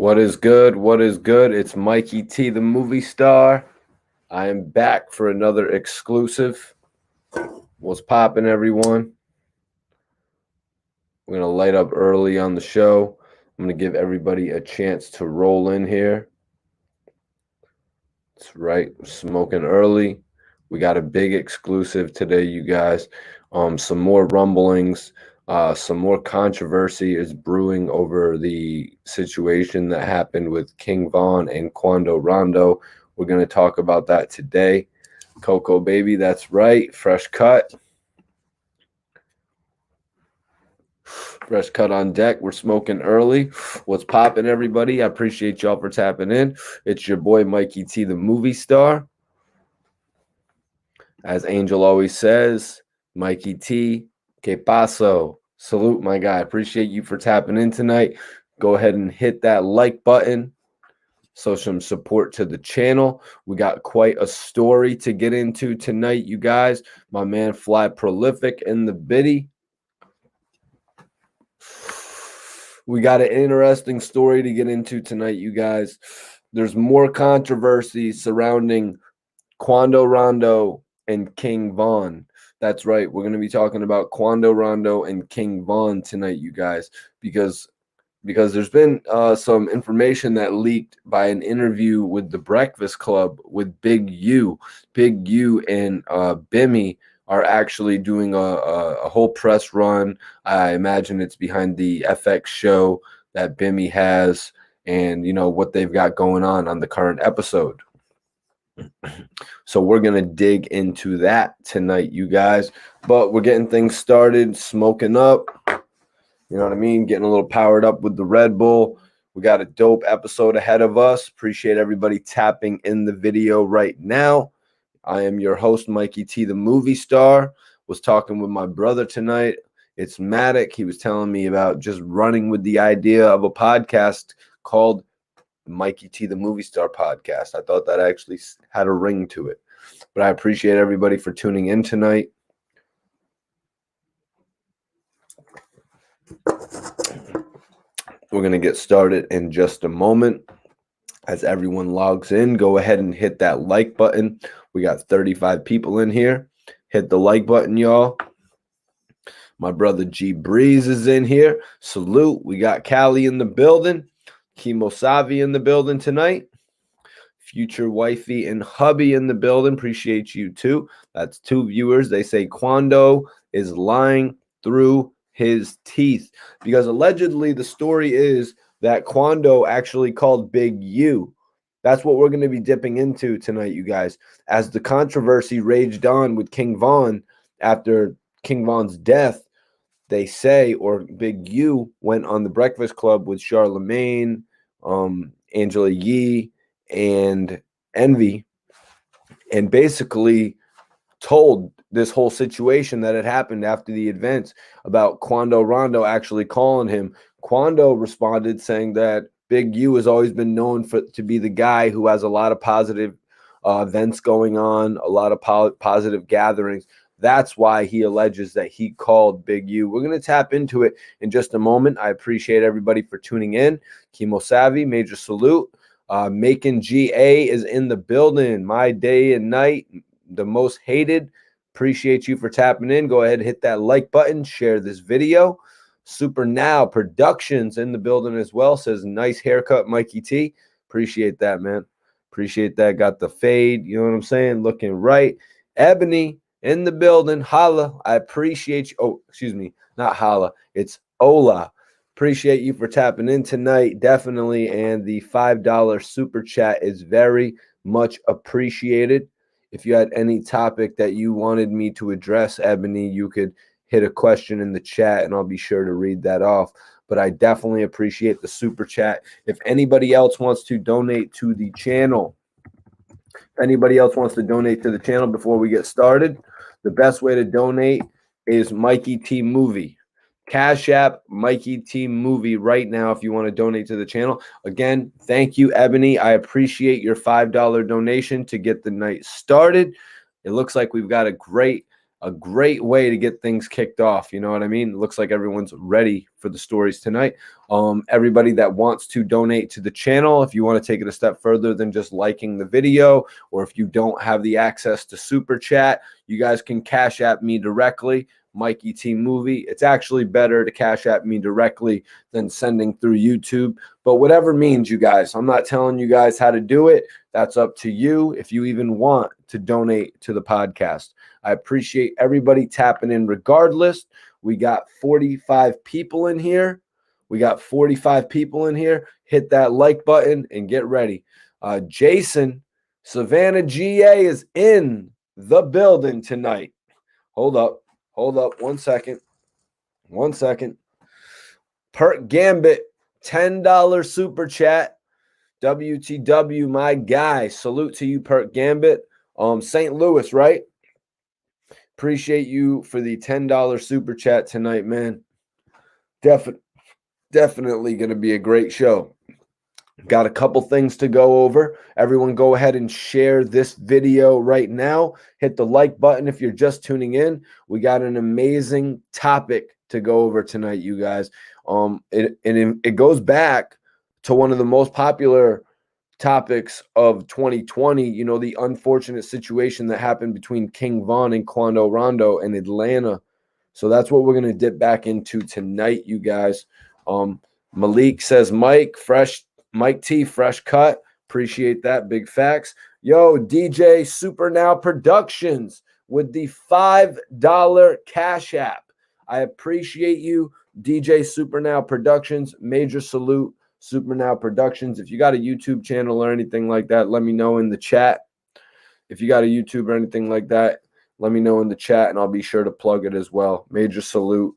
What is good? What is good? It's Mikey T, the movie star. I am back for another exclusive. What's poppin', everyone? We're going to light up early on the show. I'm going to give everybody a chance to roll in here. That's right. We're smoking early. We got a big exclusive today, you guys. Some more rumblings. Some more controversy is brewing over the situation that happened with King Von and Quando Rondo. We're going to talk about that today. Coco Baby, that's right. Fresh cut. Fresh cut on deck. We're smoking early. What's poppin', everybody? I appreciate y'all for tapping in. It's your boy, Mikey T, the movie star. As Angel always says, Mikey T, que paso? Salute, my guy. Appreciate you for tapping in tonight. Go ahead and hit that like button. Show some support to the channel. We got quite a story to get into tonight, you guys. My man Fly Prolific in the biddy. We got an interesting story to get into tonight, you guys. There's more controversy surrounding Quando Rondo and King Von. That's right. We're going to be talking about Quando Rondo and King Von tonight, you guys, because there's been some information that leaked by an interview with the Breakfast Club with Big U. Big U and Bimmy are actually doing a whole press run. I imagine it's behind the FX show that Bimmy has and, you know, what they've got going on the current episode. So we're going to dig into that tonight, you guys. But we're getting things started, smoking up. You know what I mean? Getting a little powered up with the Red Bull. We got a dope episode ahead of us. Appreciate everybody tapping in the video right now. I am your host, Mikey T, the movie star. Was talking with my brother tonight. It's Matic. He was telling me about just running with the idea of a podcast called Mikey T, the movie star podcast. I thought that actually had a ring to it. But I appreciate everybody for tuning in tonight. We're going to get started in just a moment. As everyone logs in, go ahead and hit that like button. We got 35 people in here. Hit the like button, y'all. My brother G Breeze is in here. Salute. We got Callie in the building. Kimo Savi in the building tonight. Future wifey and hubby in the building. Appreciate you too. That's 2 viewers. They say Quando is lying through his teeth because allegedly the story is that Quando actually called Big U. That's what we're going to be dipping into tonight, you guys. As the controversy raged on with King Von after King Von's death, they say, or Big U went on the Breakfast Club with Charlemagne, Angela Yee, and Envy, and basically told this whole situation that had happened after the events about Quando Rondo actually calling him. Quando responded saying that Big U has always been known to be the guy who has a lot of positive events going on, a lot of positive gatherings. That's why he alleges that he called Big U. We're going to tap into it in just a moment. I appreciate everybody for tuning in. Kimo Savvy, major salute. Macon GA is in the building. My day and night, the most hated. Appreciate you for tapping in. Go ahead and hit that like button. Share this video. Super Now Productions in the building as well. Says nice haircut, Mikey T. Appreciate that, man. Appreciate that. Got the fade. You know what I'm saying? Looking right. Ebony in the building. Holla. I appreciate you. Oh, excuse me. Not holla. It's Ola. Appreciate you for tapping in tonight. Definitely. And the $5 super chat is very much appreciated. If you had any topic that you wanted me to address, Ebony, you could hit a question in the chat and I'll be sure to read that off. But I definitely appreciate the super chat. If anybody else wants to donate to the channel, before we get started, the best way to donate is Mikey T Movie. Cash App Mikey T Movie right now if you want to donate to the channel. Again, thank you, Ebony. I appreciate your $5 donation to get the night started. It looks like we've got a great a great way to get things kicked off. You know what I mean? It looks like everyone's ready for the stories tonight. Everybody that wants to donate to the channel, if you want to take it a step further than just liking the video, or if you don't have the access to Super Chat, you guys can Cash App me directly, Mikey T Movie. It's actually better to Cash App me directly than sending through YouTube. But whatever means, you guys, I'm not telling you guys how to do it. That's up to you if you even want to donate to the podcast. I appreciate everybody tapping in regardless. We got 45 people in here. Hit that like button and get ready. Jason, Savannah GA is in the building tonight. Hold up. 1 second. Perk Gambit, $10 super chat. WTW, my guy. Salute to you, Perk Gambit. St. Louis, right? Appreciate you for the $10 super chat tonight, man. Definitely going to be a great show. Got a couple things to go over. Everyone go ahead and share this video right now. Hit the like button if you're just tuning in. We got an amazing topic to go over tonight, you guys. It goes back to one of the most popular topics of 2020, you know, the unfortunate situation that happened between King Von and Quando Rondo in Atlanta. So that's what we're going to dip back into tonight, you guys. Malik says, Mike T, fresh cut. Appreciate that. Big facts. Yo, DJ Super Now Productions with the $5 Cash App. I appreciate you, DJ Super Now Productions. Major salute, Super Now Productions. If you got a YouTube channel or anything like that, let me know in the chat. If you got a YouTube or anything like that, let me know in the chat and I'll be sure to plug it as well. Major salute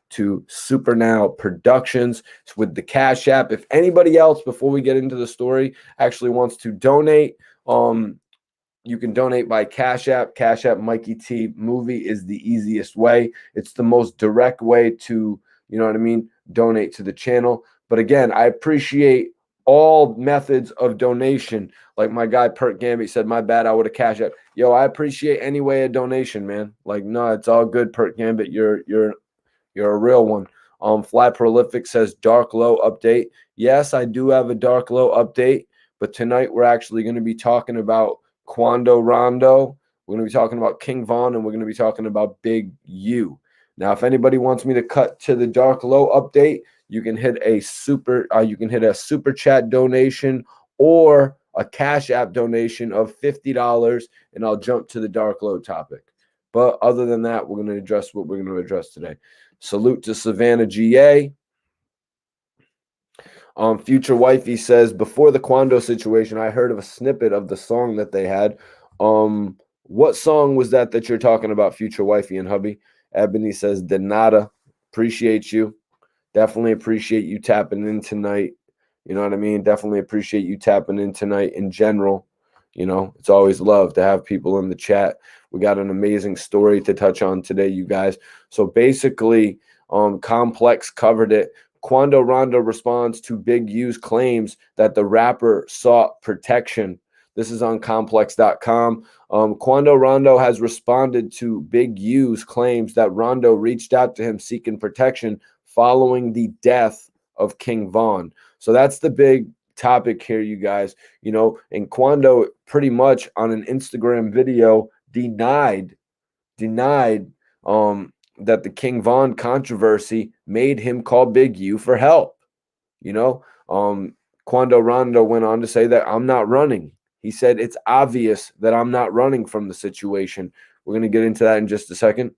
to Super Now Productions with the Cash App. If anybody else, before we get into the story, actually wants to donate, you can donate by Cash App. Cash App Mikey T Movie is the easiest way. It's the most direct way to, you know what I mean, donate to the channel. But again, I appreciate all methods of donation. Like my guy Perk Gambit said, my bad, I would have Cash App. Yo, I appreciate any way of donation, man. Like, no, it's all good, Perk Gambit. You're a real one. Fly Prolific says Dark Low update. Yes, I do have a Dark Low update, but tonight we're actually going to be talking about Quando Rondo. We're going to be talking about King Von, and we're going to be talking about Big U. Now, if anybody wants me to cut to the Dark Low update, you can hit a super chat donation or a Cash App donation of $50, and I'll jump to the Dark Low topic. But other than that, we're going to address what we're going to address today. Salute to Savannah GA. Future Wifey says, before the Quando situation, I heard of a snippet of the song that they had. What song was that you're talking about, Future Wifey and hubby? Ebony says, Denata. Appreciate you. Definitely appreciate you tapping in tonight. You know what I mean? Definitely appreciate you tapping in tonight in general. You know, it's always love to have people in the chat. We got an amazing story to touch on today, you guys. So basically, Complex covered it. Quando Rondo responds to Big U's claims that the rapper sought protection. This is on complex.com. Quando Rondo has responded to Big U's claims that Rondo reached out to him seeking protection following the death of King Von. So that's the big topic here, you guys. You know, and Quando pretty much on an Instagram video denied that the King Von controversy made him call Big U for help. You know, Quando Rondo went on to say that I'm not running. He said it's obvious that I'm not running from the situation. We're going to get into that in just a second.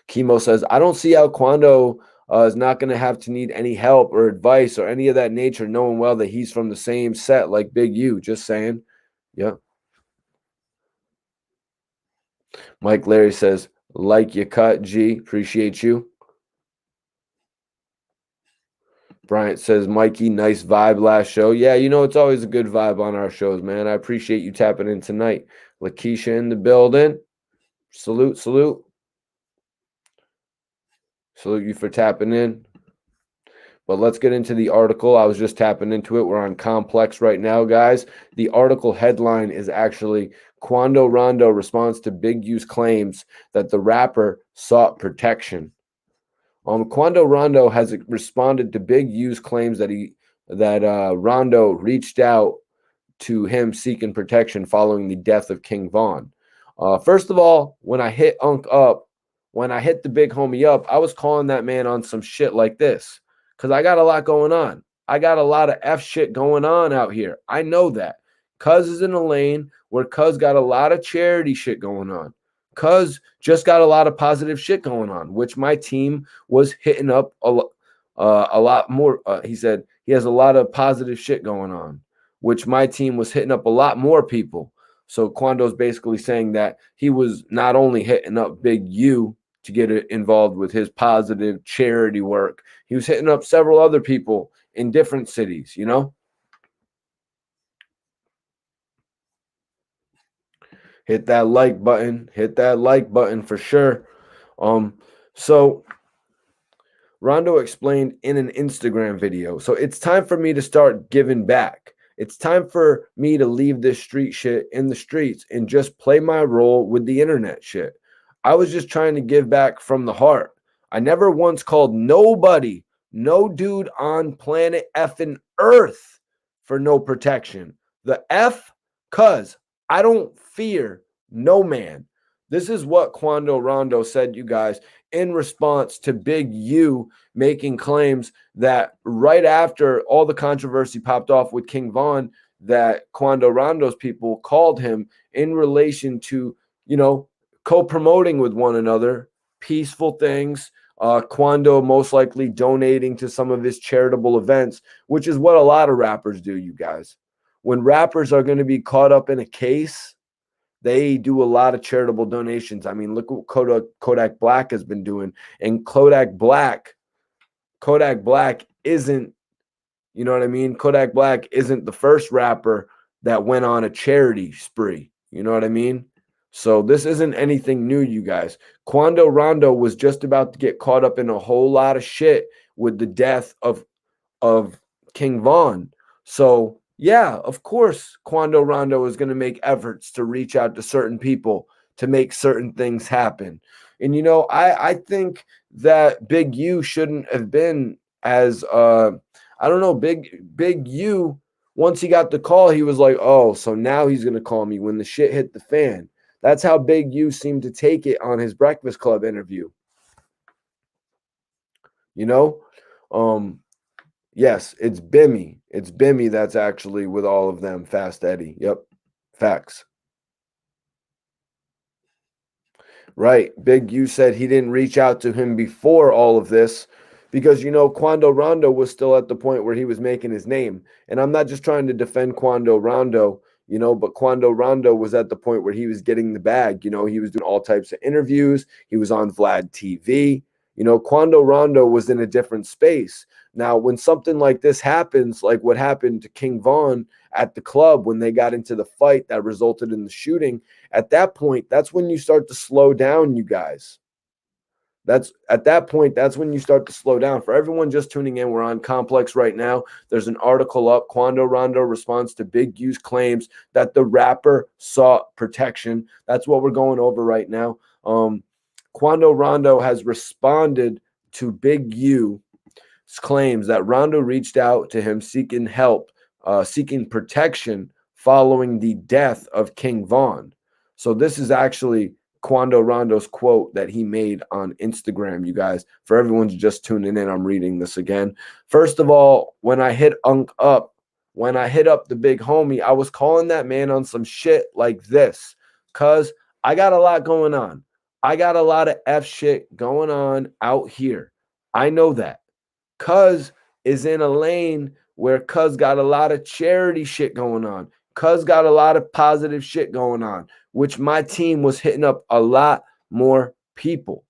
Chemo says, I don't see how Quando is not going to have to need any help or advice or any of that nature, knowing well that he's from the same set like Big U. Just saying. Yeah. Mike Larry says, like you cut, G. Appreciate you. Bryant says, Mikey, nice vibe last show. Yeah, you know, it's always a good vibe on our shows, man. I appreciate you tapping in tonight. Lakeisha in the building. Salute. Salute you for tapping in. But let's get into the article. I was just tapping into it. We're on Complex right now, guys. The article headline is actually Quando Rondo responds to Big U's claims that the rapper sought protection. Quando Rondo has responded to Big U's claims that Rondo reached out to him seeking protection following the death of King Von. First of all, when I hit when I hit the big homie up, I was calling that man on some shit like this because I got a lot going on. I got a lot of F shit going on out here. I know that. Cuz is in a lane where Cuz got a lot of charity shit going on. Cuz just got a lot of positive shit going on, which my team was hitting up a lot more. He said he has a lot of positive shit going on, which my team was hitting up a lot more people. So Quando's basically saying that he was not only hitting up Big U to get involved with his positive charity work, he was hitting up several other people in different cities, you know? Hit that like button. Hit that like button for sure. Um, so Rondo explained in an Instagram video. So it's time for me to start giving back. It's time for me to leave this street shit in the streets and just play my role with the internet shit. I was just trying to give back from the heart. I never once called nobody, no dude on planet effing Earth for no protection. The F, cuz I don't fear no man. This is what Quando Rondo said, you guys, in response to Big U making claims that right after all the controversy popped off with King Von, that Quando Rondo's people called him in relation to, you know, co-promoting with one another, peaceful things. Quando most likely donating to some of his charitable events, which is what a lot of rappers do, you guys. When rappers are going to be caught up in a case, they do a lot of charitable donations. I mean, look what Kodak Black has been doing. And Kodak Black isn't, you know what I mean? Kodak Black isn't the first rapper that went on a charity spree. You know what I mean? So this isn't anything new, you guys. Quando Rondo was just about to get caught up in a whole lot of shit with the death of King Von. So yeah, of course, Quando Rondo is going to make efforts to reach out to certain people to make certain things happen. And you know, I think that Big U shouldn't have been as I don't know, Big U. Once he got the call, he was like, "Oh, so now he's going to call me when the shit hit the fan." That's how Big U seemed to take it on his Breakfast Club interview. You know, um, yes, it's Bimmy. It's Bimmy that's actually with all of them. Fast Eddie. Yep. Facts. Right. Big U said he didn't reach out to him before all of this because, you know, Quando Rondo was still at the point where he was making his name. And I'm not just trying to defend Quando Rondo, you know, but Quando Rondo was at the point where he was getting the bag. You know, he was doing all types of interviews, he was on Vlad TV. You know, Quando Rondo was in a different space. Now, when something like this happens, like what happened to King Von at the club when they got into the fight that resulted in the shooting, at that point, that's when you start to slow down, you guys. That's at that point, that's when you start to slow down. For everyone just tuning in, we're on Complex right now. There's an article up. Quando Rondo responds to Big U's claims that the rapper sought protection. That's what we're going over right now. Quando Rondo has responded to Big U's claims that Rondo reached out to him seeking help, seeking protection following the death of King Von. So this is actually Quando Rondo's quote that he made on Instagram, you guys. For everyone's just tuning in, I'm reading this again. First of all, when I hit the big homie, I was calling that man on some shit like this because I got a lot going on. I got a lot of F shit going on out here. I know that. Cuz is in a lane where Cuz got a lot of charity shit going on. Cuz got a lot of positive shit going on, which my team was hitting up a lot more people.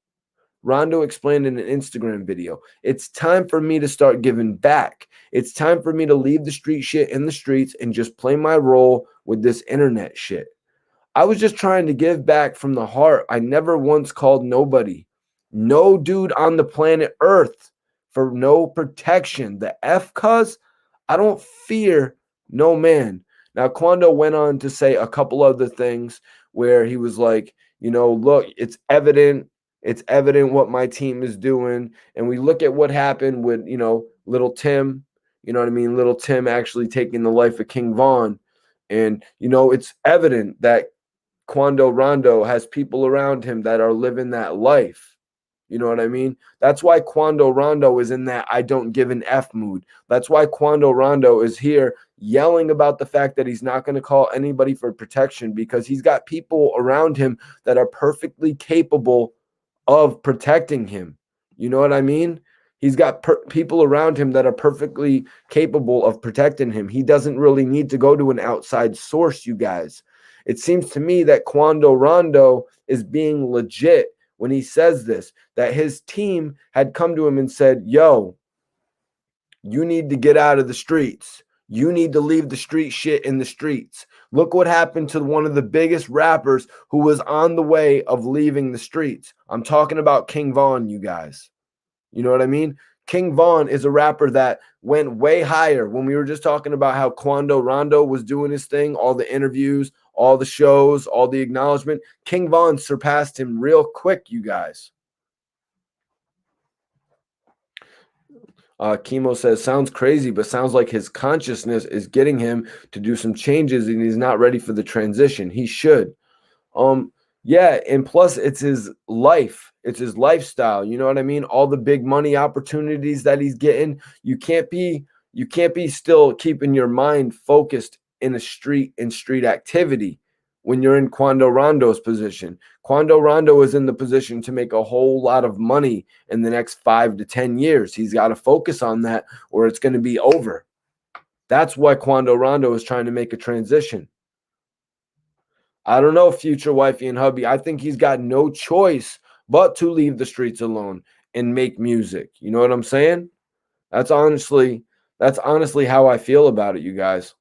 Rondo explained in an Instagram video, it's time for me to start giving back. It's time for me to leave the street shit in the streets and just play my role with this internet shit. I was just trying to give back from the heart. I never once called nobody, no dude on the planet Earth for no protection. The F cuz, I don't fear no man. Now, Quando went on to say a couple other things where he was like, look, it's evident what my team is doing. And we look at what happened with, little Tim, you know what I mean? Little Tim actually taking the life of King Von. And, it's evident that Quando Rondo has people around him that are living that life. You know what I mean? That's why Quando Rondo is in that I don't give an F mood. That's why Quando Rondo is here yelling about the fact that he's not going to call anybody for protection, because he's got people around him that are perfectly capable of protecting him. You know what I mean? He's got people around him that are perfectly capable of protecting him. He doesn't really need to go to an outside source, you guys. It seems to me that Quando Rondo is being legit when he says this, that his team had come to him and said, yo, you need to get out of the streets. You need to leave the street shit in the streets. Look what happened to one of the biggest rappers who was on the way of leaving the streets. I'm talking about King Von, you guys. You know what I mean? King Von is a rapper that went way higher. When we were just talking about how Quando Rondo was doing his thing, all the interviews, all the shows, all the acknowledgement, King Von surpassed him real quick, you guys. Chemo says, sounds crazy, but sounds like his consciousness is getting him to do some changes and he's not ready for the transition. He should. Yeah, and plus it's his life. It's his lifestyle. You know what I mean? All the big money opportunities that he's getting. You can't be still keeping your mind focused in street activity when you're in Quando Rondo's position. Quando Rondo is in the position to make a whole lot of money in the next 5 to 10 years. He's got to focus on that or it's going to be over. That's why Quando Rondo is trying to make a transition. I don't know, future wifey and hubby. I think he's got no choice but to leave the streets alone and make music. You know what I'm saying? That's honestly how I feel about it, you guys.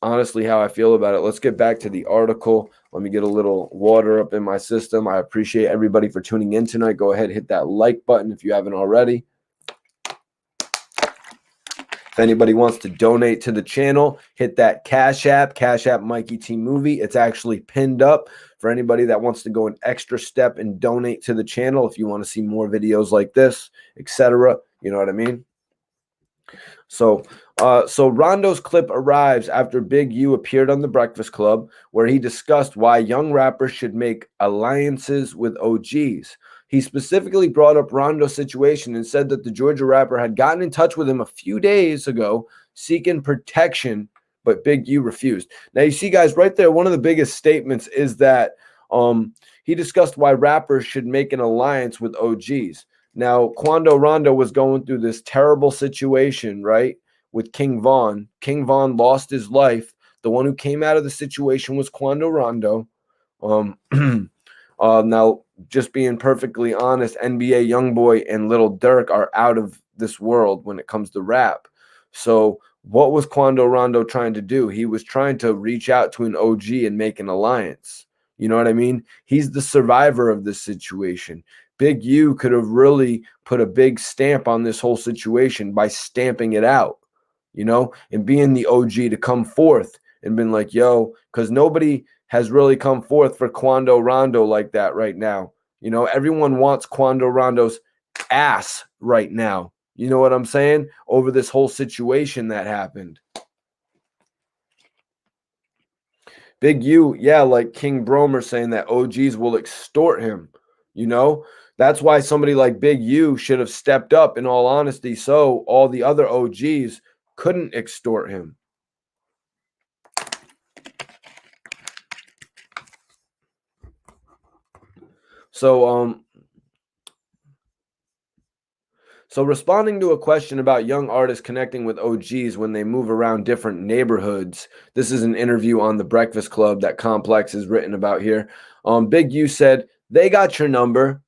Honestly, how I feel about it. Let's get back to the article. Let me get a little water up in my system. I appreciate everybody for tuning in tonight. Go ahead, hit that like button if you haven't already. If anybody wants to donate to the channel, hit that Cash App Mikey T Movie. It's actually pinned up for anybody that wants to go an extra step and donate to the channel. If you want to see more videos like this, etc. You know what I mean? So Rondo's clip arrives after Big U appeared on The Breakfast Club, where he discussed why young rappers should make alliances with OGs. He specifically brought up Rondo's situation and said that the Georgia rapper had gotten in touch with him a few days ago seeking protection, but Big U refused. Now, you see, guys, right there, one of the biggest statements is that he discussed why rappers should make an alliance with OGs. Now, Quando Rondo was going through this terrible situation, right, with King Von. King Von lost his life. The one who came out of the situation was Quando Rondo. Now, just being perfectly honest, NBA Youngboy and Lil Durk are out of this world when it comes to rap. So what was Quando Rondo trying to do? He was trying to reach out to an OG and make an alliance. You know what I mean? He's the survivor of this situation. Big U could have really put a big stamp on this whole situation by stamping it out, and being the OG to come forth and been like, yo, because nobody has really come forth for Quando Rondo like that right now. Everyone wants Quando Rondo's ass right now. You know what I'm saying? Over this whole situation that happened. Big U, yeah, like King Bromer saying that OGs will extort him. That's why somebody like Big U should have stepped up, in all honesty, so all the other OGs couldn't extort him. So responding to a question about young artists connecting with OGs when they move around different neighborhoods, this is an interview on The Breakfast Club that Complex is written about here. Big U said, they got your number.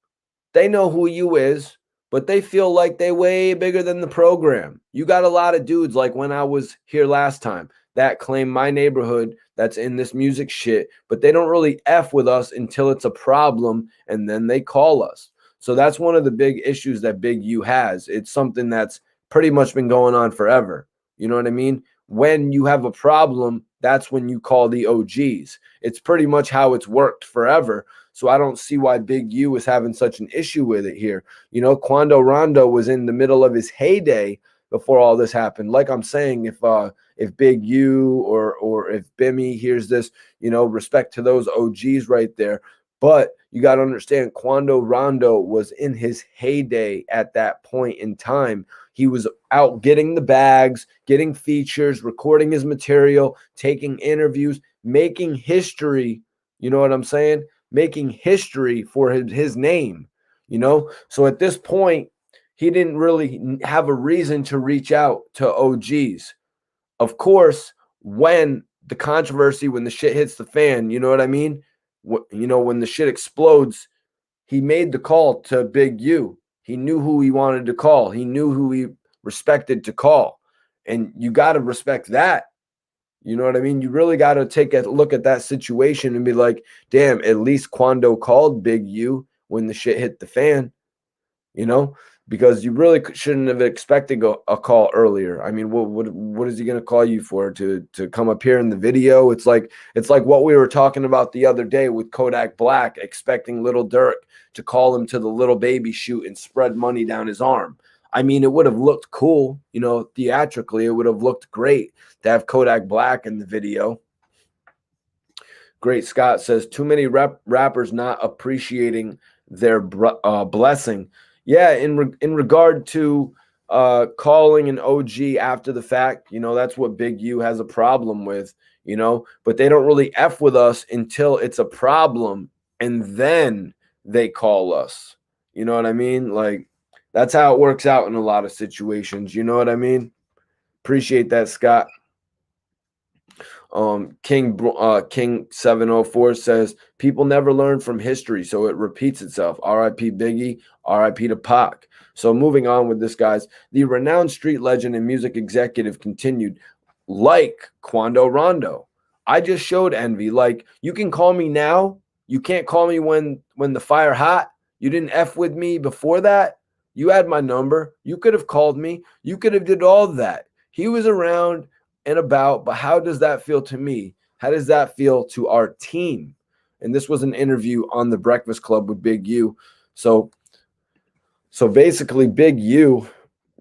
They know who you is, but they feel like they way bigger than the program. You got a lot of dudes like when I was here last time that claim my neighborhood that's in this music shit, but they don't really F with us until it's a problem, and then they call us. So that's one of the big issues that Big U has. It's something that's pretty much been going on forever. You know what I mean? when you have a problem, that's when you call the OGs. It's pretty much how it's worked forever. So I don't see why Big U is having such an issue with it here. You know, Quando Rondo was in the middle of his heyday before all this happened. Like I'm saying, if Big U or if Bimmy hears this, you know, respect to those OGs right there. But you got to understand, Quando Rondo was in his heyday at that point in time. He was out getting the bags, getting features, recording his material, taking interviews, making history. You know what I'm saying? Making history for his name, you know? So at this point, he didn't really have a reason to reach out to OGs. Of course, when the controversy, when the shit hits the fan, you know what I mean? You know, when the shit explodes, he made the call to Big U. He knew who he wanted to call. He knew who he respected to call. And you got to respect that. You know what I mean? You really got to take a look at that situation and be like, damn, at least Quando called Big U when the shit hit the fan, you know, because you really shouldn't have expected a call earlier. I mean, what is he going to call you for, to come up here in the video? It's like what we were talking about the other day with Kodak Black, expecting Little Dirk to call him to the Little Baby shoot and spread money down his arm. I mean, it would have looked cool, you know, theatrically. It would have looked great to have Kodak Black in the video. Great Scott says, too many rappers not appreciating their blessing. Yeah, in regard to calling an OG after the fact, you know, that's what Big U has a problem with, you know, but they don't really F with us until it's a problem, and then they call us. You know what I mean? Like, that's how it works out in a lot of situations. You know what I mean? Appreciate that, Scott. King 704 says, people never learn from history, so it repeats itself. R.I.P. Biggie, R.I.P. to Pac. So moving on with this, guys, the renowned street legend and music executive continued, like Quando Rondo. I just showed Envy, like, you can call me now. You can't call me when the fire hot. You didn't F with me before that. You had my number. You could have called me. You could have did all of that. He was around and about, but how does that feel to me? How does that feel to our team? And this was an interview on the Breakfast Club with Big U. So basically, Big U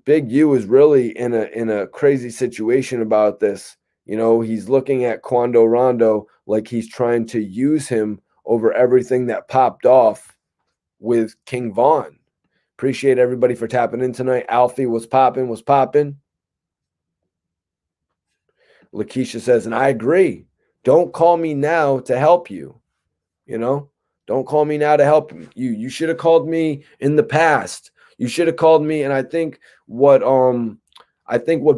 is really in a crazy situation about this. You know, he's looking at Quando Rondo like he's trying to use him over everything that popped off with King Von. Appreciate everybody for tapping in tonight. Alfie was popping. Lakeisha says, and I agree. Don't call me now to help you. You know, don't call me now to help you. You should have called me in the past. You should have called me. And I think what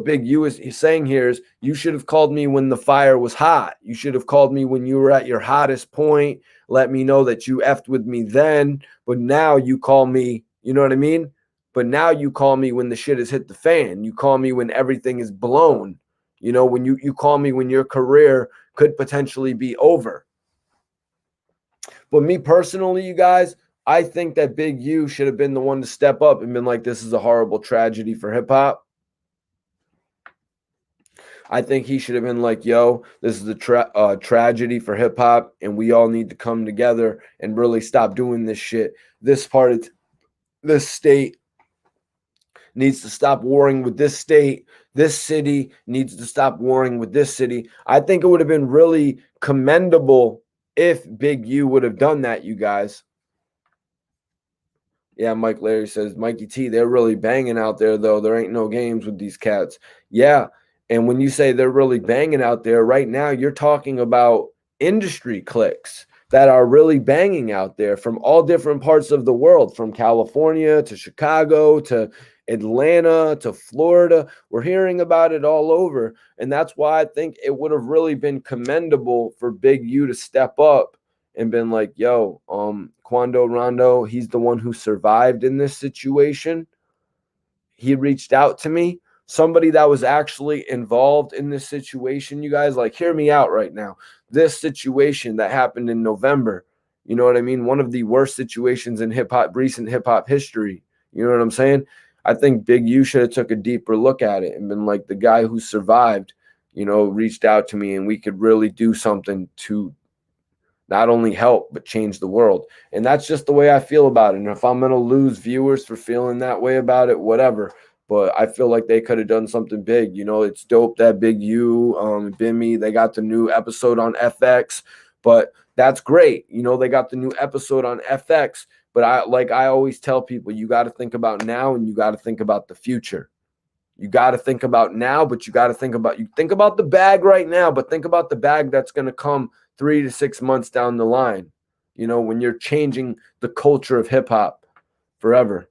Big U is saying here is, you should have called me when the fire was hot. You should have called me when you were at your hottest point. Let me know that you effed with me then. But now you call me, you know what I mean? But now you call me when the shit has hit the fan. You call me when everything is blown. You know, when you call me when your career could potentially be over. But me personally, you guys, I think that Big U should have been the one to step up and been like, this is a horrible tragedy for hip hop. I think he should have been like, yo, this is a tragedy for hip hop, and we all need to come together and really stop doing this shit. This state needs to stop warring with this state. This city needs to stop warring with this city. I think it would have been really commendable if Big U would have done that, you guys. Yeah, Mike Larry says, Mikey T, they're really banging out there, though. There ain't no games with these cats. Yeah, and when you say they're really banging out there, right now you're talking about industry cliques that are really banging out there from all different parts of the world, from California to Chicago to Atlanta to Florida. We're hearing about it all over. And that's why I think it would have really been commendable for Big U to step up and been like, yo, Quando Rondo, he's the one who survived in this situation. He reached out to me, somebody that was actually involved in this situation. You guys, like, hear me out right now. This situation that happened in November, you know what I mean? One of the worst situations in recent hip hop history. You know what I'm saying? I think Big U should have took a deeper look at it and been like, the guy who survived reached out to me and we could really do something to not only help but change the world. And that's just the way I feel about it. And if I'm going to lose viewers for feeling that way about it, whatever. But I feel like they could have done something big. It's dope that Big U, Bimmy, they got the new episode on FX. But that's great. They got the new episode on FX. But I always tell people, you got to think about now and you got to think about the future. You got to think about now, but you got to think about the bag right now, but think about the bag that's going to come 3 to 6 months down the line, when you're changing the culture of hip hop forever.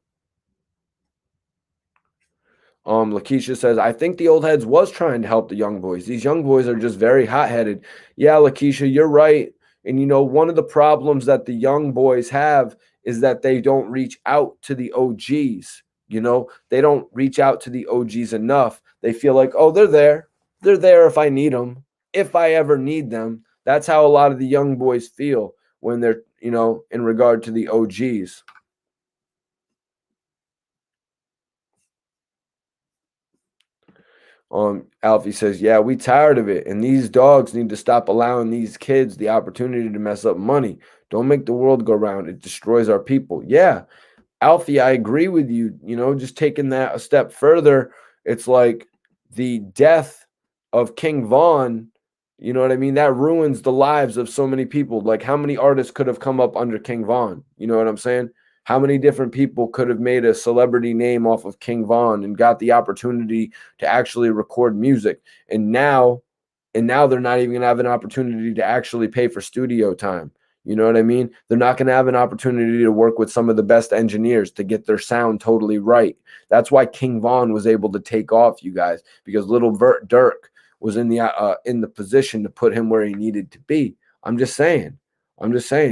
Lakeisha says, I think the old heads was trying to help the young boys. These young boys are just very hot-headed. Yeah, Lakeisha, you're right. And one of the problems that the young boys have is that they don't reach out to the OGs. They don't reach out to the OGs enough. They feel like, oh, they're there. They're there if I need them, if I ever need them. That's how a lot of the young boys feel when they're, in regard to the OGs. Alfie says, yeah, we tired of it. And these dogs need to stop allowing these kids the opportunity to mess up money. Don't make the world go round. It destroys our people. Yeah, Alfie, I agree with you. Just taking that a step further, it's like the death of King Von, you know what I mean? That ruins the lives of so many people. Like, how many artists could have come up under King Von? You know what I'm saying? How many different people could have made a celebrity name off of King Von and got the opportunity to actually record music? And now they're not even going to have an opportunity to actually pay for studio time. You know what I mean? They're not going to have an opportunity to work with some of the best engineers to get their sound totally right. That's why King Von was able to take off, you guys, because Little Dirk was in the position to put him where he needed to be. I'm just saying,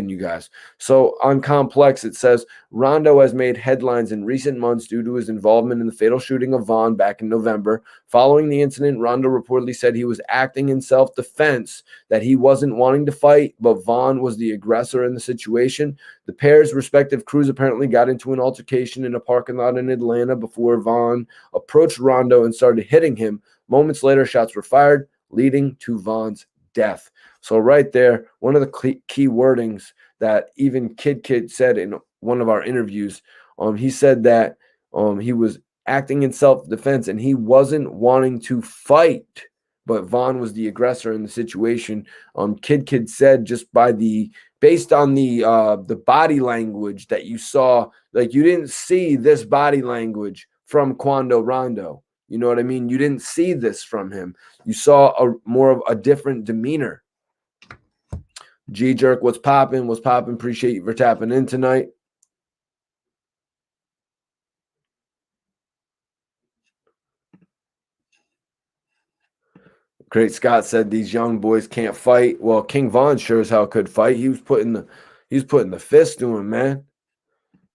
you guys. So on Complex, it says Rondo has made headlines in recent months due to his involvement in the fatal shooting of Vaughn back in November. Following the incident, Rondo reportedly said he was acting in self-defense, that he wasn't wanting to fight, but Vaughn was the aggressor in the situation. The pair's respective crews apparently got into an altercation in a parking lot in Atlanta before Vaughn approached Rondo and started hitting him. Moments later, shots were fired, leading to Vaughn's death. So right there, one of the key wordings that even Kid said in one of our interviews, he said that he was acting in self-defense and he wasn't wanting to fight, but Vaughn was the aggressor in the situation. Kid said based on the body language that you saw, like you didn't see this body language from Quando Rondo. You know what I mean? You didn't see this from him. You saw more of a different demeanor. G-Jerk, what's popping? What's popping? Appreciate you for tapping in tonight. Great Scott said these young boys can't fight. Well, King Von sure as hell could fight. He was putting the fist to him, man.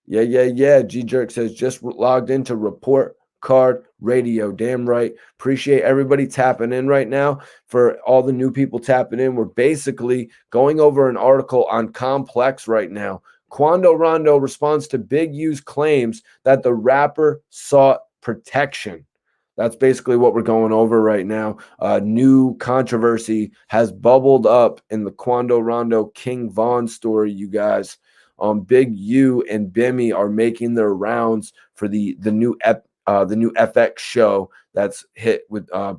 Yeah. G-Jerk says just logged into Report Card Radio. Damn right. Appreciate everybody tapping in right now. For all the new people tapping in, we're basically going over an article on Complex right now. Quando Rondo responds to Big U's claims that the rapper sought protection. That's basically what we're going over right now. New controversy has bubbled up in the Quando Rondo King Von story, you guys. Big U and Bimmy are making their rounds for the new FX show that's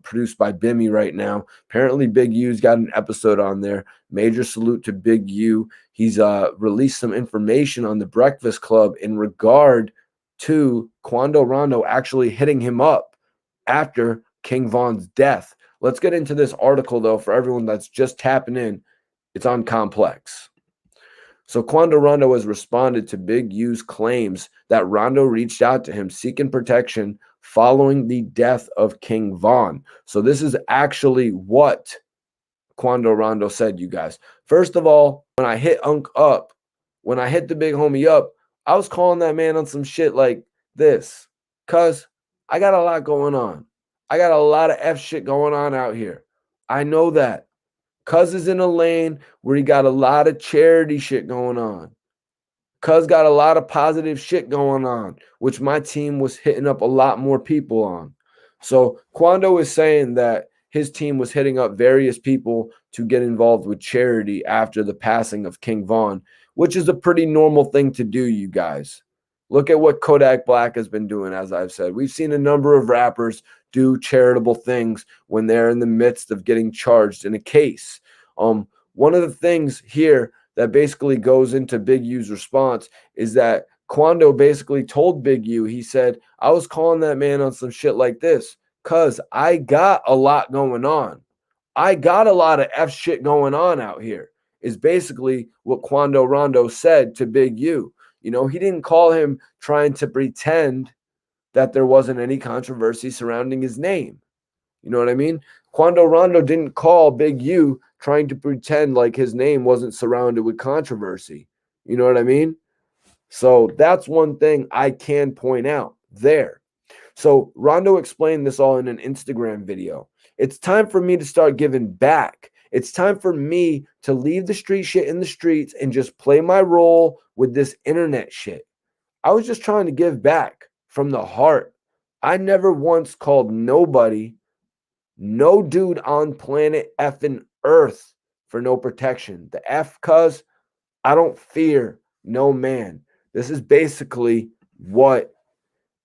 produced by Bimmy right now. Apparently, Big U's got an episode on there. Major salute to Big U. He's released some information on the Breakfast Club in regard to Quando Rondo actually hitting him up after King Von's death. Let's get into this article, though, for everyone that's just tapping in. It's on Complex. So Quando Rondo has responded to Big U's claims that Rondo reached out to him seeking protection following the death of King Von. So this is actually what Quando Rondo said, you guys. First of all, when I hit the big homie up, I was calling that man on some shit like this, because I got a lot going on. I got a lot of F shit going on out here. I know that. Cuz is in a lane where he got a lot of charity shit going on. Cuz got a lot of positive shit going on, which my team was hitting up a lot more people on. So Quando is saying that his team was hitting up various people to get involved with charity after the passing of King Von, which is a pretty normal thing to do, you guys. Look at what Kodak Black has been doing, as I've said. We've seen a number of rappers do charitable things when they're in the midst of getting charged in a case. One of the things here that basically goes into Big U's response is that Quando basically told Big U, he said, I was calling that man on some shit like this because I got a lot going on. I got a lot of F shit going on out here, is basically what Quando Rondo said to Big U. You know, he didn't call him trying to pretend that there wasn't any controversy surrounding his name. You know what I mean? Quando Rondo didn't call Big U trying to pretend like his name wasn't surrounded with controversy. You know what I mean? So that's one thing I can point out there. So Rondo explained this all in an Instagram video. It's time for me to start giving back. It's time for me to leave the street shit in the streets and just play my role with this internet shit. I was just trying to give back from the heart. I never once called nobody, no dude on planet effing Earth for no protection. The F, cuz I don't fear no man. This is basically what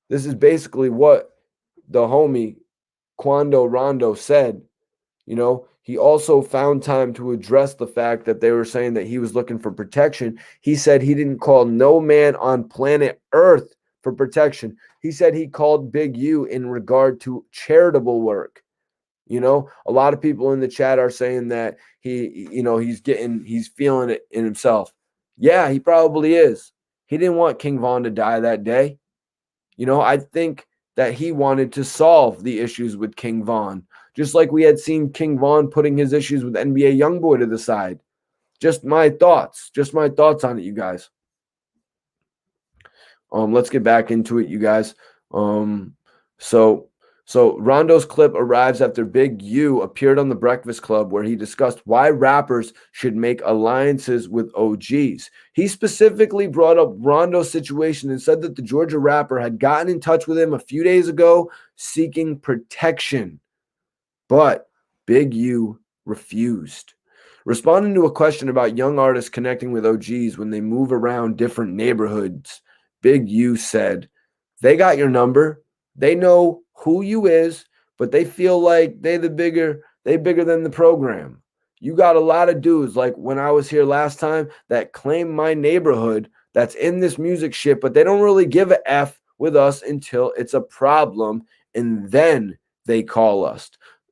the homie Quando Rondo said. You know, he also found time to address the fact that they were saying that he was looking for protection. He said he didn't call no man on planet Earth for protection. He said he called Big U in regard to charitable work. You know, a lot of people in the chat are saying that he's feeling it in himself. Yeah, he probably is. He didn't want King Von to die that day. You know, I think that he wanted to solve the issues with King Von, just like we had seen King Von putting his issues with NBA Youngboy to the side. Just my thoughts on it, you guys. Let's get back into it, you guys. So Rondo's clip arrives after Big U appeared on The Breakfast Club, where he discussed why rappers should make alliances with OGs. He specifically brought up Rondo's situation and said that the Georgia rapper had gotten in touch with him a few days ago seeking protection, but Big U refused. Responding to a question about young artists connecting with OGs when they move around different neighborhoods, Big U said, they got your number. They know who you is, but they feel like they bigger than the program. You got a lot of dudes, like when I was here last time, that claim my neighborhood that's in this music shit, but they don't really give a F with us until it's a problem, and then they call us.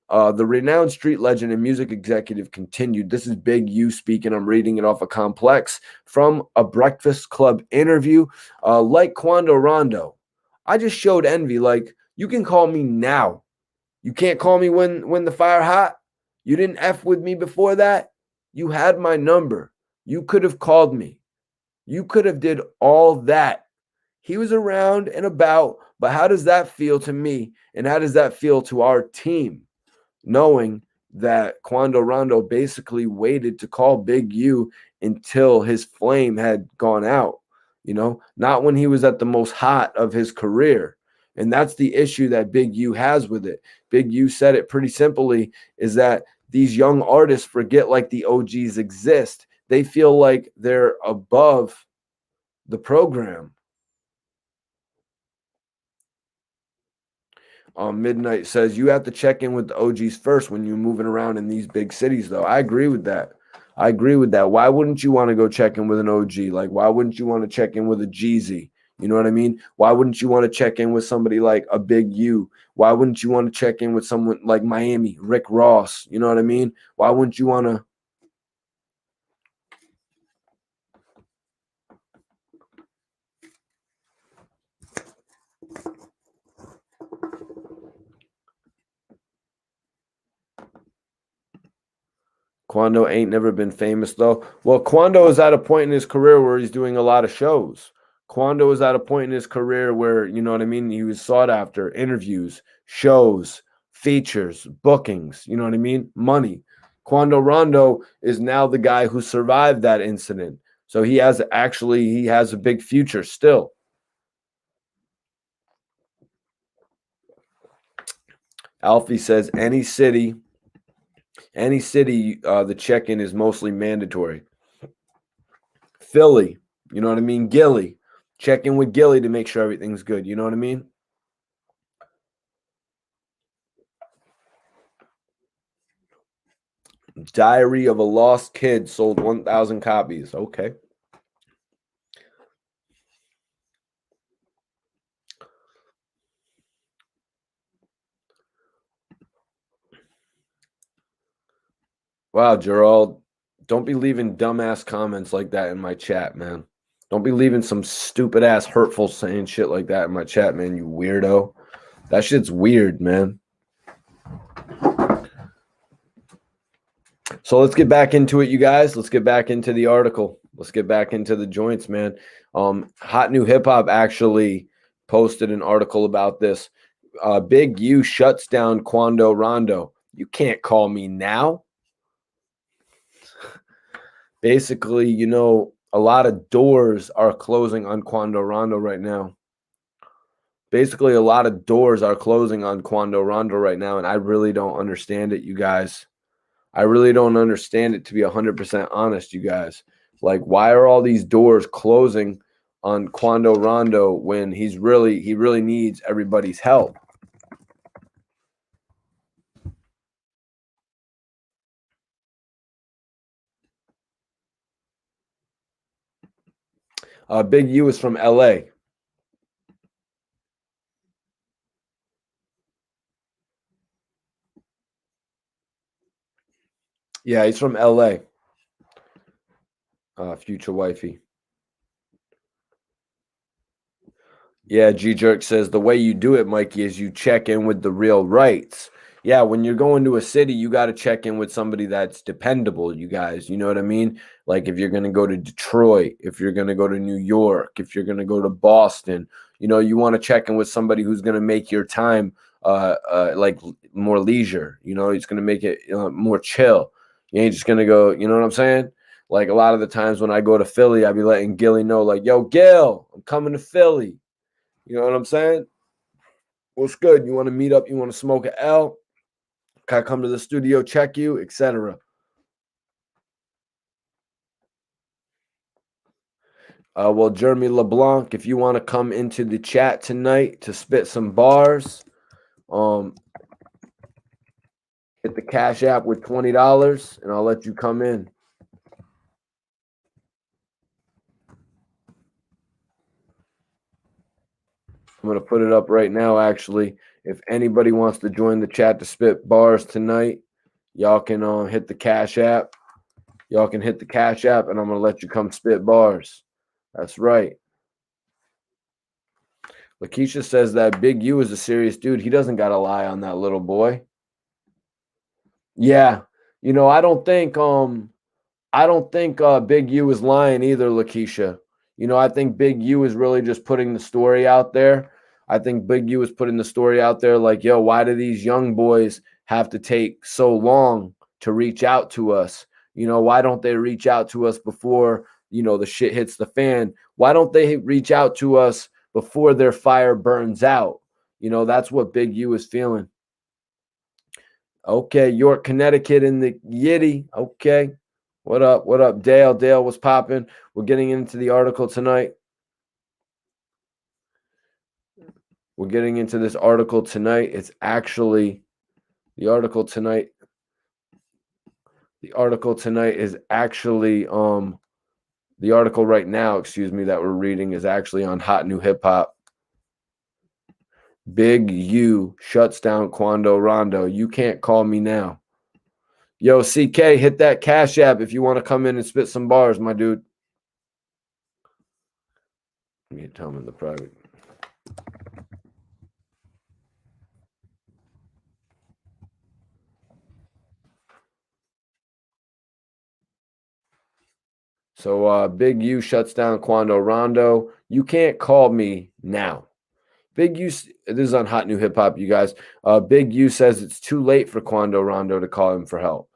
The renowned street legend and music executive continued. This is Big U speaking. I'm reading it off a Complex from a Breakfast Club interview. Like Quando Rondo, I just showed envy. Like, you can call me now. You can't call me when the fire hot. You didn't F with me before that. You had my number. You could have called me. You could have did all that. He was around and about, but how does that feel to me? And how does that feel to our team? Knowing that Quando Rondo basically waited to call Big U until his flame had gone out, you know, not when he was at the most hot of his career. And that's the issue that Big U has with it. Big U said it pretty simply, is that these young artists forget like the OGs exist. They feel like they're above the program. Midnight says you have to check in with the OGs first when you're moving around in these big cities, though. I agree with that. Why wouldn't you want to go check in with an OG? Like, why wouldn't you want to check in with a Jeezy? You know what I mean? Why wouldn't you want to check in with somebody like a Big U? Why wouldn't you want to check in with someone like Miami, Rick Ross? You know what I mean? Why wouldn't you want to? Quando ain't never been famous though. Well, Quando is at a point in his career where he's doing a lot of shows. Quando is at a point in his career where, you know what I mean, he was sought after, interviews, shows, features, bookings, you know what I mean? Money. Quando Rondo is now the guy who survived that incident. So he has a big future still. Alfie says any city Any city, the check-in is mostly mandatory. Philly, you know what I mean? Gilly, check in with Gilly to make sure everything's good. You know what I mean? Diary of a Lost Kid sold 1,000 copies. Okay. Wow, Gerald, don't be leaving dumbass comments like that in my chat, man. Don't be leaving some stupid ass hurtful saying shit like that in my chat, man, you weirdo. That shit's weird, man. So let's get back into it, you guys. Let's get back into the article. Let's get back into the joints, man. Hot New Hip Hop actually posted an article about this. Big U shuts down Quando Rondo. You can't call me now. Basically, you know, a lot of doors are closing on Quando Rondo right now. Basically, a lot of doors are closing on Quando Rondo right now, and I really don't understand it, you guys. I really don't understand it, to be 100% honest, you guys. Like, why are all these doors closing on Quando Rondo when he really needs everybody's help? Big U is from LA. Yeah, he's from LA. Future wifey. Yeah, G Jerk says the way you do it, Mikey, is you check in with the real rights. Yeah, when you're going to a city, you got to check in with somebody that's dependable, you guys. You know what I mean? Like if you're going to go to Detroit, if you're going to go to New York, if you're going to go to Boston, you know, you want to check in with somebody who's going to make your time like more leisure. You know, he's going to make it more chill. You ain't just going to go, you know what I'm saying? Like a lot of the times when I go to Philly, I be letting Gilly know, like, yo, Gil, I'm coming to Philly. You know what I'm saying? What's good? You want to meet up? You want to smoke an L? Can I come to the studio, check you, etc. Well, Jeremy LeBlanc, if you want to come into the chat tonight to spit some bars, hit the Cash App with $20, and I'll let you come in. I'm going to put it up right now, actually. If anybody wants to join the chat to spit bars tonight, y'all can hit the Cash App. Y'all can hit the Cash App, and I'm going to let you come spit bars. That's right. Lakeisha says that Big U is a serious dude. He doesn't got to lie on that little boy. Yeah. You know, I don't think Big U is lying either, Lakeisha. You know, I think Big U is really just putting the story out there. I think Big U is putting the story out there like, yo, why do these young boys have to take so long to reach out to us? You know, why don't they reach out to us before, you know, the shit hits the fan? Why don't they reach out to us before their fire burns out? You know, that's what Big U is feeling. Okay, York, Connecticut in the Yiddy. Okay. What up? What up, Dale? Dale, what's popping? We're getting into the article tonight. We're getting into this article tonight. It's actually the article tonight. The article tonight is actually the article right now, excuse me, that we're reading is actually on Hot New Hip Hop. Big U shuts down Quando Rondo. You can't call me now. Yo, CK, hit that Cash App if you want to come in and spit some bars, my dude. You tell him in the private. So Big U shuts down Quando Rondo. You can't call me now. Big U, this is on Hot New Hip Hop, you guys. Big U says it's too late for Quando Rondo to call him for help.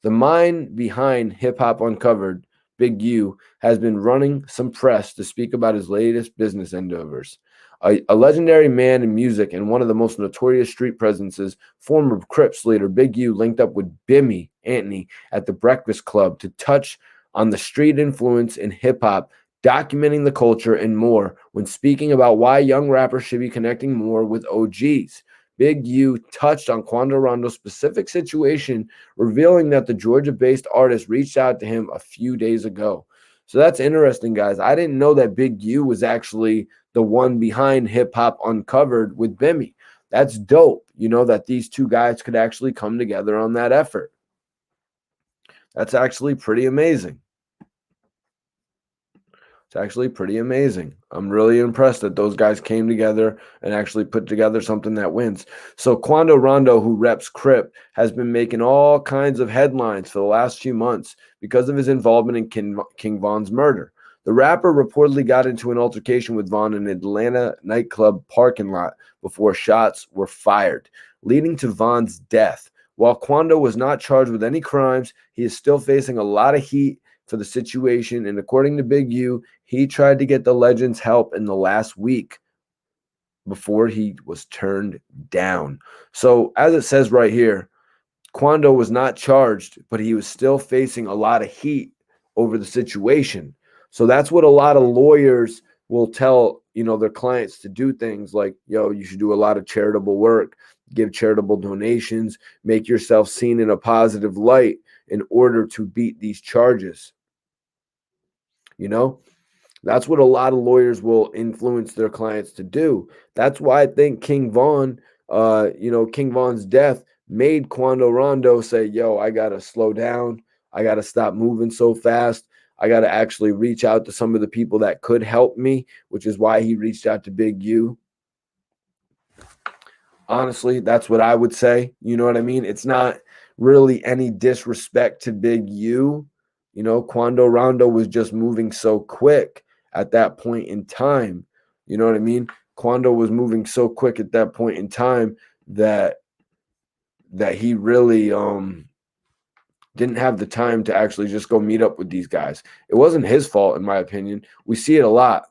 The mind behind Hip Hop Uncovered, Big U, has been running some press to speak about his latest business endeavors. A legendary man in music and one of the most notorious street presences, former Crips leader Big U linked up with Bimmy Anthony at the Breakfast Club to touch on the street influence in hip hop, documenting the culture and more when speaking about why young rappers should be connecting more with OGs. Big U touched on Quando Rondo's specific situation, revealing that the Georgia-based artist reached out to him a few days ago. So that's interesting, guys. I didn't know that Big U was actually the one behind Hip Hop Uncovered with Bimmy. That's dope, that these two guys could actually come together on that effort. That's actually pretty amazing. It's actually pretty amazing. I'm really impressed that those guys came together and actually put together something that wins. So Quando Rondo, who reps Crip, has been making all kinds of headlines for the last few months because of his involvement in King Von's murder. The rapper reportedly got into an altercation with Von in an Atlanta nightclub parking lot before shots were fired, leading to Von's death. While Quando was not charged with any crimes, he is still facing a lot of heat for the situation, and according to Big U, he tried to get the legend's help in the last week before he was turned down. So, as it says right here, Quando was not charged, but he was still facing a lot of heat over the situation. So that's what a lot of lawyers will tell, their clients to do, things like, you should do a lot of charitable work, give charitable donations, make yourself seen in a positive light in order to beat these charges. That's what a lot of lawyers will influence their clients to do. That's why I think King Von, King Von's death made Quando Rondo say, I got to slow down. I got to stop moving so fast. I got to actually reach out to some of the people that could help me, which is why he reached out to Big U. Honestly, that's what I would say. You know what I mean? It's not really any disrespect to Big U. Quando Rondo was just moving so quick at that point in time. You know what I mean? Quando was moving so quick at that point in time that he really didn't have the time to actually just go meet up with these guys. It wasn't his fault, in my opinion. We see it a lot.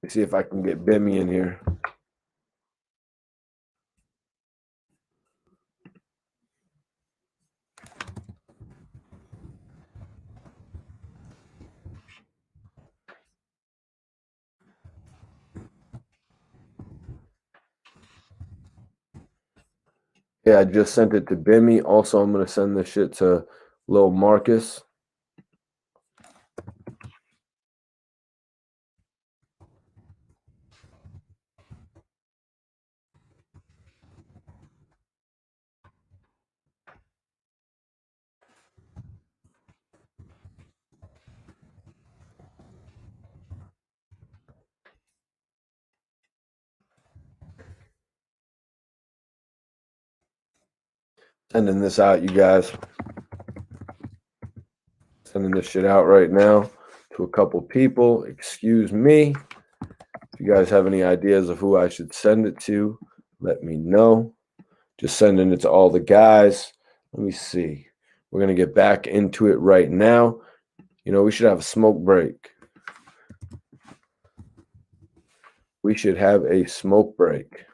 Let's see if I can get Bimmy in here. Yeah, I just sent it to Bimmy. Also, I'm going to send this shit to Lil Marcus. Sending this out, you guys. Sending this shit out right now to a couple people. Excuse me. If you guys have any ideas of who I should send it to, let me know. Just sending it to all the guys. Let me see. We're going to get back into it right now. We should have a smoke break. We should have a smoke break.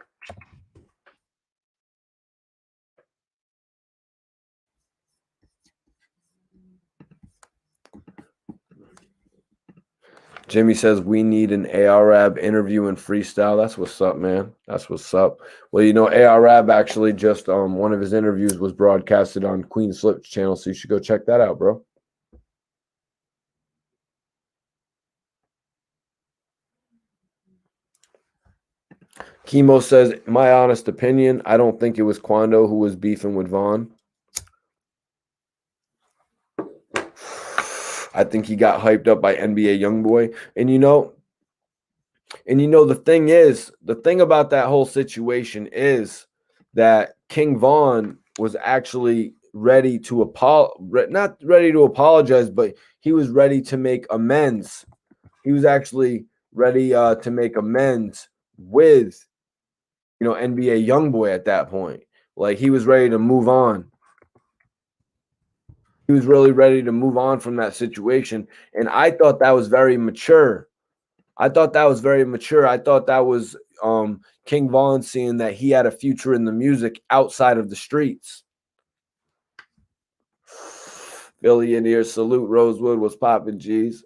Jimmy says we need an ARAB interview and freestyle. That's what's up, man. That's what's up. Well, ARAB actually just one of his interviews was broadcasted on Queen Slip's channel, so you should go check that out, bro. Chemo says, my honest opinion, I don't think it was Quando who was beefing with Vaughn. I think he got hyped up by NBA Youngboy. And the thing about that whole situation is that King Von was actually ready to not ready to apologize, but he was ready to make amends. He was actually ready to make amends with NBA Youngboy at that point. Like, he was ready to move on. He was really ready to move on from that situation, and I thought that was very mature. I thought that was very mature. I thought that was King Von seeing that he had a future in the music outside of the streets. Philly in here, salute Rosewood. What's poppin', G's?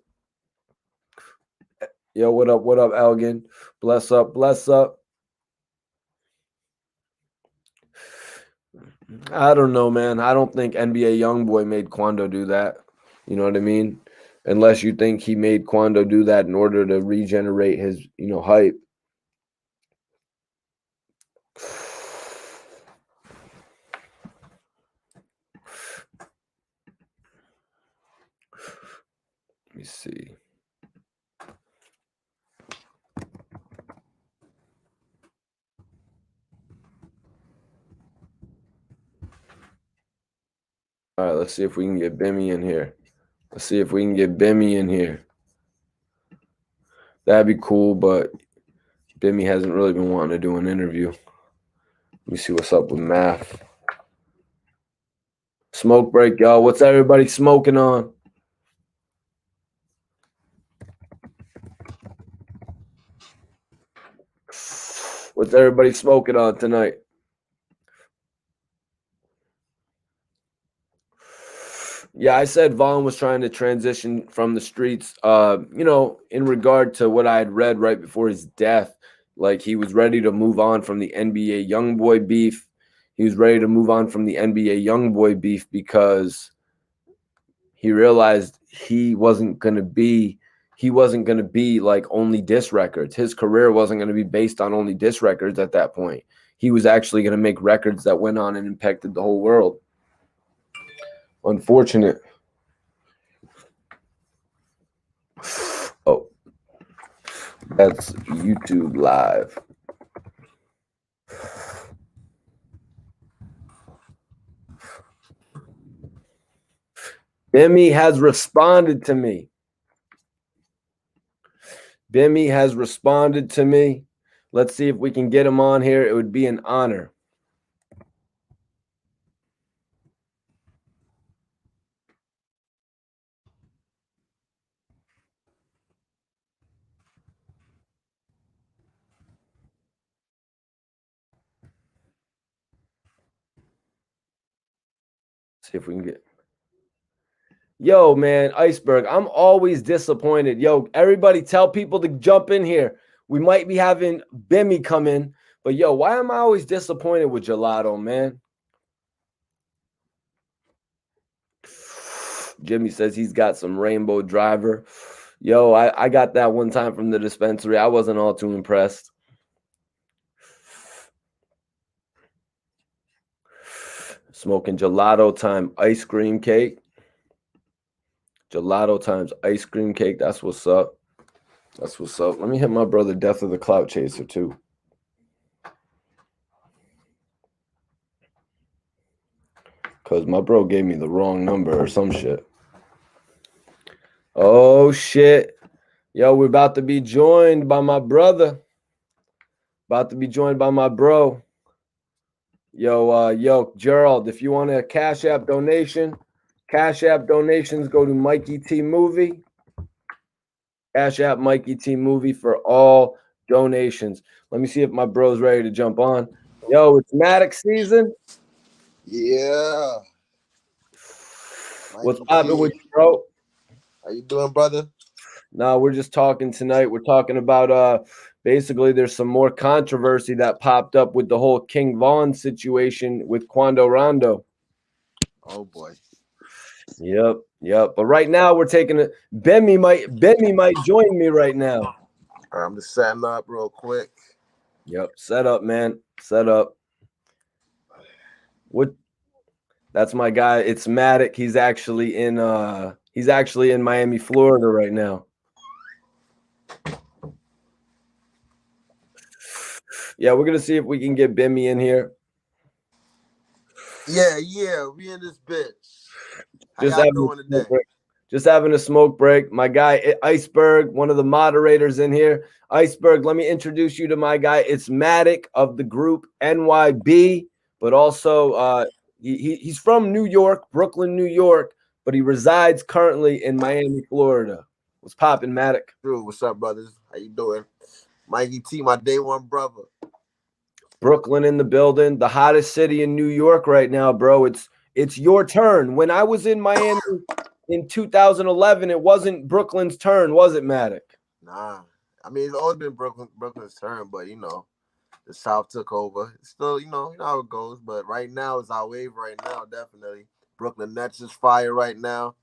Yo, what up? What up, Elgin? Bless up, bless up. I don't know, man. I don't think NBA YoungBoy made Quando do that. You know what I mean? Unless you think he made Quando do that in order to regenerate his, hype. Let me see. All right, let's see if we can get Bimmy in here. Let's see if we can get Bimmy in here. That'd be cool, but Bimmy hasn't really been wanting to do an interview. Let me see what's up with Math. Smoke break, y'all. What's everybody smoking on? What's everybody smoking on tonight? Yeah, I said Vaughn was trying to transition from the streets, in regard to what I had read right before his death. Like, he was ready to move on from the NBA YoungBoy beef. He was ready to move on from the NBA YoungBoy beef because he realized he wasn't going to be like only diss records. His career wasn't going to be based on only diss records at that point. He was actually going to make records that went on and impacted the whole world. Unfortunate. Oh, that's YouTube Live. Bimmy has responded to me. Bimmy has responded to me. Let's see if we can get him on here. It would be an honor. See if we can get. Yo, man, Iceberg, I'm always disappointed. Yo, everybody tell people to jump in here. We might be having Bimmy come in, but yo, why am I always disappointed with Gelato, man? Jimmy says he's got some Rainbow Driver. Yo, I got that one time from the dispensary. I wasn't all too impressed. Smoking gelato time ice cream cake. Gelato times ice cream cake. That's what's up. That's what's up. Let me hit my brother Death of the Clout Chaser too. Because my bro gave me the wrong number or some shit. Oh, shit. Yo, we're about to be joined by my brother. About to be joined by my bro. Yo, Gerald, if you want a Cash App donation, Cash App donations go to Mikey T Movie. Cash App Mikey T Movie for all donations. Let me see if my bro's ready to jump on. Yo, it's Maddox season. Yeah. What's poppin' with you, bro? How you doing, brother? No, we're just talking tonight. We're talking about basically there's some more controversy that popped up with the whole King Von situation with Quando Rondo. Oh boy. Yep. But right now we're taking it. Bemmy might join me right now. I'm just setting up real quick. Yep. Set up, man. Set up. What? That's my guy. It's Maddox. He's actually in Miami, Florida right now. Yeah, we're gonna see if we can get Bimmy in here. Yeah, we in this bitch. How y'all doing today? Just having a smoke break. My guy Iceberg, one of the moderators in here. Iceberg, let me introduce you to my guy. It's Maddox of the group NYB, but also he's from New York, Brooklyn, New York, but he resides currently in Miami, Florida. What's poppin', Matic? Drew, what's up, brothers? How you doing? Mikey T, my day one brother. Brooklyn in the building, the hottest city in New York right now, bro. It's your turn. When I was in Miami in 2011, it wasn't Brooklyn's turn, was it, Matic? Nah, I mean it's always been Brooklyn's turn, but the South took over. It's still, you know how it goes. But right now it's our wave. Right now, definitely. Brooklyn Nets is fire right now.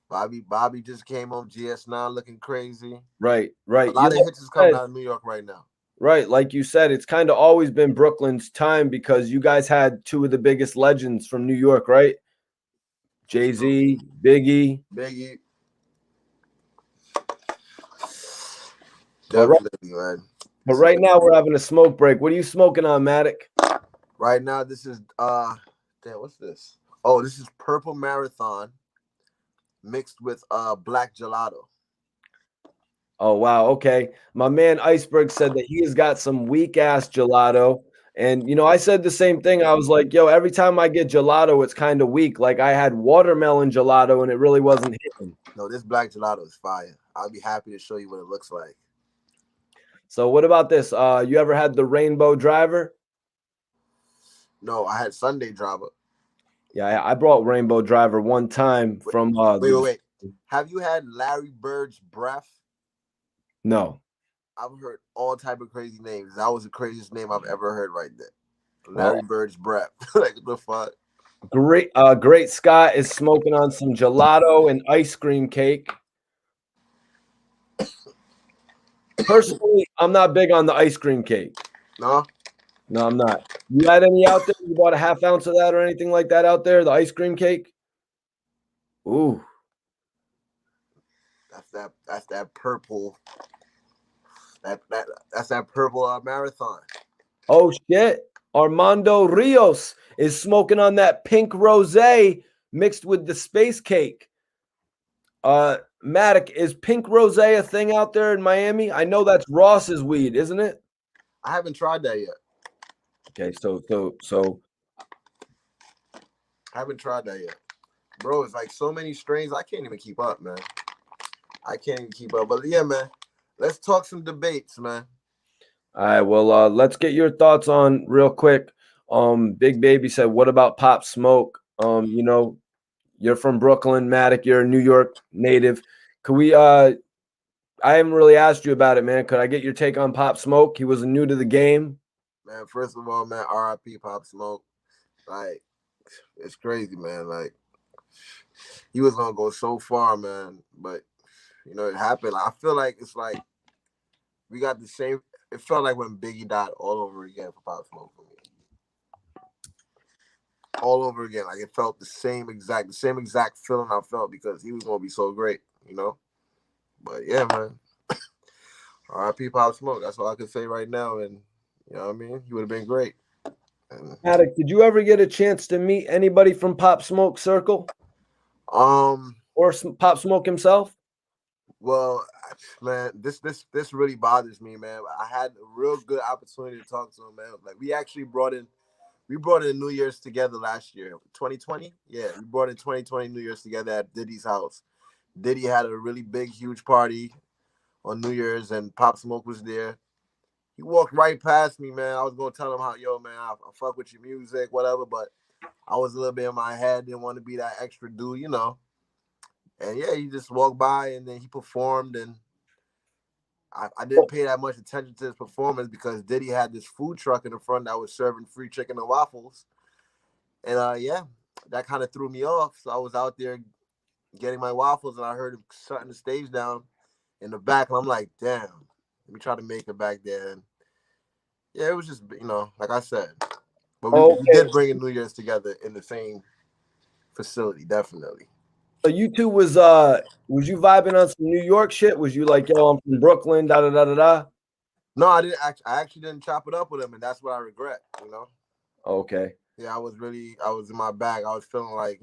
Bobby just came on GS9 looking crazy. Right. A lot of hits is coming out of New York right now. Right, like you said, it's kind of always been Brooklyn's time because you guys had two of the biggest legends from New York, right? Jay-Z, Biggie. Definitely, man. But right now we're having a smoke break. What are you smoking on, Matic? Right now, this is damn, what's this? Oh, this is Purple Marathon mixed with black gelato. Oh wow, okay. My man Iceberg said that he has got some weak ass gelato. And I said the same thing. I was like, yo, every time I get gelato, it's kind of weak. Like I had watermelon gelato and it really wasn't hitting. No, this black gelato is fire. I'll be happy to show you what it looks like. So what about this? You ever had the Rainbow Driver? No, I had Sunday Driver. Yeah, I brought Rainbow Driver one time from wait. Have you had Larry Bird's Breath? No. I've heard all type of crazy names. That was the craziest name I've ever heard right there. Larry Bird's Breath. Like the fuck? Great Scott is smoking on some gelato and ice cream cake. Personally, I'm not big on the ice cream cake. No, I'm not. You had any out there? You bought a half ounce of that or anything like that out there? The ice cream cake? Ooh. That's that purple. That's that purple marathon. Oh shit. Armando Rios is smoking on that pink rosé mixed with the space cake. Matic, is pink rosé a thing out there in Miami? I know that's Ross's weed, isn't it? I haven't tried that yet. Okay, so I haven't tried that yet. Bro, it's like so many strains. I can't even keep up, man. I can't even keep up. But yeah, man. Let's talk some debates, man. All right, well, let's get your thoughts on real quick. Big Baby said, what about Pop Smoke? You're from Brooklyn, Matic, you're a New York native. Could we I haven't really asked you about it, man. Could I get your take on Pop Smoke? He was new to the game. Man, first of all, man, RIP Pop Smoke. Like, it's crazy, man. Like, he was gonna go so far, man. But it happened. I feel like it's like we got the same. It felt like when Biggie died all over again for Pop Smoke for me. All over again. Like it felt the same exact feeling I felt because he was gonna be so great, But yeah, man. R.I.P. Pop Smoke. That's all I can say right now. And you know what I mean? He would have been great. Matic, did you ever get a chance to meet anybody from Pop Smoke Circle? Or Pop Smoke himself? Well, man, this really bothers me, man. I had a real good opportunity to talk to him, man. Like we actually brought in New Year's together last year, 2020. Yeah, we brought in 2020 New Year's together at Diddy's house. Diddy had a really big, huge party on New Year's, and Pop Smoke was there. He walked right past me, man. I was gonna tell him how, yo, man, I fuck with your music, whatever, but I was a little bit in my head, didn't want to be that extra dude, And yeah, he just walked by and then he performed, and I didn't pay that much attention to his performance because Diddy had this food truck in the front that was serving free chicken and waffles. And yeah, that kind of threw me off. So I was out there getting my waffles and I heard him shutting the stage down in the back. And I'm like, damn, let me try to make it back there. And yeah, it was just, like I said. But we did bring in New Year's together in the same facility, definitely. So you two was you vibing on some New York shit? Was you like, yo, I'm from Brooklyn, da da da da da? No, I didn't. I actually didn't chop it up with him, and that's what I regret. Okay. Yeah, I was in my bag. I was feeling like,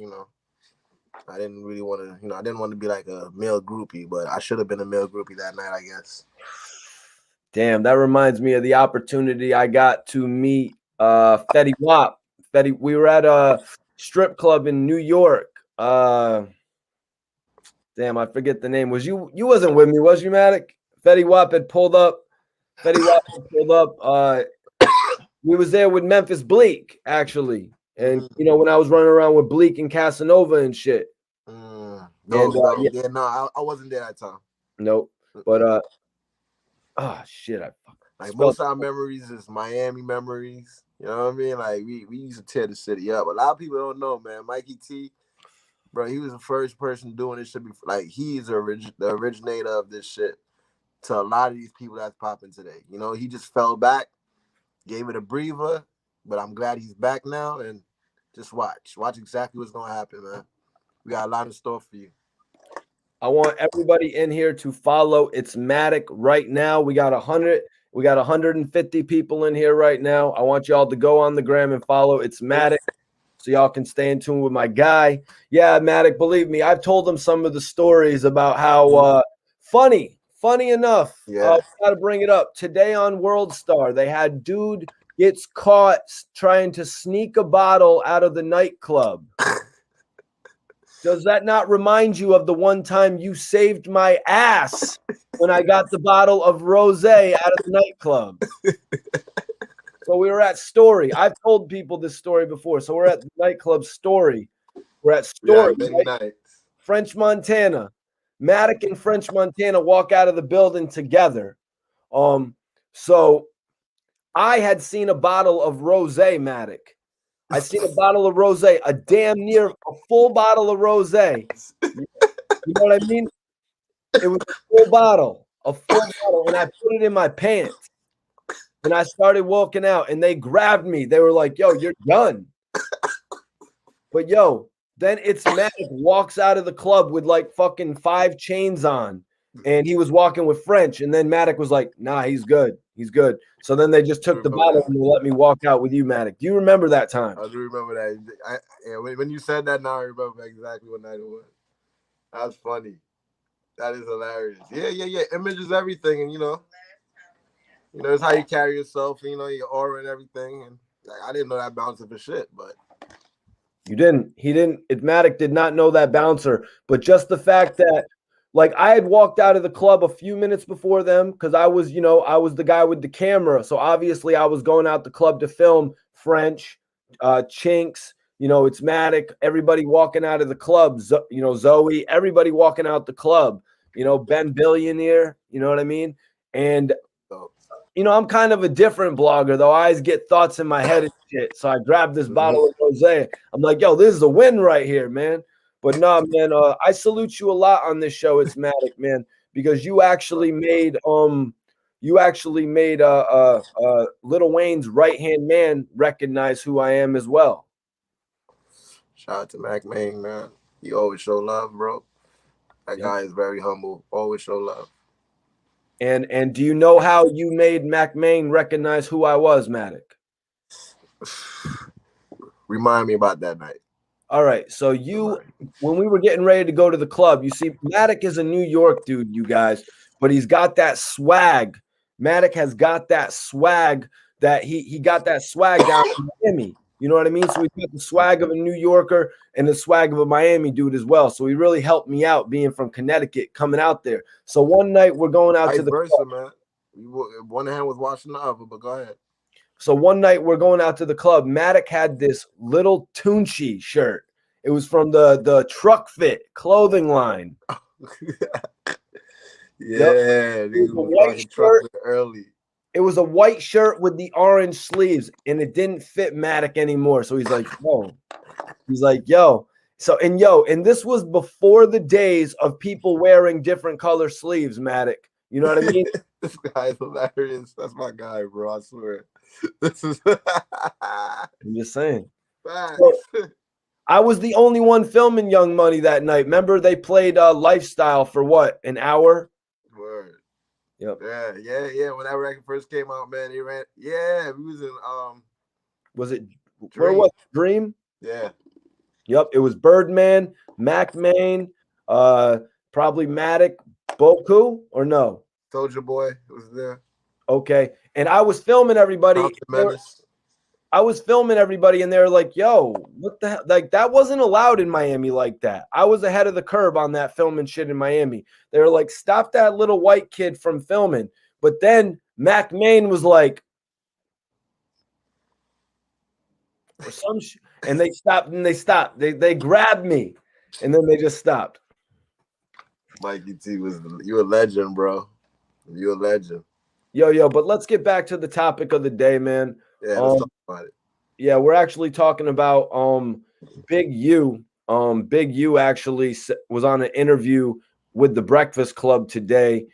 I didn't really want to, I didn't want to be like a male groupie, but I should have been a male groupie that night, I guess. Damn, that reminds me of the opportunity I got to meet Fetty Wap. We were at a strip club in New York. Damn, I forget the name. Was you wasn't with me, was you, Matic? Fetty Wap had pulled up. Fetty Wap had pulled up. We was there with Memphis Bleak, actually. And you know, when I was running around with Bleak and Casanova and shit. No, And yeah, no, I wasn't there that time. Nope. But shit, like most of our memories is Miami memories. You know what I mean? Like we used to tear the city up. A lot of people don't know, man. Mikey T, bro, he was the first person doing this shit before. Like he's the originator of this shit to a lot of these people that's popping today. You know, he just fell back, gave it a breather, but I'm glad he's back now. And just watch exactly what's gonna happen, man. We got a lot in store for you. I want everybody in here to follow It's Matic right now. We got 150 people in here right now. I want y'all to go on the gram and follow It's Matic so y'all can stay in tune with my guy. Yeah, Matic, believe me, I've told them some of the stories about how funny enough. Yeah. Gotta bring it up. Today on World Star, they had dude gets caught trying to sneak a bottle out of the nightclub. Does that not remind you of the one time you saved my ass when I got the bottle of rosé out of the nightclub? So we were at Story. I've told people this story before. So we're at the nightclub Story. We're at Story, right? French Montana. Matic and French Montana walk out of the building together. So I had seen a bottle of rosé, Matic. I seen a bottle of rosé, a damn near a full bottle of rosé. You know what I mean? It was a full bottle, and I put it in my pants. And I started walking out, and they grabbed me. They were like, "Yo, you're done." But yo, then It's Matic walks out of the club with like fucking 5 chains on, and he was walking with French. And then Matic was like, "Nah, he's good. He's good." So then they just took the bottle and they let me walk out with you, Matic. Do you remember that time? I do remember that. When you said that, now I remember exactly what night it was. That's funny. That is hilarious. Yeah. Image is everything, and you know, it's how you carry yourself. You know, your aura and everything. And like, I didn't know that bouncer for shit, but you didn't. He didn't. Matic did not know that bouncer, but just the fact that. Like I had walked out of the club a few minutes before them because I was the guy with the camera. So obviously I was going out the club to film French, Chinks, It's Matic, everybody walking out of the club, Zoe, everybody walking out the club, Ben Billionaire, you know what I mean? And, I'm kind of a different blogger, though. I always get thoughts in my head and shit. So I grabbed this bottle of rosé. I'm like, yo, this is a win right here, man. But no, man, I salute you a lot on this show. It's Matic, man, because you actually made Lil Wayne's right-hand man recognize who I am as well. Shout out to Mac Main, man. You always show love, bro. That guy is very humble. Always show love. And do you know how you made Mac Main recognize who I was, Matic? Remind me about that night. All right, so when we were getting ready to go to the club, you see, Matic is a New York dude, you guys, but he's got that swag. Matic has got that swag that he got that swag down in Miami. You know what I mean? So he's got the swag of a New Yorker and the swag of a Miami dude as well. So he really helped me out being from Connecticut, coming out there. So one night we're going out to the club. Man. One hand was washing the other, but go ahead. So one night we're going out to the club. Matic had this little Tunchi shirt. It was from the Truck Fit clothing line. Yeah, it was a white shirt early. It was a white shirt with the orange sleeves, and it didn't fit Matic anymore. So he's like, yo. So and this was before the days of people wearing different color sleeves, Matic. You know what I mean? This guy is hilarious. That's my guy, bro. I swear. This is. I'm just saying. So, I was the only one filming Young Money that night. Remember, they played Lifestyle for what, an hour? Word. Yep. Yeah. When that record first came out, man, he ran. Yeah, we was in. Was it Dream? Where was it? Dream? Yeah. Yep. It was Birdman, Mac Main, probably Matic, Boku, or no? Soldier Boy was there. Okay. And I was filming everybody. I was filming everybody and they were like, yo, what the hell? Like, that wasn't allowed in Miami like that. I was ahead of the curve on that filming shit in Miami. They were like, stop that little white kid from filming. But then Mac Main was like, or and they stopped and they stopped. They grabbed me and then they just stopped. Mikey T you a legend, bro. You a legend. Yo, but let's get back to the topic of the day, man. Yeah, let's talk about it. Yeah, we're actually talking about Big U. Big U actually was on an interview with the Breakfast Club today,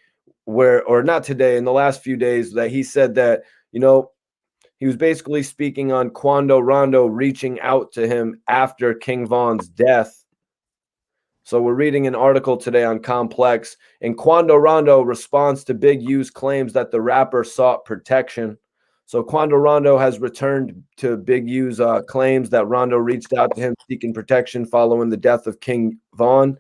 or not today, in the last few days, that he said that, he was basically speaking on Quando Rondo reaching out to him after King Von's death. So we're reading an article today on Complex, and Quando Rondo responds to Big U's claims that the rapper sought protection. So Quando Rondo has returned to Big U's claims that Rondo reached out to him seeking protection following the death of King Von.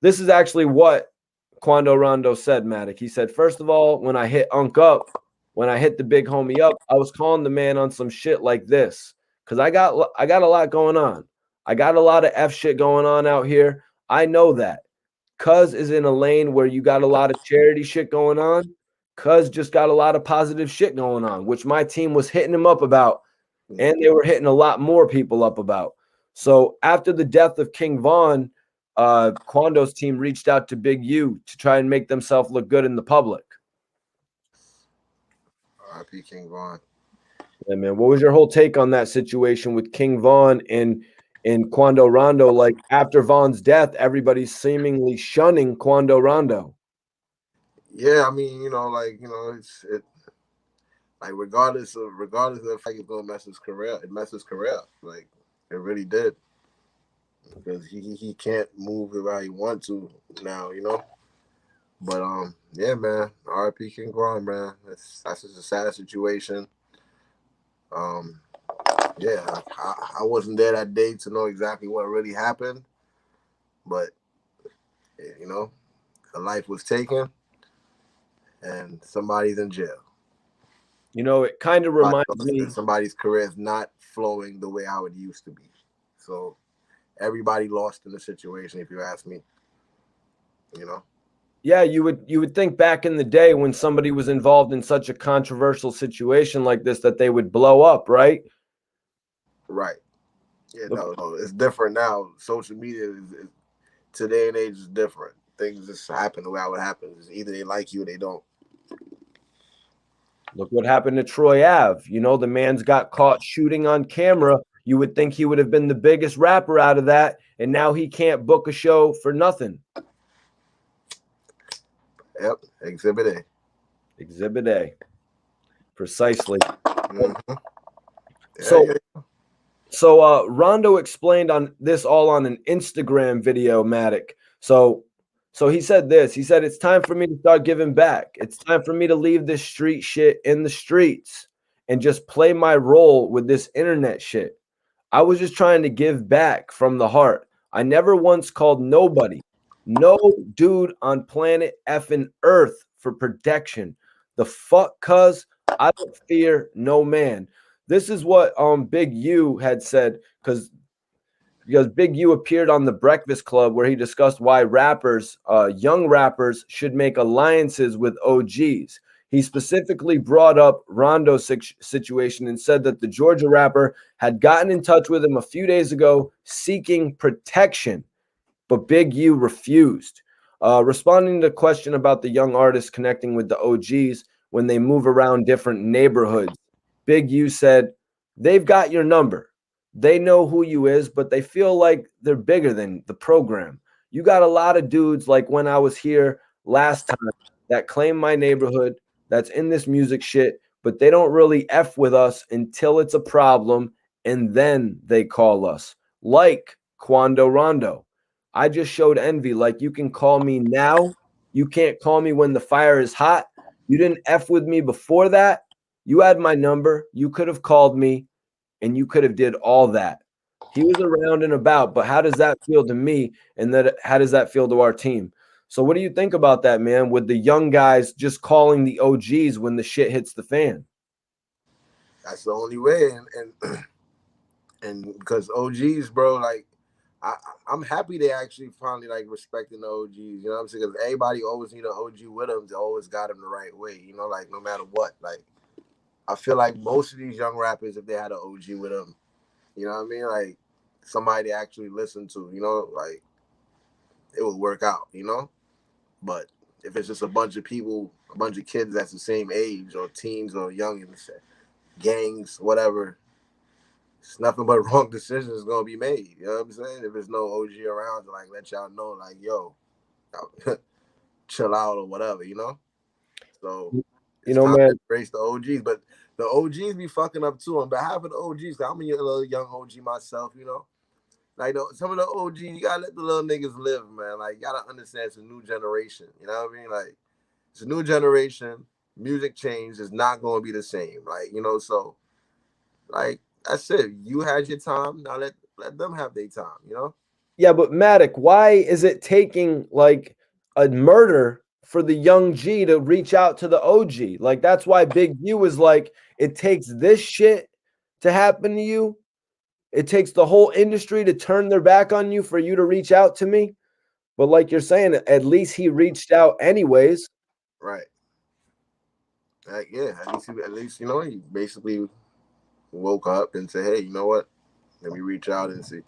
This is actually what Quando Rondo said, Matic. He said, first of all, when I hit Unk up, when I hit the big homie up, I was calling the man on some shit like this because I got a lot going on. I got a lot of F shit going on out here. I know that. Cuz is in a lane where you got a lot of charity shit going on. Cuz just got a lot of positive shit going on, which my team was hitting him up about, and they were hitting a lot more people up about. So after the death of King Von, Quando's team reached out to Big U to try and make themselves look good in the public. R.I.P. King Von. Yeah, man. What was your whole take on that situation with King Von and Quando Rondo? Like, after Von's death, everybody's seemingly shunning Quando Rondo. Yeah, I mean, it's like regardless of the fact it's gonna mess his career, it messes career. Like, it really did. Because he can't move the way he wants to now, But yeah, man, R.I.P. King Von, man. That's just a sad situation. Yeah, I wasn't there that day to know exactly what really happened, but a life was taken, and somebody's in jail. It kind of reminds me. Somebody's career is not flowing the way how it used to be. So everybody lost in the situation, if you ask me. Yeah, you would think back in the day when somebody was involved in such a controversial situation like this that they would blow up, right? Right. Yeah, no, it's different now. Social media is today and age is different. Things just happen the way how it happens. Either they like you or they don't. Look what happened to Troy Ave. The man's got caught shooting on camera. You would think he would have been the biggest rapper out of that, and now he can't book a show for nothing. Yep, Exhibit A. Exhibit A. Precisely. Mm-hmm. So Rondo explained on this all on an Instagram video, Matic. So he said this. He said, it's time for me to start giving back. It's time for me to leave this street shit in the streets and just play my role with this internet shit. I was just trying to give back from the heart. I never once called nobody, no dude on planet effing Earth for protection. The fuck, cuz I don't fear no man. This is what Big U had said because Big U appeared on the Breakfast Club where he discussed why young rappers should make alliances with OGs. He specifically brought up Rondo's situation and said that the Georgia rapper had gotten in touch with him a few days ago seeking protection, but Big U refused. Responding to the question about the young artists connecting with the OGs when they move around different neighborhoods, Big U said, they've got your number. They know who you is, but they feel like they're bigger than the program. You got a lot of dudes like when I was here last time that claim my neighborhood, that's in this music shit, but they don't really F with us until it's a problem, and then they call us. Like Quando Rondo. I just showed envy. Like, you can call me now. You can't call me when the fire is hot. You didn't F with me before that. You had my number. You could have called me and you could have did all that. He was around and about, but how does that feel to me? And how does that feel to our team? So what do you think about that, man, with the young guys just calling the OGs when the shit hits the fan? That's the only way, and because OGs, bro, like I, I'm happy they actually finally like respecting the OGs. You know what I'm saying? Because everybody always need an OG with them. They always got them the right way. You know, like no matter what. Like I feel like most of these young rappers, if they had an OG with them, you know what I mean? Like somebody they actually listen to. You know, like it would work out. You know, but if it's just a bunch of people, a bunch of kids that's the same age or teens or youngins, gangs, whatever, it's nothing but wrong decisions gonna be made. You know what I'm saying? If there's no OG around to like let y'all know, like, yo, chill out or whatever, you know? So You it's know, time to man. embrace the OGs. But the OGs be fucking up too. On behalf of the OGs, I'm a little young OG myself, you know. Like some of the OGs, you gotta let the little niggas live, man. Like you gotta understand it's a new generation. You know what I mean? Like it's a new generation. Music change is not gonna be the same. Like, you know, so like that's it. You had your time. Now let them have their time. You know. Yeah, but Matic, why is it taking like a murder for the young G to reach out to the OG? Like that's why Big U is like, it takes this shit to happen to you. It takes the whole industry to turn their back on you for you to reach out to me. But like you're saying, at least he reached out anyways. Right. Like, yeah. At least you know he basically woke up and said, "Hey, you know what? Let me reach out and see."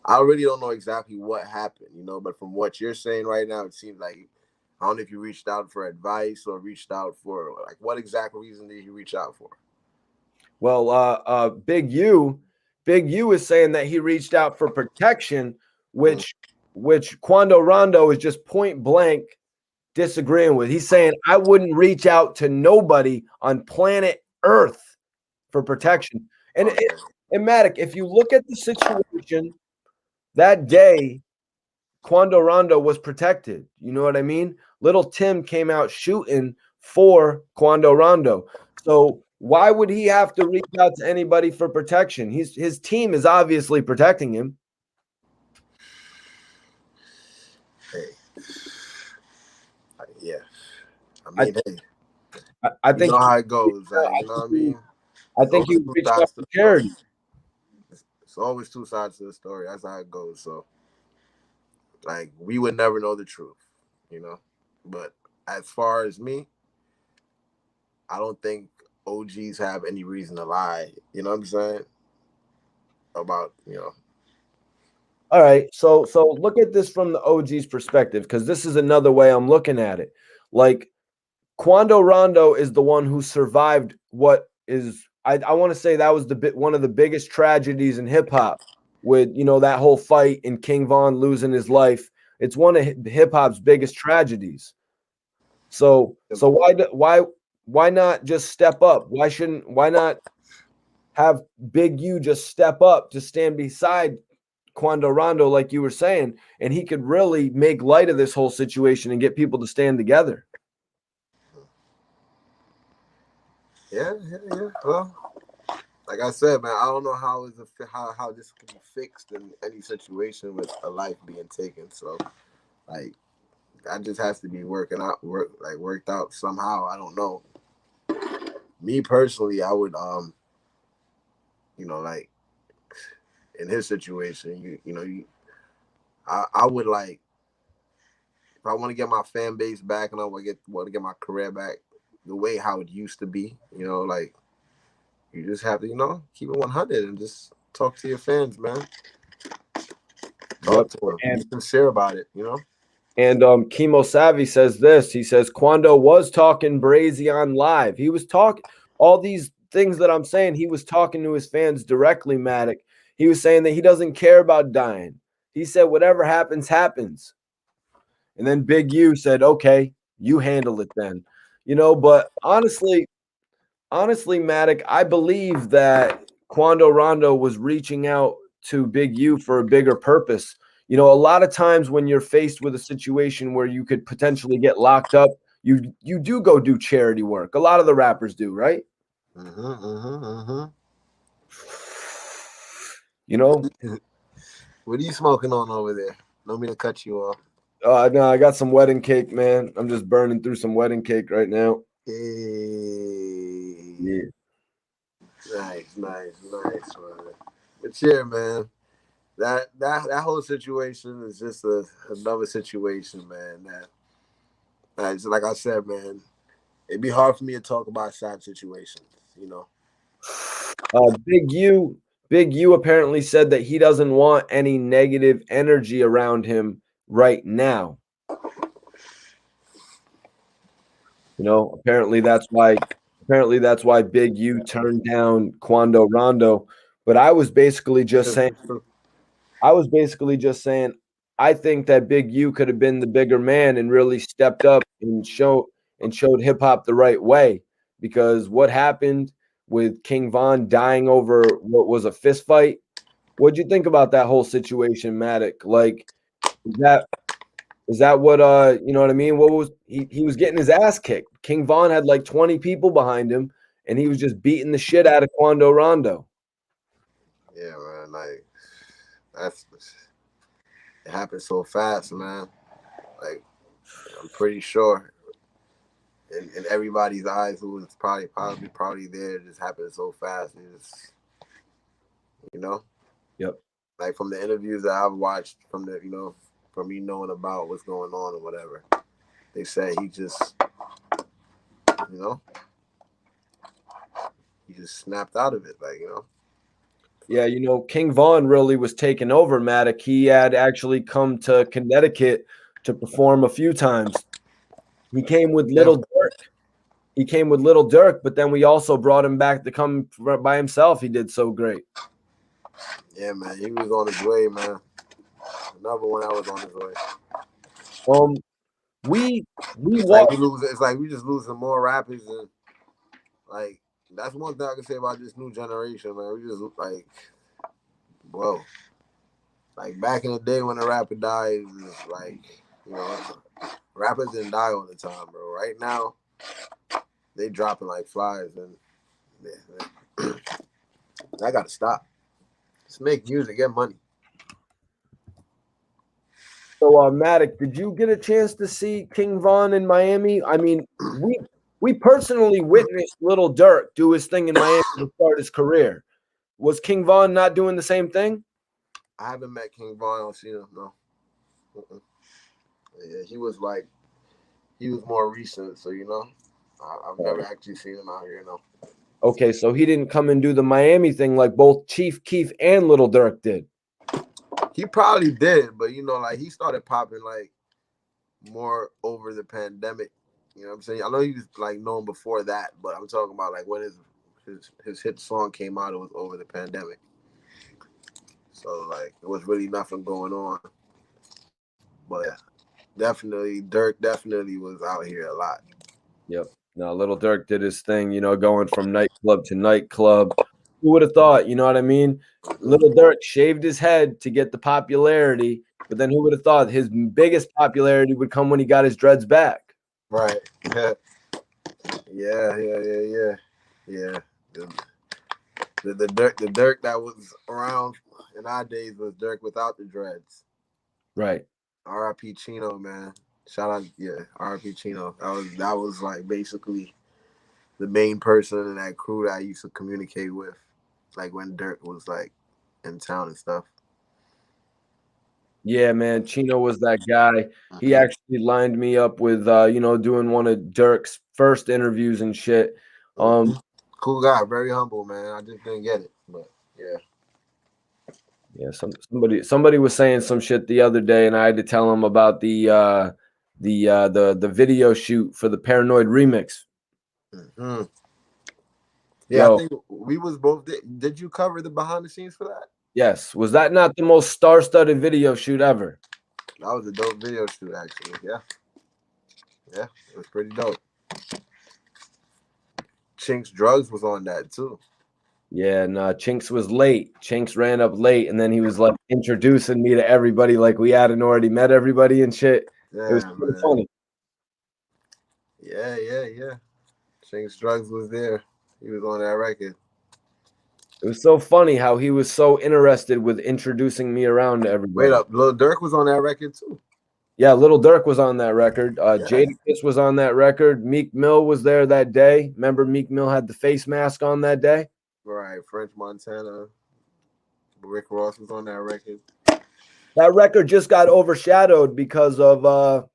I really don't know exactly what happened, you know, but from what you're saying right now, it seems like I don't know if you reached out for advice or reached out for like what exact reason did you reach out for? Well, Big U is saying that he reached out for protection, Mm, which Quando Rondo is just point blank disagreeing with. He's saying I wouldn't reach out to nobody on planet Earth for protection. And okay. and Matic, if you look at the situation that day, Quando Rondo was protected. You know what I mean? Little Tim came out shooting for Quando Rondo. So why would he have to reach out to anybody for protection? His team is obviously protecting him. Hey, yeah. I I mean, hey, I you think know how it goes. Like, I you know think what I mean? I There's think he always two reached out sides to for the story. charity. It's always two sides to the story. That's how it goes. So, like, we would never know the truth, you know. But as far as me, I don't think OGs have any reason to lie. You know what I'm saying? About All right, so look at this from the OG's perspective because this is another way I'm looking at it. Like Quando Rondo is the one who survived what is I want to say that was one of the biggest tragedies in hip hop with that whole fight and King Von losing his life. It's one of hip hop's biggest tragedies. So why not just step up? Why not have Big U just step up to stand beside Quando Rondo like you were saying, and he could really make light of this whole situation and get people to stand together. yeah. Well, like I said, man, I don't know how this can be fixed in any situation with a life being taken. So, like, that just has to be worked out somehow. I don't know. Me personally, I would like in his situation, I would like if I want to get my fan base back and I want to get my career back the way how it used to be, like you just have to, keep it 100 and just talk to your fans, man. Yep. Talk to them. Be And sincere about it. Chemo Savvy says this. He says Quando was talking Brazy on live. He was talking all these things that I'm saying. He was talking to his fans directly, Matic. He was saying that he doesn't care about dying. He said whatever happens, happens. And then Big U said, okay, you handle it then. But honestly, Matic, I believe that Quando Rondo was reaching out to Big U for a bigger purpose. A lot of times when you're faced with a situation where you could potentially get locked up, you do go do charity work. A lot of the rappers do, right? You know, What are you smoking on over there? No me to cut you off. no, I got some wedding cake, man. I'm just burning through some wedding cake right now. Hey, Yeah. Nice, man. But yeah, man. That whole situation is just another situation, man. That like I said, man, it'd be hard for me to talk about sad situations, you know. Big U, Big U apparently said that he doesn't want any negative energy around him right now. You know, apparently that's why Big U turned down Quando Rondo. But I was basically just saying I think that Big U could have been the bigger man and really stepped up and showed hip hop the right way. Because what happened with King Von dying over what was a fist fight? What'd you think about that whole situation, Matic? Like, is that is that what you know what I mean? What was he was getting his ass kicked. King Von had like 20 people behind him and he was just beating the shit out of Quando Rondo. Yeah, man. Like that's it happened so fast, man. Like I'm pretty sure in everybody's eyes who was probably there, it just happened so fast. And just you know, Yep. like from the interviews that I've watched, from me knowing about what's going on or whatever, they said you know, he just snapped out of it, like Yeah, you know, King Von really was taking over Matic. He had actually come to Connecticut to perform a few times. He came with Yeah, Little Dirk. He came with Little Dirk, but then we also brought him back to come by himself. He did so great. yeah, man, he was on his way, man. Another one that was on his way. Um, we It's like walked. we lose. It's like we just losing more rappers, and like that's one thing I can say about this new generation, man. We just like, whoa, like back in the day when a rapper died, it was like you know, rappers didn't die all the time, bro. Right now, they dropping like flies, and yeah, I gotta stop. Just make music, get money. So, Matic, did you get a chance to see King Von in Miami? I mean, we personally witnessed Little Dirk do his thing in Miami to start his career. Was King Von not doing the same thing? I haven't met King Von. I don't see him. No. Mm-mm. Yeah, he was more recent, so I've never actually seen him out here. No. Okay, so he didn't come and do the Miami thing like both Chief Keef and Little Dirk did. He probably did, but like he started popping like more over the pandemic. You know what I'm saying? I know he was like known before that, but I'm talking about like when his hit song came out, it was over the pandemic. So like it was really nothing going on. But definitely Dirk definitely was out here a lot. Yep. No, Little Dirk did his thing, you know, going from nightclub to nightclub. Who would have thought, you know what I mean? Little Dirk shaved his head to get the popularity, but then who would have thought his biggest popularity would come when he got his dreads back? Right. Yeah. The Dirk that was around in our days was Dirk without the dreads. Right. R.I.P. Chino, man. Shout out, yeah, R.I.P. Chino. That was like basically the main person in that crew that I used to communicate with, like when Dirk was like in town and stuff. Yeah, man. Chino was that guy. He Mm-hmm. actually lined me up with you know, doing one of Dirk's first interviews and shit. Mm-hmm. Cool guy, very humble, man. I just didn't get it, but yeah. Yeah, somebody was saying some shit the other day, and I had to tell him about the video shoot for the Paranoid remix. Mm-hmm. Yeah, I Yo, think we was both. Did you cover the behind the scenes for that? yes, was that not the most star-studded video shoot ever? That was a dope video shoot, actually. Yeah, it was pretty dope. Chinks Drugs was on that too. Yeah, nah, Chinks was late. Chinks ran up late, and then he was like introducing me to everybody, like we hadn't already met everybody and shit. It was Yeah, pretty man. funny. Yeah. Chinks Drugs was there. He was on that record. It was so funny how he was so interested with introducing me around to Wait everybody. up, Lil Durk was on that record too. Yeah, Little Dirk was on that record. Yeah. Jadakiss was on that record. Meek Mill was there that day. Remember, Meek Mill had the face mask on that day. Right, French Montana. Rick Ross was on that record. That record just got overshadowed because of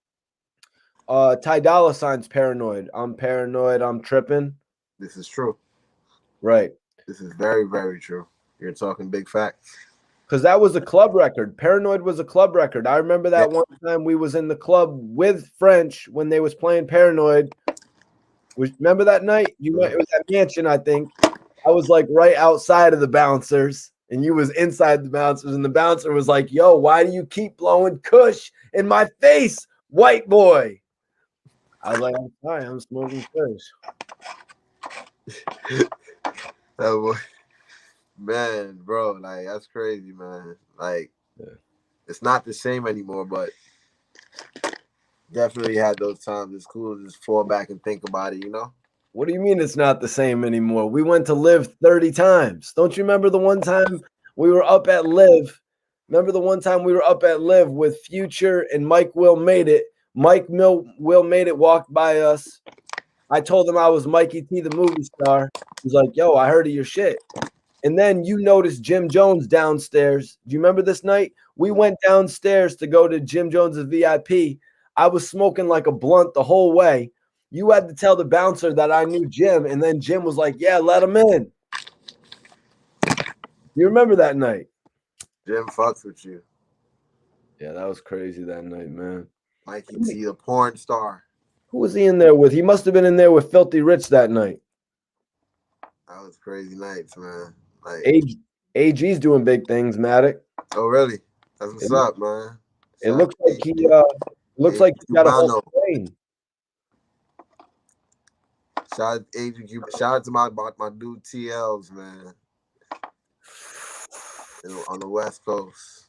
Ty Dolla Sign's Paranoid. I'm paranoid, I'm tripping. This is true. Right. This is very, very true. You're talking big facts. Because that was a club record. Paranoid was a club record. I remember that one time we was in the club with French when they was playing Paranoid. Remember that night? It was at Mansion, I think. I was like right outside of the bouncers, and you was inside the bouncers, and the bouncer was like, "Yo, why do you keep blowing Kush in my face, white boy?" I was like, "I'm sorry, I'm smoking Kush." That boy. Man, bro, like that's crazy, man. Like, It's not the same anymore, but definitely had those times. It's cool to just fall back and think about it, you know? What do you mean it's not the same anymore? We went to Live 30 times. Don't you remember the one time we were up at Live? Remember the one time we were up at Live with Future and Mike Will Made It? Will Made It walked by us. I told him I was Mikey T, the movie star. He's like, "Yo, I heard of your shit." And then you noticed Jim Jones downstairs. Do you remember this night? We went downstairs to go to Jim Jones's VIP. I was smoking like a blunt the whole way. You had to tell the bouncer that I knew Jim, and then Jim was like, "Yeah, let him in." You remember that night? Jim fucks with you. Yeah, that was crazy that night, man. Mikey T, the porn star. Who was he in there with? He must have been in there with Filthy Rich that night. That was crazy nights, man. Like AG's doing big things, Matic. Oh, really? That's what's up, man. It looks like he got a whole plane. Shout out to my dude TLs, man. On the West Coast.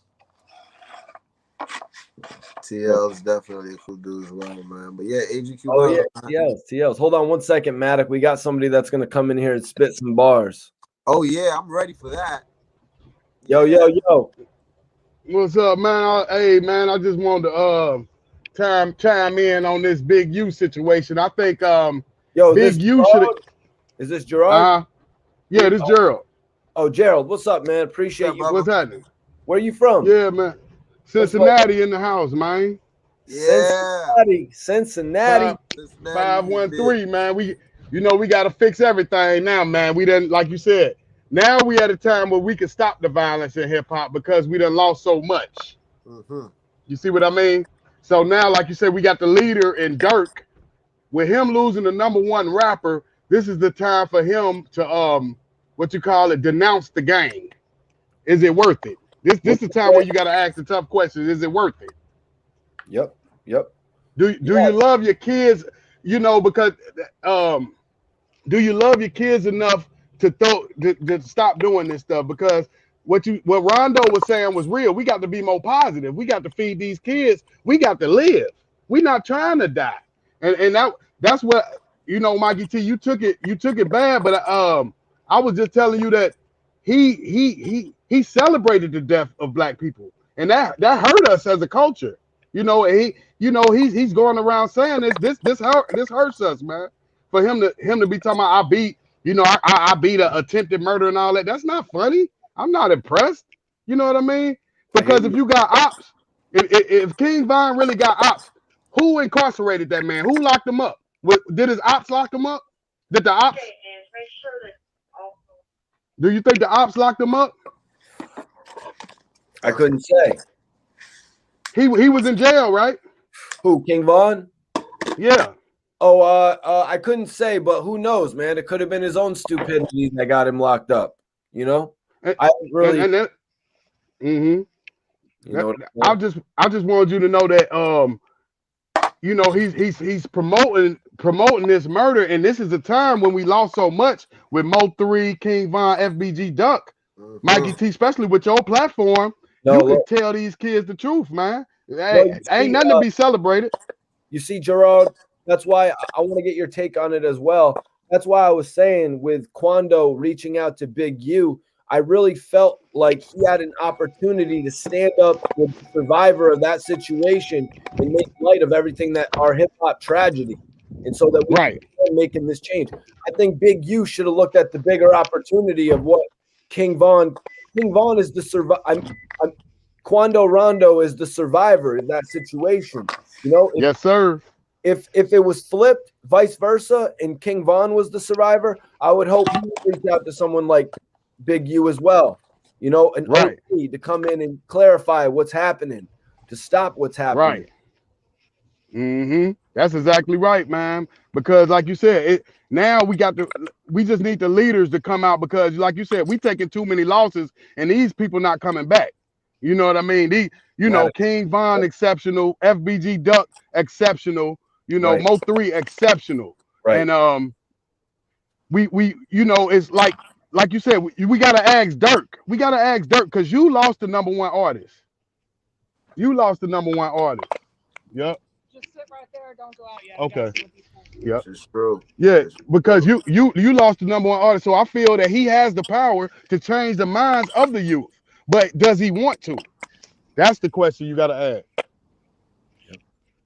TL's definitely a cool dude as well, man. But yeah, AGQ. Oh yeah, TL's. Hold on one second, Matic. We got somebody that's gonna come in here and spit some bars. Oh yeah, I'm ready for that. Yo. What's up, man? Hey, man, I just wanted to chime in on this Big U situation. I think Big U should. Is this Gerard? Yeah, this Gerald. Oh, Gerald, what's up, man? Appreciate you. What's happening? Where are you from? Yeah, man. Cincinnati in the house, man. Yeah. Cincinnati. 513, man. We got to fix everything now, man. We done, like you said, now we at a time where we can stop the violence in hip hop because we done lost so much. Mm-hmm. You see what I mean? So now, like you said, we got the leader in Dirk. With him losing the #1 rapper, this is the time for him to denounce the gang. Is it worth it? This is the time where you got to ask the tough questions. Is it worth it? Yep. Do you love your kids? Because do you love your kids enough to stop doing this stuff? Because what Rondo was saying was real. We got to be more positive. We got to feed these kids. We got to live. We're not trying to die. And that's what Mikey T. You took it bad, but I was just telling you that he celebrated the death of black people, and that hurt us as a culture. He's going around saying this hurts us, man. For him to be talking about I beat an attempted murder and all that. That's not funny. I'm not impressed. You know what I mean? Because if you got ops, if King Von really got ops, who incarcerated that man? Who locked him up? Did his ops lock him up? Did the ops? Do you think the ops locked him up? I couldn't say. He was in jail, right? Who, King Von? Yeah. Oh, I couldn't say, but who knows, man? It could have been his own stupidity that got him locked up. I really. I just wanted you to know that he's promoting this murder, and this is a time when we lost so much with Mo3, King Von, FBG Duck, Mikey T, especially with your platform. You can tell these kids the truth, man. Ain't nothing to be celebrated. You see, Gerard, that's why I want to get your take on it as well. That's why I was saying with Quando reaching out to Big U, I really felt like he had an opportunity to stand up with the survivor of that situation and make light of everything that our hip hop tragedy. And so that we can making this change. I think Big U should have looked at the bigger opportunity of what King Von is the survivor. Quando Rondo is the survivor in that situation. You know, Yes, sir. if it was flipped, vice versa, and King Von was the survivor, I would hope he would reach out to someone like Big U as well. You know, an Right. OT to come in and clarify what's happening, to stop what's happening. Right. That's exactly right, man. Because like you said, now we just need the leaders to come out, because like you said, we taking too many losses and these people not coming back. You know what I mean? King Von exceptional, FBG Duck exceptional, Right. Mo 3 exceptional. Right. And we it's like you said, we gotta ask Dirk. We gotta ask Dirk, because you lost the number one artist. Yep. Just sit right there. Don't go out yet. Okay. Yep. It's true. Yeah, It's because true. you lost the number one artist, so I feel that he has the power to change the minds of the youth. But does he want to? That's the question you gotta ask.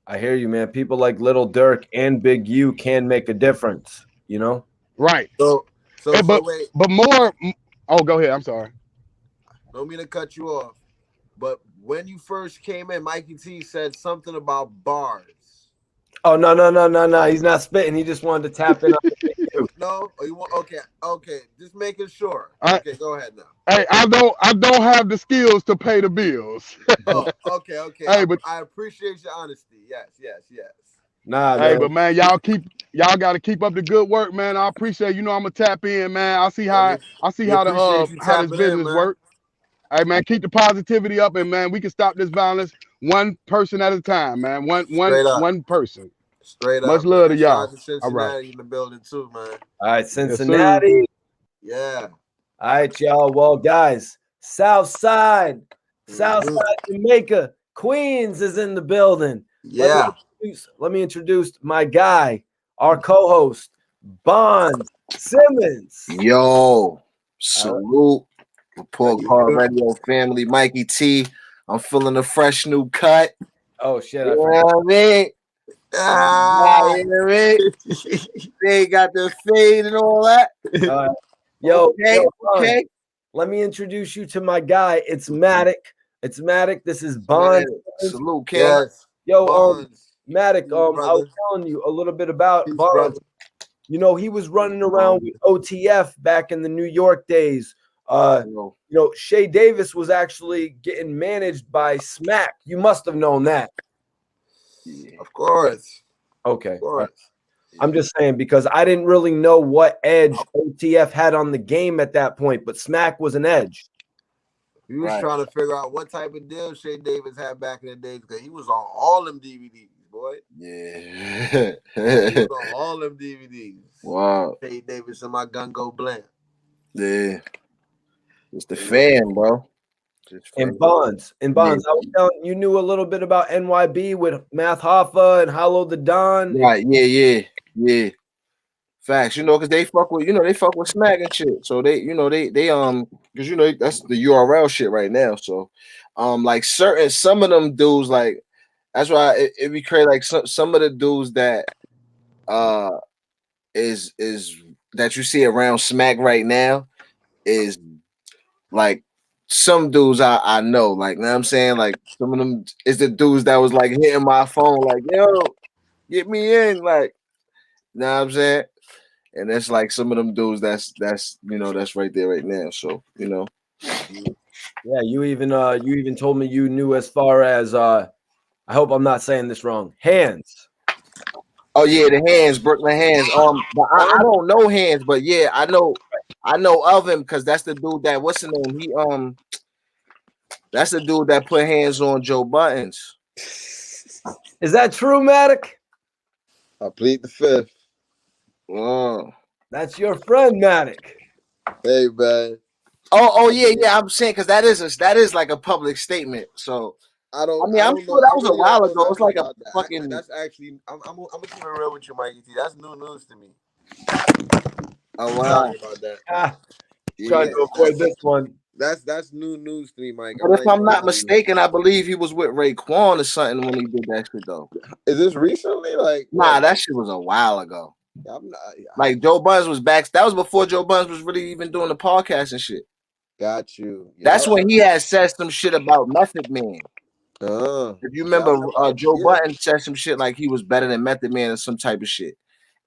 I hear you, man. People like Little Dirk and Big U can make a difference. You know. Right. So But wait. but more. Oh, go ahead. I'm sorry. Don't mean to cut you off, but when you first came in, Mikey T said something about bars. Oh no! He's not spitting. He just wanted to tap in. No, oh, you want okay. Just making sure. Okay, go ahead now. Hey, I don't have the skills to pay the bills. Oh, okay. Hey, but I appreciate your honesty. Yes. Nah, hey, man. but man, y'all got to keep up the good work, man. I appreciate. I'm gonna tap in, man. I see how this business works. Hey, man, keep the positivity up, and man, we can stop this violence one person at a time, man. One person. Straight up. Much love to y'all. Shout out to Cincinnati in the building too, man. All right, Cincinnati. Yeah. All right, y'all. Well, guys, South Side, Jamaica, Queens is in the building. Yeah. Let me introduce my guy, our co-host, Bond Simmons. Yo, salute. Report Card Radio family, Mikey T. I'm feeling a fresh new cut. Oh, shit. You know what I mean? You know what I mean? They got the fade and all that. Okay. Let me introduce you to my guy. It's Matic. This is Bond. Salute, Ken. Yes. Yo, Matic, I was telling you a little bit about Bond. You know, he was running around with OTF back in the New York days. Shay Davis was actually getting managed by Smack. You must have known that. Of course. Okay. Of course. I'm just saying, because I didn't really know what edge OTF had on the game at that point, but Smack was an edge. He was trying to figure out what type of deal Shay Davis had back in the days, because he was on all them DVDs, boy. Yeah. He was on all them DVDs. Wow. Shay Davis and my gun go bland. Yeah. It's the fan, bro. And Bonds. I was telling you knew a little bit about NYB with Math Hoffa and Hollow the Don. Right, yeah. Facts, because they fuck with Smack and shit. So they because that's the URL shit right now. So like some of them dudes, like that's why it be crazy. Like some of the dudes that is that you see around Smack right now is like some dudes I know, like, you know what I'm saying? Like some of them is the dudes that was like hitting my phone, like, yo, get me in, like, you know what I'm saying? And that's like some of them dudes that's right there right now. So, Yeah, you even told me you knew as far as I hope I'm not saying this wrong. Hands. Oh yeah, the Hands, Brooklyn Hands. But I don't know Hands, but yeah, I know of him because that's the dude that what's his name? He that's the dude that put hands on Joe Buttons. Is that true, Matic? I plead the fifth. Oh. That's your friend, Matic. Hey, man. Oh yeah. I'm saying because that is like a public statement. So I'm sure that was a while ago. It's like a fucking. That's actually. I'm gonna keep it real with you, Mikey T. That's new news to me. Oh wow. Sorry about that. Trying to avoid this one. That's new news to me, Mike. But if I'm not mistaken, I believe he was with Raekwon or something when he did that shit though. Is this recently? Like, nah, that shit was a while ago. I'm not, Like Joe Buns was back. That was before Joe Buns was really even doing the podcast and shit. got you. That's Yep. when he had said some shit about Method Man. If you remember, Joe Yeah. Button said some shit like he was better than Method Man or some type of shit.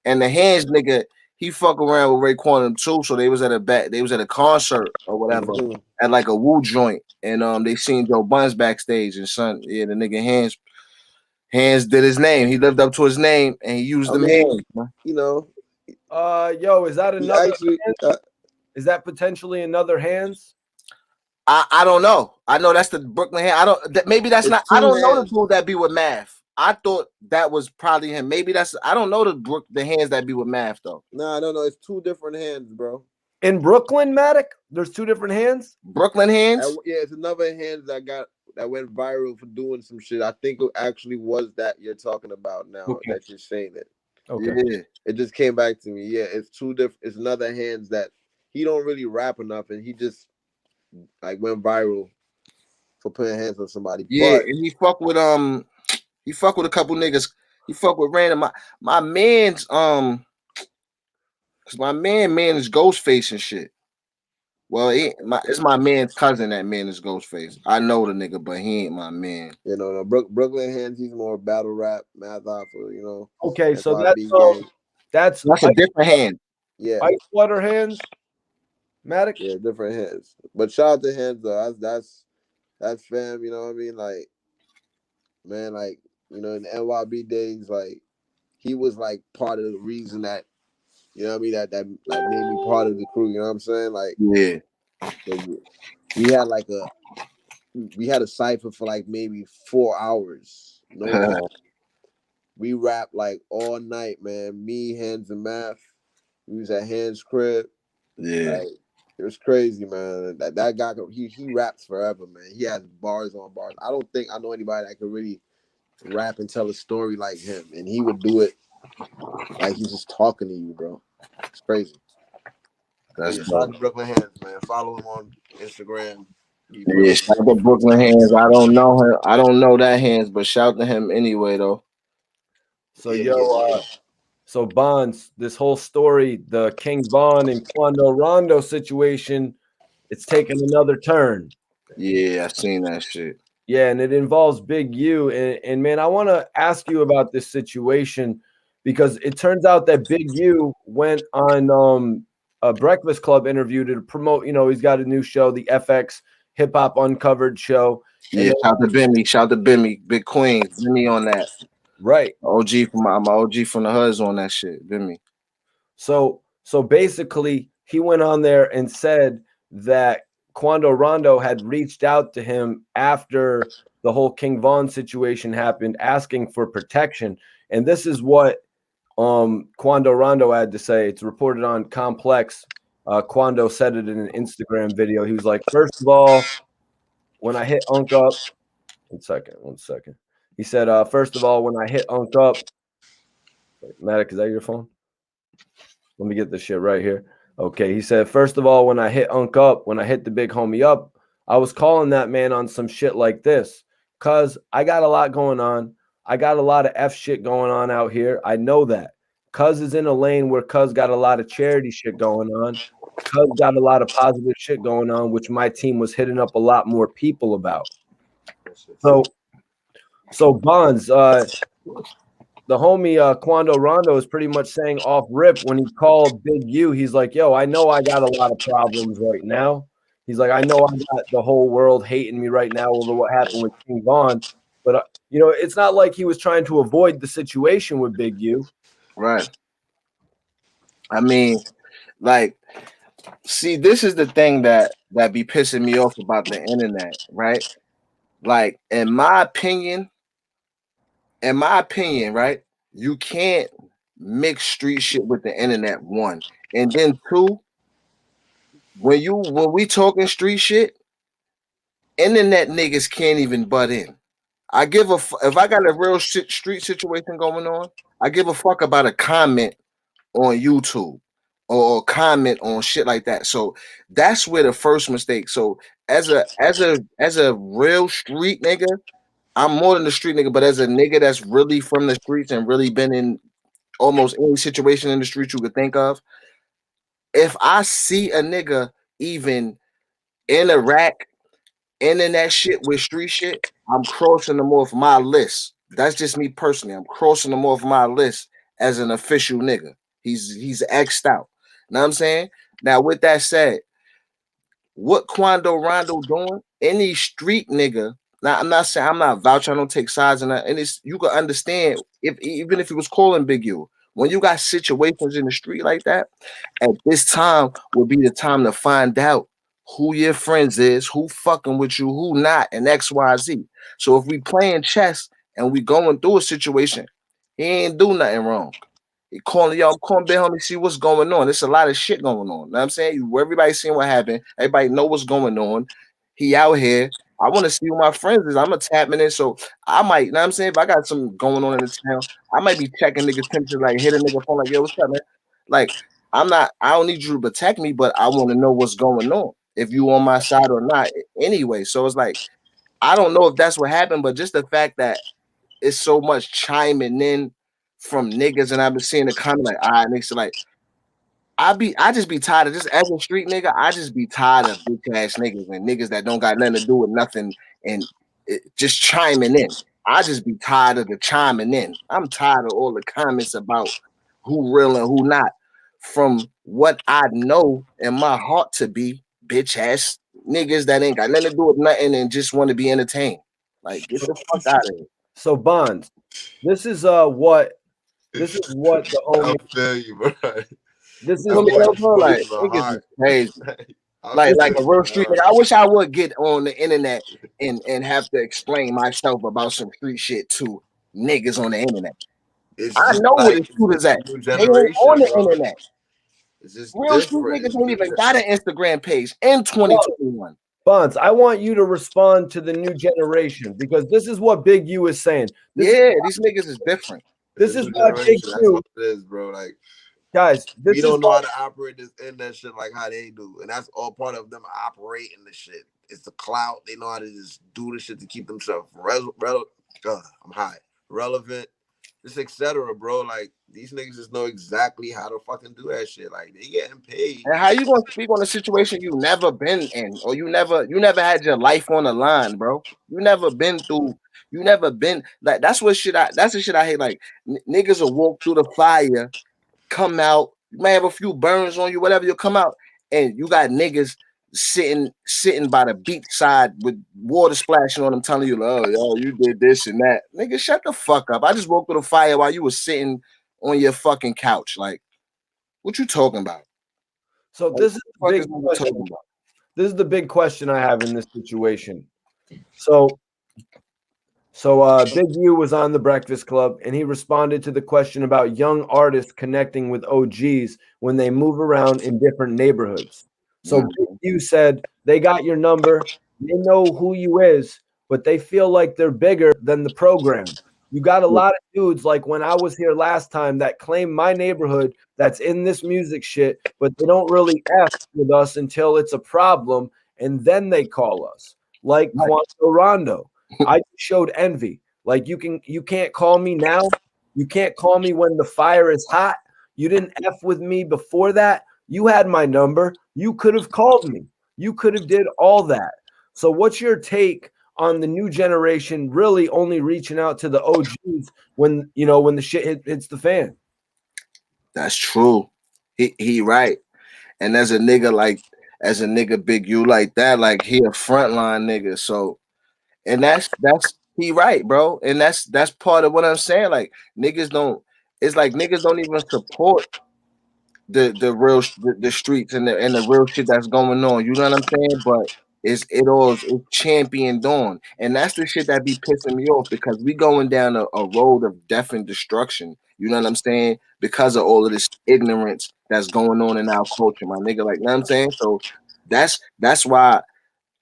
And the Hands nigga, he fuck around with Raekwon too. So they was at a concert or whatever Mhm. at like a Woo joint, and they seen Joe Buns backstage, and son, yeah, the nigga Hands did his name. He lived up to his name, and he used I them mean, hands. Man. you know, Yo, is that he another? actually. Is that potentially another Hands? I don't know. I know that's the Brooklyn Hand. I don't. Maybe that's It's not. I two don't know the hands. dude that be with Math. I thought that was probably him. Maybe that's. I don't know the Hands that be with Math though. Nah, no. It's two different hands, bro. In Brooklyn, Matic, there's two different Hands. Brooklyn Hands. Yeah, it's another hands that went viral for doing some shit. I think it actually was that you're talking about now Okay. that you're saying it. Okay. Yeah. It just came back to me. Yeah, it's two different. It's another hands that he don't really rap enough, and he just like went viral for putting hands on somebody. Yeah, But and he fuck with a couple niggas. He fuck with random my man's cause my man is Ghostface and shit. Well, it's my man's cousin that man is Ghostface. I know the nigga, but he ain't my man. you know, no, Brooklyn hands. He's more battle rap, math off of Okay, so FYB gang. that's a different hand. Yeah, Ice Water Hands, Matic. yeah, different hands. But shout out to hands though. That's fam. You know what I mean? Like, man, like in the NYB days, like he was like part of the reason that what I mean that like made me part of the crew. You know what I'm saying? Like, Yeah. we had like a cipher for like maybe 4 hours. No cap. We rapped like all night, man. Me, Hands, and Math. We was at Hands' crib. Yeah. Like, it was crazy, man. That guy, he raps forever, man. He has bars on bars. I don't think I know anybody that could really rap and tell a story like him, and he would do it like he's just talking to you, bro. It's crazy. That's Shout out dope. to Brooklyn Hands, man. Follow him on Instagram. Yeah, shout out to Brooklyn Hands. I don't know her. I don't know that Hands, but shout to him anyway though. So so Bonds, this whole story, the King Von and Quando Rondo situation, it's taken another turn. Yeah, I seen that shit. Yeah, and it involves Big U. And man, I want to ask you about this situation because it turns out that Big U went on a Breakfast Club interview to promote, he's got a new show, the FX Hip Hop Uncovered show. Yeah, shout to Bimmy, Big Queen, Bimmy on that. Right. OG from my OG from the Hoods on that shit, Bimmy. So basically he went on there and said that Quando Rondo had reached out to him after the whole King Von situation happened, asking for protection. And this is what Quando Rondo had to say. It's reported on Complex. Quando said it in an Instagram video. He was like, first of all, when I hit Unk up, one second. He said, first of all, when I hit Unk up, Matic, is that your phone? Let me get this shit right here. Okay, he said, first of all, when I hit Unk up, when I hit the big homie up, I was calling that man on some shit like this. Cause I got a lot going on. I got a lot of F shit going on out here. I know that. Cuz is in a lane where Cuz got a lot of charity shit going on. Cuz got a lot of positive shit going on, which my team was hitting up a lot more people about. So Bonds, the homie Quando Rondo is pretty much saying off rip when he called Big U, he's like, yo, I know I got a lot of problems right now. He's like, I know I got the whole world hating me right now over what happened with King Von. But, it's not like he was trying to avoid the situation with Big U. Right. I mean, like, see, this is the thing that be pissing me off about the internet, right? Like, in my opinion, right? You can't mix street shit with the internet, one. And then two, when we talking street shit, internet niggas can't even butt in. If I got a real street situation going on, I give a fuck about a comment on YouTube or comment on shit like that. So that's where the first mistake. So as a real street nigga, I'm more than a street nigga, but as a nigga that's really from the streets and really been in almost any situation in the street you could think of. If I see a nigga even interact internet shit with street shit, I'm crossing them off my list. That's just me personally. I'm crossing them off my list as an official nigga. He's X'd out. Know what I'm saying? Now, with that said, what Quando Rondo doing? Any street nigga. Now, I'm not saying I'm not vouching. I don't take sides in that. And it's you can understand if even if he was calling Big U. When you got situations in the street like that, at this time would be the time to find out who your friends is, who fucking with you, who not, and X, Y, Z. So if we playing chess and we going through a situation, he ain't do nothing wrong. He calling y'all, I'm calling Big Homie, see what's going on. There's a lot of shit going on. Know what I'm saying? Everybody seeing what happened. Everybody know what's going on. He out here. I want to see who my friends is. I'm a tapping in. So I might, know what I'm saying? If I got something going on in the town, I might be checking niggas' temperature, like hit a nigga phone, like, yo, what's up, man? Like, I don't need you to protect me, but I want to know what's going on. If you on my side or not. Anyway, so it's like, I don't know if that's what happened, but just the fact that it's so much chiming in from niggas, and I've been seeing the comment like, all right, niggas like, I just be tired of just as a street nigga. I just be tired of bitch ass niggas and niggas that don't got nothing to do with nothing and just chiming in. I just be tired of the chiming in. I'm tired of all the comments about who real and who not. From what I know in my heart to be bitch ass niggas that ain't got nothing to do with nothing and just want to be entertained. Like, get the fuck out of here. So Bonds, this is what the I homie. feel you, bro. This is You know what I'm saying? Like, It's the niggas is heart. crazy. I Like feel a real you, street bro. nigga. I wish I would get on the internet and have to explain myself about some street shit to niggas on the internet. It's I just know where like the truth is it's at. a new They ain't on generation, the bro. internet. It's just Real street different. niggas It's ain't new even got an Instagram page in 2021. Bonds, I want you to respond to the new generation because this is what Big U is saying. Yeah, these niggas is different. It's This a is new why Big generation. That's all U, it is, bro. Like guys. we This is don't know why. how to operate this internet shit like how they do, and that's all part of them operating the shit. It's the clout. They know how to just do the shit to keep themselves I'm high, relevant, just etc. Bro, like these niggas just know exactly how to fucking do that shit. Like they getting paid. And how you gonna speak on a situation you never been in, or you never had your life on the line, bro? You never been through. You never been like that's the shit I hate. Like niggas will walk through the fire, come out. You may have a few burns on you, whatever. You'll come out, and you got niggas sitting by the beach side with water splashing on them, telling you, "Oh, yo, you did this and that." Nigga, shut the fuck up. I just walked through the fire while you were sitting on your fucking couch. Like, what you talking about? So Like, this is what the the fuck big is nigga question. talking about? This is the big question I have in this situation. So Big U was on the Breakfast Club, and he responded to the question about young artists connecting with OGs when they move around in different neighborhoods. So Big U said they got your number, they know who you is, but they feel like they're bigger than the program. You got a lot of dudes like when I was here last time that claim my neighborhood that's in this music shit, but they don't really F with us until it's a problem, and then they call us, like Quando Rondo. I showed envy. Like you can't call me now. You can't call me when the fire is hot. You didn't F with me before that. You had my number. You could have called me. You could have did all that. So what's your take on the new generation really only reaching out to the OGs when when the shit hits the fan? That's true. He right. And as a nigga Big U like that, like he a frontline nigga. So and that's he right, bro. And that's part of what I'm saying. Like niggas don't. It's like niggas don't even support the real the streets and the real shit that's going on. You know what I'm saying? But it's championed on, and that's the shit that be pissing me off because we going down a road of death and destruction. You know what I'm saying? Because of all of this ignorance that's going on in our culture, my nigga. Like, you know what I'm saying? So that's why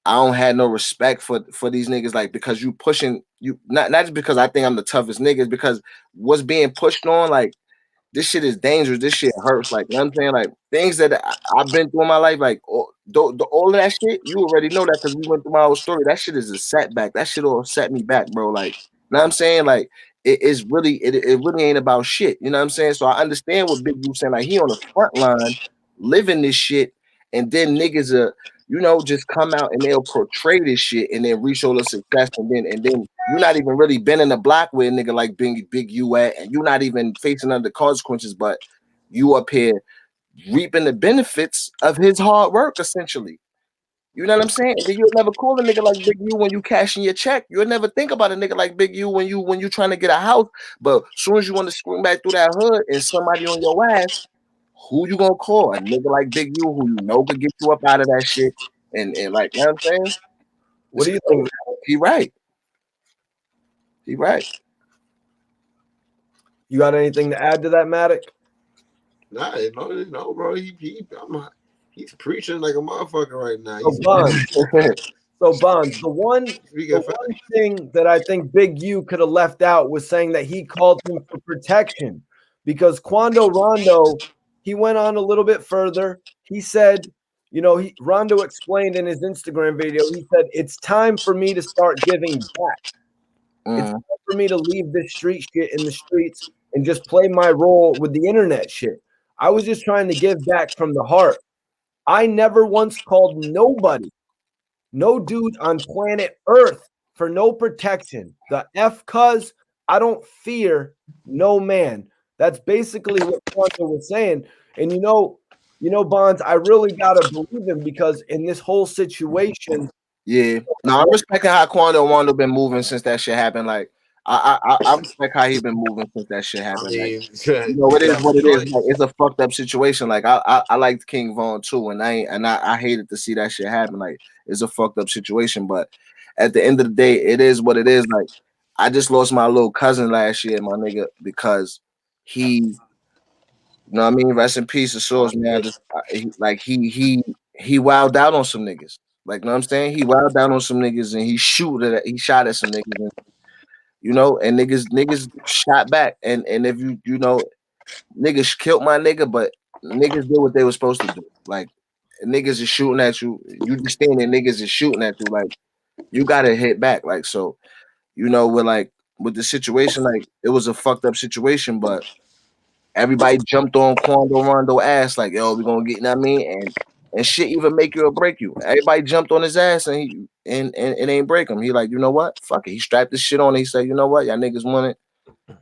I don't have no respect for these niggas, like because you pushing you not just because I think I'm the toughest niggas, because what's being pushed on, like this shit is dangerous. This shit hurts. Like, you know what I'm saying? Like things that I've been through in my life, like all of that shit, you already know that because we went through my whole story. That shit is a setback. That shit all set me back, bro. Like, you know what I'm saying? Like, it is really it really ain't about shit. You know what I'm saying? So I understand what Big U saying. Like he on the front line living this shit, and then niggas just come out and they'll portray this shit and then re-show the success, and then you're not even really been in the block where a nigga like Big U at, and you're not even facing under consequences, but you up here reaping the benefits of his hard work essentially. You know what I'm saying? Then you'll never call a nigga like Big U when you cashing your check. You'll never think about a nigga like Big U when you trying to get a house. But as soon as you want to swing back through that hood and somebody on your ass, who you gonna call? A nigga like Big U who you know could get you up out of that shit. And like, you know what I'm saying? What do you think? He right. He right. You got anything to add to that, Matic? Nah, no, bro. He's preaching like a motherfucker right now. So Bonds, the one thing that I think Big U could have left out was saying that he called him for protection, because Quando Rondo, he went on a little bit further. He said, Rondo explained in his Instagram video, he said, it's time for me to start giving back. It's time for me to leave this street shit in the streets and just play my role with the internet shit. I was just trying to give back from the heart. I never once called nobody, no dude on planet Earth, for no protection. The F cuz I don't fear no man. That's basically what Quando was saying. And Bonds, I really gotta believe him, because in this whole situation, yeah. No, I'm respecting how Quando Rondo been moving since that shit happened. Like I respect how he been moving since that shit happened. I mean, Like, it is what it is. Like, it's a fucked up situation. Like I liked King Von too, and I hated to see that shit happen. Like, it's a fucked up situation, but at the end of the day, it is what it is. Like, I just lost my little cousin last year, my nigga, because he, you know what I mean? Rest in peace, the source, man. He wilded out on some niggas. Like, you know what I'm saying? He wilded out on some niggas and he shot at some niggas, and and niggas shot back. And if niggas killed my nigga, but niggas did what they were supposed to do. Like, niggas is shooting at you. You just standing, niggas is shooting at you. Like, you gotta hit back. Like, so, with the situation, like, it was a fucked up situation, but everybody jumped on Quando Rondo ass, like, yo, we gonna get, you know what I mean? And shit even make you or break you. Everybody jumped on his ass and it ain't break him. He like, you know what? Fuck it. He strapped this shit on. And he said, you know what? Y'all niggas want it.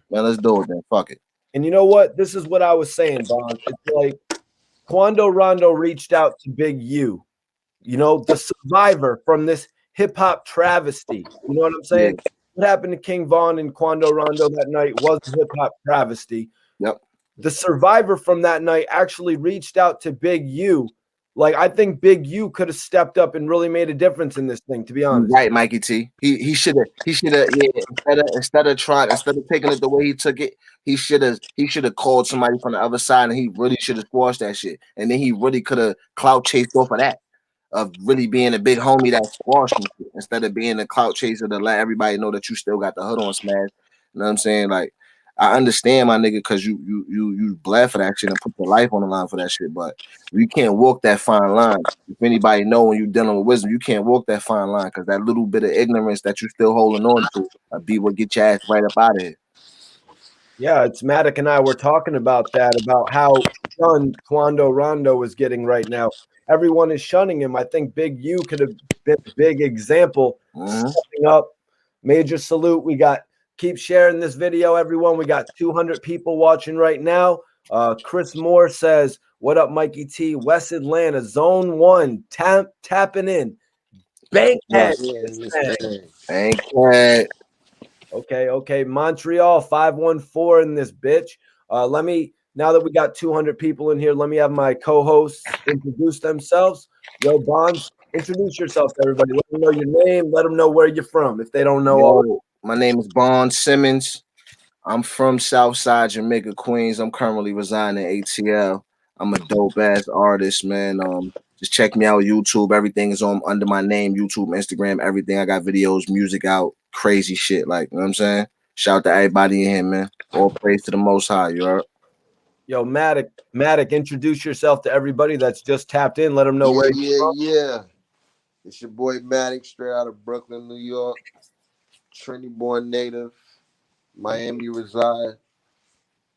Man, let's do it then. Fuck it. and you know what? This is what I was saying, Bonds. It's like Quando Rondo reached out to Big U, the survivor from this hip hop travesty. You know what I'm saying? Yeah. What happened to King Von and Quando Rondo that night was a hip hop travesty. Yep. The survivor from that night actually reached out to Big U. Like, I think Big U could have stepped up and really made a difference in this thing, to be honest. Right, Mikey T. He should have instead of taking it the way he took it, he should have called somebody from the other side, and he really should have squashed that shit. And then he really could have clout chased off of that, of really being a big homie that squashed him, instead of being a clout chaser to let everybody know that you still got the hood on smash. You know what I'm saying? Like, I understand, my nigga, because you bled for that shit and put your life on the line for that shit, but you can't walk that fine line. If anybody know, when you're dealing with wisdom, you can't walk that fine line, because that little bit of ignorance that you still holding on to be what get your ass right up out of here. Yeah, it's Matic and I were talking about that, about how shunned Quando Rondo is getting right now. Everyone is shunning him. I think Big U could have been a big example, stepping up. Major salute. Keep sharing this video, everyone. We got 200 people watching right now. Chris Moore says, what up, Mikey T? West Atlanta, Zone 1, tapping in. Bankhead. Bankhead. Okay. Montreal, 514 in this bitch. Now that we got 200 people in here, let me have my co-hosts introduce themselves. Yo, Bonds, introduce yourself to everybody. Let them know your name. Let them know where you're from if they don't know. My name is Bond Simmons. I'm from Southside Jamaica, Queens. I'm currently residing in ATL. I'm a dope ass artist, man. Just check me out, YouTube. Everything is on under my name, YouTube, Instagram, everything. I got videos, music out, crazy shit. Like, you know what I'm saying? Shout out to everybody in here, man. All praise to the Most High. You heard? Yo, Matic, introduce yourself to everybody that's just tapped in. Let them know where you're from. Yeah. It's your boy Matic, straight out of Brooklyn, New York. Trinity born native. Miami reside.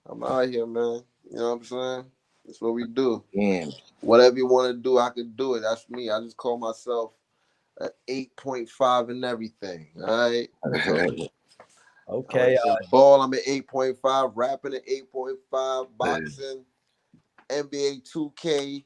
I'm out here, man. You know what I'm saying? That's what we do. Damn. Whatever you want to do, I can do it. That's me. I just call myself an 8.5 and everything. All right. Okay. Ball, I'm at 8.5. Rapping at 8.5. Boxing, NBA 2K,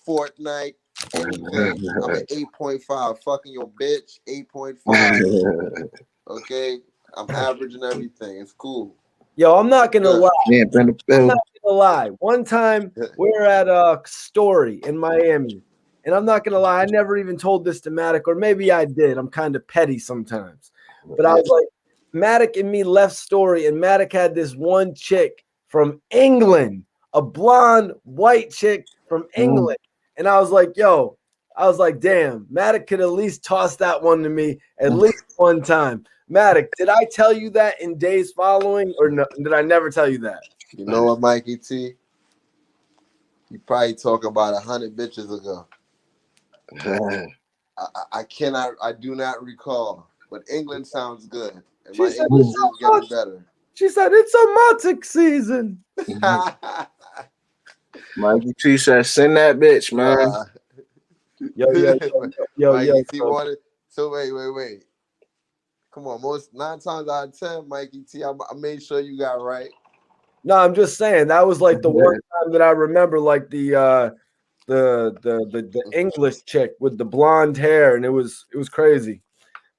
Fortnite, anything. I'm at 8.5. Fucking your bitch, 8.5. Okay. I'm averaging everything. It's cool. Yo, I'm not gonna lie. Yeah, I'm not gonna lie. One time we were at a story in Miami, and I'm not gonna lie, I never even told this to Matic, or maybe I did. I'm kind of petty sometimes. But I was like, Matic and me left story, and Matic had this one chick from England, a blonde white chick from England. And I was like, yo, I was like, damn, Matic could at least toss that one to me at least one time. Matic, did I tell you that in days following, or no, did I never tell you that? You know what, Mikey T? You probably talking about 100 bitches ago. I cannot. I do not recall. But England sounds good. And my English is getting better. She said it's a Matic season. Mikey T said, "Send that bitch, man." Yo. Mikey T wanted. So wait. Come on, 9 times out of 10, Mikey T, I made sure you got right. No, I'm just saying that was like the one time that I remember, like the English chick with the blonde hair, and it was crazy.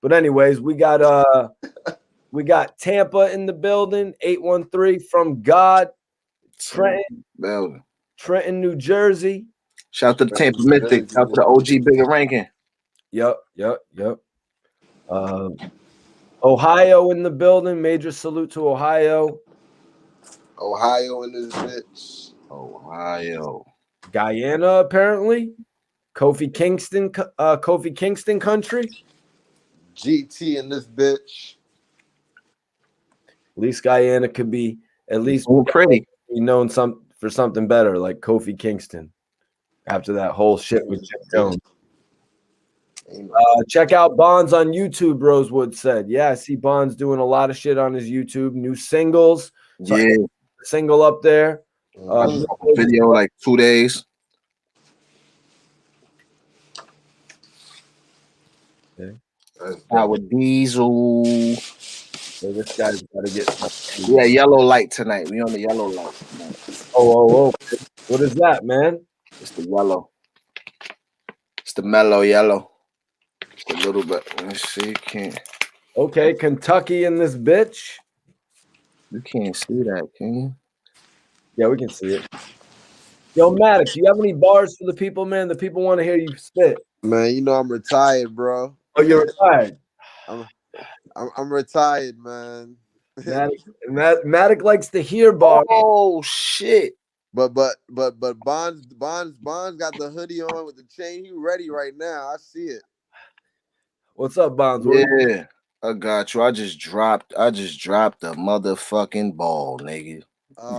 But anyways, we got Tampa in the building, 813 from God, Trenton, New Jersey. Shout to the Tampa Mythic. Shout to the OG Bigger Ranking. Yep. Ohio in the building. Major salute to Ohio. Ohio in this bitch. Ohio. Guyana, apparently. Kofi Kingston country. GT in this bitch. At least Guyana could be pretty. Be known for something better, like Kofi Kingston. After that whole shit with Jim Jones. Check out Bonds on YouTube, Rosewood said. Yeah, I see Bonds doing a lot of shit on his YouTube. New singles. So single up there. Video like 2 days. Okay. With Diesel. So this guy's got to get something. Yeah, yellow light tonight. We on the yellow light tonight. Oh. What is that, man? It's the yellow. It's the mellow yellow. Just a little bit. Let's see. Can't. Okay, Kentucky in this bitch. You can't see that, can you? Yeah, we can see it. Yo, Matic, do you have any bars for the people, man? The people want to hear you spit. Man, you know I'm retired, bro. Oh, you're retired. I'm retired, man. Matic likes to hear bars. Oh shit! But Bonds got the hoodie on with the chain. He ready right now. I see it. What's up, Bonds? Yeah, I got you. I just dropped a motherfucking ball, nigga.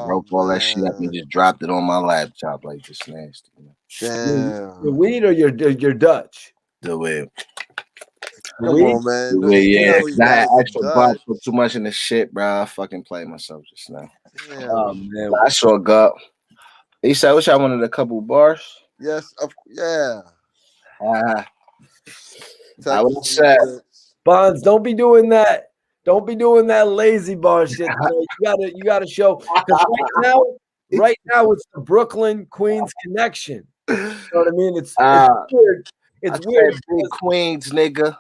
Broke all that shit up and just dropped it on my laptop like this nasty. Damn. The weed or your Dutch? The way. Come on, man. Yeah, I had extra bucks, put too much in the shit, bro. I fucking played myself just now. Damn. Oh, man. I saw Gup. He said, I wish I wanted a couple bars. Yes, yeah. I would say, Bonds, don't be doing that. Don't be doing that lazy bar shit. You gotta show, because right now it's the Brooklyn Queens connection. You know what I mean? It's weird. It's weird. Big Queens, nigga.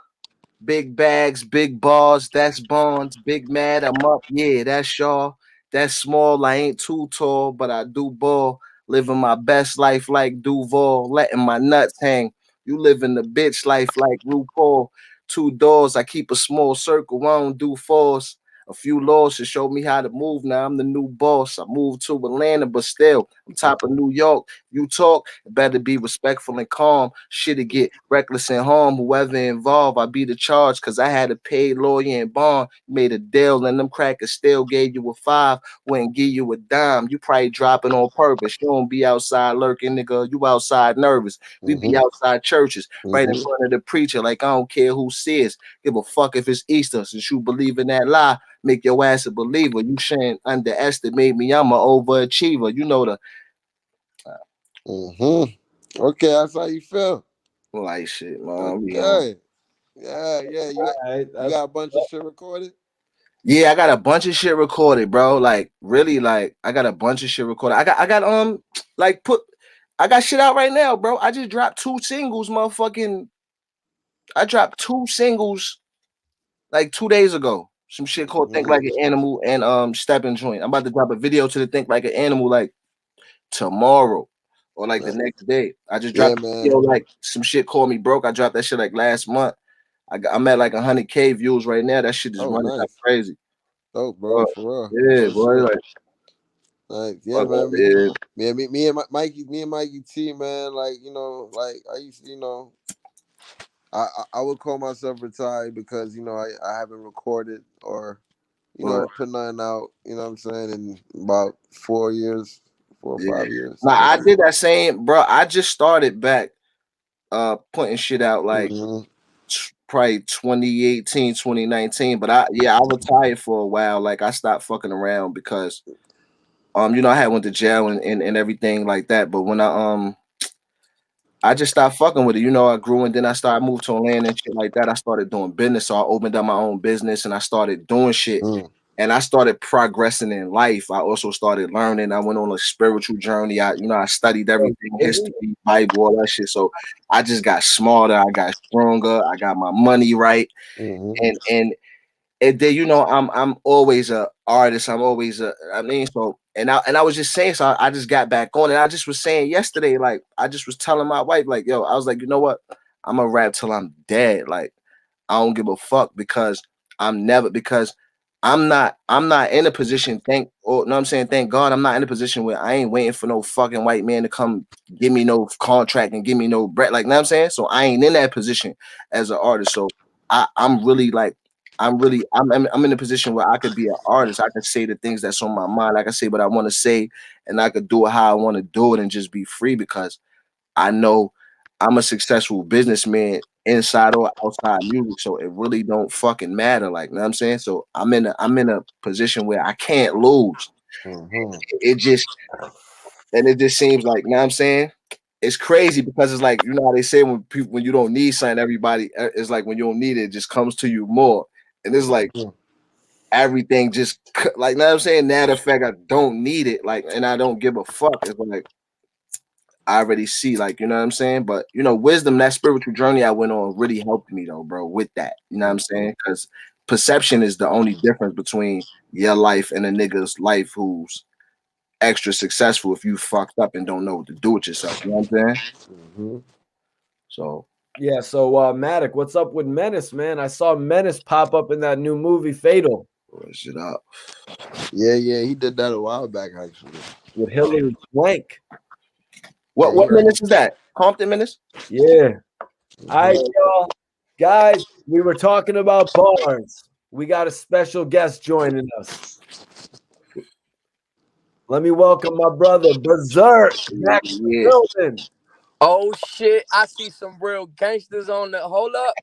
Big bags, big balls. That's Bonds. Big mad, I'm up. Yeah, that's y'all. That's small. I ain't too tall, but I do ball. Living my best life like Duval. Letting my nuts hang. You living the bitch life like RuPaul. 2 doors. I keep a small circle. I don't do falls. A few laws to show me how to move. Now I'm the new boss. I moved to Atlanta, but still, I'm top of New York. You talk, it better be respectful and calm. Shit'll get reckless and harm. Whoever involved, I be the charge, because I had a paid lawyer and bond. Made a deal, and them crackers still gave you a 5. Wouldn't give you a dime. You probably dropping on purpose. You don't be outside lurking, nigga. You outside nervous. We be outside churches, right in front of the preacher, like I don't care who says. Give a fuck if it's Easter, since you believe in that lie. make your ass a believer. You shouldn't underestimate me. I'm an overachiever. You know the Okay, that's how you feel. like shit, man. Okay. Yeah. You All right, got a bunch of shit recorded? Yeah, I got a bunch of shit recorded, bro. Like really, like I got a bunch of shit recorded. I got like I got shit out right now, bro. I just dropped 2 singles, motherfucking. I dropped 2 singles like 2 days ago. Some shit called Think Like an Animal and Stepping Joint. I'm about to drop a video to the Think Like an Animal like tomorrow or like the next day. I just dropped a video like some shit called Me Broke. I dropped that shit like last month. I'm at like 100K views right now. That shit is running like crazy. Oh, bro, for real. Yeah, boy. Like, yeah, man. Me and Mikey T, man. Like, you know, like I used to, you know, I would call myself retired because you know I haven't recorded or you know put nothing out. You know what I'm saying in about 4 years, 4 or 5 years. Nah, I did that same, bro. I just started back putting shit out like probably 2018, 2019. But I retired for a while. Like I stopped fucking around because you know, I had went to jail and everything like that. But when I just stopped fucking with it. You know, I grew and then I started moved to land and shit like that. I started doing business. So I opened up my own business and I started doing shit. And I started progressing in life. I also started learning. I went on a spiritual journey. I studied everything, history, Bible, all that shit. So I just got smarter. I got stronger. I got my money right. And then you know I'm always a artist. I'm always so I was just saying, so I just got back on it. I just was saying yesterday, like I just was telling my wife, like, yo, I was like, you know what? I'm gonna rap till I'm dead. Like I don't give a fuck because I'm not in a position, thank God I'm not in a position where I ain't waiting for no fucking white man to come give me no contract and give me no bread. Like, know what I'm saying? So I ain't in that position as an artist. So I'm really like I'm in a position where I could be an artist. I could say the things that's on my mind. I can say what I want to say and I could do it how I want to do it and just be free because I know I'm a successful businessman inside or outside music. So it really don't fucking matter. Like, you know what I'm saying? So I'm in a position where I can't lose. It just seems like, you know what I'm saying? It's crazy because it's like, you know how they say when you don't need something, everybody it's like when you don't need it, it just comes to you more. And it's like everything just like, you know what I'm saying? That effect, I don't need it, like, and I don't give a fuck. It's like I already see, like, you know what I'm saying? But you know, wisdom, that spiritual journey I went on really helped me though, bro, with that. You know what I'm saying? Because perception is the only difference between your life and a nigga's life who's extra successful if you fucked up and don't know what to do with yourself. You know what I'm saying? So yeah, so Matic, what's up with Menace, man? I saw Menace pop up in that new movie Fatal. What's it up? Yeah, he did that a while back actually. With Hillary Swank. What Menace is that? Compton Menace? Yeah. All right, y'all. Guys, we were talking about bars. We got a special guest joining us. Let me welcome my brother, Berserk, back to the building. Oh, shit. I see some real gangsters on the... Hold up.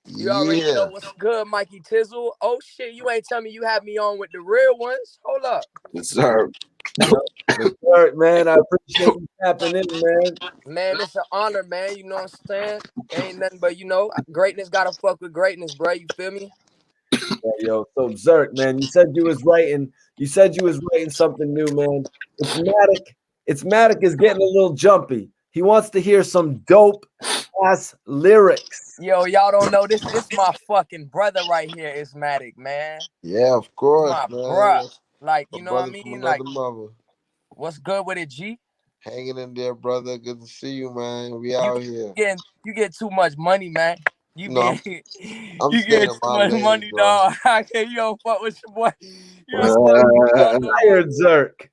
You already know what's good, Mikey Tizzle. Oh, shit. You ain't telling me you have me on with the real ones. Hold up. Berserk. Berserk, man. I appreciate you tapping in, man. Man, it's an honor, man. You know what I'm saying? Ain't nothing but, you know, greatness gotta fuck with greatness, bro. You feel me? Yeah, yo, so Berserk, man. You said you was writing something new, man. It's Matic is getting a little jumpy. He wants to hear some dope ass lyrics. Yo, y'all don't know this my fucking brother right here, Ismatic, man. Yeah, of course, my man. bruh. Like, you know what I mean? Like, mother. What's good with it, G? Hanging in there, brother. Good to see you, man. We out here. You get too much money, man. You get too much money, bro. Dog. You don't fuck with your boy. You tired, Zerk.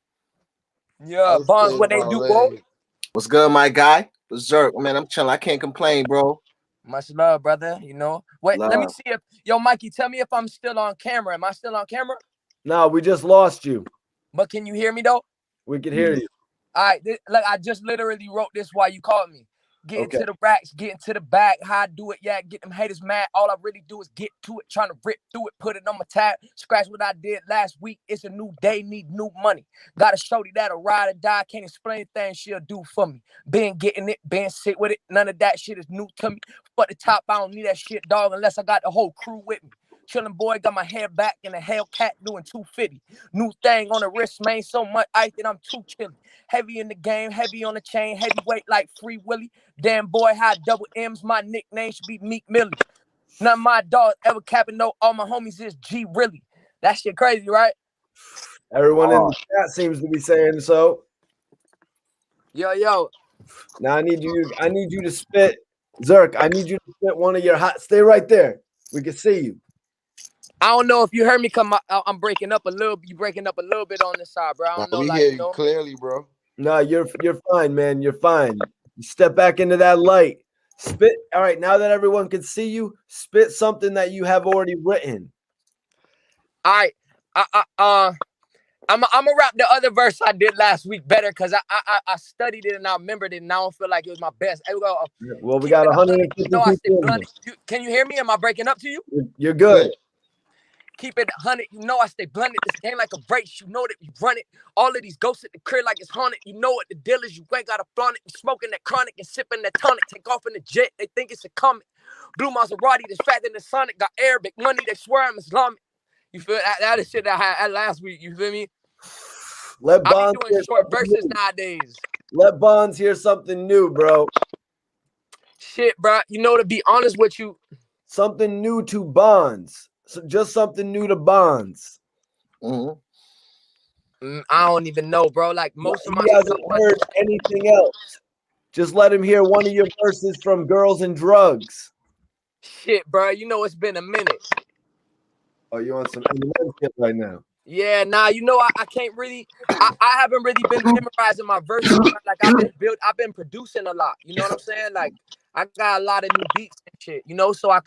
Yeah, Bonds, what they do, bro? What's good, my guy? Berserk, man. I'm chilling. I can't complain, bro. Much love, brother. You know. Wait, let me see if Mikey, tell me if I'm still on camera. Am I still on camera? No, we just lost you. But can you hear me though? We can hear you. All right, like I just literally wrote this while you called me. Getting to the racks, getting to the bag, how I do it, yeah, get them haters mad. All I really do is get to it, trying to rip through it, put it on my tab, scratch what I did last week. It's a new day, need new money. Got a shorty that'll ride or die, can't explain things she'll do for me. Been getting it, been sick with it, none of that shit is new to me. But the top, I don't need that shit, dog, unless I got the whole crew with me. Chillin' boy, got my hair back in a Hellcat doing 250. New thing on the wrist, man, so much ice that I'm too chilly. Heavy in the game, heavy on the chain, heavyweight like Free Willy. Damn boy, how double M's, my nickname should be Meek Millie. None of my dogs ever capping, no, all my homies is G really. That shit crazy, right? Everyone in the chat seems to be saying so. Yo. Now I need you to spit. Zerk, I need you to spit one of your hot. Stay right there. We can see you. I don't know if you heard me come. I'm breaking up a little. You breaking up a little bit on this side, bro. I don't know. We like, hear you clearly, bro. No, you're fine, man. You're fine. You step back into that light. Spit. All right. Now that everyone can see you, spit something that you have already written. All right. I'm gonna rap the other verse I did last week better because I studied it and I remembered it and I don't feel like it was my best. Well, we got 150 people. Can you hear me? Am I breaking up to you? You're good. Keep it 100. You know I stay blunted. This game like a brace. You know that we run it. All of these ghosts at the crib like it's haunted. You know what the deal is. You ain't gotta flaunt it. You smoking that chronic and sipping that tonic. Take off in the jet. They think it's a comet. Blue Maserati that's fatter than the Sonic. Got Arabic money. They swear I'm Islamic. You feel that is shit that I had last week. You feel me? Let Bonds I be doing short verses nowadays. Let Bonds hear something new, bro. Shit, bro. You know, to be honest with you, something new to Bonds. So just something new to Bonds. I don't even know, bro. Like most of my he hasn't heard anything else. Just let him hear one of your verses from Girls and Drugs. Shit, bro. You know it's been a minute. Oh, you on some Eminem shit right now? Yeah, nah. You know I can't really. I haven't really been memorizing my verses. Bro. Like I've been producing a lot. You know what I'm saying? Like I got a lot of new beats and shit. You know, so I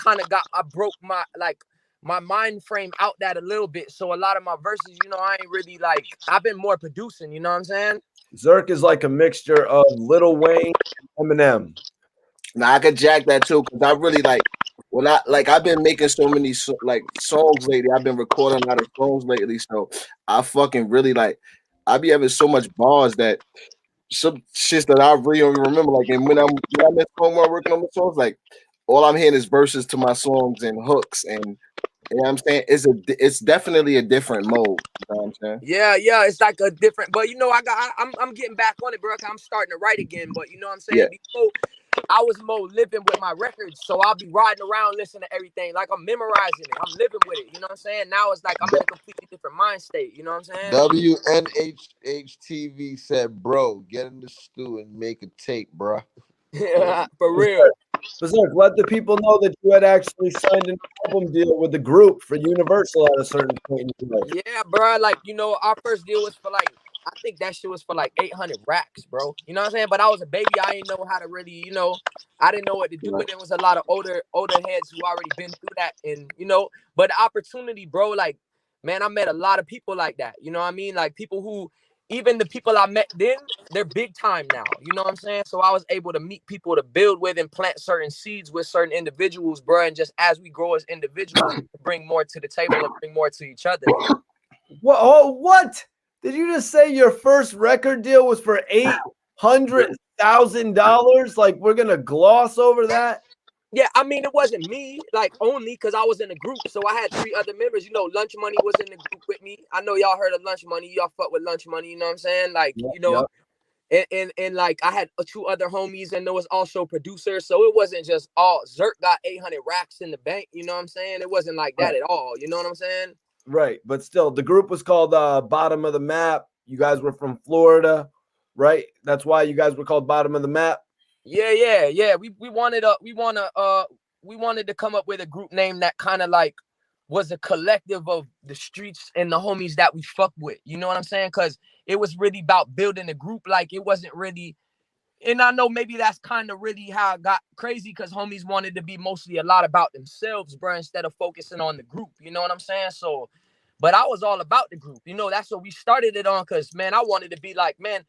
broke my mind frame out that a little bit. So a lot of my verses, you know, I ain't really like. I've been more producing. You know what I'm saying? Zerk is like a mixture of Lil Wayne and Eminem. Now I could jack that too because I really like. Well, I've been making so many songs lately. I've been recording a lot of songs lately, so I fucking really like. I be having so much bars that some shit that I really don't remember. Like, and when I'm at home working on the songs, like all I'm hearing is verses to my songs and hooks, and you know what I'm saying? It's definitely a different mode. You know what I'm saying? Yeah, it's like a different. But you know, I'm getting back on it, bro. I'm starting to write again. But you know what I'm saying? Yeah. Before, I was more living with my records, so I'll be riding around listening to everything. Like I'm memorizing it. I'm living with it. You know what I'm saying? Now it's like I'm in a completely different mind state. You know what I'm saying? WNHHTV said, bro, get in the stew and make a tape, bro. Yeah, for real. Berserk, let the people know that you had actually signed an album deal with the group for Universal at a certain point in your life. Yeah, bro. Like, you know, our first deal was for like, I think that shit was for like 800 racks, bro. You know what I'm saying? But I was a baby. I didn't know how to really, you know, I didn't know what to do. But there was a lot of older heads who already been through that. And, you know, but the opportunity, bro, like, man, I met a lot of people like that. You know what I mean? Like people who, even the people I met then, they're big time now. You know what I'm saying? So I was able to meet people to build with and plant certain seeds with certain individuals, bro. And just as we grow as individuals, bring more to the table and bring more to each other. What? Oh, what? Did you just say your first record deal was for $800,000? Like we're gonna gloss over that? Yeah, I mean, it wasn't me, like, only because I was in a group. So I had 3 other members. You know, Lunch Money was in the group with me. I know y'all heard of Lunch Money. Y'all fuck with Lunch Money, you know what I'm saying? Like, you know, and like, I had 2 other homies, and there was also producers. So it wasn't just all Zerk got 800 racks in the bank, you know what I'm saying? It wasn't like that at all, you know what I'm saying? Right, but still, the group was called Bottom of the Map. You guys were from Florida, right? That's why you guys were called Bottom of the Map. Yeah. We wanted to come up with a group name that kind of like was a collective of the streets and the homies that we fuck with. You know what I'm saying? Because it was really about building a group. Like it wasn't really, and I know maybe that's kind of really how it got crazy because homies wanted to be mostly a lot about themselves, bro, instead of focusing on the group. You know what I'm saying? So, but I was all about the group. You know, that's what we started it on because, man, I wanted to be like, man,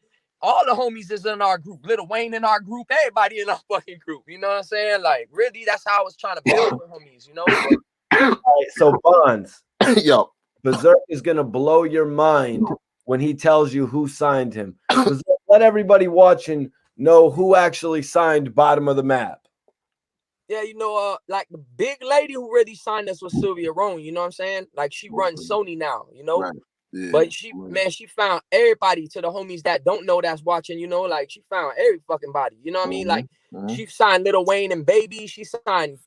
all the homies is in our group. Lil Wayne in our group. Everybody in our fucking group. You know what I'm saying? Like, really, that's how I was trying to build with homies, you know? But All right, so Bonds, Yo, Berserk is gonna blow your mind when he tells you who signed him. Berserk, let everybody watching know who actually signed Bottom of the Map. yeah, you know, like the big lady who really signed us was Sylvia Roan, you know what I'm saying? Like, she runs Sony now, you know? right. Yeah. But she found everybody, to the homies that don't know that's watching, you know, like she found every fucking body, you know what I mean? Like she signed Lil Wayne and Baby, she signed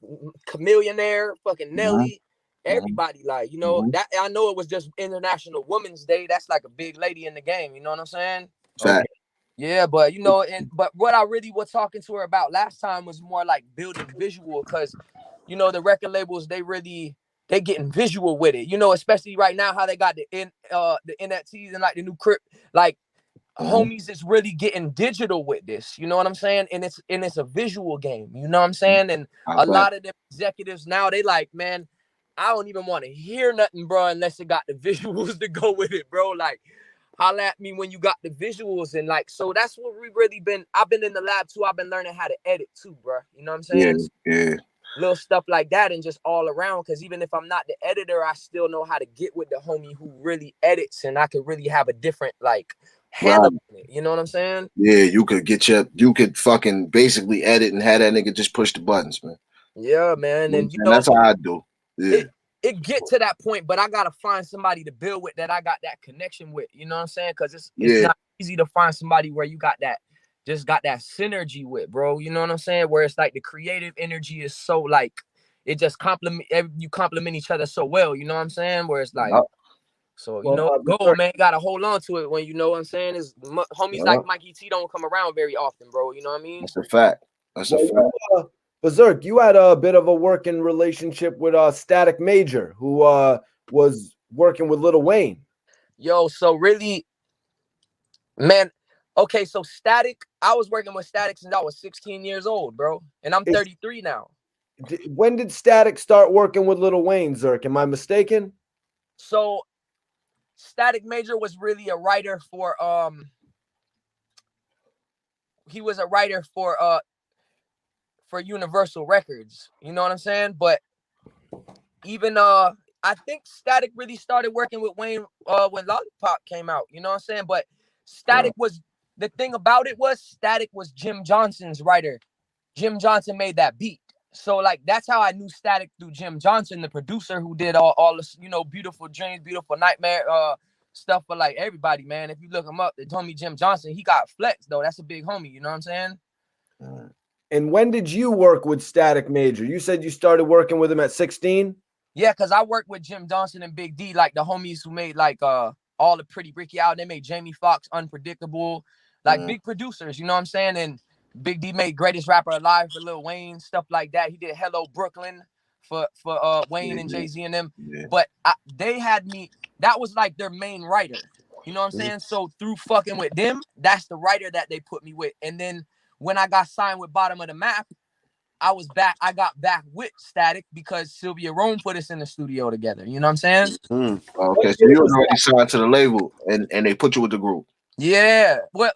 Chameleonaire, fucking Nelly, everybody, like, you know, that I know it was just International Women's Day. That's like a big lady in the game, you know what I'm saying? Okay. Yeah, but you know, but what I really was talking to her about last time was more like building visual, because you know the record labels, they getting visual with it, you know, especially right now how they got the NFTs and like the new crypt, like homies is really getting digital with this, you know what I'm saying? And it's a visual game, you know what I'm saying? And a lot of them executives now, they like, man, I don't even want to hear nothing, bro, unless it got the visuals to go with it, bro. Like, holla at me when you got the visuals. And like, so that's what we really I've been in the lab too. I've been learning how to edit too, bro. You know what I'm saying? Yeah. Little stuff like that, and just all around. Because even if I'm not the editor, I still know how to get with the homie who really edits, and I could really have a different like handle on it. You know what I'm saying? Yeah, you could fucking basically edit and have that nigga just push the buttons, man. Yeah, man. And you know, that's how I do. Yeah. It get to that point, but I gotta find somebody to build with that I got that connection with. You know what I'm saying? Because it's not easy to find somebody where you got that synergy with, bro. You know what I'm saying? Where it's like the creative energy is so like it just you complement each other so well. You know what I'm saying? Where it's like, so you know, go, man. You gotta hold on to it when you know what I'm saying. Is homies like Mikey T don't come around very often, bro. You know what I mean? That's a fact. That's a fact. Berserk, you had a bit of a working relationship with Static Major, who was working with Lil Wayne. Yo, so really, man, okay, so Static, I was working with Static since I was 16 years old, bro. And I'm 33 now. When did Static start working with Lil Wayne, Zerk? Am I mistaken? So Static Major was really a writer for he was a writer for Universal Records. You know what I'm saying? But even I think Static really started working with Wayne when Lollipop came out. You know what I'm saying? But Static was, the thing about it was Static was Jim Johnson's writer. Jim Johnson made that beat. So like that's how I knew Static, through Jim Johnson, the producer who did all this, you know, Beautiful Dreams, Beautiful Nightmare stuff for like everybody, man. If you look him up, they told me Jim Johnson, he got flex though. That's a big homie, you know what I'm saying? And when did you work with Static Major? You said you started working with him at 16? Yeah, because I worked with Jim Johnson and Big D, like the homies who made like all the Pretty Ricky out. They made Jamie Foxx, Unpredictable, like big producers, you know what I'm saying? And Big D made Greatest Rapper Alive for Lil Wayne, stuff like that. He did Hello Brooklyn for Wayne and Jay-Z and them. But they had me, that was like their main writer. You know what I'm saying? So through fucking with them, that's the writer that they put me with. And then when I got signed with Bottom of the Map, I got back with Static because Sylvia Rome put us in the studio together. You know what I'm saying? Okay, so you already signed to the label and they put you with the group. Yeah. Well,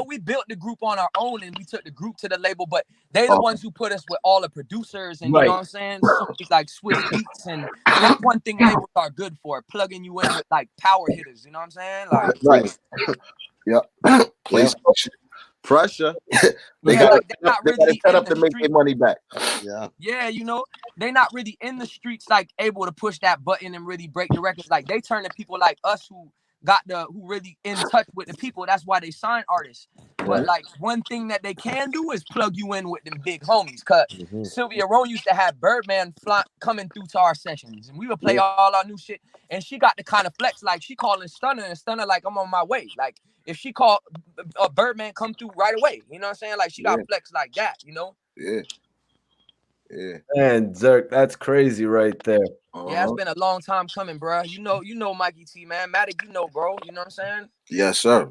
we built the group on our own and we took the group to the label, but they the ones who put us with all the producers and you know what I'm saying? So it's like Swiss Beats, and that's one thing labels are good for, plugging you in with like power hitters, you know what I'm saying? Like PlayStation. Pressure. They got to set up to make their money back. Yeah, you know, they not really in the streets like able to push that button and really break the records. Like they turn to people like us who really in touch with the people. That's why they sign artists. But like one thing that they can do is plug you in with them big homies. Cause Sylvia Rome used to have Birdman coming through to our sessions, and we would play all our new shit. And she got the kind of flex, like she calling Stunner, and Stunner like, I'm on my way. Like if she called a Birdman, come through right away. You know what I'm saying? Like she got flex like that. You know? Yeah. Man, Zerk, that's crazy right there. Yeah, it's been a long time coming, bro. You know Mikey T, man. Matic, you know, bro. You know what I'm saying? Yes, sir.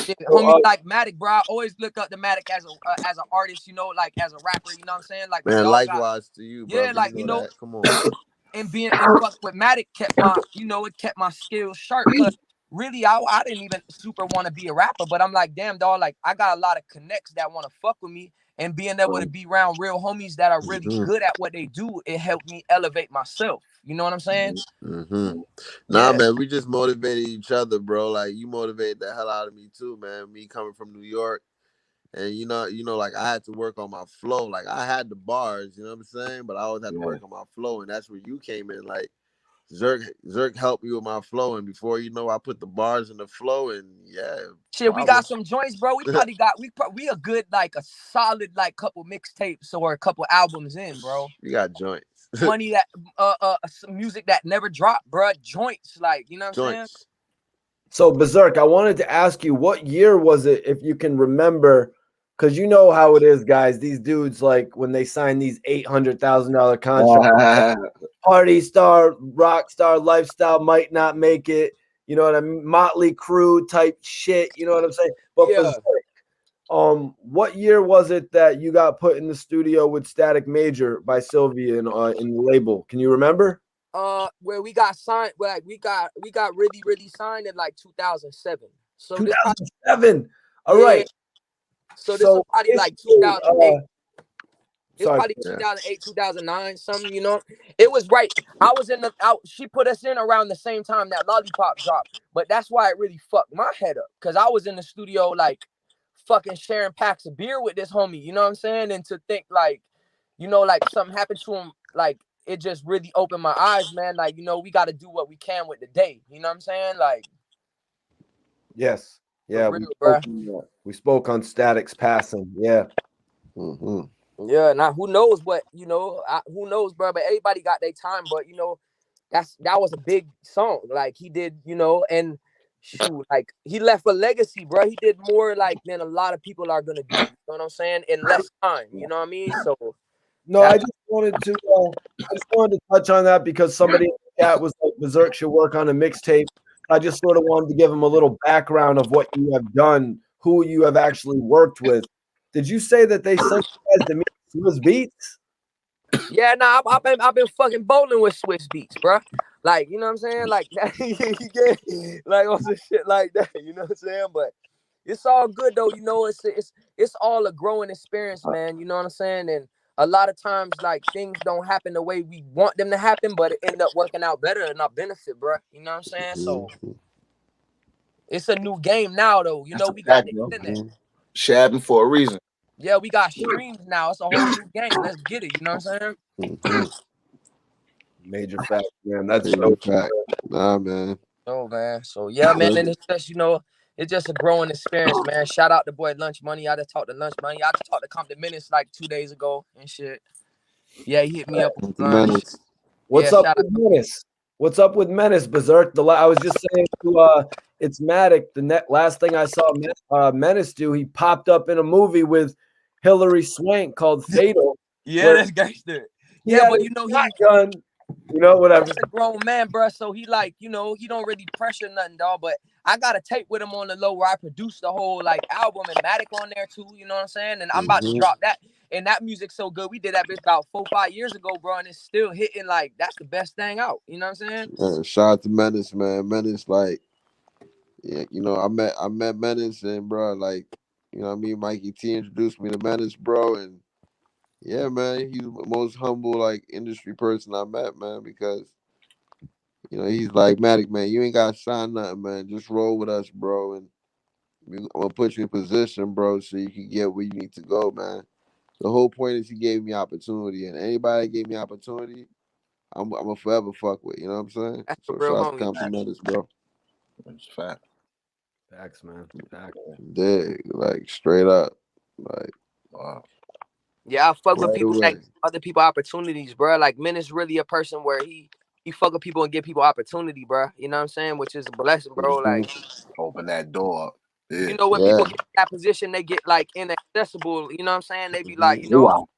Yeah, homie, like Matic, bro. I always look up to Matic as an artist, you know, like as a rapper. You know what I'm saying? Like man, likewise to you, bro. Yeah, like you know, come on. and being in fuck with Matic kept my, you know, it kept my skills sharp. Cause really, I didn't even super want to be a rapper, but I'm like, damn, dog, like I got a lot of connects that want to fuck with me, and being able to be around real homies that are really good at what they do, it helped me elevate myself. You know what I'm saying? Nah, Yeah. man, we just motivated each other, bro. Like you motivated the hell out of me too, man. Me coming from New York, and like I had to work on my flow. Like I had the bars, you know what I'm saying, but I always had to work on my flow, and that's where you came in. Like Zerk helped me with my flow, and before you know, I put the bars in the flow, and yeah, shit, we got some joints, bro. We probably got we a good like a solid like couple mixtapes or a couple albums in, bro. We got joints. Money that some music that never dropped, bro. Joints, like, you know what I'm saying? So Berserk, I wanted to ask you, what year was it, if you can remember? Because you know how it is, guys. These dudes, like when they sign these $800,000 contracts, party star, rock star lifestyle might not make it. You know what I mean? Motley Crue type shit. You know what I'm saying? But Yeah. Berserk, what year was it that you got put in the studio with Static Major by Sylvia in the label? Can you remember? Where we got signed, like we got really signed in like 2007. So 2007. All right. So this was probably like 2008. It's probably 2008, 2009, something, you know. It was right. I was in the out. She put us in around the same time that Lollipop dropped. But that's why it really fucked my head up. Cause I was in the studio like fucking sharing packs of beer with this homie, you know what I'm saying? And to think like, you know, like something happened to him, like it just really opened my eyes, man. Like, you know, we gotta do what we can with the day. You know what I'm saying? Like, yes. Yeah, real, we spoke on Static's passing. Yeah. Yeah, now who knows what, you know, who knows, bro, but everybody got their time, but you know, that was a big song. Like he did, you know, and shoot, like he left a legacy, bro. He did more like than a lot of people are gonna do. You know what I'm saying? In less time, you know what I mean? So no, I just wanted to touch on that because somebody in the chat was like, Berserk should work on a mixtape. I just sort of wanted to give him a little background of what you have done, who you have actually worked with. Did you say that they sent you guys to meet Swiss Beats? Yeah, nah, I've been fucking bowling with Swiss Beats, bro. Like, you know what I'm saying? Like that, like on some shit like that. You know what I'm saying? But it's all good though. You know, it's all a growing experience, man. You know what I'm saying? And a lot of times, like things don't happen the way we want them to happen, but it end up working out better in our benefit, bro. You know what I'm saying? So it's a new game now, though. You know, we got the internet. Shit happened for a reason. Yeah, we got streams now. It's a whole new game. Let's get it. You know what I'm saying? Major fact, man. That's so fact. Nah, man. Oh, man. So, yeah, man. And it's just, you know, it's just a growing experience, man. Shout out to boy Lunch Money. I just talked to Lunch Money. I just talked to Compton Menace like 2 days ago and shit. Yeah, he hit me up. What's up with Menace? What's up with Menace, Berserk? I was just saying to it's Matic. The last thing I saw Menace do, he popped up in a movie with Hilary Swank called Fatal. Yeah, that's gangster. Yeah, but you know gun. You know, whatever. He's a grown man, bro. So he like, you know, he don't really pressure nothing, dog. But I got a tape with him on the low where I produced the whole like album and Matic on there too. You know what I'm saying? And I'm about to drop that. And that music's so good. We did that bitch about 4-5 years ago, bro. And it's still hitting. Like that's the best thing out. You know what I'm saying? Shout out to Menace, man. Menace, like, yeah, you know, I met Menace and bro, like, you know what I mean? Mikey T introduced me to Menace, bro, and yeah, man, he's the most humble like industry person I met, man, because you know he's like, Matic, man, you ain't gotta sign nothing, man. Just roll with us, bro, and I'm gonna put you in position, bro, so you can get where you need to go, man. The whole point is he gave me opportunity, and anybody that gave me opportunity, I'm a forever fuck with. You know what I'm saying? That's So real shout out to Compton Menace, bro. That's fact. Facts, man. Facts. Dig, like straight up, like wow. Yeah, I fuck with people that give other people opportunities, bro. Like Menace really a person where he fuck with people and give people opportunity, bro. You know what I'm saying? Which is a blessing, bro. Like open that door. Yeah. You know, when people get in that position, they get like inaccessible. You know what I'm saying? They be like, you know,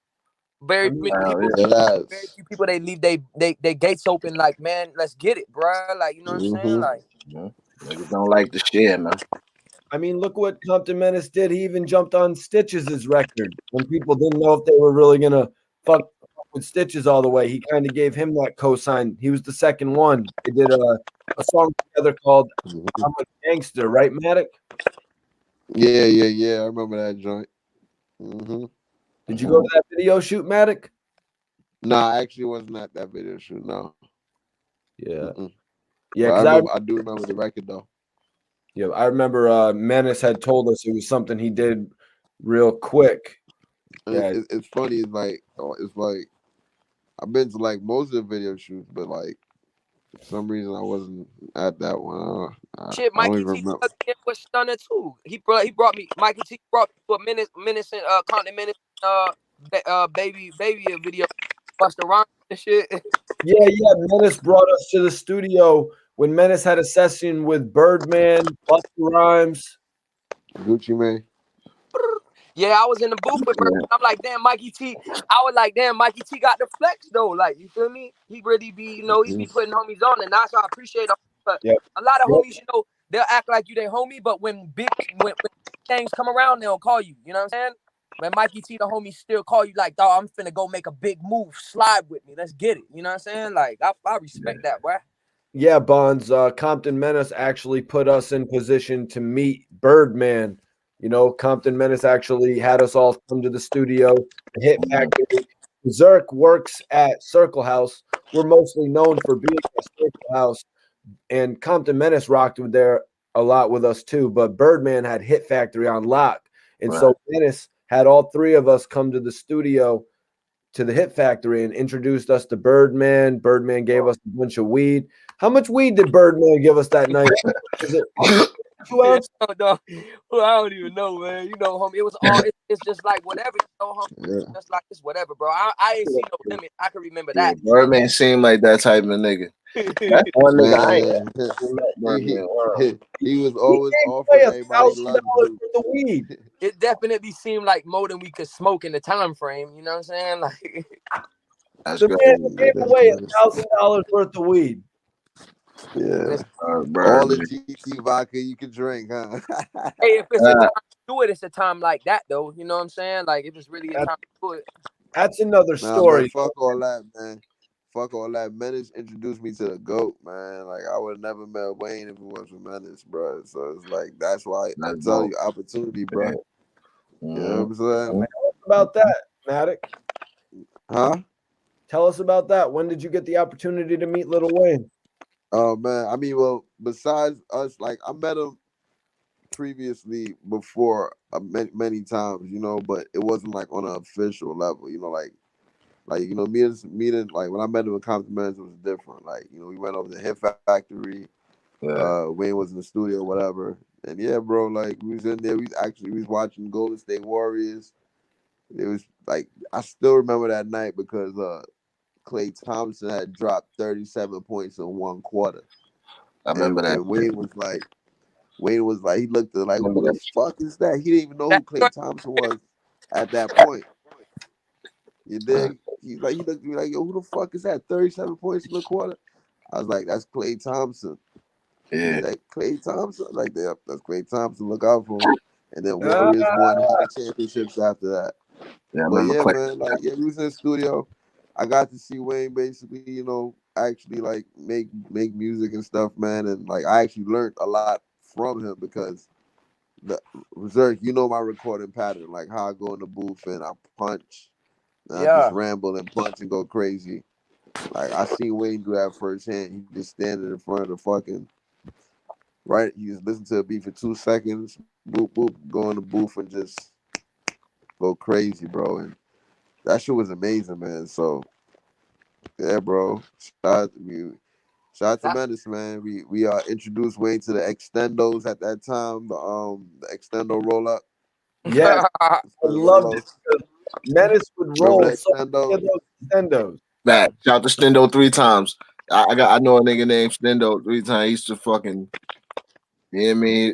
very few people they leave they gates open. Like, man, let's get it, bro. Like, you know what I'm saying? Like, niggas don't like the shit, man. I mean, look what Compton Menace did. He even jumped on Stitches' record when people didn't know if they were really gonna fuck with with Stitches all the way. He kind of gave him that cosign. He was the second one. They did a song together called "I'm a Gangster," right, Matic? Yeah. I remember that joint. Did you go to that video shoot, Matic? Nah, I actually wasn't at that video shoot. No. Yeah, Mm-mm. yeah, But because I do remember the record though. yeah, I remember Menace had told us it was something he did real quick. Yeah, It's funny. It's like I've been to like most of the video shoots, but like for some reason I wasn't at that one. Shit, I don't Mikey even T remember. was stunner too. He brought me Mikey T brought me to a menace and Continent Menace baby video Busta Rhymes and shit. yeah. Menace brought us to the studio when Menace had a session with Birdman, Busta Rhymes. Gucci Mane. Yeah, I was in the booth with Birdman. I'm like, damn, Mikey T. I was like, damn, Mikey T got the flex though. Like, you feel me? He really be, he be putting homies on, and that's why I appreciate him. But Yep. a lot of homies, they'll act like you they homie, but when when things come around, they'll call you. You know what I'm saying? When Mikey T, the homies still call you like, dog, I'm finna go make a big move. Slide with me. Let's get it. You know what I'm saying? Like, I respect that, boy. Yeah, Bonds. Compton Menace actually put us in position to meet Birdman. Compton Menace actually had us all come to the studio, the Hit Factory. Zerk works at Circle House. We're mostly known for being at Circle House, and Compton Menace rocked with there a lot with us too. But Birdman had Hit Factory on lock, and so Menace had all three of us come to the studio to the Hit Factory and introduced us to Birdman. Birdman gave us a bunch of weed. How much weed did Birdman give us that night? Was it 2 ounces? Well, I don't even know, man. Homie, it was all. It's just like whatever, homie. Yeah. Just like it's whatever, bro. I ain't see no limit. I can remember Yeah, that. Birdman seemed like that type of nigga. That's one nigga I ain't Man, ever met Birdman. he was He always gave offering away everybody $1,000 lunch. worth of weed. It definitely seemed like more than we could smoke in the time frame. You know what I'm saying? Like, That's The good. man gave away $1,000 worth of weed. Yeah. Birdman. All the GT vodka you can drink, huh? hey, if it's a time to do it, it's a time like that, though. You know what I'm saying? Like, if it's really a time to do it. That's another Nah, man, story. fuck all that, man. Fuck all that. Menace introduced me to the GOAT, man. Like, I would have never met Wayne if it wasn't for Menace, bro. So it's like, that's why I'm telling you, opportunity, bro. You know what I'm saying? Tell us about that, Matic. Huh? Tell us about that. When did you get the opportunity to meet Lil Wayne? Oh, man. I mean, well, besides us, like, I met him previously before many times, but it wasn't like on an official level, meeting like when I met him in Compton Men's was different. Like, we went over to Hit Factory. Wayne was in the studio, whatever. And yeah, bro, like we was in there. We was watching Golden State Warriors. It was like I still remember that night because Klay Thompson had dropped 37 points in one quarter. I remember that. And Wayne was like, he looked at like, who the fuck is that? He didn't even know who Klay Thompson was at that point. You dig? He looked at me like, yo, who the fuck is that? 37 points in the quarter. I was like, that's Klay Thompson. Yeah. He's like, Klay Thompson? Like, yeah, that's Klay Thompson. Look out for him. And then Warriors won hella championships after that. Yeah, I But remember yeah, Clay. man, like, yeah, we was in the studio. I got to see Wayne basically, actually like make music and stuff, man. And like, I actually learned a lot from him because the Zerk, my recording pattern, like how I go in the booth and I punch. And I just ramble and punch and go crazy. Like I seen Wayne do that firsthand. He just standing in front of the fucking right. He just listen to a beat for 2 seconds, boop boop, go in the booth and just go crazy, bro. And that shit was amazing, man. So yeah, bro. Shout out to Menace, man. We introduced Wayne to the extendos at that time. The extendo roll up. Yes, I loved it. Menace would roll so many of those extendos. Back. Shout to Stendo 3 times. I know a nigga named Stendo 3 times. He used to fucking,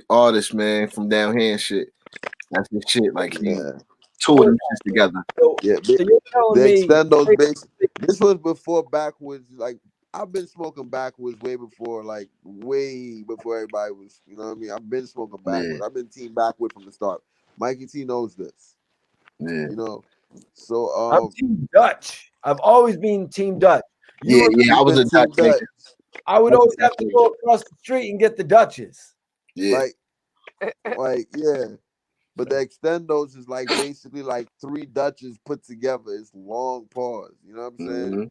artist, man, from down here and shit. That's his shit. Like he two of them shits together. So Yeah, you're telling the me extendos basically. This was before backwards. Like I've been smoking backwards way before everybody was. You know what I mean? I've been smoking backwards. I've been team backward from the start. Mikey T knows this. Yeah. So I'm Team Dutch. I've always been Team Dutch. You Yeah, remember, I was a Team Dutch Dutch. nigga. I would always have to go across the street and get the Dutches. Yeah. Like yeah. But the extendos is like basically like 3 Dutches put together. It's long pause. You know what I'm saying?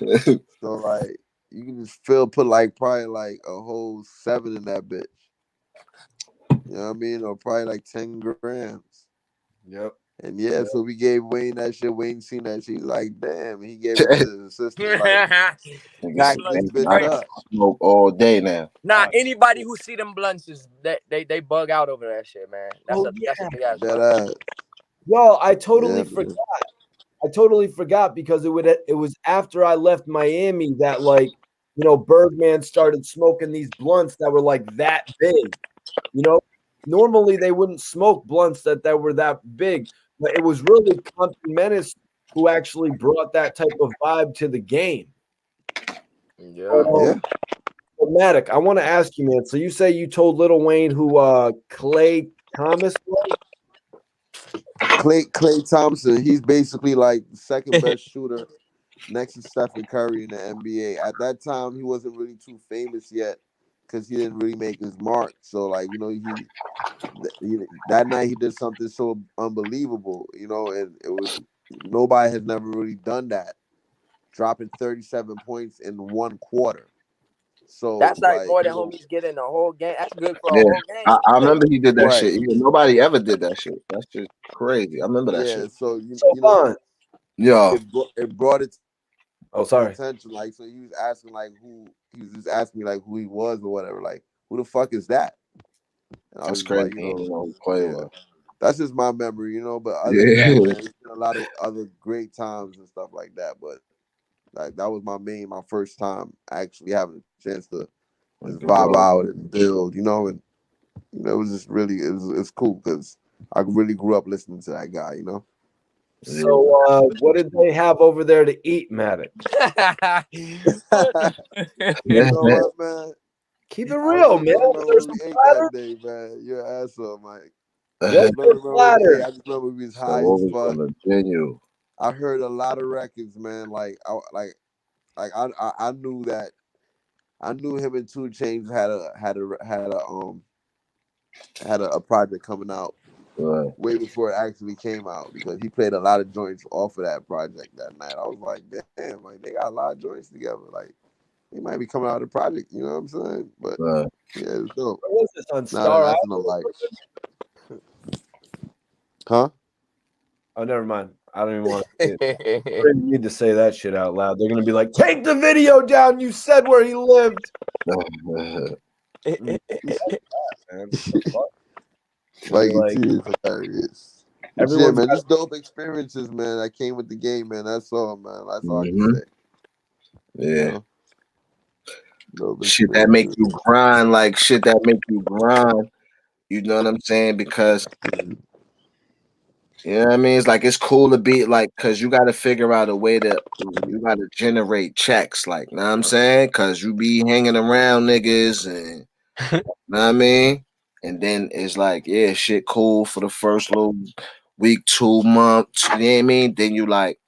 Mhm. So like you can just put like probably like a whole 7 in that bitch. You know what I mean? Or probably like 10 grams. Yep. And yeah, so we gave Wayne that shit. Wayne seen that shit. He's like, damn. He gave it to his assistant. Like, pack this Blunts is bitch crazy. up. Smoke all day now. Nah, anybody who see them blunts is they bug out over that shit, man. That's a big ass That blunt. ass. Yo, I totally Yeah, forgot. I totally forgot because it was after I left Miami that, like, you know, Birdman started smoking these blunts that were like that big. You know, normally they wouldn't smoke blunts that were that big, but it was really Compton Menace who actually brought that type of vibe to the game. Yeah. yeah. Matic, I want to ask you, man. So you say you told Lil Wayne who Clay Thomas was? Clay Thompson. He's basically like the second best shooter next to Stephen Curry in the NBA. At that time, he wasn't really too famous yet because he didn't really make his mark. So like that night he did something so unbelievable, and it was nobody has never really done that, dropping 37 points in 1 quarter. So That's like like more than homies get in a whole game. That's good for a Yeah. whole game. I remember he did that right, shit. Nobody ever did that shit. That's just crazy. I remember that yeah. shit. So So Vaughn. Yo. it brought it Oh, to sorry. attention. Like so, he was asking like who he was just asking me like who he was or whatever. Like who the fuck is that? And I was That's just like, crazy. He didn't know who Clay yeah. was. That's just my memory, But other than that, Yeah. man, it's been a lot of other great times and stuff like that. But like that was my first time actually having a chance to just vibe out and build, and it was just really it's cool because I really grew up listening to that guy, So what did they have over there to eat, Matic? You know what, man? Keep it I real, really man. don't Was remember there what some we ate platter? that day, man. You're an asshole, Mike. I What's just don't your remember what we ate. platter? I just remember we was So high what as was fuck. on the menu? I heard a lot of records, man. I knew that I knew him and 2 Chainz had a project coming out Right. way before it actually came out because he played a lot of joints off of that project that night. I was like, damn, like they got a lot of joints together. Like they might be coming out of the project, you know what I'm saying? But Right. yeah, it's dope. What was this on Nah, Star that's Island? no like. Huh? Oh, never mind. I don't even want to say it. I didn't need to say that shit out loud. They're gonna be like, "Take the video down. You said where he lived." Man, what the fuck? Like They're it is hilarious. But yeah, everyone's man, got just dope experiences, man. That came with the game, man. That's all, man. That's all I can Mhm. say. Yeah. Dope Shit that make experiences. you grind, like shit that make you grind. You know what I'm saying? Because you know what I mean? It's like it's cool to be like, cause you gotta figure out a way to you gotta generate checks, like, know what I'm saying? Cause you be hanging around niggas and know what I mean? And then it's like, yeah, shit cool for the first little week, 2 months, you know what I mean? Then you like,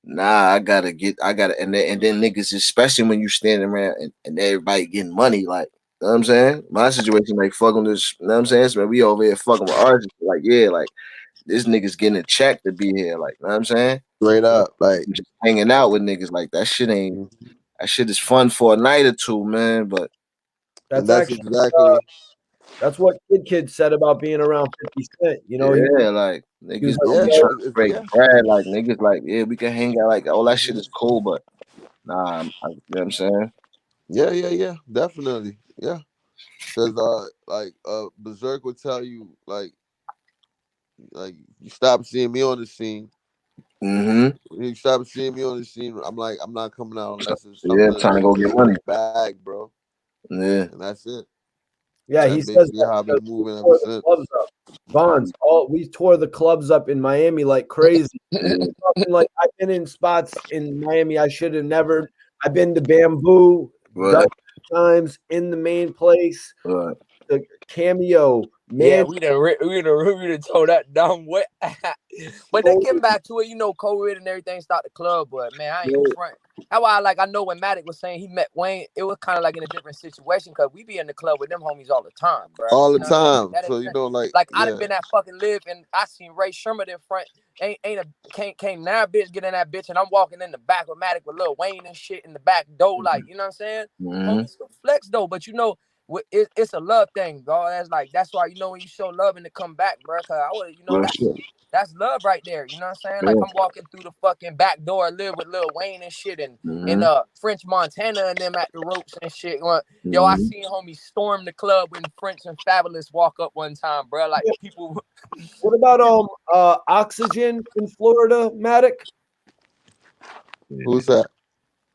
nah, I gotta, and then niggas, especially when you standing around and everybody getting money, like, you know what I'm saying? My situation, like, fucking this, you know what I'm saying? So we over here fucking with artists, like, yeah, like, this nigga's getting a check to be here, like, you know what I'm saying? Straight up, like You just hanging out with niggas, like, that shit is fun for a night or two, man, but. and that's that's actually exactly that's what Kid said about being around 50 Cent. You know, Yeah, like he was niggas like, don't yeah, be "Yo, trying to break yeah. bread. Like niggas, like yeah, we can hang out. Like all that shit is cool, but nah, you know what I'm saying? Yeah, definitely. Yeah. Cause Berserk would tell you like you stop seeing me on the scene. Mm-hmm. When you stop seeing me on the scene, I'm like, I'm not coming out unless it's Yeah, something trying to go get legit in money. the bag, bro. Yeah, And that's it. yeah." And He that's says basically that how I've because been we moving ever tore the since. clubs up. Bonds, we tore the clubs up in Miami like crazy. yeah, Like I've been in spots in Miami I should have never. I've been to Bamboo right, dozens of times in the main place, right, the Cameo, Yeah, we done told that dumb what. But they came back to it, you know, COVID and everything stopped the club. But man, I ain't gonna front. That's why I know when Matic was saying he met Wayne, it was kind of like in a different situation because we be in the club with them homies all the time, bro. All You the know what I mean? time. That So ain't you know, like I done been at fucking Live and I seen Ray Sherman in front. Can't now bitch get in that bitch and I'm walking in the back with Matic with Lil Wayne and shit in the back door, like, you know what I'm saying? Homies still flex though, but you know. It's a love thing, dog. That's why, you know, when you show love and to come back, bro. Cause I would, you know, that's love right there. You know what I'm saying? Like I'm walking through the fucking back door, Live with Lil Wayne and shit, and French Montana and them at the ropes and shit. Yo, I seen homies storm the club when French and Fabulous walk up one time, bro. Like people. What about Oxygen in Florida, Matic? who's that?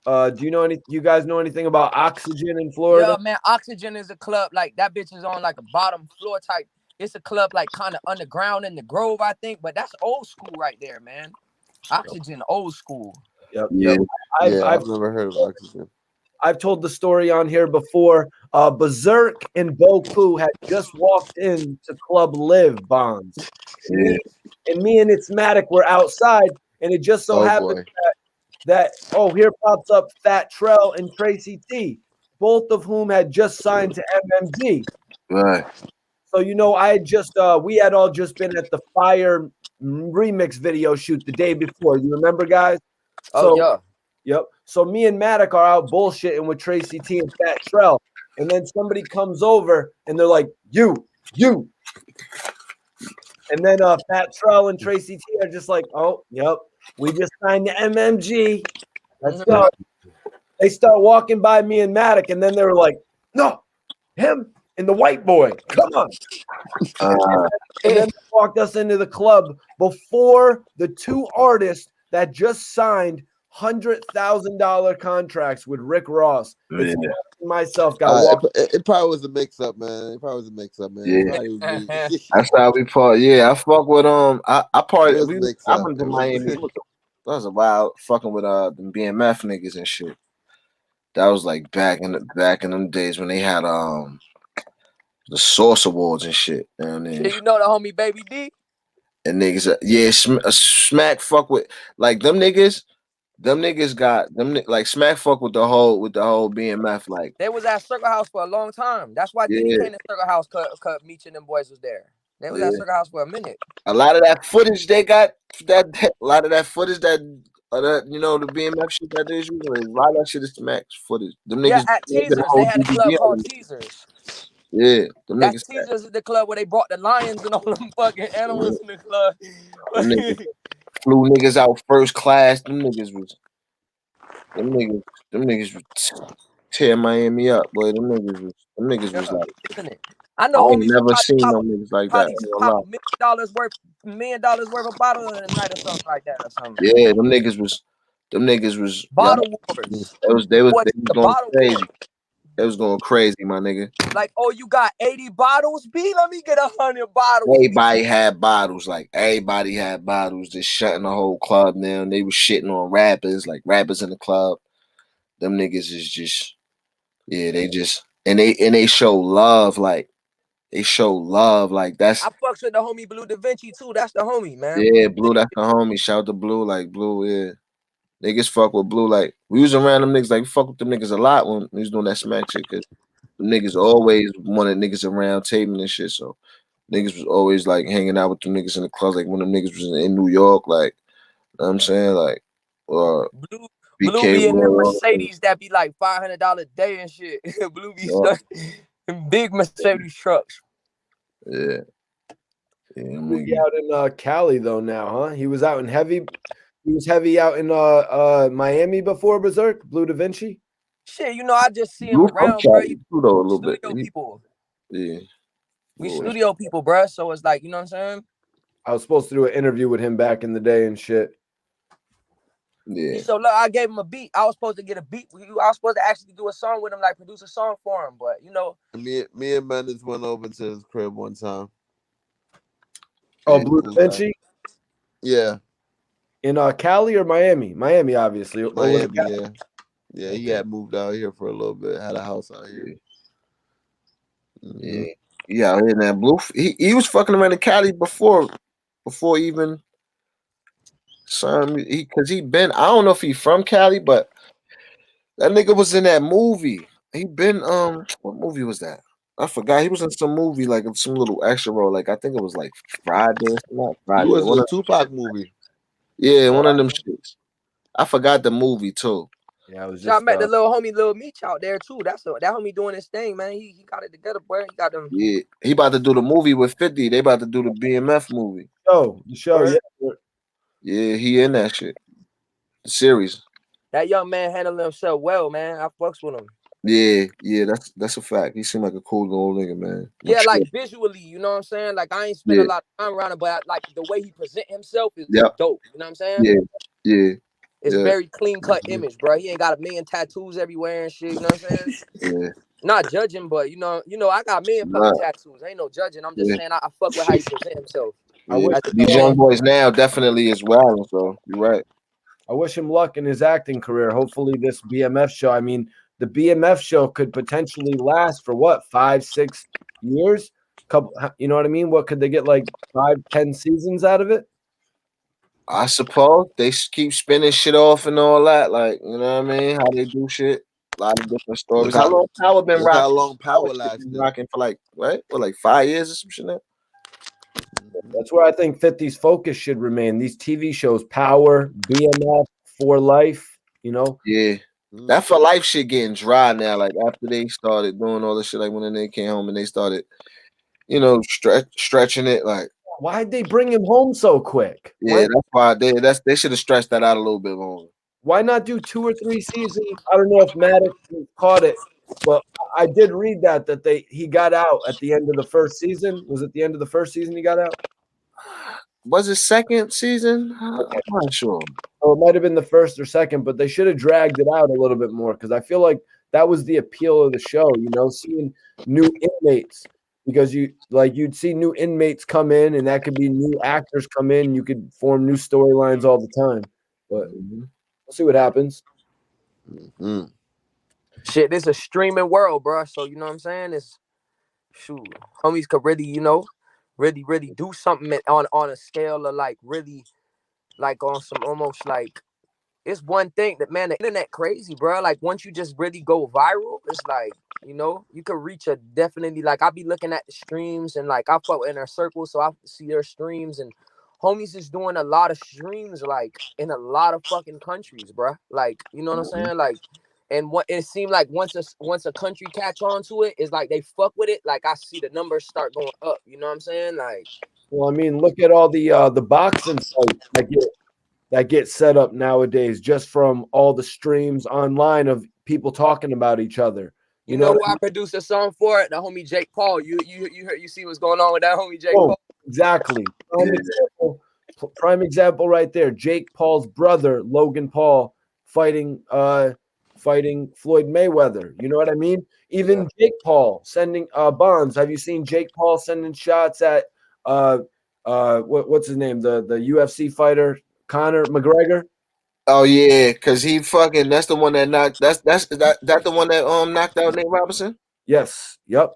Do you know you guys know anything about Oxygen in Florida? Yeah, man, Oxygen is a club like that bitch is on like a bottom floor type. It's a club like kind of underground in the Grove, I think, but that's old school right there, man. Oxygen, old school. Yep. I've never heard of Oxygen. I've told the story on here before. Berserk and Boku had just walked into Club Live Bonds. Me and its Matic were outside, and it just so happened that here pops up Fat Trell and Tracy T, both of whom had just signed to MMG. Right. So, you know, I had just we had all just been at the Fire remix video shoot the day before. You remember, guys? Oh, yeah. Yep. So me and Matic are out bullshitting with Tracy T and Fat Trell. And then somebody comes over and they're like, you. And then Fat Trell and Tracy T are just like, oh, yep. We just signed to MMG. Let's go. They start walking by me and Matic, and then they were like, no, him and the white boy. Come on. And then they walked us into the club before the two artists that just signed $100,000 contracts with Rick Ross. It's myself got walked. It probably was a mix-up, man. It probably was a mix-up, man. Yeah. That's how we part. Yeah, I fuck with I went to Miami. That was a while fucking with the BMF niggas and shit. That was like back in them days when they had the Source Awards and shit. Yeah, you know the homie Baby D. And niggas, Smack fuck with like them niggas. Them niggas got them like Smack fuck with the whole BMF. Like they was at Circle House for a long time. That's why Diddy came to Circle House. Cut Meech and them boys was there. They was at Circle House for a minute. A lot of that footage they got a lot of that footage that you know the BMF shit that they use. A lot of that shit is Smack's footage. Them niggas at Teasers, they had a club called Teasers. Yeah, them that niggas. Teasers is the club where they brought the lions and all them fucking animals in the club. Them niggas flew niggas out first class. Them niggas was tear Miami up, boy. Them niggas was like. I know I ain't never seen no niggas like that. $1 million worth of bottle in a night or something like that or something. Yeah, them niggas was bottle wars. They was going crazy. They was going crazy, my nigga. Like, oh, you got 80 bottles? B, let me get 100 bottles. Everybody had bottles. Like everybody had bottles. Just shutting the whole club down. They was shitting on rappers, like rappers in the club. Them niggas is just, they just and they show love, like that's. I fucks with the homie Blue Da Vinci too. That's the homie, man. Yeah, Blue, that's the homie. Shout out to Blue, like Blue, yeah. Niggas fuck with Blue, like we was around them niggas, like we fuck with them niggas a lot when we was doing that Smack shit, cause them niggas always wanted niggas around taping and shit. So niggas was always like hanging out with them niggas in the clubs, like when them niggas was in New York, like you know what I'm saying, like Blue be in them Mercedes that be like $500 a day and shit. Blue be stuck in big Mercedes trucks. Yeah. He out in Cali though now, huh? He was out in heavy. He was heavy out in Miami before Berserk. Blue Da Vinci. Shit, you know, I just see him around, bro. A little bit. People. Yeah. We studio people, bro. So it's like, you know what I'm saying? I was supposed to do an interview with him back in the day and shit. Yeah. So look, I gave him a beat. I was supposed to get a beat. I was supposed to actually do a song with him, like produce a song for him. But you know, me and Mendes went over to his crib one time. Oh, Blue Da Vinci? Yeah. In Cali or Miami? Miami, obviously. Miami, yeah. Yeah, he had moved out here for a little bit, had a house out here. Yeah. Yeah, in that blue. He was fucking around in Cali before even some. Because he been. I don't know if he from Cali, but that nigga was in that movie. He been what movie was that? I forgot. He was in some movie like some little extra role. Like I think it was like Friday or something. Not He Friday. was in a Tupac movie. One of them shits. I forgot the movie too. Yeah, I was So I just met the little homie, Lil Meech out there too. That homie doing his thing, man. He got it together, boy. He got them. Yeah, he about to do the movie with 50. They about to do the BMF movie. the show, yeah. Yeah, he in that shit. The series. That young man handling himself well, man. I fucks with him. Yeah, that's a fact. He seemed like a cool little nigga, man. Yeah, like visually, you know what I'm saying? Like I ain't spent a lot of time around him, but like the way he present himself is dope. You know what I'm saying? Yeah. It's very clean cut image, bro. He ain't got a million tattoos everywhere and shit. You know what I'm saying? Yeah. Not judging, but you know, I got a million fucking tattoos. Ain't no judging. I'm just saying I fuck with how he present himself. Yeah. These young boys now definitely is well, so you're right. I wish him luck in his acting career. Hopefully, this BMF show. I mean, the BMF show could potentially last for what 5-6 years. Couple, you know what I mean? What could they get like 5-10 seasons out of it? I suppose they keep spinning shit off and all that. Like you know what I mean? How they do shit. A lot of different stories. How long Power been rocking? How long Power lasted? Rocking for like what? For like 5 years or some shit now. That's where I think 50's focus should remain. These TV shows, Power, BMF, For Life, you know? Yeah. That For Life shit getting dry now. Like after they started doing all this shit, like when they came home and they started, you know, stretching it. Like why'd they bring him home so quick? Yeah, that's why they should have stretched that out a little bit longer. Why not do 2 or 3 seasons? I don't know if Maddox caught it, but I did read that he got out at the end of the first season. Was it the end of the first season he got out? Was it second season? I'm not sure. Oh, it might have been the first or second, but they should have dragged it out a little bit more because I feel like that was the appeal of the show, you know, seeing new inmates because you'd see new inmates come in and that could be new actors come in. You could form new storylines all the time, but we'll see what happens. Shit, this is a streaming world, bro. So you know what I'm saying? It's shoot, homies could really, you know, really do something on a scale of like really, like on some almost like it's one thing that man, the internet crazy, bro. Like once you just really go viral, it's like you know you could reach a definitely like I be looking at the streams and like I fuck in their circle, so I see their streams and homies is doing a lot of streams like in a lot of fucking countries, bro. Like you know what I'm saying, like. And what it seemed like once a country catch on to it, is like they fuck with it. Like I see the numbers start going up. You know what I'm saying? Like, well, I mean, look at all the boxing fights that get set up nowadays just from all the streams online of people talking about each other. You know who I produced a song for it? The homie Jake Paul. You heard you see what's going on with that homie Jake Paul? Exactly. Prime example right there. Jake Paul's brother, Logan Paul, fighting Floyd Mayweather. You know what I mean? Even Jake Paul sending bonds. Have you seen Jake Paul sending shots at what's his name? The UFC fighter Conor McGregor? Oh yeah, because he fucking that's the one that knocked that the one that knocked out Nate Robinson? Yes. Yep.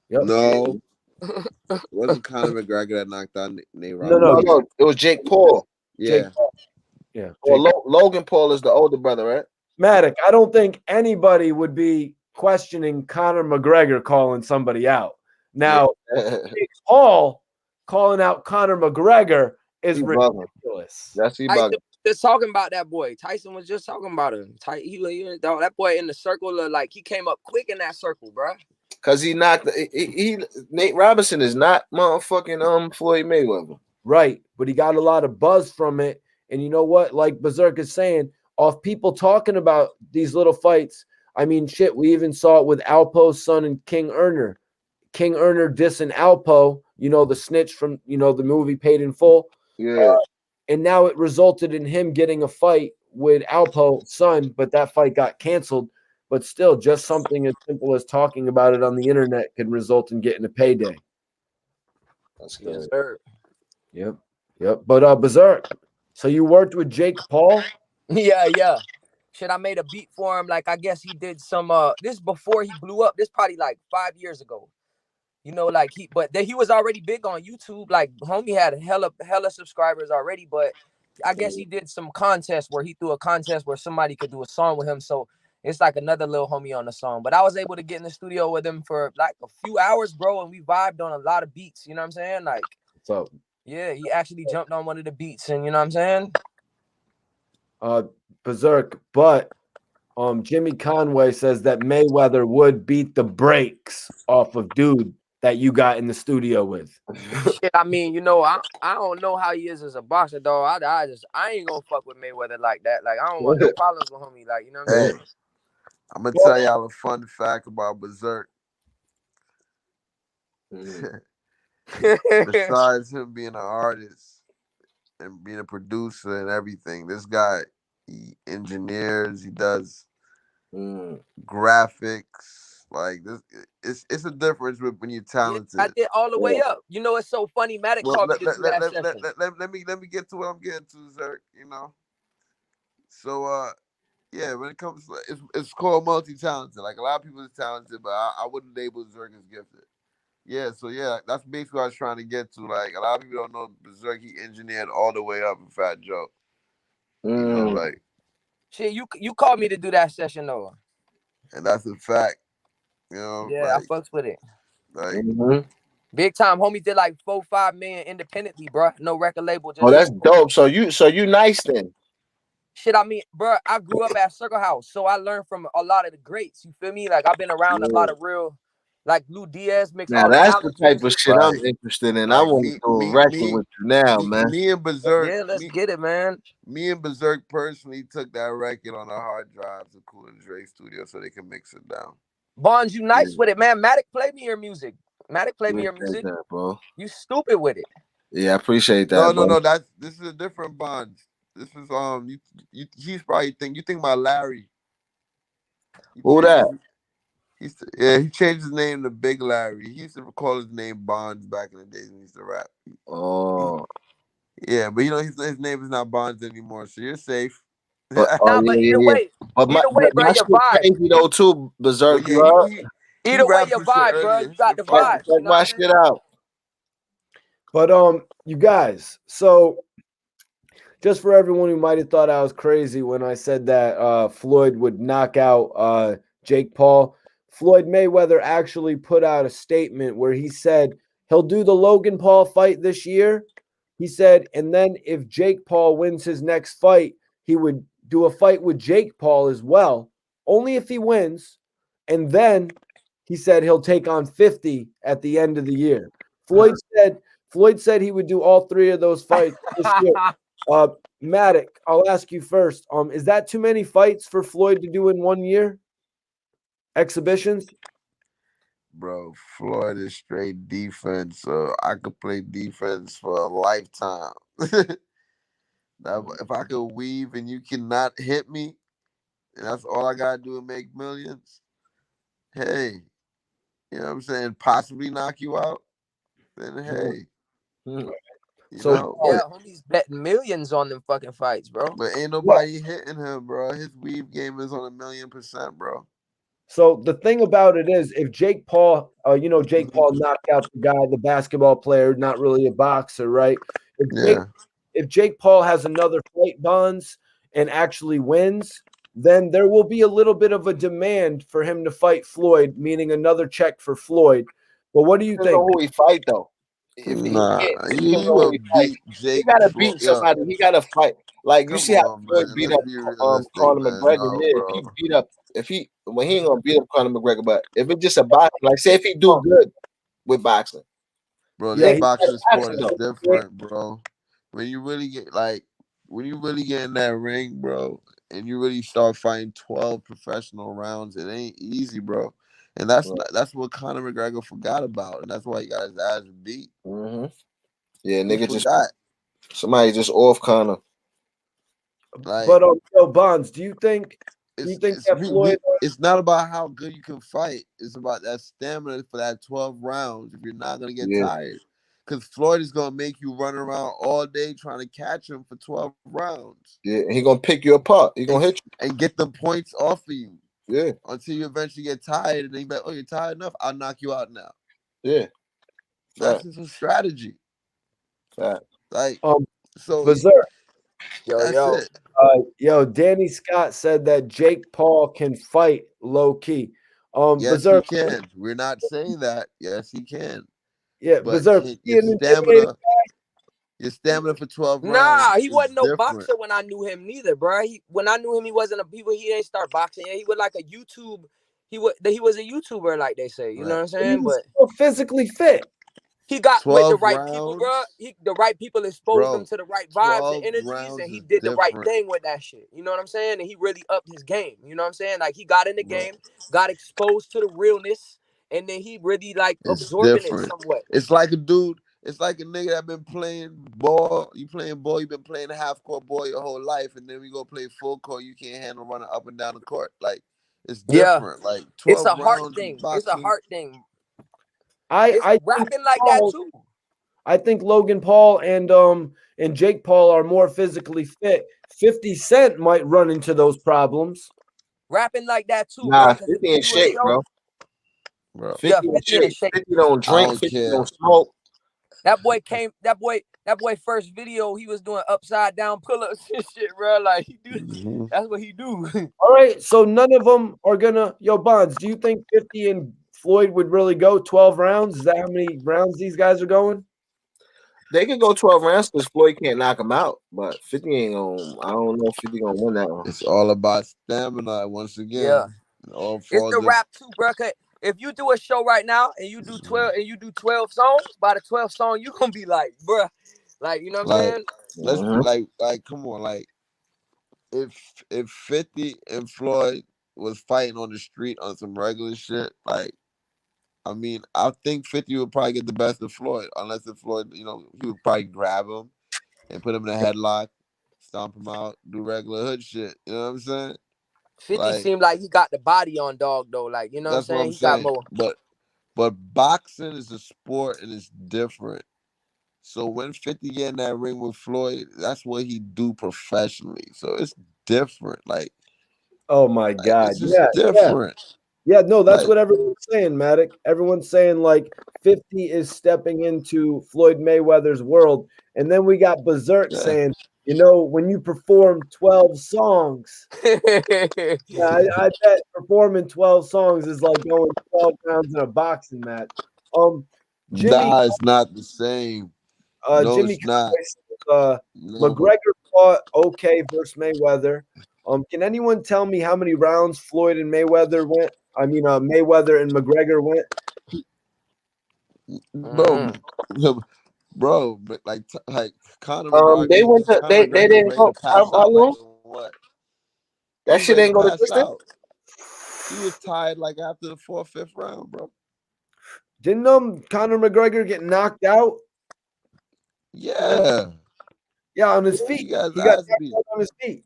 No. Wasn't Conor McGregor that knocked out Nate Robinson? No, it was Jake Paul. Yeah. Jake Paul. Yeah. Well, Logan Paul is the older brother, right? Maddox, I don't think anybody would be questioning Conor McGregor calling somebody out. Now, Jake Paul calling out Conor McGregor is ridiculous. That's just talking about that boy. Tyson was just talking about him. That boy in the circle of like he came up quick in that circle, bro. Cause he knocked Nate Robinson is not motherfucking Floyd Mayweather. Right, but he got a lot of buzz from it. And you know what? Like Berserk is saying, off people talking about these little fights. I mean, shit, we even saw it with Alpo's son and King Earner. King Earner dissing Alpo, you know, the snitch from, you know, the movie Paid in Full. Yeah. And now it resulted in him getting a fight with Alpo's son, but that fight got canceled. But still, just something as simple as talking about it on the internet can result in getting a payday. That's good. Yes, yep. But Berserk, so you worked with Jake Paul? Yeah. Shit, I made a beat for him. Like I guess he did some this before he blew up. This probably like 5 years ago. You know, like he was already big on YouTube. Like homie had hella subscribers already, but I guess he did some contest where he threw a contest where somebody could do a song with him. So it's like another little homie on the song. But I was able to get in the studio with him for like a few hours, bro, and we vibed on a lot of beats. You know what I'm saying? Like, So yeah, he actually jumped on one of the beats, and you know what I'm saying? Berserk, but Jimmy Conway says that Mayweather would beat the brakes off of dude that you got in the studio with. Shit, I mean, you know, I don't know how he is as a boxer, dog. I ain't gonna fuck with Mayweather like that. Like, I don't want no problems with homie. Like, you know what I'm Hey, saying? I'm gonna tell y'all a fun fact about Berserk. Besides him being an artist and being a producer and everything, this guy, he engineers, he does graphics. Like this, it's a difference when you're talented. Yeah, I did all the way up. You know, it's so funny. Matic Well, called me to do that session. let me get to what I'm getting to, Zerk. You know, so yeah, when it comes to it's called multi-talented. Like a lot of people is talented, but I wouldn't label Zerk as gifted. Yeah, so yeah, that's basically what I was trying to get to. Like a lot of people don't know Berserk, he engineered all the way up in Fat Joe. You know, like shit, you called me to do that session though. And that's a fact. You know, yeah, I fucks with it. Like big time, homie did like 4-5 million independently, bro. No record label. Just that's dope. So you nice then. Shit, I mean, bro, I grew up at Circle House, so I learned from a lot of the greats. You feel me? Like I've been around a lot of real, like Lou Diaz mix Now all the that's the knowledge type of music. shit I'm interested in. I want to do a record with you now, man. Me and Berserk. Yeah, let's get it, man. Me and Berserk personally took that record on a hard drive to Cool and Dre studio so they can mix it down. Bonds, you nice with it, man. Matic, play me your music. Matic, play me your music, that, bro. You stupid with it. Yeah, I appreciate that. No. This is a different Bond. This is he's probably you think about Larry. Who that? He changed his name to Big Larry. He used to call his name Bonds back in the days when he used to rap. Yeah, but you know his name is not Bonds anymore, so you're safe. But either way, bro, your vibe. Crazy though too, Berserk. Either way, your vibe, bro. You got the vibe. Check my shit out. But you guys, so just for everyone who might have thought I was crazy when I said that Floyd would knock out Jake Paul, Floyd Mayweather actually put out a statement where he said he'll do the Logan Paul fight this year. He said, and then if Jake Paul wins his next fight, he would do a fight with Jake Paul as well, only if he wins. And then he said he'll take on 50 at the end of the year. Floyd said he would do all three of those fights this year. Matic, I'll ask you first. Is that too many fights for Floyd to do in 1 year? Exhibitions? Bro, Floyd is straight defense, so I could play defense for a lifetime. If I could weave and you cannot hit me, and that's all I gotta do to make millions, hey, you know what I'm saying? Possibly knock you out, then hey. Homie's betting millions on them fucking fights, bro. But ain't nobody hitting him, bro. His weave game is on 1,000,000%, bro. So the thing about it is, if Jake Paul, Jake Paul knocked out the guy, the basketball player, not really a boxer, right? If Jake Paul has another fight, Bonds, and actually wins, then there will be a little bit of a demand for him to fight Floyd, meaning another check for Floyd. But what do you think? Who he fight though? He will beat Jake. He gotta beat somebody. He gotta fight. Like you see how Floyd beat up Conor McGregor. He ain't gonna beat up Conor McGregor, but if it's just a boxing, like say if he do good with boxing, bro, this boxing sport is different, bro. When you really get in that ring, bro, and you really start fighting 12 professional rounds, it ain't easy, bro. And that's what Conor McGregor forgot about, and that's why he got his ass beat. Yeah, nigga, somebody just off Conor. But Bonds, do you think that Floyd? It's not about how good you can fight. It's about that stamina for that 12 rounds. If you're not gonna get tired, because Floyd is gonna make you run around all day trying to catch him for 12 rounds. Yeah, he gonna pick you apart. He gonna hit you and get the points off of you. Yeah, until you eventually get tired, and then you're like, "Oh, you're tired enough? I'll knock you out now." Yeah. That's just a strategy. Fact. Like, Um, so Berserk. that's it. Danny Scott said that Jake Paul can fight low key. Yes, he Berserk. can. We're not saying that. Yes, he can. Yeah, But Berserk. He your an intimidating. stamina for 12 Nah, rounds he is wasn't no different. boxer when I knew him neither, bro. When I knew him, he wasn't he didn't start boxing. Yeah, he was like a YouTube. He was a YouTuber, like they say. You know Right. what I'm He saying? was But still physically fit. he got with the 12 right people, bro. rounds, The right people exposed him bro. to the right vibes and 12 energies, and rounds he is did the right different, thing with that shit. You know what I'm saying? And he really upped his game. You know what I'm saying? Like he got in the bro. game, got exposed to the realness, and then he really like It's absorbing it different. somewhat. It's like a dude. It's like a nigga that been playing ball. You playing ball. You been playing half court ball your whole life, and then we go play full court. You can't handle running up and down the court. Like it's Yeah, different. Like it's 12 a heart rounds in thing. It's a boxing. heart thing. It's I think rapping like that Paul, too. I think Logan Paul and Jake Paul are more physically fit. 50 Cent might run into those problems. Rapping like that too, bro. Nah, Because if 50 you in do a shape, show, bro. Bro, 50 yeah, in 50 in shape. shape. 50 don't I drink. don't 50 care. don't smoke. That boy came. That boy first video, he was doing upside down pull-ups and shit, bro. Like he do. Mhm. That's what he do. All right, so none of them are gonna. Bonds, do you think 50 and Floyd would really go 12 rounds? Is that how many rounds these guys are going? They could go 12 rounds because Floyd can't knock him out. But 50 ain't gonna. I don't know if 50 gonna win that one. It's all about stamina once Yeah, again. It all it's falls the in. rap too, bro. 'Cause if you do a show right now and you do 12 songs, by the 12th song you gonna be like, bro, like you know what I'm Like, saying? let's be Mhm. like, come on, like if 50 and Floyd was fighting on the street on some regular shit, like I mean, I think 50 would probably get the best of Floyd, unless if Floyd, he would probably grab him and put him in a headlock, stomp him out, do regular hood shit. You know what I'm saying? 50 Like seemed like he got the body on dog though. Like you know what I'm that's what saying? I'm He got saying. more. But boxing is a sport and it's different. So when 50 get in that ring with Floyd, that's what he do professionally. So it's different. Oh my Like God. it's just Yeah, yeah. different. Yeah, no, that's Like what everyone's saying, Matic. Everyone's saying like 50 is stepping into Floyd Mayweather's world. And then we got Berserk yeah. saying, when you perform 12 songs, yeah, I bet performing 12 songs is like going 12 rounds in a boxing match. Jimmy Nah, it's not the same. No, Jimmy it's not. Conway says, No. McGregor fought okay versus Mayweather. Can anyone tell me how many rounds Floyd and Mayweather went? I mean, Mayweather and McGregor went. Bro, but like Conor They McGregor, went to. Conor They McGregor was didn't ready go. to pass How out like long? what? He That was shit ready to didn't go to pass Kristen. out. He was tired like after the fourth, fifth round, bro. Didn't Conor McGregor get knocked out? Yeah. Yeah, on his He feet. got his He got ass knocked beat. out on his feet.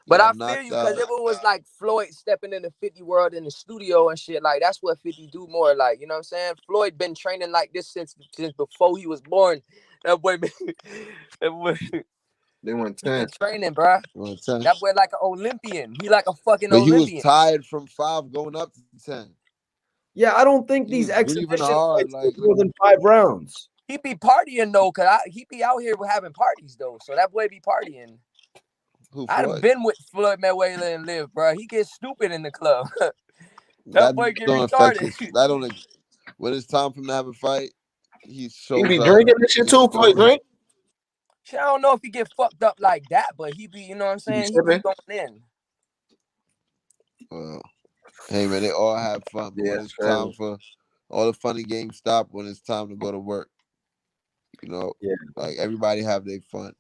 He But got I feel knocked you because out. if it was like Floyd stepping in the 50 world in the studio and shit, like that's what 50 do more. Like, you know what I'm saying? Floyd been training like this since before he was born. That boy been, that boy, They went he 10. been training, bro. You know what I'm saying? That boy like an Olympian. He like a fucking But he was Olympian. tired from 5 going up to 10. Yeah, I don't think He these was breathing exhibition hard. fights go more than 5 rounds. He be partying though, cause he be out here having parties though. So that boy be partying. Who, I done Floyd? been with Floyd Mayweather and live, bro. He gets stupid in the club. That That boy get don't affect retarded. his. That don't. When it's time for him to have a fight, he He shows be up. drinking this shit He's too. Floyd focused. drink. Shit, I don't know if he get fucked up like that, but he be, you know what I'm He be saying? He be sipping. going in. Well, hey man, they all have fun, but Yeah, when it's it's time crazy. for all the funny games stop, when it's time to go to work, Yeah. like everybody have their fun,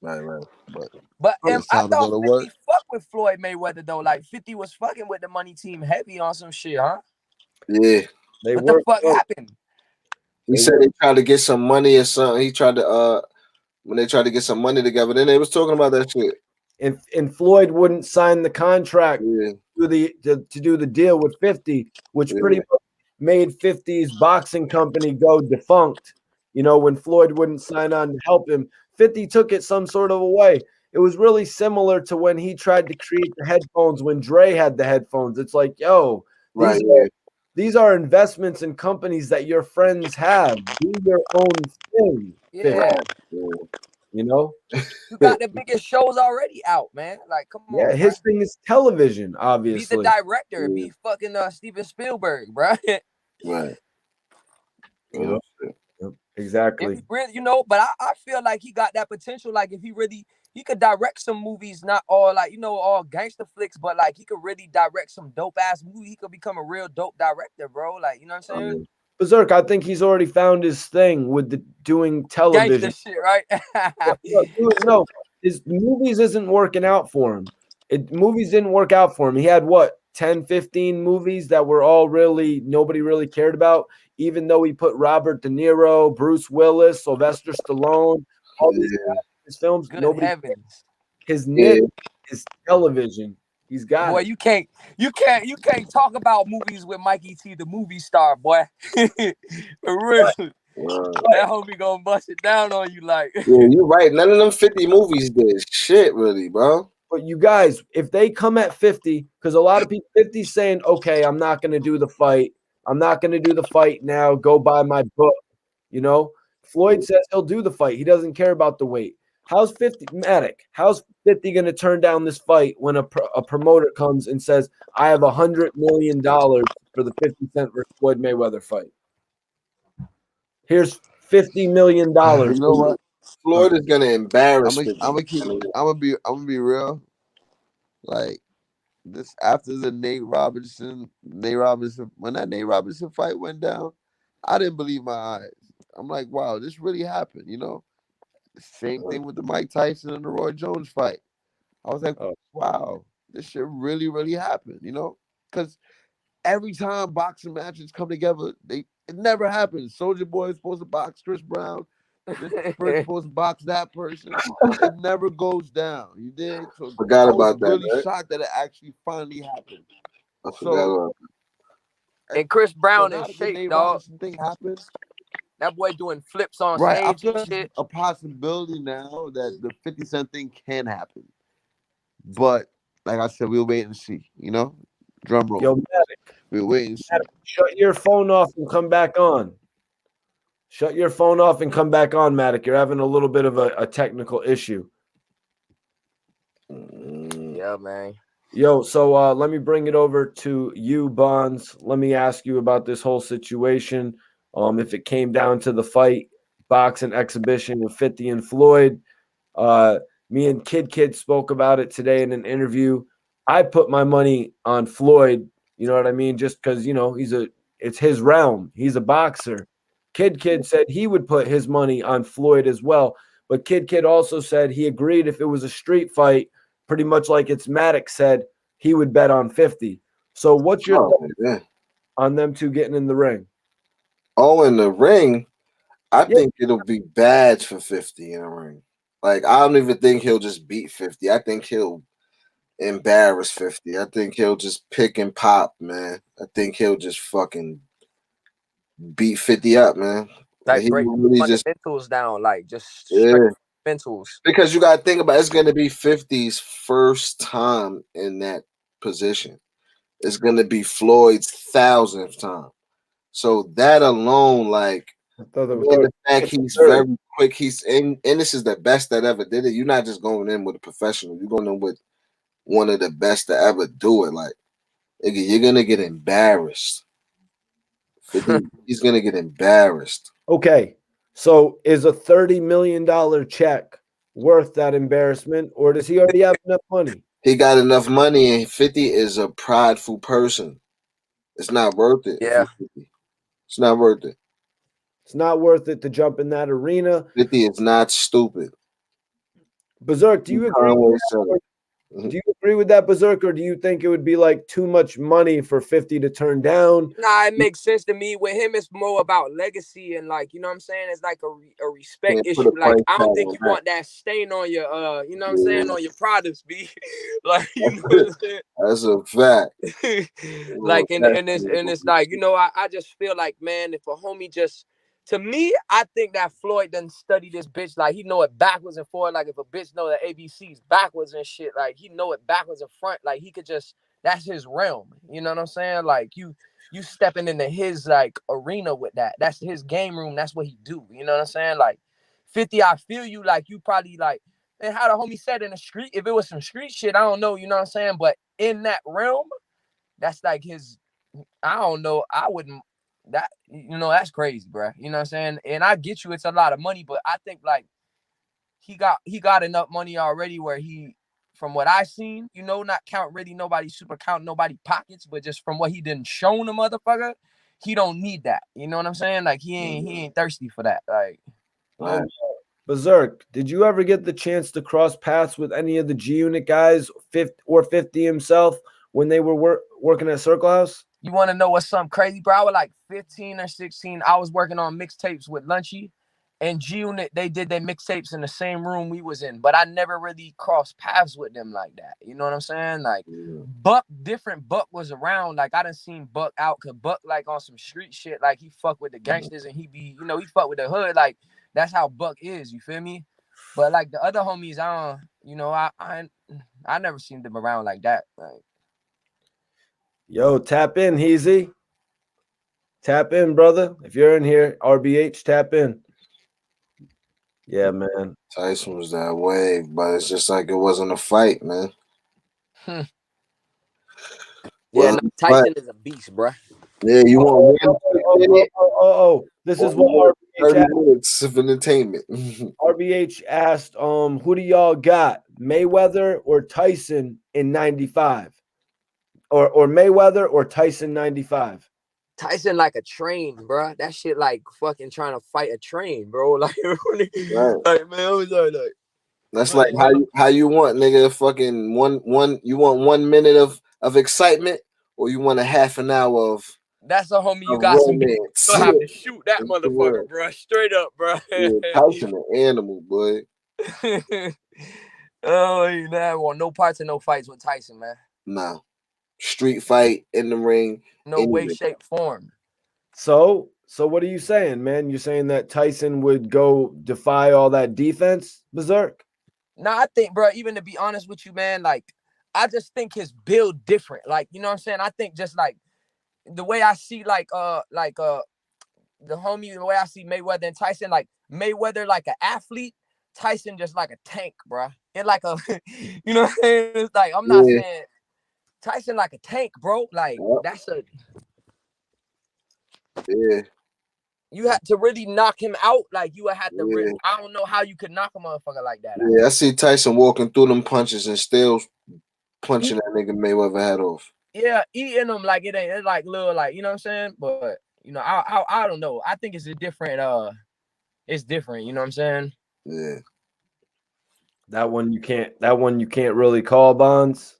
Right. but But when it's I time to thought go to 50 work, fuck with Floyd Mayweather though. Like 50 was fucking with the money team heavy on some shit, huh? Yeah. They What the work fuck close. happened? He They said work. they tried to get some money or something. He tried to when they tried to get some money together, then they was talking about that shit. And Floyd wouldn't sign the contract Yeah. to do the deal with 50, which pretty Yeah. much made 50's boxing company go defunct. When Floyd wouldn't sign on to help him, 50 took it some sort of a way. It was really similar to when he tried to create the headphones when Dre had the headphones. It's like, yo, Right. these Yeah. These are investments in companies that your friends have. Do your own thing. 50, Yeah, you know? you got the biggest shows already out, man. Like, come Yeah, on, bro. his thing is television, Be the obviously. director. Be fucking Steven Spielberg, bro. Right. You know? Yep, If exactly. he really, but I feel like he got that potential. Like, if he could direct some movies, not all like, all gangster flicks, but like he could really direct some dope ass movie. He could become a real dope director, bro. Like, you know what I'm saying? Berserk, I think he's already found his thing with doing television. Gangster shit, right? No, his movies isn't working out for him. Movies didn't work out for him. He had what, 10, 15 movies that were all nobody really cared about, even though he put Robert De Niro, Bruce Willis, Sylvester Stallone, all these guys in his films. Good Nobody. heavens. His niche is television. He's got boy, it. you can't talk about movies with Mikey T, the movie star, boy. For real. That homie gonna bust it down on you like. Yeah, you're right. None of them 50 movies did shit, really, bro. But you guys, if they come at 50, because a lot of people, 50 saying, okay, I'm not going to do the fight. I'm not going to do the fight now. Go buy my book. Floyd says he'll do the fight. He doesn't care about the weight. How's 50, Matic? How's 50 going to turn down this fight when a promoter comes and says, I have $100 million for the 50 Cent versus Floyd Mayweather fight? Here's $50 million. You know what? Floyd is gonna embarrass me. I'm gonna be real. Like this after the Nate Robinson when that Nate Robinson fight went down, I didn't believe my eyes. I'm like, wow, this really happened. Same thing with the Mike Tyson and the Roy Jones fight. I was like, wow, this shit really, really happened. Because every time boxing matches come together, it never happens. Soldier Boy is supposed to box Chris Brown. This person supposed to box that person. It never goes down. You dig? So Forgot I was about that, really right? shocked that it actually finally happened. I forgot about that. And Chris Brown now in that the shape, Nate dog. Robinson thing happens, That boy doing flips on right? I stage feel and like shit. a possibility now that the 50 Cent thing can happen. But like I said, we'll wait and see. Drum roll. Yo, Matic, We'll wait and see. shut your phone off and come back on. Shut your phone off and come back on, Matic. You're having a little bit of a technical issue. Yeah, man. Yo, so let me bring it over to you, Bonds. Let me ask you about this whole situation. If it came down to the fight, boxing exhibition with 50 and Floyd, me and Kid spoke about it today in an interview. I put my money on Floyd. You know what I mean? Just because it's his realm. He's a boxer. Kid said he would put his money on Floyd as well. But Kid also said he agreed if it was a street fight, pretty much like it's Maddox said, he would bet on 50. So what's your thought on them two getting in the ring? Oh, in the ring, I think it'll be bad for 50 in the ring. Like, I don't even think he'll just beat 50. I think he'll embarrass 50. I think he'll just pick and pop, man. I think he'll just fucking beat 50 up, man. Like he break really fundamentals down, like just straight fundamentals. Because you got to think about it's going to be 50's first time in that position. It's going to be Floyd's 1,000th time. So that alone, like, the fact he's very quick, and this is the best that ever did it. You're not just going in with a professional. You're going in with one of the best to ever do it. Like, you're going to get embarrassed. 50, he's going to get embarrassed. Okay. So is a $30 million check worth that embarrassment, or does he already have enough money? He got enough money, and 50 is a prideful person. It's not worth it. Yeah. It's not worth it. It's not worth it to jump in that arena. 50 is not stupid. Berserk, do you agree with that? Do you agree with that, Berserk, or do you think it would be like too much money for 50 to turn down? Nah, it makes sense to me. With him, it's more about legacy and like, you know what I'm saying? It's like a respect issue. Like, I don't think you want that stain on your you know what I'm saying, on your products, B. Like, you know what I'm saying? That's a fact. Like, and it's like, I just feel like, man, if a homie just, to me, I think that Floyd done study this bitch. Like, he know it backwards and forward. Like, if a bitch know the ABCs backwards and shit, like, he know it backwards and front. Like, he could just, that's his realm. You know what I'm saying? Like, you you stepping into his like arena with that. That's his game room. That's what he do. You know what I'm saying? Like 50, I feel you. Like you probably like, and how the homie said in the street, if it was some street shit, I don't know. You know what I'm saying? But in that realm, that's like his. I don't know. I wouldn't. That that's crazy, bro. You know what I'm saying? And I get you. It's a lot of money, but I think like he got enough money already where he, from what I seen, not count really nobody super count nobody pockets, but just from what he didn't shown the motherfucker, he don't need that. You know what I'm saying? Like he ain't thirsty for that. Like, right. Berserk, did you ever get the chance to cross paths with any of the G Unit guys, 50 himself, when they were working at Circle House? You want to know what's something crazy, bro? I was like 15 or 16. I was working on mixtapes with Lunchy. And G-Unit, they did their mixtapes in the same room we was in, but I never really crossed paths with them like that. You know what I'm saying? Like, Buck was around. Like, I done seen Buck out, because Buck, like, on some street shit, like, he fuck with the gangsters, and he be, he fuck with the hood. Like, that's how Buck is, you feel me? But, like, the other homies, I never seen them around like that. Like, yo, tap in, Heezy. Tap in, brother. If you're in here, RBH, tap in. Yeah, man. Tyson was that way, but it's just like it wasn't a fight, man. Yeah, no, Tyson is a beast, bro. Yeah, you want 1 minute? This is what RBH 30 minutes of entertainment. RBH asked, who do y'all got, Mayweather or Tyson in 95? Or Mayweather or Tyson 95? Tyson like a train, bro. That shit like fucking trying to fight a train, bro. Like, Right. like man, I was like, that's like how you want, nigga, fucking one you want 1 minute of excitement, or you want a half an hour of that's a homie you got some romance. You have to shoot that motherfucker, bro. Straight up, bro. Yeah, Tyson an animal, boy. Oh, you never want no parts and no fights with Tyson, man. Nah. Street fight in the ring. No way, shape, form. So what are you saying, man? You're saying that Tyson would go defy all that defense, Berserk? Nah, I think, bro, even to be honest with you, man, like, I just think his build different. Like, you know what I'm saying? I think just like the way I see the homie, the way I see Mayweather and Tyson, like Mayweather like an athlete, Tyson just like a tank, bro. And like a, you know what I'm saying? It's like, I'm not saying Tyson like a tank, bro. Like, that's a... Yeah. You had to really knock him out. Like, you had to really... I don't know how you could knock a motherfucker like that. Yeah, I see Tyson walking through them punches and still punching that nigga Mayweather head off. Yeah, eating them like it ain't. It's like little, like, you know what I'm saying? But, I don't know. I think it's a different, it's different, you know what I'm saying? Yeah. That one you can't really call, Bonds,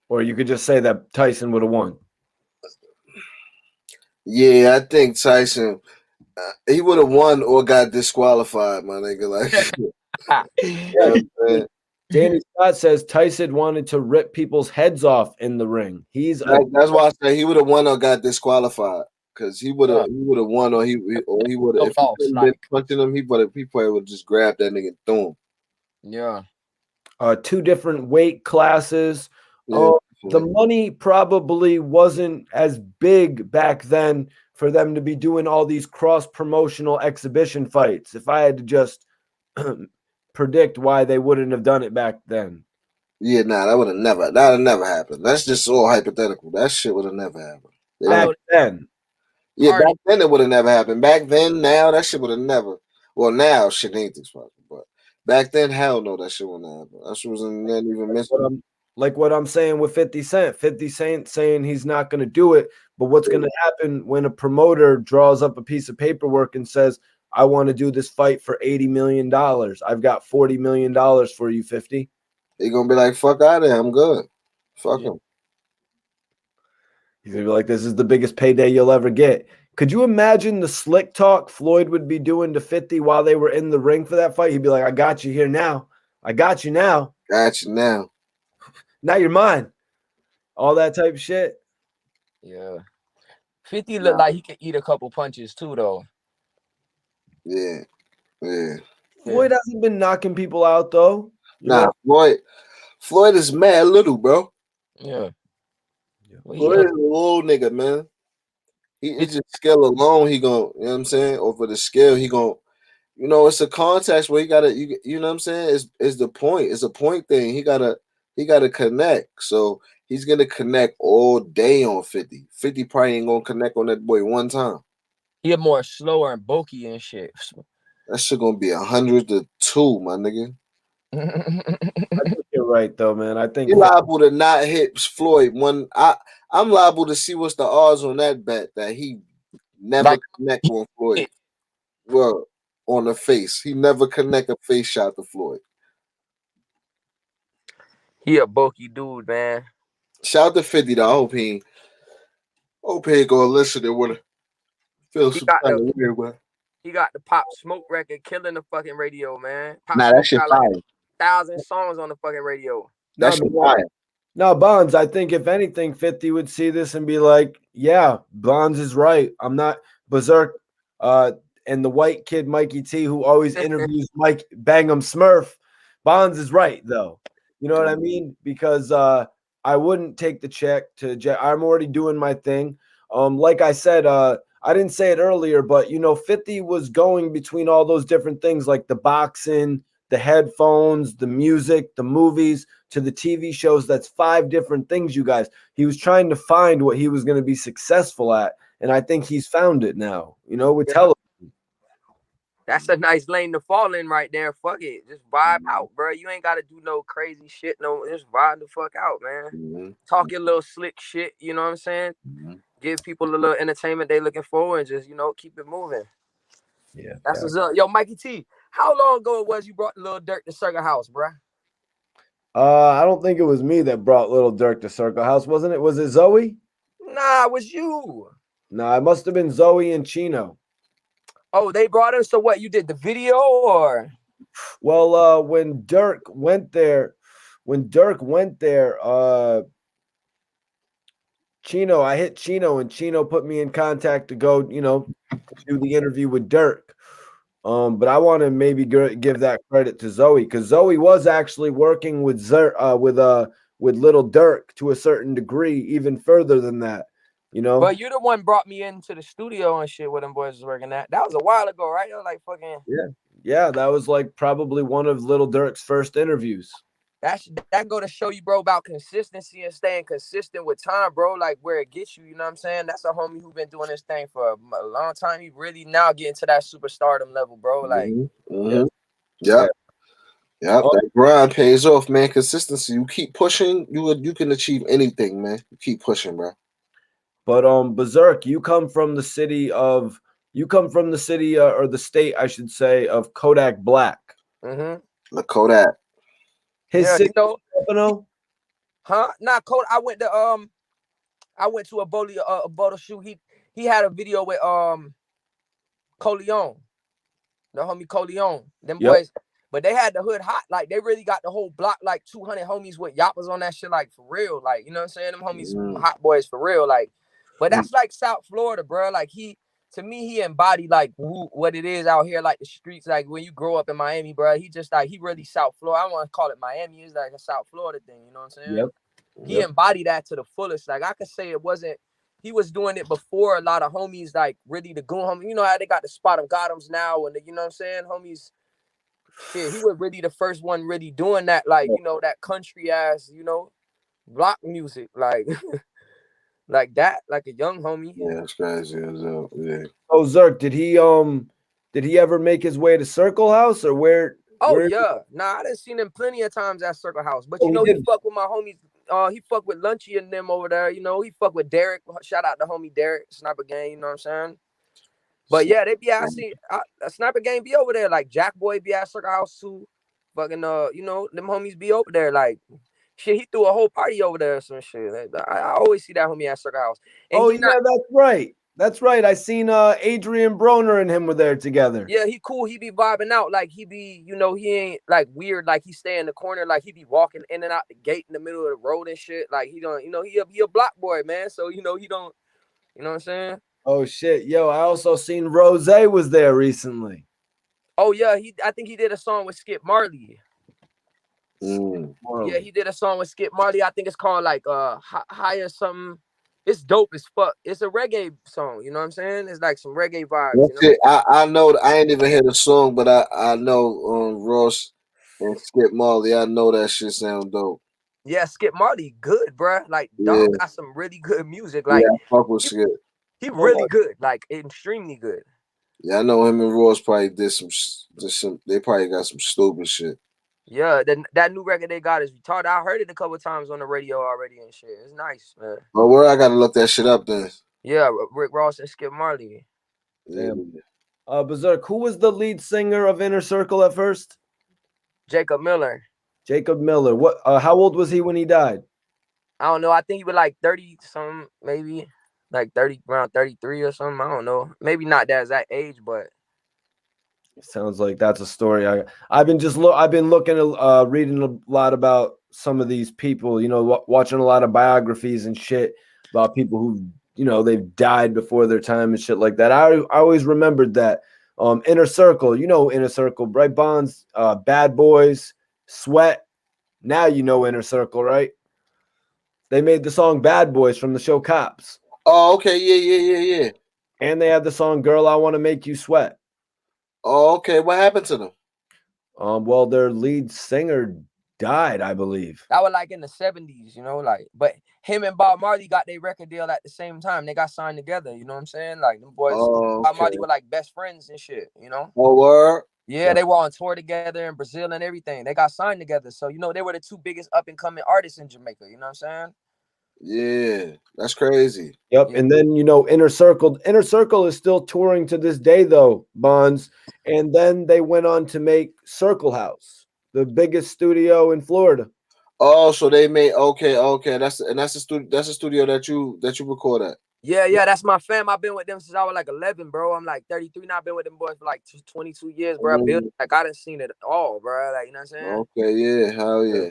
or you could just say that Tyson would have won. Yeah, I think Tyson, he would have won or got disqualified, my nigga. Like, you know what I'm saying? Danny Scott says Tyson wanted to rip people's heads off in the ring. That's why I say he would have won or got disqualified, because he would have won or he would have, if he been punching him, he probably would just grab that nigga and throw him. Yeah. 2 different weight classes. Yeah, the money probably wasn't as big back then for them to be doing all these cross-promotional exhibition fights. If I had to just predict why they wouldn't have done it back then. Yeah, that would have never happened. That's just all hypothetical. That shit would have never happened. Back then. Yeah, back then it would have never happened. Back then, now that shit would have never. Well, now shit ain't this fucking, but back then, hell no, that shit wouldn't happen. That shit wasn't even missing. Like what I'm saying with 50 Cent. 50 Cent saying he's not going to do it, but what's going to happen when a promoter draws up a piece of paperwork and says, I want to do this fight for $80 million. I've got $40 million for you, 50. He going to be like, fuck out of here. I'm good. Fuck him. He's going to be like, this is the biggest payday you'll ever get. Could you imagine the slick talk Floyd would be doing to 50 while they were in the ring for that fight? He'd be like, I got you here now. I got you now. Got you now. Now you're mine. All that type of shit. Yeah. 50 looked like he could eat a couple punches too, though. Yeah. Floyd hasn't been knocking people out, though. Floyd is mad little, bro. Yeah. Floyd is a little nigga, man. It's just skill alone. He gonna, you know what I'm saying? Or for the skill, he gonna, it's a contest where he gotta, you know what I'm saying? It's the point. It's a point thing. He gotta connect. So he's gonna connect all day on 50. 50 probably ain't gonna connect on that boy one time. He more slower and bulky and shit. That shit gonna be 100 to 2, my nigga. I think you're right, though, man. I think You're liable to not hit Floyd one. I'm liable to see what's the odds on that bet that he never connect on Floyd. Well, on the face, he never connect a face shot to Floyd. He a bulky dude, man. Shout out to 50 though. I hope he gonna listen and wanna feel some kind of weird way. He got the Pop Smoke record killing the fucking radio, man. Pop Nah, Smoke that shit got fire. like 1,000 songs on the fucking radio. That shit fire. No, Bonds, I think if anything, 50 would see this and be like, yeah, Bonds is right. I'm not Berserk. And the white kid, Mikey T, who always interviews Mike Bangum Smurf. Bonds is right, though. You know what I mean? Because I wouldn't take the check to I'm already doing my thing. Like I said, I didn't say it earlier, but 50 was going between all those different things like the boxing, the headphones, the music, the movies, to the TV shows. That's 5 different things, you guys. He was trying to find what he was going to be successful at, and I think he's found it now, with television. That's a nice lane to fall in right there. Fuck it. Just vibe out, bro. You ain't got to do no crazy shit. No, just vibe the fuck out, man. Talk your little slick shit, you know what I'm saying? Give people a little entertainment they looking for and just, keep it moving. Yeah. That's what's up. Yo, Mikey T, how long ago it was you brought Lil Durk to Circle House, bro? I don't think it was me that brought Little Durk to Circle House, wasn't it? Was it Zoe? Nah, it was you. Nah, it must have been Zoe and Chino. Oh, they brought him. So what? You did the video or? Well, when Durk went there, Chino, I hit Chino, and Chino put me in contact to go, do the interview with Durk. But I want to maybe give that credit to Zoe, because Zoe was actually working with Little Durk to a certain degree, even further than that. But you're the one brought me into the studio and shit where them boys was working at. That was a while ago, right? It was like fucking. Yeah, that was like probably one of Little Durk's first interviews. That go to show you, bro, about consistency and staying consistent with time, bro. Like where it gets you, you know what I'm saying? That's a homie who been doing this thing for a long time. He really now getting to that superstardom level, bro. Like, yeah. That grind pays off, man. Consistency. You keep pushing, you can achieve anything, man. You keep pushing, bro. But Berserk, you come from the city, or the state, I should say, of Kodak Black. The Kodak. His city, Huh? Nah, Kodak. I went to a bottle shoot. He had a video with Coleon, the homie Coleon. Them boys. But they had the hood hot. Like, they really got the whole block, like 200 homies with yappas on that shit, like, for real. Like, you know what I'm saying? Them homies hot boys for real. Like, but that's like South Florida, bro. Like, to me, he embodied, like, what it is out here, like, the streets. Like, when you grow up in Miami, bro, he just, like, he really South Florida. I don't want to call it Miami. It's like a South Florida thing, you know what I'm saying? He embodied that to the fullest. Like, I could say it wasn't, he was doing it before a lot of homies, like, really the goon homies. You know how they got the spot of Gothams now, and you know what I'm saying? Homies. Shit, he was really the first one really doing that, like, that country ass, block music, like, like that, like a young homie. Yeah, that's crazy. Yeah. Oh, Zerk, did he ever make his way to Circle House, or where? Yeah. Nah, I done seen him plenty of times at Circle House, but he fuck with my homies. He fuck with Lunchy and them over there. He fuck with Derek. Shout out to homie Derek, Sniper Gang. You know what I'm saying? But yeah, they be I see a Sniper Gang be over there. Like Jack Boy be at Circle House too. Fucking them homies be over there. Like shit, he threw a whole party over there or some shit. I always see that homie at Circle House. And that's right. That's right. I seen Adrian Broner and him were there together. Yeah, he cool. He be vibing out. Like he be, he ain't like weird. Like he stay in the corner. Like he be walking in and out the gate in the middle of the road and shit. Like he don't, he a block boy, man. So he don't, you know what I'm saying? Oh shit, yo! I also seen Rose was there recently. Oh yeah, I think he did a song with Skip Marley. Yeah, he did a song with Skip Marley. I think it's called like Higher something. It's dope as fuck. It's a reggae song, you know what I'm saying? It's like some reggae vibes, you That's know. it. I know. I ain't even hear the song, but I know Ross and Skip Marley. I know that shit sound dope. Yeah, Skip Marley, good, bruh. Like, Yeah, dog got some really good music. yeah. Like, I fuck with he, Skip. he really good, like extremely good. Yeah, I know him and Ross probably did some. They probably got some stupid shit. Yeah, that new record they got is retarded. I heard it a couple times on the radio already and shit. It's nice, man. But where I gotta look that shit up then. Yeah, Rick Ross and Skip Marley. Yeah. Berserk, who was the lead singer of Inner Circle at first? Jacob Miller. Jacob Miller. What? How old was he when he died? I don't know. I think he was like 30 something, maybe like 30, around 33 or something. I don't know. Maybe not that age, but Sounds like that's a story. I've been looking reading a lot about some of these people. You know, watching a lot of biographies and shit about people who they've died before their time and shit like that. I always remembered that. Inner Circle, Inner Circle, right? Bonds, Bad Boys, Sweat. Now you know Inner Circle, right? They made the song Bad Boys from the show Cops. Oh, okay. Yeah. And they had the song Girl, I Want to Make You Sweat. Oh, okay. What happened to them? Well, their lead singer died, I believe. that was like in the 70s, like, but him and Bob Marley got their record deal at the same time. They got signed together, you know what I'm saying? Like, them boys, Oh, Bob okay. Marley were like best friends and shit, Oh, word? Yeah, they were on tour together in Brazil and everything. They got signed together. So, they were the two biggest up and coming artists in Jamaica, you know what I'm saying? Yeah, that's crazy. Yep. Yeah. And then, Inner Circle is still touring to this day, though, Bonds. And then they went on to make Circle House, the biggest studio in Florida. Oh, so they made okay. That's a studio. That's a studio that you record at. Yeah, that's my fam. I've been with them since I was like 11, bro. I'm like 33 now. I've been with them boys for like 22 years, bro. Like, I done seen it all, bro. Like, you know what I'm saying? Okay, yeah, hell yeah.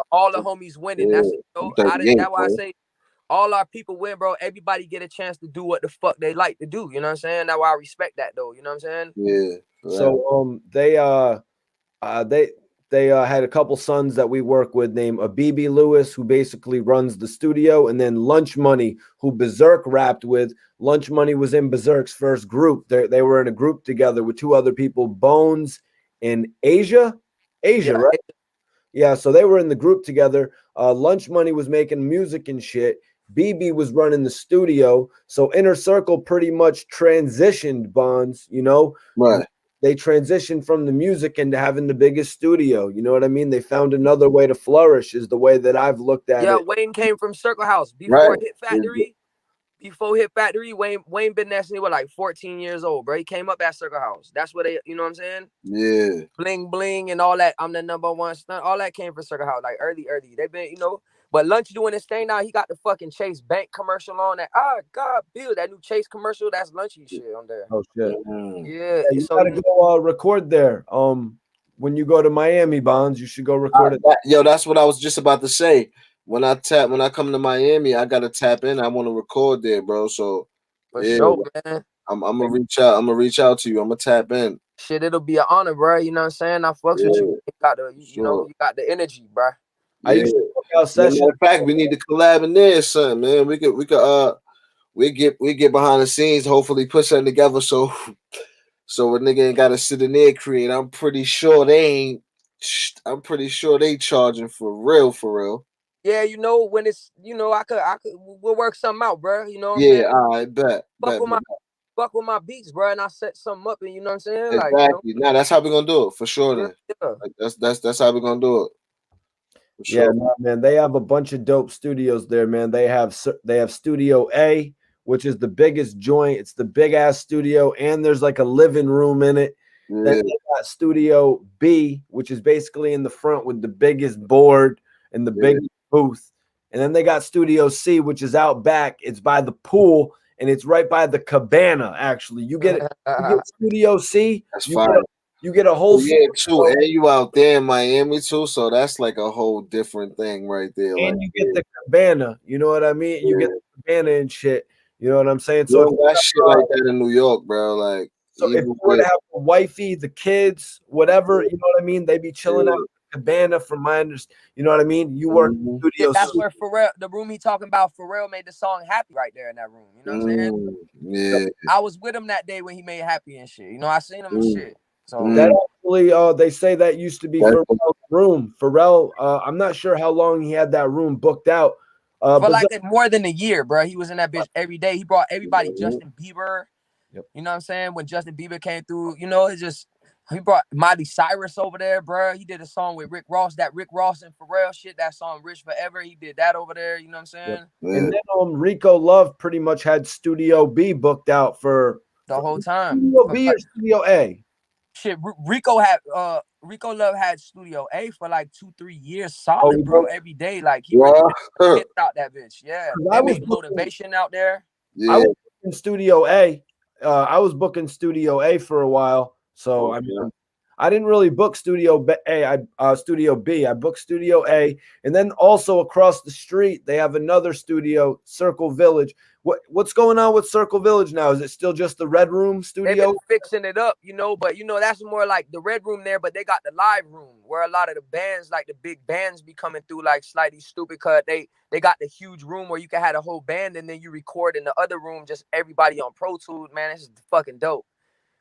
All the homies winning. Yeah. That's I'm 38, that's why I bro. say all our people win, bro. Everybody get a chance to do what the fuck they like to do. You know what I'm saying? That's why I respect that, though. You know what I'm saying? Yeah. Right. So they had a couple sons that we work with named Abibi Lewis, who basically runs the studio, and then Lunch Money, who Berserk rapped with. Lunch Money was in Berserk's first group. They were in a group together with two other people, Bones and Asia, Yeah. right? Yeah, so they were in the group together. Lunch Money was making music and shit. BB was running the studio. So Inner Circle pretty much transitioned, Bonds, Right. They transitioned from the music into having the biggest studio. You know what I mean? They found another way to flourish, is the way that I've looked at it. Wayne came from Circle House before Right. Hit Factory. Before Hit Factory, Wayne been there since he was like 14 years old, bro. He came up at Circle House. That's what they, you know what I'm saying? Yeah. Bling bling and all that. I'm the number one stunt. All that came from Circle House, like early. They've been, But Lunch doing this thing now. He got the fucking Chase Bank commercial on that. God, Bill, that new Chase commercial. That's Lunchy shit on there. Oh shit. Yeah. You gotta go record there. When you go to Miami, Bonds, you should go record it. That's what I was just about to say. When I come to Miami, I gotta tap in. I want to record there, bro. So for sure, man. I'm gonna reach out. I'm gonna reach out to you. I'm gonna tap in. Shit, it'll be an honor, bro. You know what I'm saying? I fucks with you. You got the, you got the energy, bro. I used to work out sessions. Matter of fact, we need to collab in there, son, man. We could we get behind the scenes. Hopefully, put something together so a nigga ain't gotta sit in there create. I'm pretty sure they charging for real. Yeah, when it's, I could, we'll work something out, bro. You know what I'm Yeah, saying? I bet. Fuck with my beats, bro, and I set something up, and you know what I'm saying? Exactly. Nah, that's how we're gonna do it for sure. Then Yeah. like, that's how we're gonna do it. For Yeah, sure. no, man. They have a bunch of dope studios there, man. They have Studio A, which is the biggest joint. It's the big ass studio, and there's like a living room in it. Yeah. Then they got Studio B, which is basically in the front with the biggest board and the biggest booth. And then they got Studio C, which is out back. It's by the pool, and it's right by the cabana. Actually, you get Studio C. That's fine. You get a whole too, and you out there in Miami too, so that's like a whole different thing right there. And like, you get the cabana, you know what I mean? You get the cabana and shit. You know what I'm saying? So if that shit like that in New York, bro. Like, so if you were to have a wifey, the kids, whatever, you know what I mean? They be chilling out at the Cabana from my understanding. You know what I mean? You work in the studio. That's where Pharrell, the room he talking about, Pharrell made the song Happy right there in that room. You know what I'm saying? Yeah. I was with him that day when he made Happy and shit. You know, I seen him and shit. So that actually, they say that used to be Pharrell's room. Pharrell, I'm not sure how long he had that room booked out. For like more than a year, bro. He was in that bitch every day. He brought everybody, Justin Bieber. Yep. You know what I'm saying? When Justin Bieber came through, you know, it's just he brought Miley Cyrus over there, bro. He did a song with Rick Ross, that Rick Ross and Pharrell shit, that song Rich Forever. He did that over there, you know what I'm saying? Yep. And then Rico Love pretty much had Studio B booked out for the whole time. Studio B or Studio A? Shit, Rico Love had Studio A for like 2-3 years solid, bro. Every day, like he really hit out that bitch. Yeah, they made Motivation out there. I was in Studio A. I was booking Studio A for a while, so I mean, I didn't really book Studio A. Studio B. I booked Studio A, and then also across the street they have another studio, Circle Village. What's going on with Circle Village now? Is it still just the Red Room studio? They've been fixing it up, you know, but you know that's more like the Red Room there, but they got the live room where a lot of the bands, like the big bands, be coming through like Slightly Stupid, cause they got the huge room where you can have a whole band and then you record in the other room, just everybody on Pro Tools, man. It's fucking dope.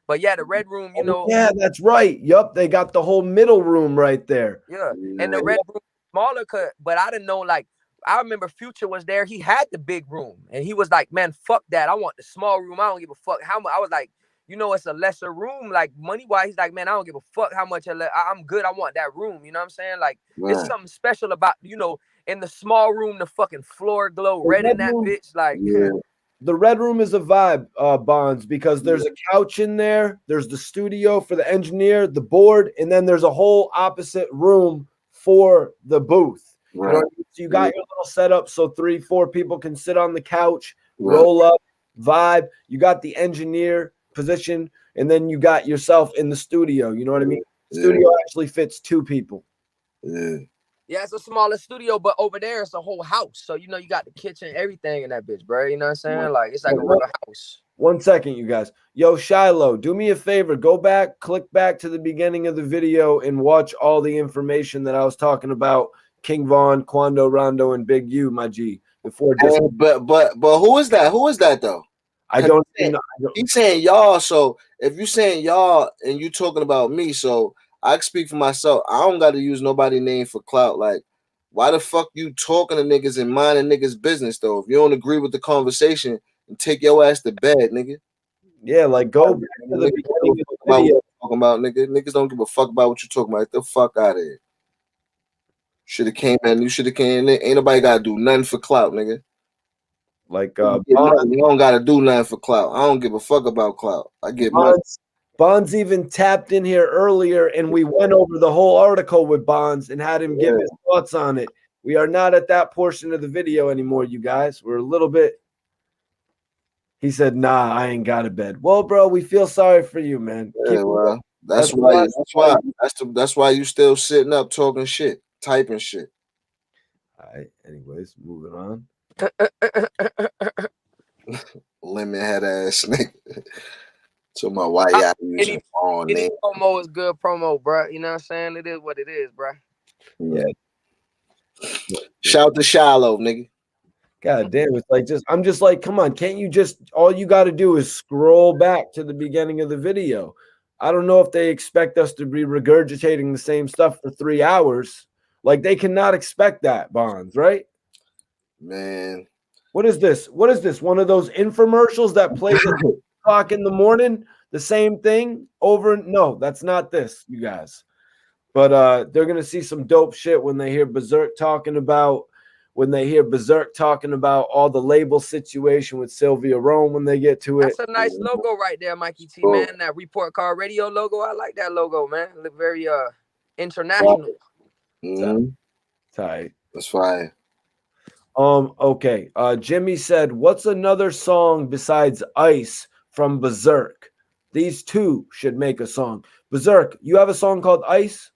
But yeah, the Red Room, you know. Yeah, that's right. Yup, they got the whole middle room right there. Yeah, and the Red Room smaller, but I didn't know, like, I remember Future was there. He had the big room, and he was like, "Man, fuck that. I want the small room. I don't give a fuck how much." I was like, "You know, it's a lesser room, like money wise." He's like, "Man, I don't give a fuck how much. I'm good. I want that room." You know what I'm saying? Like, it's something special about, you know, in the small room, the fucking floor glow red in that bitch. Like, the Red Room is a vibe, Bonds, because there's a couch in there. There's the studio for the engineer, the board, and then there's a whole opposite room for the booth. You know what I mean? So you got your little setup so 3-4 people can sit on the couch, roll up, vibe. You got the engineer position, and then you got yourself in the studio. You know what I mean? Studio actually fits 2 people. Yeah, it's a smaller studio, but over there it's a whole house. So you know you got the kitchen, everything in that bitch, bro. You know what I'm saying? Like it's like a real house. 1 second, you guys. Yo, Shiloh, do me a favor. Go back, click back to the beginning of the video and watch all the information that I was talking about. King Von, Quando Rondo, and Big U, my G. Before just but who is that? Who is that though? I don't know. He's saying y'all. So if you saying y'all and you talking about me, so I can speak for myself. I don't got to use nobody's name for clout. Like, why the fuck you talking to niggas and minding niggas' business though? If you don't agree with the conversation, and take your ass to bed, nigga. Yeah, like go back to the beginning of the video. Talking about niggas don't give a fuck about what you talking about. Get the fuck out of here. Should have came in. You should have came in. Ain't nobody gotta do nothing for clout, nigga. Like you don't gotta do nothing for clout. I don't give a fuck about clout. I get money. Bonds even tapped in here earlier, and we went over the whole article with Bonds and had him give his thoughts on it. We are not at that portion of the video anymore, you guys. We're a little bit. He said, "Nah, I ain't got a bed." Well, bro, we feel sorry for you, man. Yeah, well, that's why you still sitting up talking shit, typing shit. All right. Anyways, moving on. Lemon head ass nigga. To my white eye using any promo is good promo, bro. You know what I'm saying? It is what it is, bro. Yeah. Shout to Shiloh, nigga. God damn, it's like I'm just like, come on, can't you just all you got to do is scroll back to the beginning of the video. I don't know if they expect us to be regurgitating the same stuff for 3 hours. Like they cannot expect that, Bonds, right? Man. What is this? What is this? One of those infomercials that plays at 2 o'clock in the morning? The same thing over? No, that's not this, you guys. But they're gonna see some dope shit when they hear Berserk talking about all the label situation with Sylvia Rome when they get to it. That's a nice logo right there, Mikey T, man. That Report Card Radio logo. I like that logo, man. Look very international. Tight. That's fine. Okay. Jimmy said, "What's another song besides Ice from Berserk? These 2 should make a song." Berserk, you have a song called Ice?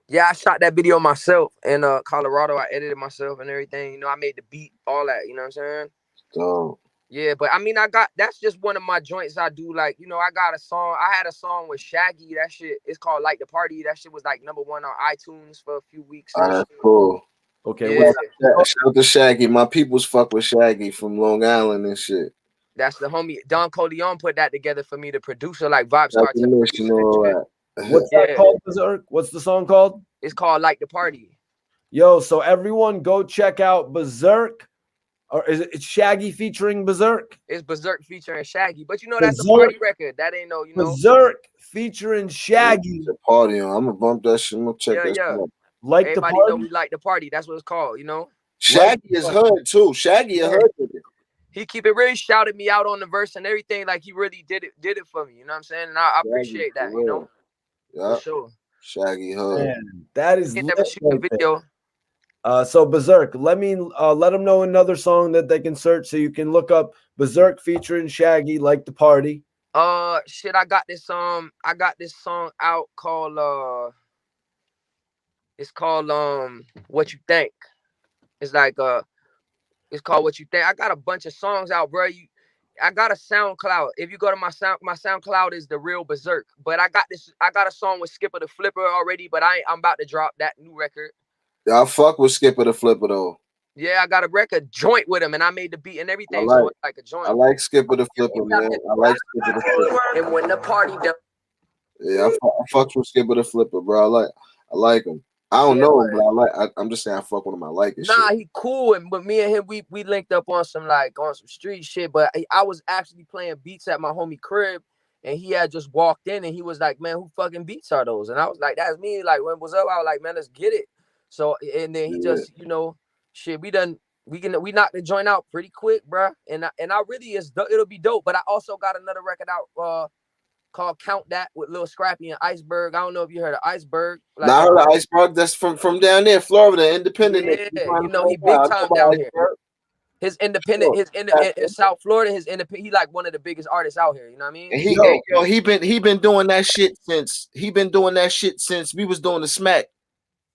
Yeah, I shot that video myself in Colorado. I edited myself and everything. You know, I made the beat, all that. You know what I'm saying? So Yeah, but I mean, that's just one of my joints I do. Like, you know, I had a song with Shaggy. That shit is called Like the Party. That shit was like #1 on iTunes for a few weeks and That's shit. cool. Okay, Yeah, Shout out to Shaggy. My peoples fuck with Shaggy from Long Island and shit. that's the homie Don Corleone put that together for me. The producer, like Vibes That's the Cartel mission, producer and all shit. that. what's that Yeah, called, Berserk? What's the song called? it's called Like the Party. Yo, so everyone go check out Berserk. Or is it's Shaggy featuring Berserk? It's Berserk featuring Shaggy, but you know that's a Berserk, party record. That ain't no, you know. Berserk featuring Shaggy. It's a party on. I'm gonna bump that shit. I'm gonna check Yeah, that yeah. shit out. Like the Everybody know party? we like the party. That's what it's called, you know. Like Shaggy is hood too. Shaggy a hood nigga. He keep it really shouted me out on the verse and everything. Like he really did it for me. You know what I'm saying? And I appreciate that, you know, Yeah, for sure. Shaggy hood. Man, that is He lit never shoot a right there. video. So Berserk, let them know another song that they can search, so you can look up Berserk featuring Shaggy, Like the Party. Shit, I got this song out called it's called What You Think. It's like it's called What You Think. I got a bunch of songs out, bro. I got a SoundCloud. If you go to my SoundCloud is The Real Berserk. But I got a song with Skipper the Flipper already, but I'm about to drop that new record. Y'all fuck with Skipper the Flipper though. Yeah, I got a record joint with him, and I made the beat and everything, I so it's like a joint. I like Skipper the Flipper, man. I like Skipper the Flipper. And when the party done. Yeah, I fucks with Skipper the Flipper, bro. I like him. I don't Yeah, know him, but I'm just saying I fuck with him. I like his nah, shit. he cool, and but me and him, we linked up on some street shit. But I was actually playing beats at my homie crib, and he had just walked in, and he was like, "Man, who fucking beats are those?" And I was like, "That's me." Like, when was up? I was like, "Man, let's get it." So and then he just, you know, shit, we knocked the joint out pretty quick, bro. And I really it'll be dope. But I also got another record out called Count That with Lil Scrappy and Iceberg. I don't know if you heard of Iceberg. Like, Now I heard of Iceberg. That's from down there, Florida, independent. yeah, you know, he big time down here. His independent, in South Florida, his independent, he like one of the biggest artists out here. You know what I mean? And he been doing that shit since we was doing the smack,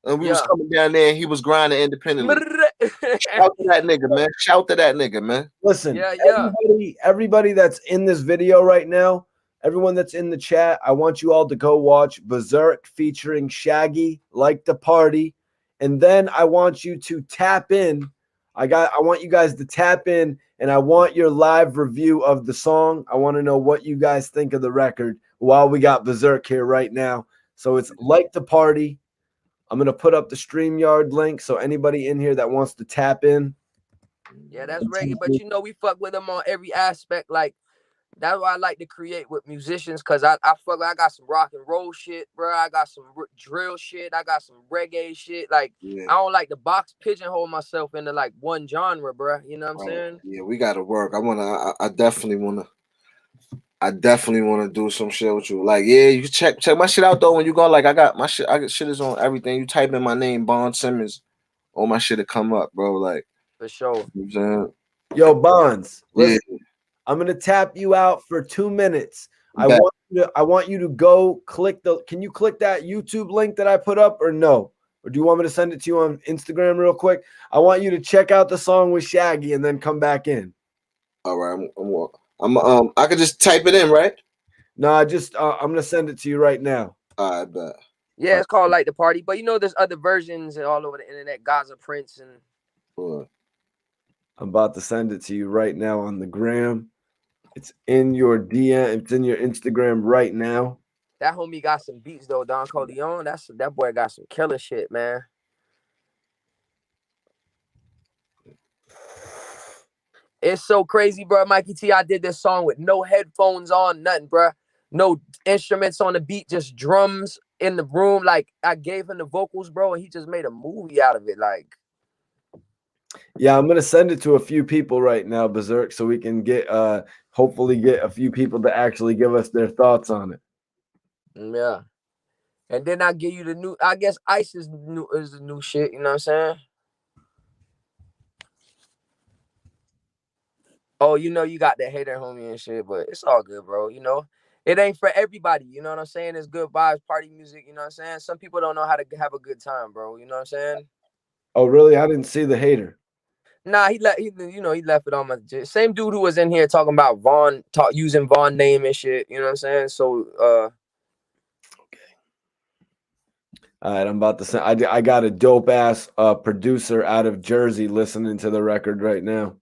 and we was coming down there, and he was grinding independently. Shout to that nigga, man. Shout to that nigga, man. Listen, everybody that's in this video right now, everyone that's in the chat, I want you all to go watch Berserk featuring Shaggy, Like the Party, and then I want you to tap in. I want you guys to tap in, and I want your live review of the song. I want to know what you guys think of the record while we got Berserk here right now. So it's Like the Party. I'm going to put up the StreamYard link, so anybody in here that wants to tap in. Yeah, that's reggae, but you know, we fuck with them on every aspect. Like, that's why I like to create with musicians, because I got some rock and roll shit, bro. I got some drill shit. I got some reggae shit. Like, I don't like to pigeonhole myself into like one genre, bro. You know what I'm saying? Yeah, we got to work. I definitely want to do some shit with you. Like, yeah, you check my shit out though. When you go, like, I got shit is on everything. You type in my name, Bond Simmons, all my shit to come up, bro. Like, for sure. You know Yo, Bonds, listen, I'm gonna tap you out for 2 minutes. I want you to go click can you click that YouTube link that I put up, or no? Or do you want me to send it to you on Instagram real quick? I want you to check out the song with Shaggy and then come back in. All right, I could just type it in, right? No, I'm gonna send it to you right now. I bet. Yeah, it's called Like the Party, but you know, there's other versions all over the internet. Gaza Prince and. I'm about to send it to you right now on the gram. It's in your DM. It's in your Instagram right now. That homie got some beats though, Don Corleone. That boy got some killer shit, man. It's so crazy, bro. Mikey T, I did this song with no headphones on, nothing, bro. No instruments on the beat, just drums in the room. Like, I gave him the vocals, bro, and he just made a movie out of it. Like, yeah, I'm gonna send it to a few people right now, Berserk, so we can hopefully get a few people to actually give us their thoughts on it. Yeah. And then I give you the new, I guess Ice is the new shit, you know what I'm saying? Oh, you know, you got the hater homie and shit, but it's all good, bro. You know, it ain't for everybody. You know what I'm saying? It's good vibes, party music. You know what I'm saying? Some people don't know how to have a good time, bro. You know what I'm saying? Oh, really? I didn't see the hater. Nah, he left. He left it on my same dude who was in here talking about Vaughn, using Vaughn name and shit. You know what I'm saying? So, All right, I'm about to say I got a dope ass producer out of Jersey listening to the record right now.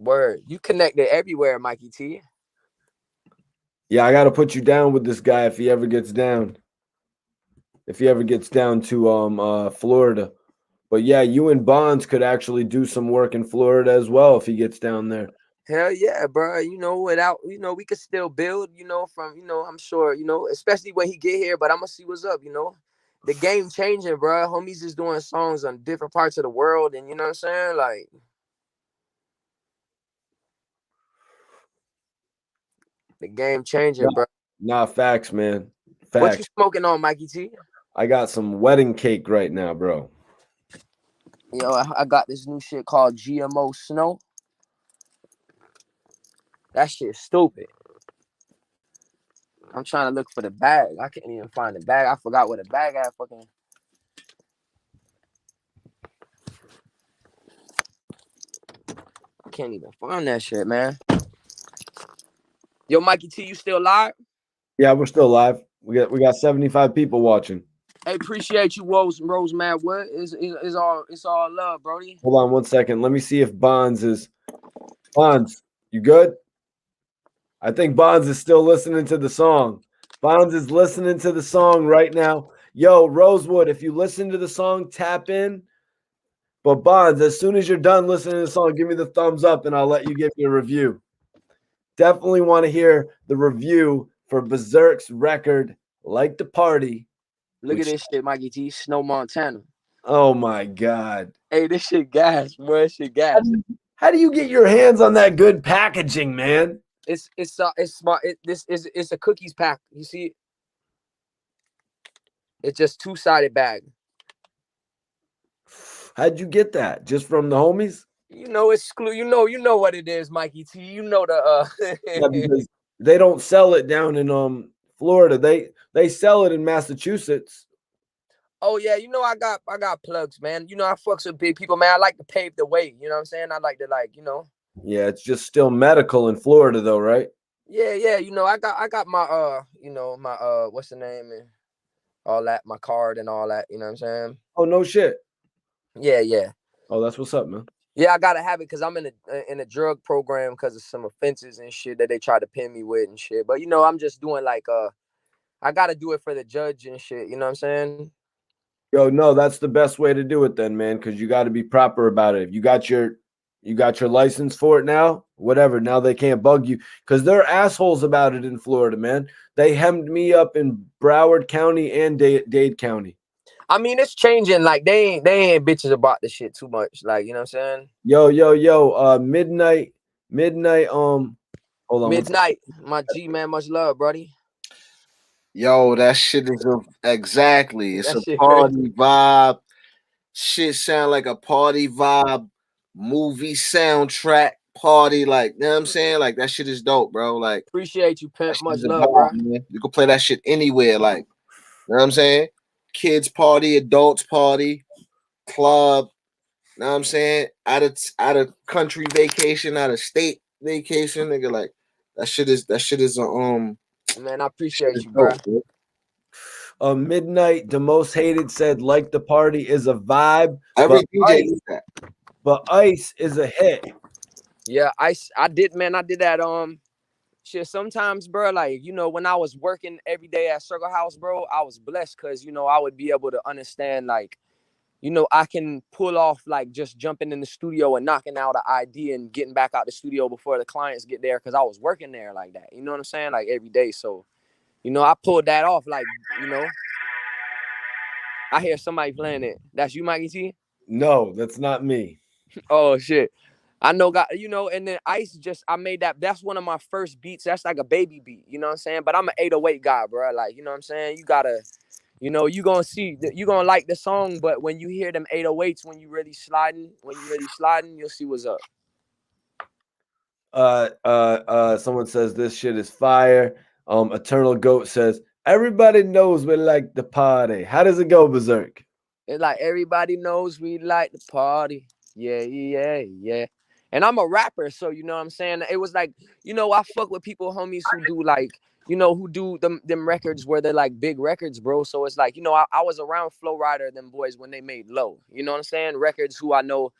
word, you connected everywhere, Mikey T. Yeah, I got to put you down with this guy if he ever gets down. If he ever gets down to Florida. But yeah, you and Bonds could actually do some work in Florida as well if he gets down there. Hell yeah, bro. Without, we could still build, from, I'm sure, especially when he get here, but I'm gonna see what's up, The game changing, bro. Homies is doing songs on different parts of the world, and you know what I'm saying? Like, the game changing, bro. Nah, facts, man. What Facts. you smoking on, Mikey T? I got some wedding cake right now, bro. Yo, I got this new shit called GMO Snow. That shit's stupid. I'm trying to look for the bag. I can't even find the bag. I forgot what the bag had fucking. I can't even find that shit, man. Yo, Mikey T, you still live? Yeah, we're still live. We got 75 people watching. Hey, appreciate you, Rose Mad Wood. It's all love, Brody. Hold on one second. Let me see if Bonds, you good? I think Bonds is still listening to the song. Bonds is listening to the song right now. Yo, Rosewood, if you listen to the song, tap in. But Bonds, as soon as you're done listening to the song, give me the thumbs up and I'll let you give me a review. Definitely want to hear the review for Berserk's record, Like the Party. Look at this shit, Mikey T. Snow Montana. Oh my God. Hey, this shit gas, bro. This shit gas. How do you get your hands on that good packaging, man? It's smart. It's a cookies pack. You see it? It's just two-sided bag. How'd you get that? Just from the homies? It's you know what it is, Mikey T. You know the Yeah, because they don't sell it down in Florida. They sell it in Massachusetts. Oh yeah, I got plugs, man. I fucks with big people, man. I like to pave the way. You know what I'm saying? I like to Yeah, it's just still medical in Florida though, right? Yeah. I got my my what's the name and all that, my card and all that. You know what I'm saying? Oh no shit. Yeah. Oh, that's what's up, man. Yeah, I gotta have it because I'm in a drug program because of some offenses and shit that they tried to pin me with and shit. But I'm just doing I gotta do it for the judge and shit. You know what I'm saying? Yo, no, that's the best way to do it then, man, because you got to be proper about it. If you got your license for it now, whatever. Now they can't bug you because they're assholes about it in Florida, man. They hemmed me up in Broward County and Dade County. I mean, it's changing. Like they ain't bitches about this shit too much. Like, you know what I'm saying? Yo, midnight. Hold on. Midnight, my G man, much love, buddy. Yo, that shit is exactly. It's That a party crazy vibe. Shit sound like a party vibe, movie soundtrack party. Like, you know what I'm saying? Like, that shit is dope, bro. Like, appreciate you, pimp. Much love, vibe, bro. Man. You can play that shit anywhere. Like, you know what I'm saying? Kids party, adults party, club. You know what I'm saying? Out of country vacation, out of state vacation, nigga. Like, that shit is Man, I appreciate you, bro. Midnight, the most hated said, like the party is a vibe. Every DJ does that. But Ice is a hit. Yeah, I did that. Shit, sometimes, bro, like, when I was working every day at Circle House, bro, I was blessed because, I would be able to understand, like, I can pull off, like, just jumping in the studio and knocking out an idea and getting back out the studio before the clients get there because I was working there like that. You know what I'm saying? Like, every day. So, I pulled that off, like, I hear somebody playing it. That's you, Mikey T? No, that's not me. Oh, shit. I know, and then Ice I made that. That's one of my first beats. That's like a baby beat. You know what I'm saying? But I'm an 808 guy, bro. Like, you know what I'm saying? You gotta, you gonna see, you gonna like the song, but when you hear them 808s, when you really sliding, you'll see what's up. Someone says this shit is fire. Eternal Goat says, everybody knows we like the party. How does it go, Berserk? It's like everybody knows we like to party. Yeah, yeah, yeah. And I'm a rapper, so you know what I'm saying? It was like, you know, I fuck with people, homies, who do like, you know, who do them records where they're like big records, bro. So it's like, you know, I was around Flow Rider, them boys, when they made Low. You know what I'm saying? Records who I know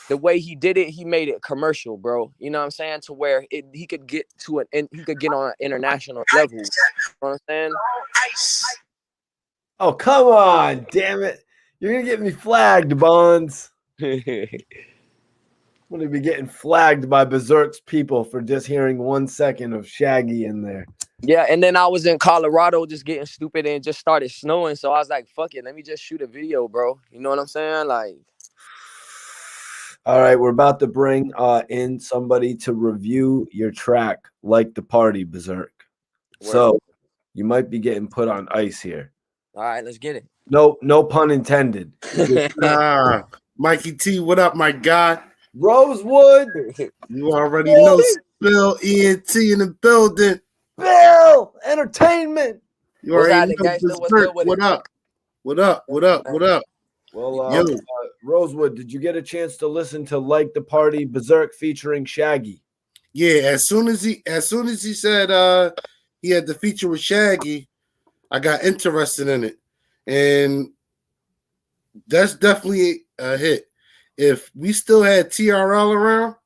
the way he did it, he made it commercial, bro. You know what I'm saying? To where he could get to he could get on an international level. You know what I'm saying? Oh, come on, damn it. You're going to get me flagged, Bonds. I'm going to be getting flagged by Berserk's people for just hearing 1 second of Shaggy in there. Yeah, and then I was in Colorado just getting stupid and just started snowing. So I was like, fuck it, let me just shoot a video, bro. You know what I'm saying? Like, all right, we're about to bring in somebody to review your track, Like the Party, Berserk. So you might be getting put on ice here. All right, let's get it. No pun intended. Mikey T, what up, my guy? Rosewood. You already know Bill ENT in the building. Bill Entertainment. You already know Berserk. What up? What up? What up? What up? Well, Rosewood, did you get a chance to listen to Like the Party, Berserk featuring Shaggy? Yeah, as soon as he said he had the feature with Shaggy, I got interested in it. And that's definitely a hit. If we still had TRL around,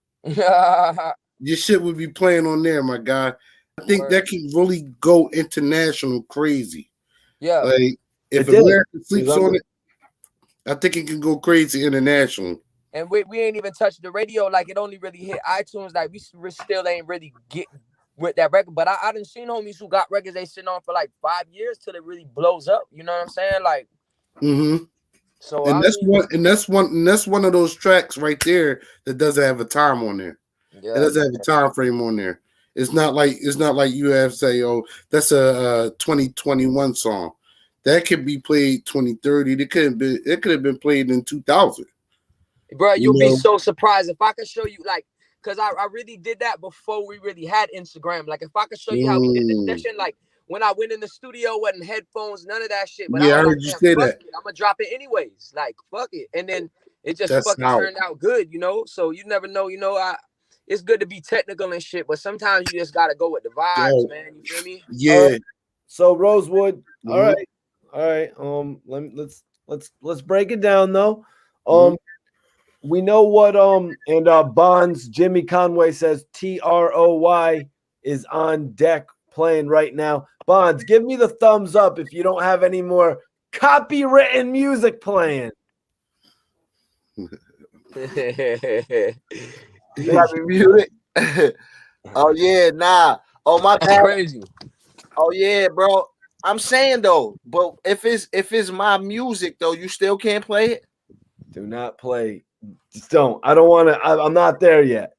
your shit would be playing on there, my guy. I think that can really go international crazy. Yeah. Like, if America sleeps on it, I think it can go crazy international. And we ain't even touched the radio. Like, it only really hit iTunes. Like, we still ain't really get with that record. But I done seen homies who got records they sitting on for like 5 years till it really blows up. You know what I'm saying? Like, so and that's one of those tracks right there that doesn't have a time on there. Yeah, it doesn't have a time frame on there. It's not like you have to say, oh, that's a 2021 song. That could be played 2030. It could have been played in 2000. Bro, you'll be so surprised if I could show you, like, because I really did that before we really had Instagram. Like, if I could show you how we did this session, like, when I went in the studio, wasn't headphones, none of that shit. But yeah, I heard like, you say that. I'm going to drop it anyways. Like, fuck it. And then it just That's fucking turned out good, you know? So you never know, you know, it's good to be technical and shit, but sometimes you just got to go with the vibes, man. You feel me? Yeah. So, Rosewood, all right. Let's break it down, though. We know what and Bonds Jimmy Conway says TROY is on deck playing right now. Bonds, give me the thumbs up if you don't have any more copywritten music playing. You got me muted. Oh yeah, nah. Oh my bad. Crazy. Oh yeah, bro. I'm saying though, but if it's my music though, you still can't play it. Do not play. Just don't. I don't want to. I'm not there yet.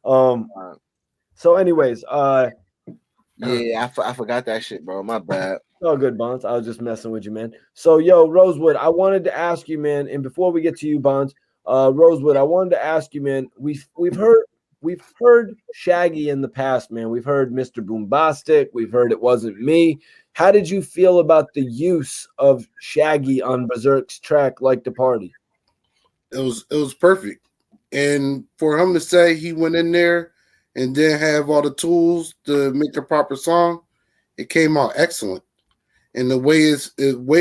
So, anyways, yeah, I forgot that shit, bro. My bad. Oh, good, Bonds. I was just messing with you, man. So, yo, Rosewood, I wanted to ask you, man, and before we get to you, Bonds, Rosewood, I wanted to ask you, man. We've heard Shaggy in the past, man. We've heard Mr. Boombastic. We've heard It Wasn't Me. How did you feel about the use of Shaggy on Berserk's track Like the Party? It was perfect. And for him to say he went in there and didn't have all the tools to make a proper song, it came out excellent. And the way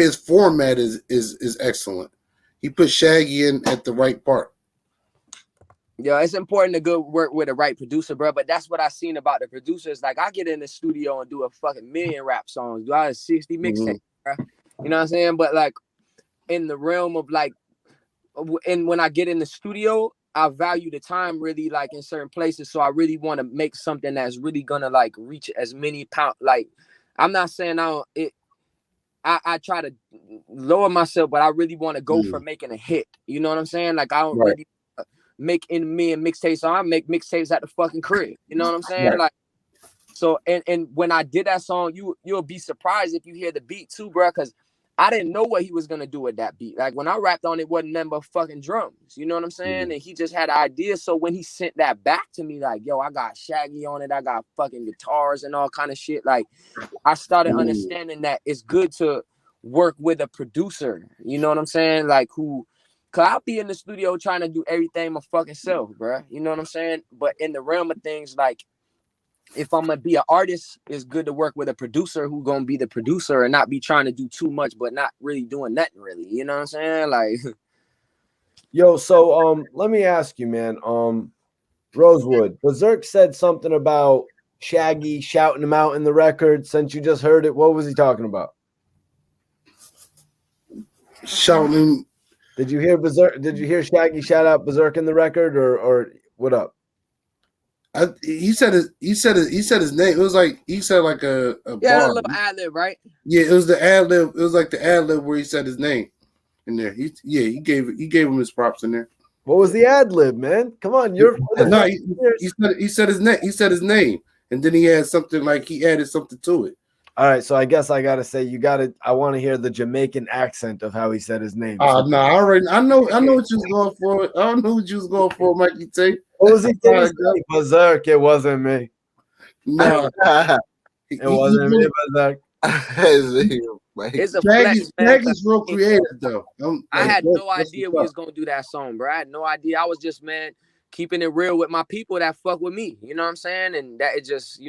his format is excellent. He put Shaggy in at the right part. Yeah, it's important to go work with the right producer, bro. But that's what I seen about the producers. Like, I get in the studio and do a fucking million rap songs. Do I have 60 mixtapes, bro? You know what I'm saying? But like, in the realm of like, and when I get in the studio, I value the time really like in certain places. So I really want to make something that's really gonna like reach as many pounds. Like, I'm not saying I try to lower myself, but I really want to go for making a hit. You know what I'm saying? Like, I don't really make in me and mixtapes. So I make mixtapes at the fucking crib. You know what I'm saying? Like, so and when I did that song, you'll be surprised if you hear the beat too, bro, because I didn't know what he was gonna do with that beat. Like, when I rapped on it, wasn't nothing but fucking drums. You know what I'm saying? And he just had an idea. So when he sent that back to me, like, yo, I got Shaggy on it, I got fucking guitars and all kind of shit. Like, I started understanding that it's good to, work with a producer. You know what I'm saying? Like cause I'll be in the studio trying to do everything my fucking self, bro. You know what I'm saying? But in the realm of things, like if I'm gonna be an artist, it's good to work with a producer who gonna be the producer and not be trying to do too much, but not really doing nothing really. You know what I'm saying? Like, Yo, so let me ask you, man. Rosewood, Berserk said something about Shaggy shouting him out in the record. Since you just heard it, what was he talking about? Shouting. Did you hear Berserk? Did you hear Shaggy shout out Berserk in the record, or what up? He said his name. It was like he said like a yeah, bar. a little ad lib, right? Yeah, it was the ad lib. It was like the ad lib where he said his name in there. He gave him his props in there. What was the ad lib, man? Come on, No, he said his name. He said his name, and then he had something like he added something to it. All right, so I guess I gotta say I want to hear the Jamaican accent of how he said his name. Oh no, I know what you was going for. I know what you was going for, Mikey T. What was he saying? Berserk, it wasn't me. No, it wasn't me, Berserk. It's a flex, man. Shaggy's real creative though. I had no idea we was gonna do that song, bro. I had no idea. I was just, man, keeping it real with my people that fuck with me. You know what I'm saying? And that it just,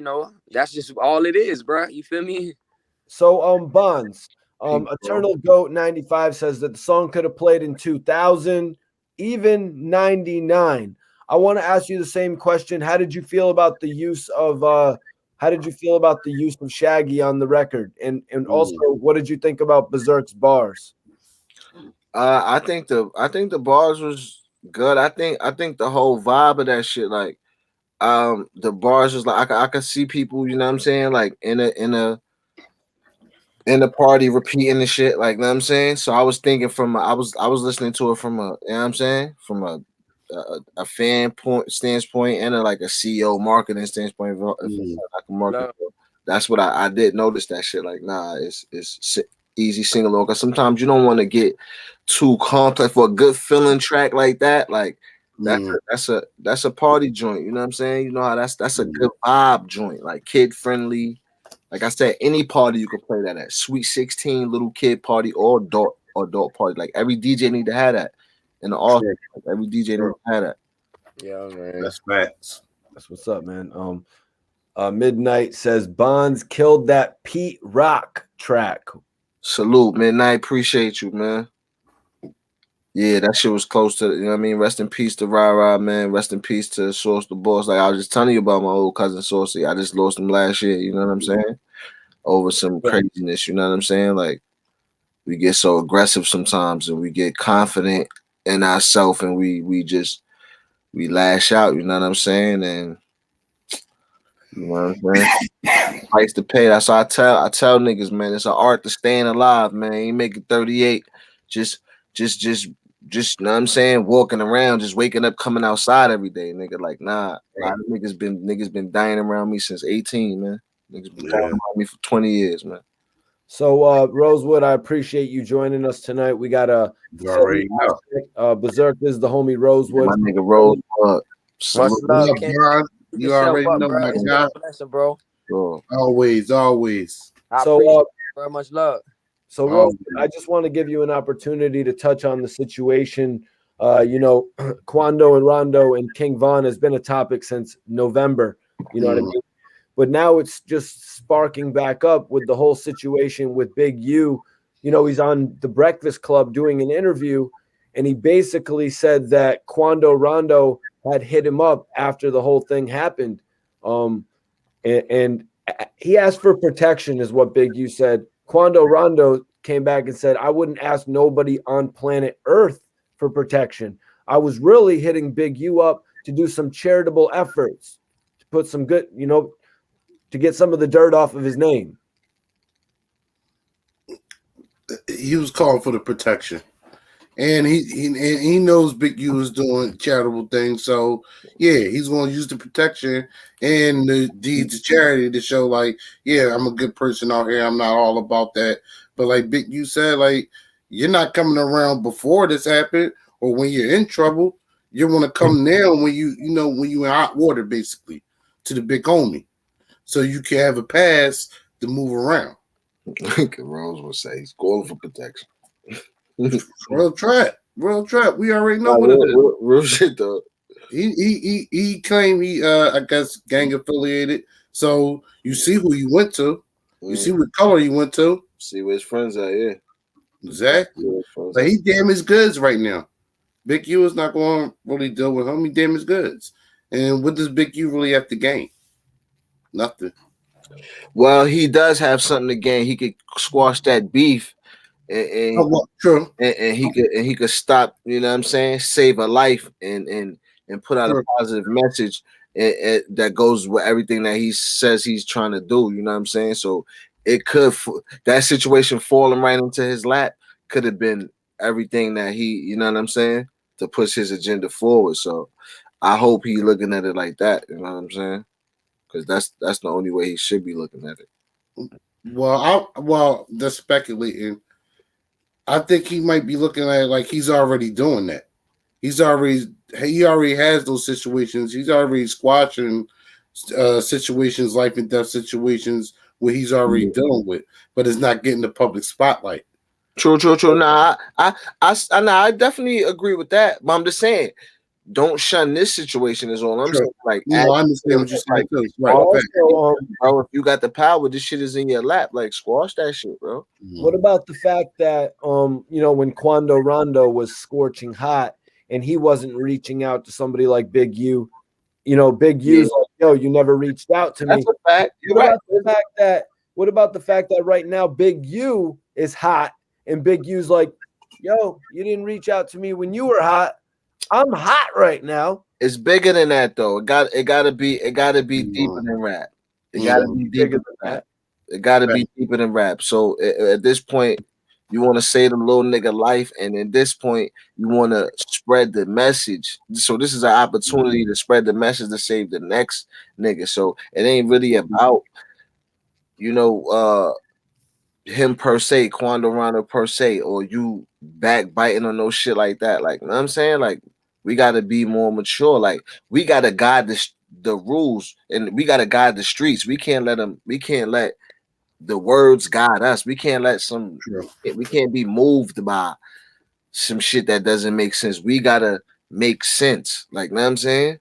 that's just all it is, bro. You feel me? So Bonds, Eternal Goat 95 says that the song could have played in 2000, even 99. I want to ask you the same question. How did you feel about the use of Shaggy on the record? And also, what did you think about Berserk's bars? I think the bars was good. I think the whole vibe of that shit, like the bars was like I could see people, you know what I'm saying, like in a party repeating the shit, like, you know what I'm saying. So I was thinking I was listening to it from a, you know what I'm saying, from a fan standpoint and like a CEO marketing standpoint. If I can market, that's what I did notice that shit. Like, nah, it's easy sing along, because sometimes you don't want to get too complex for a good feeling track like that. Like that's a party joint. You know what I'm saying? You know how that's a good vibe joint, like kid friendly. Like I said, any party you can play that at. Sweet 16, little kid party, or adult party. Like every DJ need to have that. In the all, like every DJ need to have that. Yeah, man. That's facts. That's what's up, man. Midnight says Bonds killed that Pete Rock track. Salute, Midnight. Appreciate you, man. Yeah, that shit was close to, you know what I mean? Rest in peace to Ra, man. Rest in peace to Source the Boss. Like I was just telling you about my old cousin Saucy. I just lost him last year, you know what I'm saying? Over some craziness, you know what I'm saying? Like we get so aggressive sometimes and we get confident in ourselves and we lash out, you know what I'm saying? And you know what I'm saying? Price to pay. That's why I tell niggas, man, it's an art to staying alive, man. You make it 38. Just know what I'm saying, walking around, just waking up, coming outside every day, nigga. Like, nah, a lot of niggas been dying around me since 18, man. Niggas been dying around me for 20 years, man. So Rosewood, I appreciate you joining us tonight. We got a Berserk is the homie Rosewood. My nigga Rosewood. Much love, Ken. You already know, bro. my It's guy. been a blessing, bro. Sure. Always. I appreciate it, very much love. So, Rosewood, I just want to give you an opportunity to touch on the situation. Quando and Rondo and King Von has been a topic since November. You know what I mean? But now it's just sparking back up with the whole situation with Big U. You know, he's on the Breakfast Club doing an interview, and he basically said that Quando Rondo had hit him up after the whole thing happened. And he asked for protection, is what Big U said. Quando Rondo came back and said, I wouldn't ask nobody on planet Earth for protection. I was really hitting Big U up to do some charitable efforts, to put some good, to get some of the dirt off of his name. He was calling for the protection. And he knows Big U is doing charitable things. So, yeah, he's going to use the protection and the deeds of charity to show, like, yeah, I'm a good person out here. I'm not all about that. But like Big U said, like, you're not coming around before this happened or when you're in trouble. You want to come now when when you're in hot water, basically, to the big homie. So you can have a pass to move around. Rose would say he's calling for protection. Real trap. We already know what it is. Real shit though. He claimed he I guess gang affiliated. So you see who you went to. You see what color you went to. See where his friends at, yeah. Exactly. But he damaged goods right now. Big U is not going to really deal with him. He damaged goods. And what does Big U really have to gain? Nothing. Well, he does have something to gain. He could squash that beef, and true. And he could stop. You know what I'm saying? Save a life and put out a positive message that goes with everything that he says he's trying to do. You know what I'm saying? So it could that situation falling right into his lap could have been everything that he. You know what I'm saying? To push his agenda forward. So I hope he looking at it like that. You know what I'm saying? Because that's the only way he should be looking at it. Well, they're speculating. I think he might be looking at it like he's already doing that. He already has those situations. He's already squashing situations, life and death situations where he's already dealing with, but it's not getting the public spotlight. True. Nah, I definitely agree with that. But I'm just saying, don't shun this situation. Is all I'm saying. Like, I understand what you're saying. Like, right. Also, bro, if you got the power, this shit is in your lap. Like, squash that shit, bro. What about the fact that when Quando Rondo was scorching hot and he wasn't reaching out to somebody like Big U, Big U's like, yo, you never reached out to me. That's a fact. What about the fact that right now Big U is hot and Big U's like, yo, you didn't reach out to me when you were hot. I'm hot right now. It's bigger than that, though. It gotta be deeper than rap. It gotta be deeper than that. It gotta be deeper than rap. So at this point, you want to save the little nigga life, and at this point, you want to spread the message. So this is an opportunity to spread the message to save the next nigga. So it ain't really about, him per se, Quando Rondo per se, or you backbiting or no shit like that. Like, you know what I'm saying? Like, we gotta be more mature. Like, we gotta guide the rules, and we gotta guide the streets. We can't let the words guide us. We can't let we can't be moved by some shit that doesn't make sense. We gotta make sense. Like, you know what I'm saying?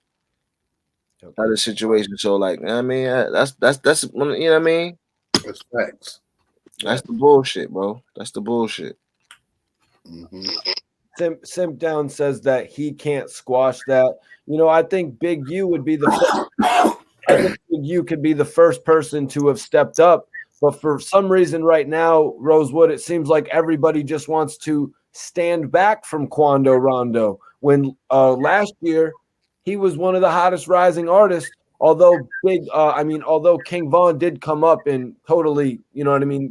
Other situation. So, like, you know what I mean? That's you know what I mean? That's facts. That's the bullshit, bro. That's the bullshit. Simp Down says that he can't squash that. I think Big U would be I think Big U could be the first person to have stepped up. But for some reason right now, Rosewood, it seems like everybody just wants to stand back from Quando Rondo. When last year he was one of the hottest rising artists, although although King Von did come up and totally,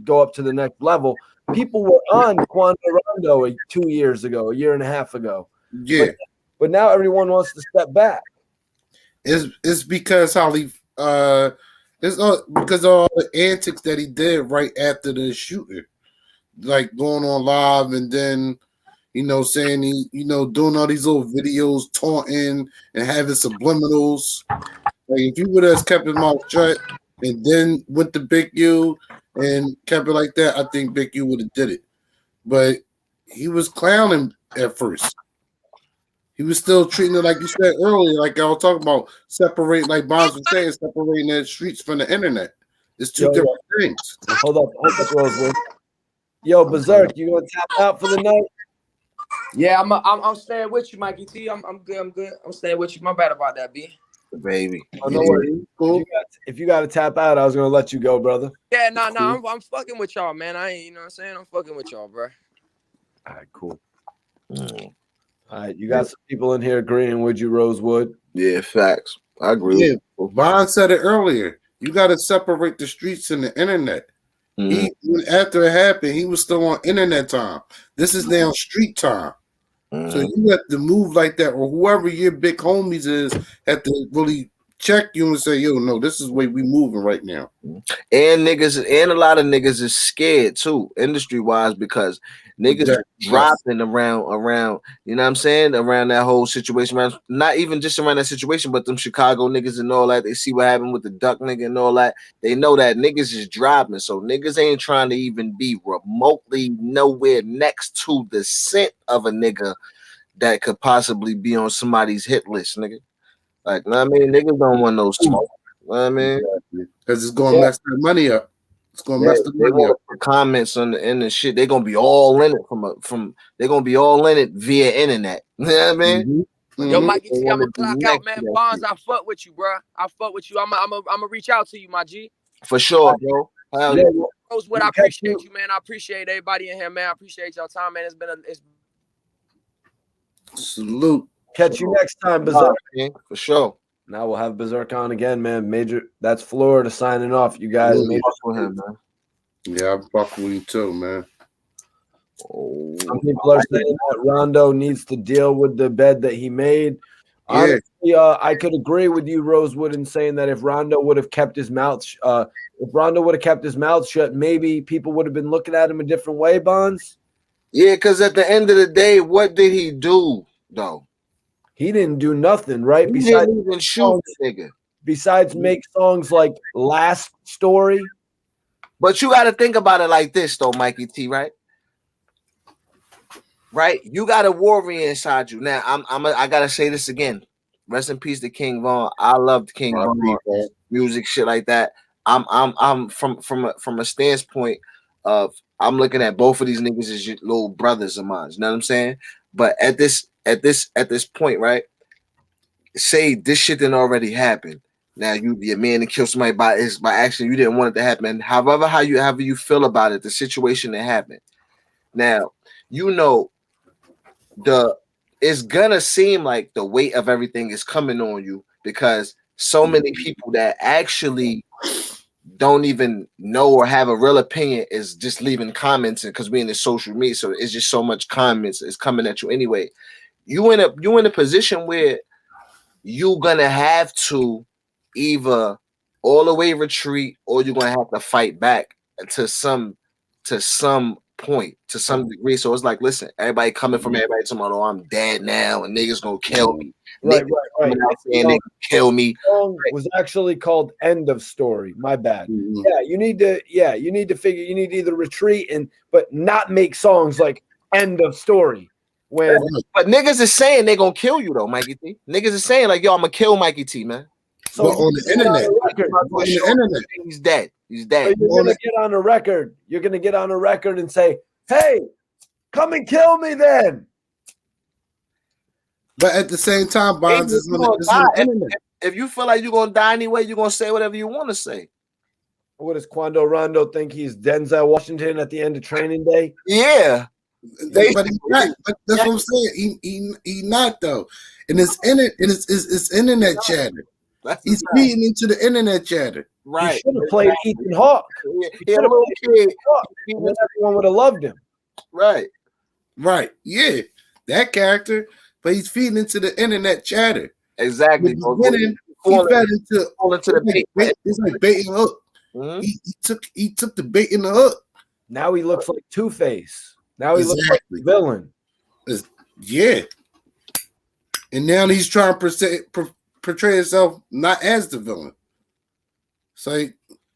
go up to the next level. People were on Quando Rondo 2 years ago, a year and a half ago. Yeah. But now everyone wants to step back. It's because because of all the antics that he did right after the shooting, like going on live and then, saying he, doing all these little videos, taunting and having subliminals. Like, if he would have kept his mouth shut and then went to Big U and kept it like that, I think Big U would have did it. But he was clowning at first. He was still treating it like you said earlier, like I was talking about, like Bonds was saying, separating the streets from the internet. It's two different things. Hold up, Rosewood. Yo, Berserk, you gonna tap out for the night? Yeah, I'm staying with you, Mikey T. I'm good. I'm staying with you. My bad about that, B. Baby. Oh, no worries. Cool. If you got to tap out, I was gonna let you go, brother. Yeah, no, I'm fucking with y'all, man. I ain't, you know what I'm saying? I'm fucking with y'all, bro. All right, cool. All right, you got some people in here agreeing with you, Rosewood. Yeah, facts. I agree. Yeah, Bond said it earlier. You got to separate the streets and the internet. After it happened, he was still on internet time. This is now street time. So you have to move like that, or whoever your big homies is have to really check you and say, yo, no, this is the way we moving right now. And a lot of niggas is scared too, industry wise, because niggas are dropping around, you know what I'm saying? Around that whole situation, not even just around that situation, but them Chicago niggas and all that. They see what happened with the Duck nigga and all that. They know that niggas is dropping. So niggas ain't trying to even be remotely nowhere next to the scent of a nigga that could possibly be on somebody's hit list, nigga. Like, know what I mean? Niggas don't want no smoke. You know what I mean? Because it's going to mess their money up. It's going to mess the money up. Comments on the end and shit. They're going to be all in it they're going to be all in it via internet. You know what I mean? Yo, Mikey T, I'm going to clock out, man. Bonds, I fuck with you, bro. I fuck with you. I'm gonna reach out to you, my G. For sure, bro. Rosewood, I appreciate you, man. I appreciate everybody in here, man. I appreciate y'all time, man. Salute. Catch you next time, Berserk. For sure. Now we'll have Berserk on again, man. That's Florida signing off. You guys made fuck with him, man. Yeah, I'm fucking with you too, man. Some people are saying that Rondo needs to deal with the bed that he made. Honestly, I could agree with you, Rosewood, in saying that if Rondo would have kept his mouth, shut, maybe people would have been looking at him a different way, Bonds. Yeah, because at the end of the day, what did he do, though? He didn't do nothing, right? He didn't even shoot, nigga. Besides make songs like Last Story. But you got to think about it like this, though, Mikey T, right? Right? You got a warrior inside you. Now, I got to say this again. Rest in peace to King Von. I loved King Von music, shit like that. I'm from a standpoint of I'm looking at both of these niggas as little brothers of mine. You know what I'm saying? But at this point, right? Say this shit didn't already happen. Now your man to kill somebody by accident. You didn't want it to happen. However you feel about it, the situation that happened. Now, you know, it's gonna seem like the weight of everything is coming on you because so many people that actually don't even know or have a real opinion is just leaving comments, and because we're in the social media, so it's just so much comments is coming at you anyway. You in a position where you're gonna have to either all the way retreat or you're gonna have to fight back to some point, to some degree. So it's like, listen, everybody coming from everybody talking about, oh, I'm dead now and niggas gonna kill me. Right. Saying they kill me. The song was actually called End of Story. My bad. Yeah, you need to either retreat but not make songs like End of Story. But niggas is saying they gonna kill you though, Mikey T. Niggas is saying like, yo, I'm gonna kill Mikey T, man. So on the internet, he's dead. He's dead. So you're gonna get on a record. You're gonna get on a record and say, "Hey, come and kill me, then." But at the same time, Bonds is on the internet. If you feel like you're gonna die anyway, you're gonna say whatever you want to say. What does Quando Rondo think he's Denzel Washington at the end of Training Day? Yeah. But he's not. That's what I'm saying. He not though. And it's internet chatter. He's feeding into the internet chatter. Right. He should have played Ethan Hawke. He a little kid. Everyone would have loved him. Right. Right. Yeah. That character. But he's feeding into the internet chatter. Exactly. He fed into the bait. It's like bait and hook. Mm-hmm. He took the bait and the hook. Now he looks like Two-Face. Now he looks like the villain. Yeah. And now he's trying to portray himself not as the villain. So,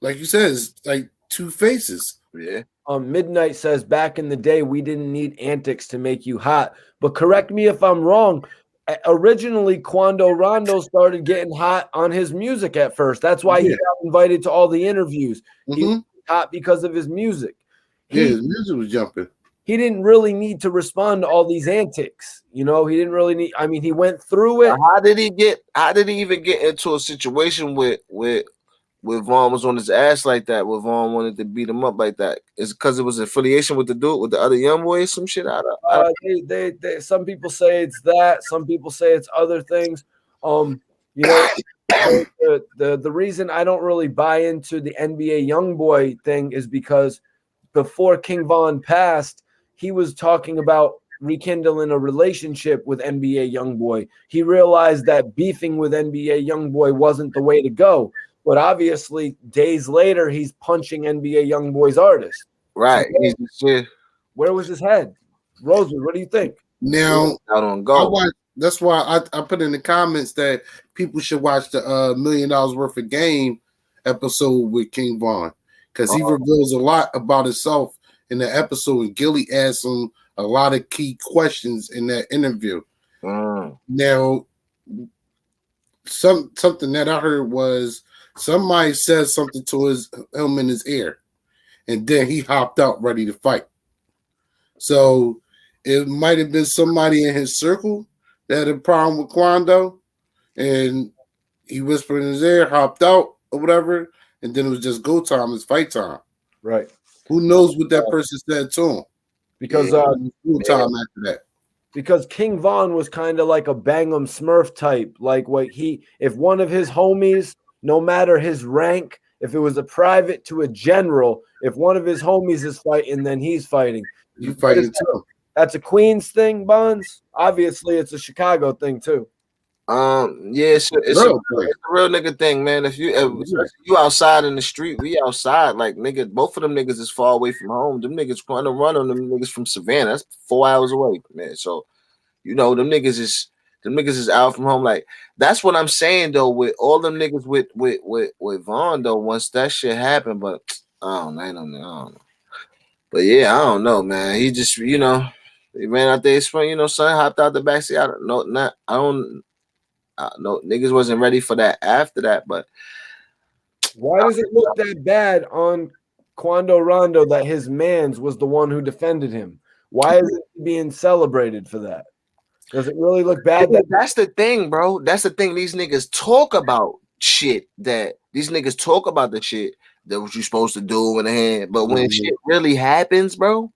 like you said, it's like two faces. Yeah. Midnight says, back in the day, we didn't need antics to make you hot. But correct me if I'm wrong. Originally, Quando Rondo started getting hot on his music at first. That's why he got invited to all the interviews. He was hot because of his music. His music was jumping. He didn't really need to respond to all these antics. You know, he didn't really need. I mean, he went through it. How did he even get into a situation where Vaughn was on his ass like that? Where Vaughn wanted to beat him up like that? Is it because it was affiliation with the dude, with the other young boy, or some shit? They some people say it's that. Some people say it's other things. You know, the reason I don't really buy into the NBA young boy thing is because before King Von passed, he was talking about rekindling a relationship with NBA Youngboy. He realized that beefing with NBA Youngboy wasn't the way to go. But obviously, days later, he's punching NBA Youngboy's artist. Right. So where was his head? Rosewood, what do you think? Now, out on go. That's why I put in the comments that people should watch the $1 million worth of game episode with King Von, because he reveals a lot about himself in the episode, and Gilly asks him a lot of key questions in that interview. Now, something that I heard was somebody said something to him in his ear, and then he hopped out ready to fight. So it might have been somebody in his circle that had a problem with Quando, and he whispered in his ear, hopped out or whatever, and then it was just go time, it's fight time. Right. Who knows what that person said to him? Because time after that. Because King Von was kind of like a Bang'em Smurf type. Like if one of his homies, no matter his rank, if it was a private to a general, if one of his homies is fighting, then he's fighting. You fighting too. That's a Queens thing, Bonds. Obviously, it's a Chicago thing too. Yeah, it's a real nigga thing, man. If you outside in the street, we outside. Like nigga, both of them niggas is far away from home. Them niggas trying to run on them niggas from Savannah. That's 4 hours away, man. So you know them niggas is out from home. Like that's what I'm saying though. With all them niggas with Vaughn though, once that shit happened, but I don't know. But yeah, I don't know, man. He just he ran out there, son hopped out the backseat. I don't know, niggas wasn't ready for that after that, but why does it look that bad on Quando Rondo that his mans was the one who defended him? Why is it being celebrated for that? Does it really look bad? That's the thing, bro. That's the thing. These niggas talk about shit that what you're supposed to do in the hand, but when shit really happens, bro.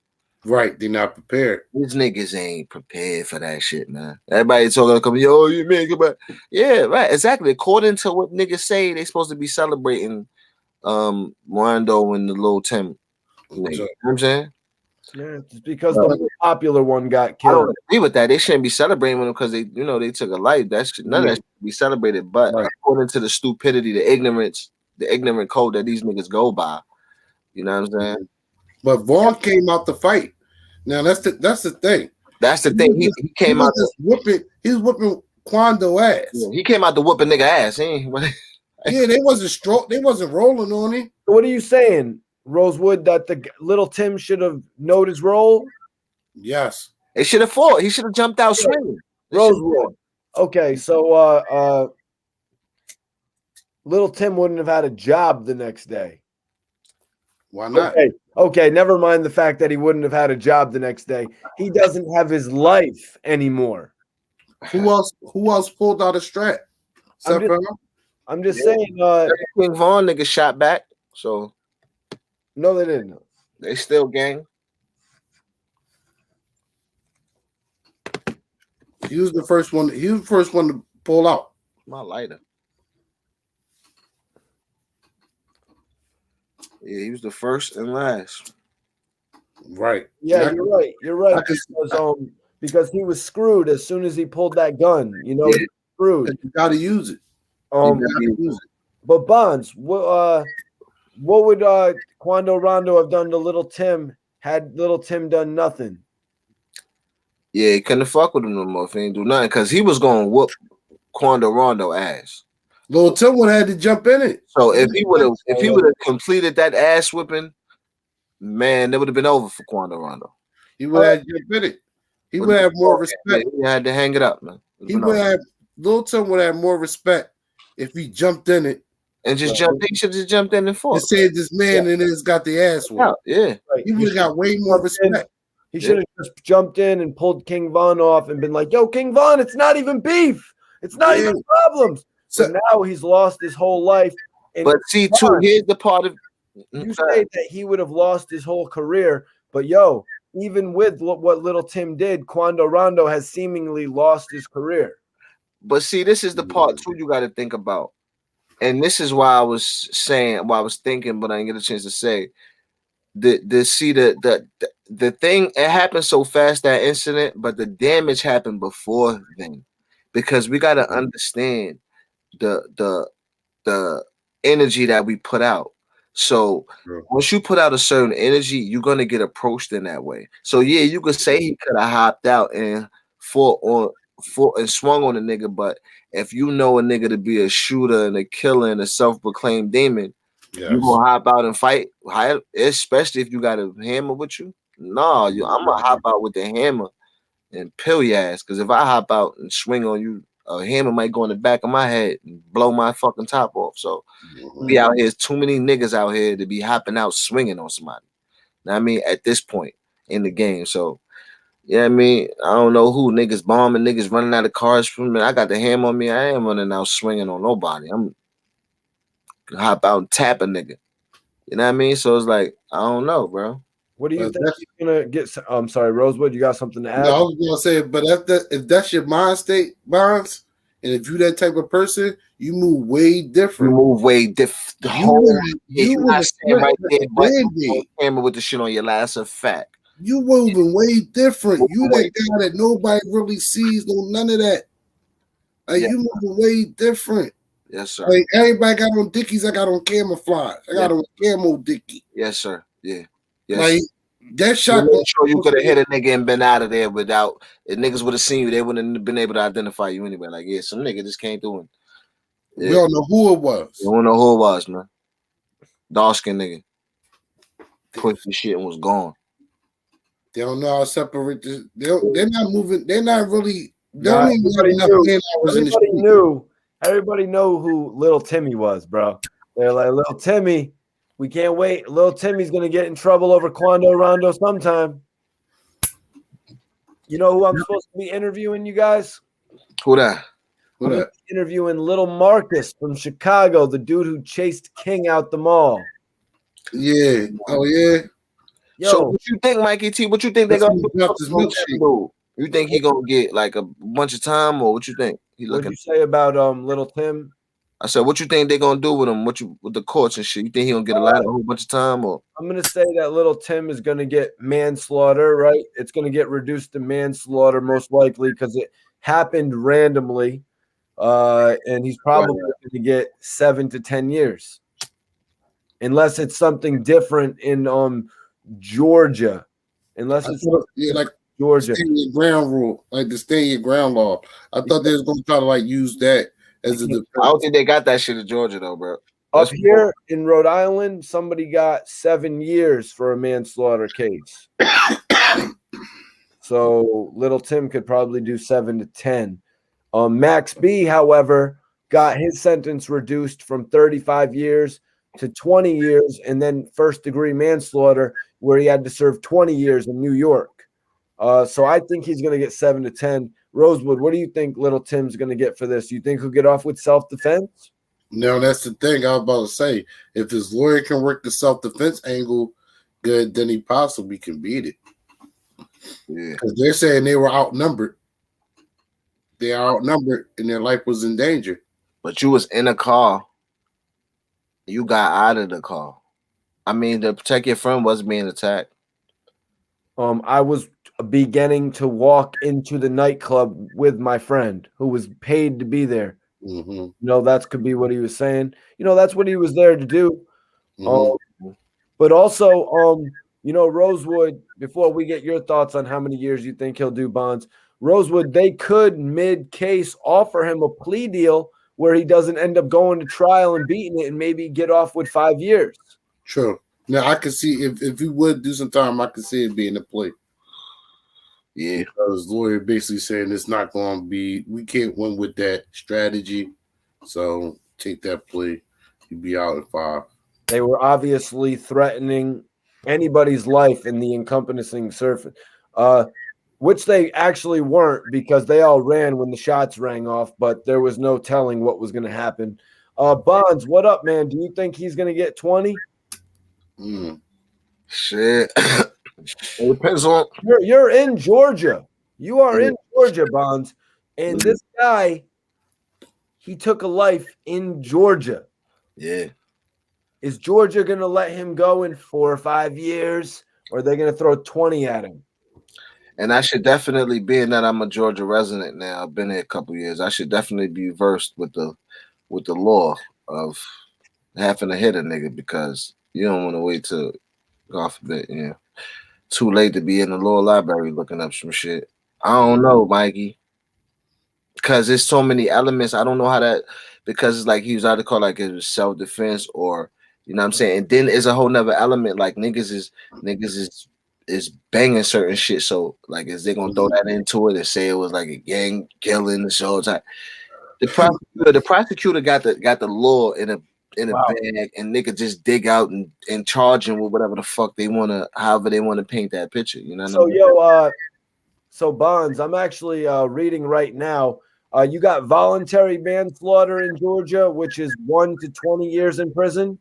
Right, they're not prepared. These niggas ain't prepared for that shit, man. Everybody talking, yo, you man, come back. Yeah, right, exactly. According to what niggas say, they supposed to be celebrating Rondo and the little Tim. You know what I'm saying? Yeah, it's because the popular one got killed. I don't agree with that. They shouldn't be celebrating with them because they took a life. None of that should be celebrated. But according to the stupidity, the ignorant code that these niggas go by, you know what I'm saying? But Vaughn came out to fight. Now that's the thing. That's the thing. He came out whooping. He was whooping Quando ass. Yeah, he came out to whoop a nigga ass. Yeah, they wasn't rolling on him. What are you saying, Rosewood? That the little Tim should have known his role? Yes. They should have fought. He should have jumped out swinging. Rosewood. Okay, so little Tim wouldn't have had a job the next day. Why not? Okay, never mind the fact that he wouldn't have had a job the next day. He doesn't have his life anymore. Who else pulled out a strap? I'm just saying. King Von nigga shot back. So no, they didn't. They still gang. He was the first one. He was the first one to pull out. My lighter. Yeah, he was the first and last. Right. Yeah, you're right. Because he was screwed as soon as he pulled that gun. He was screwed. You got to use it. But Bonds, what would Quando Rondo have done to Little Tim had Little Tim done nothing? Yeah, he couldn't fuck with him no more if he ain't do nothing because he was going to whoop Quando Rondo ass. Little Tim would have had to jump in it. So if he would have completed that ass whipping, man, that would have been over for Quando Rondo. He would have jumped in it. He would have more respect. He had to hang it up, man. Little Tim would have more respect if he jumped in it. And just jumped in. He should have just jumped in and fought. And said this man and has got the ass whooped. Yeah. He would have got way more respect. He should have just jumped in and pulled King Von off and been like, yo, King Von, it's not even beef. It's not even problems. So now he's lost his whole life. But see, too, here's the part of you say that he would have lost his whole career, but even with what Little Tim did, Quando Rondo has seemingly lost his career. But see, this is the part too you got to think about, and this is why I was thinking, but I didn't get a chance to say. the thing, it happened so fast, that incident, but the damage happened before then, because we got to understand the energy that we put out. So once you put out a certain energy, you're gonna get approached in that way. So yeah, you could say he could have hopped out and fought and swung on a nigga, but if you know a nigga to be a shooter and a killer and a self-proclaimed demon, you gonna hop out and fight, especially if you got a hammer with you. No, I'm gonna hop out with the hammer and pill your ass. Because if I hop out and swing on you, a hammer might go in the back of my head and blow my fucking top off. So we out here, too many niggas out here to be hopping out swinging on somebody. Know what I mean, at this point in the game. So yeah, I mean, I don't know who niggas bombing, niggas running out of cars from me. I got the hammer on me. I ain't running out swinging on nobody. I'm hop out and tap a nigga. You know what I mean? So it's like, I don't know, bro. What do you think you're gonna get? I'm sorry, Rosewood. You got something to add? No, I was gonna say, but if that's your mind state, Bonds, and if you that type of person, you move way different. You move way different. The whole you not saying right there, but camera with the shit on your last, a fact. You moving way different. You that guy that nobody really sees, no none of that. Like you moving way different. Yes, sir. Like everybody got on dickies, I got on camouflage. I got on camo dicky. Yes, sir. Yeah. Yes. Like that shot. Sure you could have hit a nigga and been out of there without. If niggas would have seen you, they wouldn't have been able to identify you anyway. Like, yeah, some nigga just came through. We don't know who it was. We don't know who it was, man. Dark skin nigga. Pushed the shit and was gone. They don't know how to separate this. They're not moving. They're not really. Everybody knew who Little Timmy was, bro. They're like, Little Timmy, we can't wait. Little Timmy's gonna get in trouble over Quando Rondo sometime. You know who I'm supposed to be interviewing, you guys? Who that? Interviewing Little Marcus from Chicago, the dude who chased King out the mall. Yeah. Oh yeah. Yo, so what you think, Mikey T? What you think they're gonna do? You think he gonna get like a bunch of time, or what you think? What'd you say about Little Tim? I said, what you think they're gonna do with him? With the courts and shit? You think he gonna get a whole bunch of time, or? I'm gonna say that Little Tim is gonna get manslaughter, right? It's gonna get reduced to manslaughter most likely because it happened randomly, and he's probably gonna get 7 to 10 years, unless it's something different in Georgia, unless it's like Georgia stay your ground rule, like the stay your ground law. I thought they was gonna try to like use that as a defense. I don't think they got that shit in Georgia though, bro. Up here in Rhode Island, somebody got 7 years for a manslaughter case. So Little Tim could probably do 7 to 10. Max B, however, got his sentence reduced from 35 years to 20 years, and then first-degree manslaughter, where he had to serve 20 years in New York. So I think he's going to get 7 to 10. Rosewood, what do you think Little Tim's going to get for this? You think he'll get off with self-defense? No, that's the thing I was about to say. If his lawyer can work the self-defense angle good, then he possibly can beat it. Yeah, because they're saying they were outnumbered. They are outnumbered, and their life was in danger. But you was in a car. You got out of the car. I mean, to protect your friend was being attacked. I was beginning to walk into the nightclub with my friend who was paid to be there. Mm-hmm. You know, that could be what he was saying. You know, that's what he was there to do. Mm-hmm. But also, you know, Rosewood, before we get your thoughts on how many years you think he'll do, Bonds, Rosewood, they could mid-case offer him a plea deal where he doesn't end up going to trial and beating it and maybe get off with 5 years. True. Now, I can see if he would do some time, I can see it being a play. Yeah. Because lawyer basically saying it's not going to be, we can't win with that strategy. So take that play. You'd be out at 5. They were obviously threatening anybody's life in the encompassing surface, which they actually weren't because they all ran when the shots rang off, but there was no telling what was going to happen. Bonds, what up, man? Do you think he's going to get 20? Shit. It depends on. You're in Georgia. You are in Georgia, Bonds. And this guy, he took a life in Georgia. Yeah. is Georgia going to let him go in 4 or 5 years, or are they going to throw 20 at him? And I should definitely, being that I'm a Georgia resident now, I've been here a couple years, I should definitely be versed with the law of having to hit a nigga, because you don't want to wait till, God forbid, too late to be in the law library looking up some shit. I don't know, Mikey, because there's so many elements. I don't know how that, because it's like he was either called like it was self-defense, or you know what I'm saying. And then there's a whole nother element, like niggas is banging certain shit. So like, is they gonna throw that into it and say it was like a gang killing the whole time? The prosecutor got the law in a bag, and nigga just dig out and charge him with whatever the fuck they wanna, however they wanna paint that picture. You know what I mean? So Bonds, I'm actually reading right now. You got voluntary manslaughter in Georgia, which is 1 to 20 years in prison.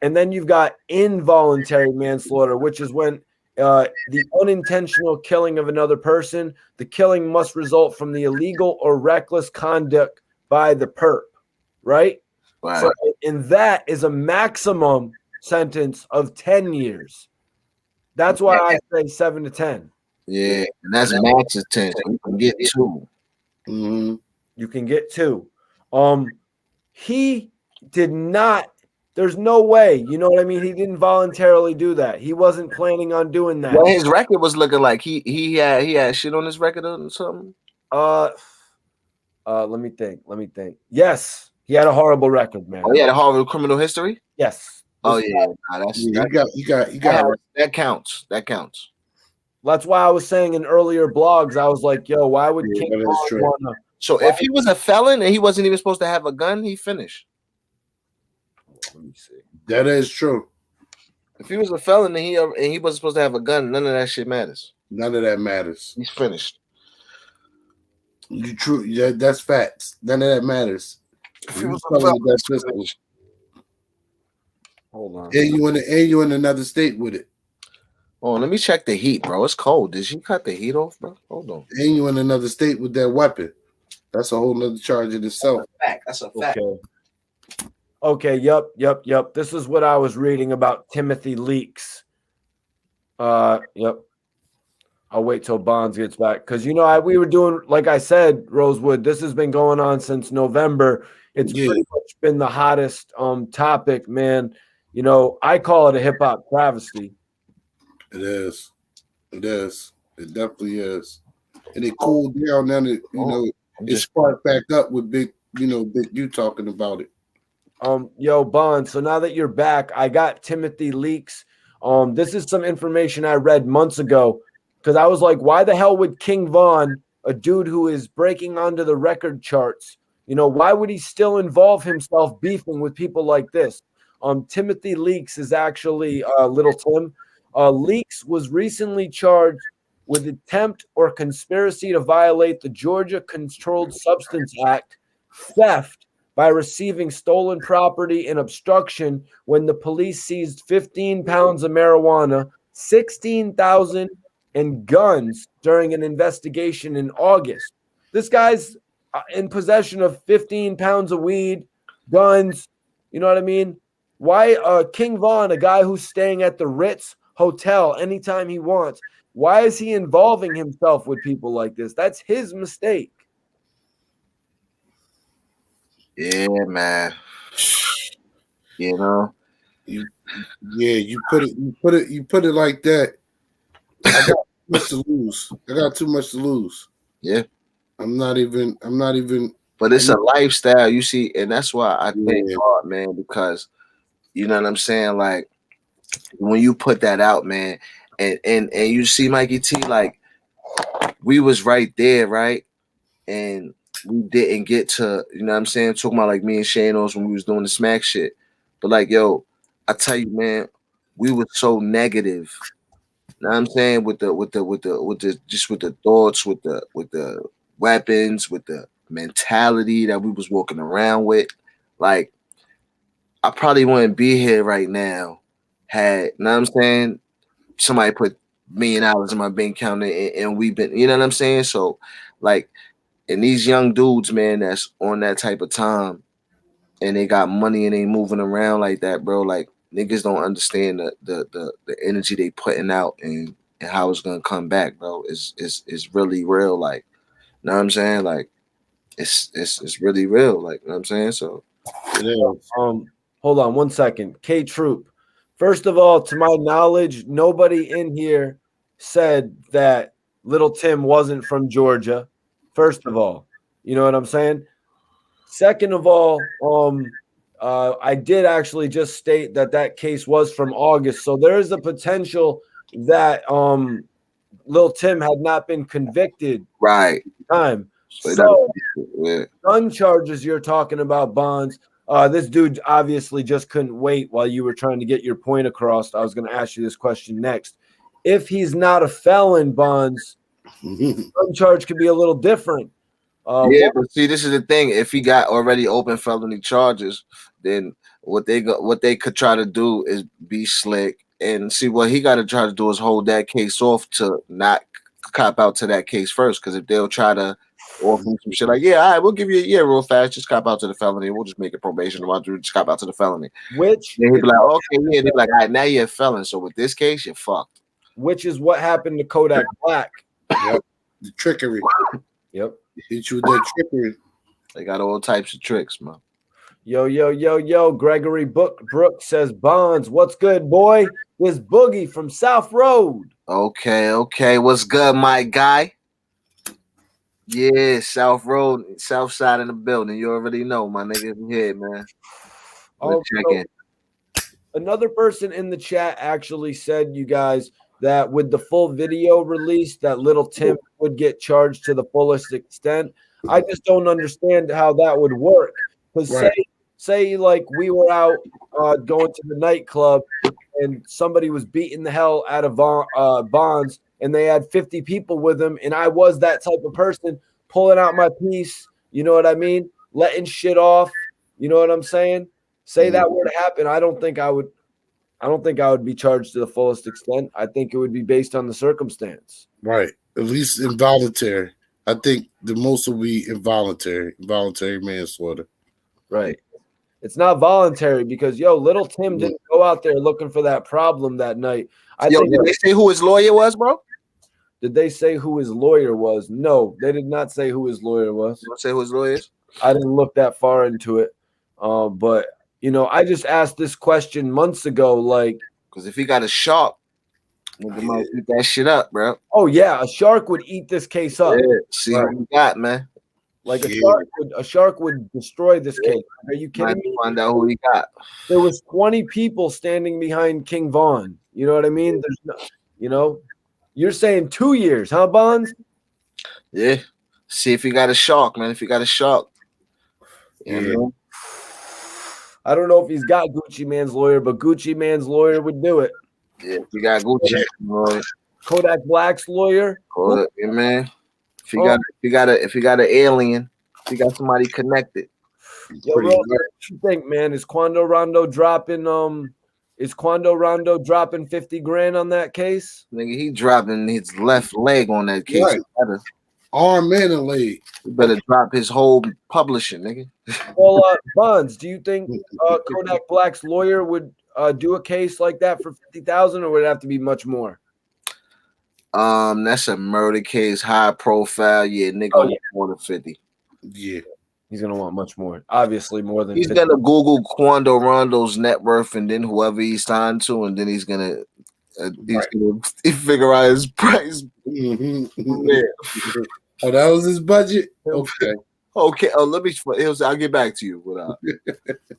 And then you've got involuntary manslaughter, which is when the unintentional killing of another person, the killing must result from the illegal or reckless conduct by the perp, right? Right. So, and that is a maximum sentence of 10 years. That's why I say 7 to 10. Yeah, and that's max is 10. So you can get 2. Mm-hmm. You can get 2. He did not. There's no way. You know what I mean? He didn't voluntarily do that. He wasn't planning on doing that. Well, his record was looking like he had shit on his record or something. Let me think. Yes, he had a horrible record, man. Oh, he had a horrible criminal history. Yes. Oh yeah, that counts. That counts. That's why I was saying in earlier blogs, I was like, yo, why would King Von wanna? So if he was a felon and he wasn't even supposed to have a gun, he finished. Let me see. That is true. If he was a felon and he wasn't supposed to have a gun, none of that shit matters. None of that matters. He's finished. You true. Yeah, that's facts. None of that matters. If he was a felon, hold on. And you in another state with it. Oh, let me check the heat, bro. It's cold. Did she cut the heat off, bro? Hold on. And you in another state with that weapon. That's a whole nother charge in itself. That's a fact. Okay. Yep. This is what I was reading about Timothy Leaks. Yep. I'll wait till Bonds gets back, because we were doing, like I said, Rosewood. This has been going on since November. It's pretty much been the hottest topic, man. I call it a hip hop travesty. It is. It definitely is. And it cooled down. Now that it sparked back up with Big you talking about it. Yo, Bond. So now that you're back, I got Timothy Leaks. This is some information I read months ago, because I was like, why the hell would King Von, a dude who is breaking onto the record charts, why would he still involve himself beefing with people like this? Timothy Leaks is actually Little Tim. Leaks was recently charged with attempt or conspiracy to violate the Georgia Controlled Substance Act, theft by receiving stolen property, and obstruction when the police seized 15 pounds of marijuana, 16,000 and guns during an investigation in August. This guy's in possession of 15 pounds of weed, guns. You know what I mean? Why King Von, a guy who's staying at the Ritz Hotel anytime he wants, why is he involving himself with people like this? That's his mistake. Yeah, man. You put it like that. I got too much to lose. Yeah. I'm not even. But it's a lifestyle, you see, and that's why I thank God, man, because you know what I'm saying. Like when you put that out, man, and you see Mikey T, like we was right there, right, and we didn't get to, you know what I'm saying, talking about like me and Shanos when we was doing the smack shit. But like, yo, I tell you, man, we were so negative. You know what I'm saying? With the thoughts, with the weapons, with the mentality that we was walking around with. Like, I probably wouldn't be here right now had, you know what I'm saying, somebody put $1 million in my bank account and we've been, you know what I'm saying? So like, and these young dudes, man, that's on that type of time, and they got money and they moving around like that, bro. Like niggas don't understand the energy they putting out and how it's gonna come back, bro. It's really real. Like, you know what I'm saying? Like, it's really real. Like, you know what I'm saying? So, It is. Hold on 1 second. K Troop. First of all, to my knowledge, nobody in here said that Little Tim wasn't from Georgia. First of all, you know what I'm saying? Second of all, I did actually just state that case was from August, so there is a potential that Lil Tim had not been convicted right. at the time. So gun charges you're talking about, Bonds. This dude obviously just couldn't wait while you were trying to get your point across. I was going to ask you this question next. If he's not a felon, Bonds, gun charge could be a little different. Yeah, but see, this is the thing. If he got already open felony charges, then what they could try to do is be slick and see what he got to try to do is hold that case off to not cop out to that case first. Because if they'll try to offer him some shit like, yeah, all right, we'll give you a year real fast, just cop out to the felony, we'll just make a probation about you, just cop out to the felony. Which then he'd be like, okay, yeah, they'd be like, all right, now you're a felon. So with this case, you're fucked. Which is what happened to Kodak Black. Yep, the trickery. Yep. Hit you with that trickery. They got all types of tricks, man. Yo. Gregory Brooks says, Bonds, what's good, boy? This Boogie from South Road. Okay. What's good, my guy? Yeah, South Road, South Side in the building. You already know, my nigga here, man. Check in. Another person in the chat actually said, you guys, that with the full video release, that Little Tim would get charged to the fullest extent. I just don't understand how that would work. Because say like we were out going to the nightclub and somebody was beating the hell out of Bonds and they had 50 people with them, and I was that type of person pulling out my piece, you know what I mean? Letting shit off, you know what I'm saying? Say that were to happen, I don't think I would be charged to the fullest extent. I think it would be based on the circumstance. Right. At least involuntary. I think the most will be involuntary manslaughter. Right. It's not voluntary because, Little Tim didn't go out there looking for that problem that night. Did they say who his lawyer was, bro? Did they say who his lawyer was? No, they did not say who his lawyer was. Don't say who his lawyer is? I didn't look that far into it. But, I just asked this question months ago, like. Because if he got a shark, nigga might eat that shit up, bro. Oh, yeah, a shark would eat this case up. Yeah, see what we got, man. Like a shark would destroy this case. Are you kidding me? Find out who he got. There was 20 people standing behind King Von. You know what I mean? There's no, you're saying 2 years, huh, Bonds? Yeah. See if he got a shark, man. If he got a shark. I don't know if he's got Gucci Man's lawyer, but Gucci Man's lawyer would do it. Yeah, if he got Gucci lawyer. Kodak Black's lawyer. Yeah, man. If he got an alien, if he got somebody connected. Yo, Ro, what you think, man? Is Quando Rondo dropping 50 grand on that case? Nigga, he dropping his left leg on that case. Right. Arm and a leg. You better drop his whole publishing, nigga. Well, Bonds, do you think Kodak Black's lawyer would do a case like that for 50,000, or would it have to be much more? That's a murder case, high profile. Yeah, nigga, more than 50. Yeah, he's gonna want much more. Obviously, more than. He's 50. Gonna Google Quando Rondo's net worth and then whoever he's signed to, and then he's gonna figure out his price. Mm-hmm. Yeah. Oh, that was his budget. Okay. Okay. Oh, I'll get back to you.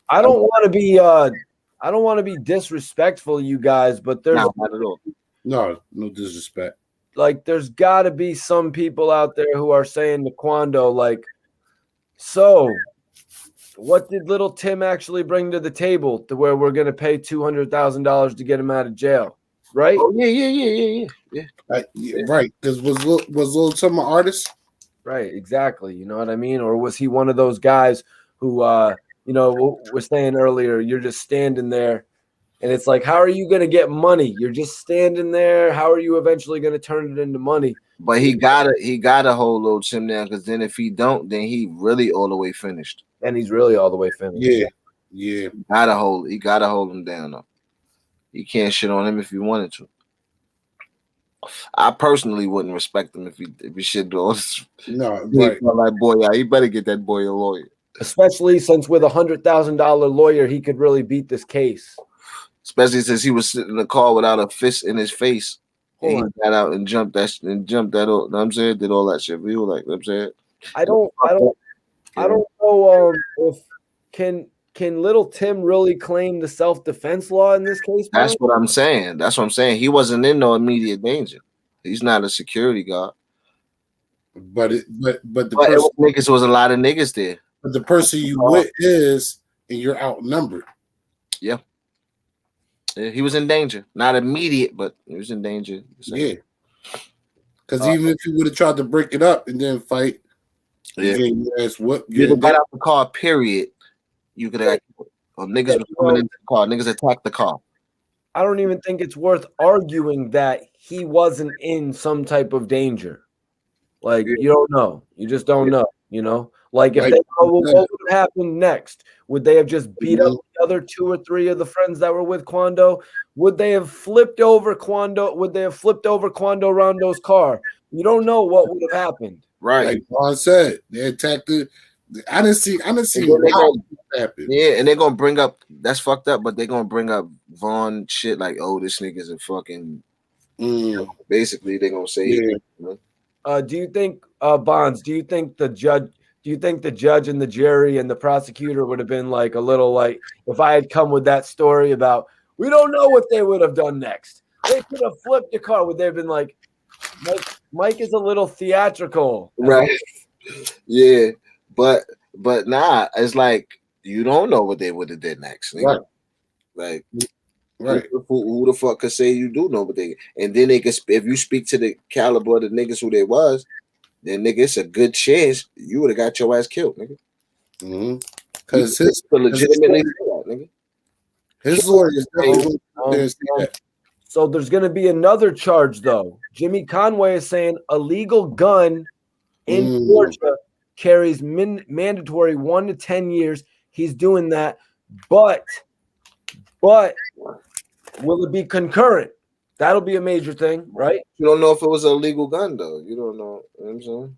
I don't want to be disrespectful, you guys, but there's not at all. No disrespect. Like, there's got to be some people out there who are saying to Quando, like, so what did Little Tim actually bring to the table to where we're going to pay $200,000 to get him out of jail? Right? Oh, yeah. Right. Because was Little Tim an artist? Right, exactly. You know what I mean? Or was he one of those guys who, was saying earlier, you're just standing there. And it's like, how are you going to get money? You're just standing there. How are you eventually going to turn it into money? But he gotta hold Lil Tim down, because then if he don't, then he really all the way finished. And he's really all the way finished. Yeah, yeah. He gotta hold him down though. You can't shit on him if you wanted to. I personally wouldn't respect him if he shit on. No, right. Like boy, yeah, he better get that boy a lawyer. Especially since with $100,000 lawyer, he could really beat this case. Especially since he was sitting in the car without a fist in his face. And he got out and jumped that. Know what I'm saying? Did all that shit. He was like, you know what I'm saying? I don't know if can Little Tim really claim the self-defense law in this case? That's what I'm saying. That's what I'm saying. He wasn't in no immediate danger. He's not a security guard. But the niggas was a lot of niggas there. But the person you with is, and you're outnumbered. Yeah. He was in danger. Not immediate, but he was in danger. Yeah. Because even if you would have tried to break it up and then fight, you got out the car, period. You could have niggas was coming into the car, niggas attacked the car. I don't even think it's worth arguing that he wasn't in some type of danger. Like, you don't know. You just don't know, you know? Like, if they know what would have happened next, would they have just beat up the other 2 or 3 of the friends that were with Quando? Would they have flipped over Quando? Would they have flipped over Quando Rondo's car? You don't know what would have happened. Right. Like Vaughn said, they attacked it. I didn't see what happened. Yeah, and they're gonna bring up that's fucked up, but they're gonna bring up Vaughn shit like, oh, this nigga's a fucking basically they're gonna say yeah. You know? Do you think Bonds, do you think the judge and the jury and the prosecutor would have been like a little like, if I had come with that story about we don't know what they would have done next, they could have flipped the car, would they have been like, Mike is a little theatrical, right? Yeah, but nah, it's like you don't know what they would have did next, nigga. Right. Like, who the fuck could say you do know what they? And then they could, if you speak to the caliber of the niggas who they was, then nigga, it's a good chance you would have got your ass killed, nigga. Because his legitimately nigga. His lawyer is definitely that. So there's going to be another charge, though. Jimmy Conway is saying a legal gun in Georgia carries mandatory 1 to 10 years. He's doing that, but will it be concurrent? That'll be a major thing, right? You don't know if it was a legal gun, though. You don't know. You know what I'm saying?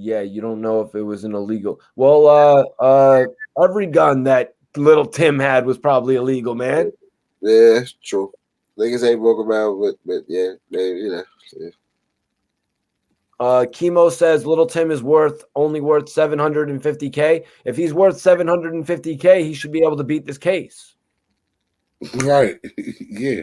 Yeah, you don't know if it was an illegal. Well, every gun that Little Tim had was probably illegal, man. Yeah, true. Niggas ain't broke around with yeah, you know. Yeah. Chemo says Little Tim is only worth $750K. If he's worth $750K, he should be able to beat this case. Right. Yeah.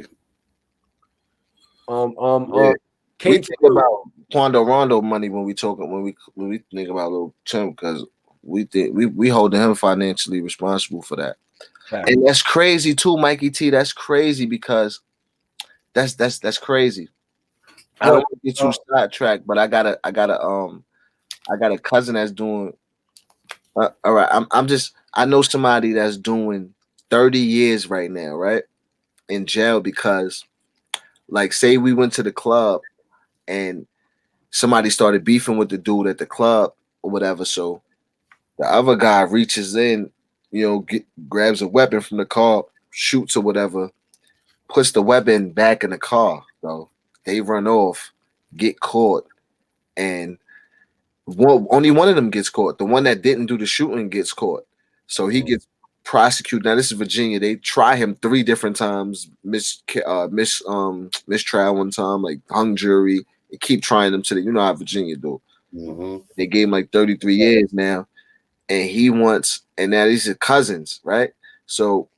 We think about Quando Rondo money when we think about Little Tim, because we think we holding him financially responsible for that. Okay. And that's crazy too, Mikey T. That's crazy because that's crazy. I don't want to get too sidetracked, but I got a cousin that's doing all right. I know somebody that's doing 30 years right now, right? In jail because, like, say we went to the club and somebody started beefing with the dude at the club or whatever. So the other guy reaches in, you know, grabs a weapon from the car, shoots or whatever, puts the weapon back in the car. So they run off, get caught, and only one of them gets caught. The one that didn't do the shooting gets caught. So he gets prosecuted. Now this is Virginia. They try him 3 different times. Mistrial one time, like hung jury. They keep trying him to the, you know how Virginia do. They gave him like 33 years now, and he wants. And now these are cousins, right? So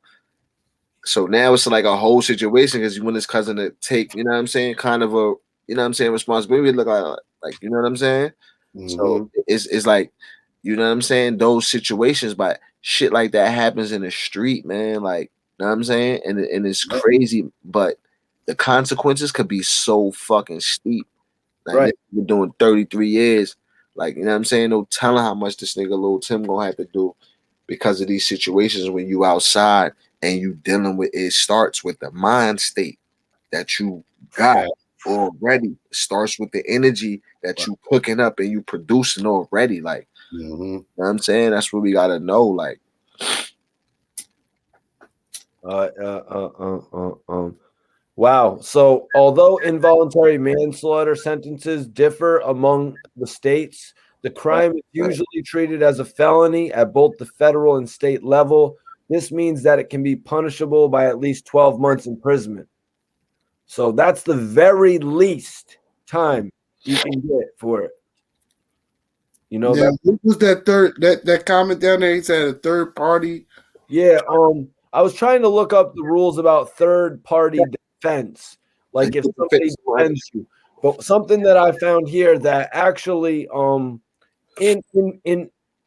now it's like a whole situation because you want his cousin to take, you know what I'm saying, kind of a, you know what I'm saying, responsibility. Look like you know what I'm saying. So it's like, you know what I'm saying, those situations, but shit like that happens in the street, man. Like, you know what I'm saying, and it's crazy, but the consequences could be so fucking steep. Like, right, we're doing 33 years. Like, you know what I'm saying, no telling how much this nigga Lil Tim gonna have to do because of these situations when you outside and you dealing with it. Starts with the mind state that you got already. Starts with the energy that you cooking up and you producing already. Like, Mm-hmm. You know what I'm saying? That's what we gotta know. Like, Wow. So, although involuntary manslaughter sentences differ among the states, the crime is usually treated as a felony at both the federal and state level. This means that it can be punishable by at least 12 months imprisonment. So, that's the very least time you can get for it. You know Now, that. what was that comment down there? He said a third party. Yeah. I was trying to look up the rules about third party defense, like if somebody defends you. But something that I found here that actually in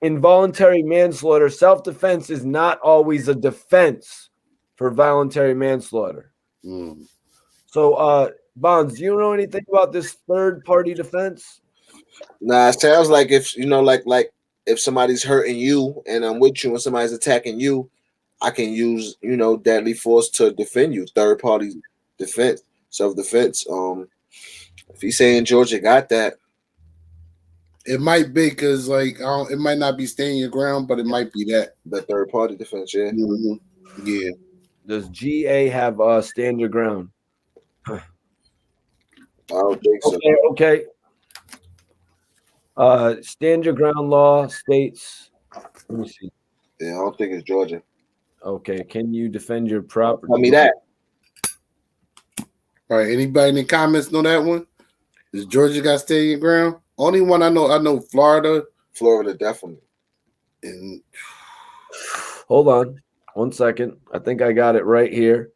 involuntary manslaughter, self-defense is not always a defense for voluntary manslaughter. Mm. So Bonds, do you know anything about this third party defense? nah, it sounds like if you know, like if somebody's hurting you and I'm with you and somebody's attacking you, I can use, you know, deadly force to defend you. Third party defense, self defense. If he's saying Georgia got that, It might be because like it might not be staying your ground, but it might be that. the third party defense, yeah. Mm-hmm. Yeah. Does GA have stand your ground? I don't think so. Okay. Stand your ground law states. Let me see. Yeah, I don't think it's Georgia. Okay, can you defend your property? Tell me that. All right. Anybody in the comments know that one? Does Georgia got stay your ground? Only one I know Florida. Florida definitely. And Hold on 1 second. I think I got it right here.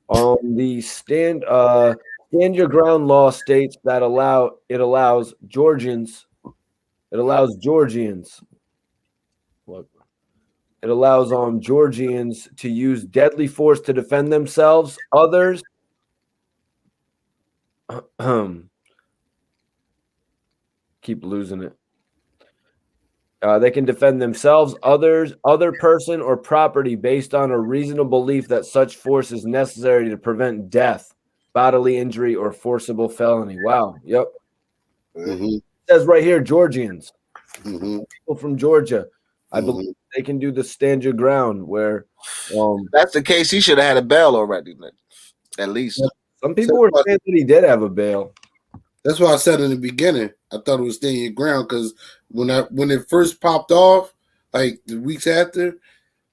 The stand your ground law states that allows Georgians. It allows Georgians. Look, it allows Georgians to use deadly force to defend themselves. Others keep losing it. They can defend themselves, other person, or property based on a reasonable belief that such force is necessary to prevent death, bodily injury, or forcible felony. Wow. Yep. mm-hmm. It says right here, Georgians. Mm-hmm. People from Georgia. I Mm-hmm. believe they can do the stand your ground where That's the case. He should have had a bail already, at least. some people were saying that he did have a bail. That's what I said in the beginning. I thought it was staying your ground because when it first popped off, like the weeks after,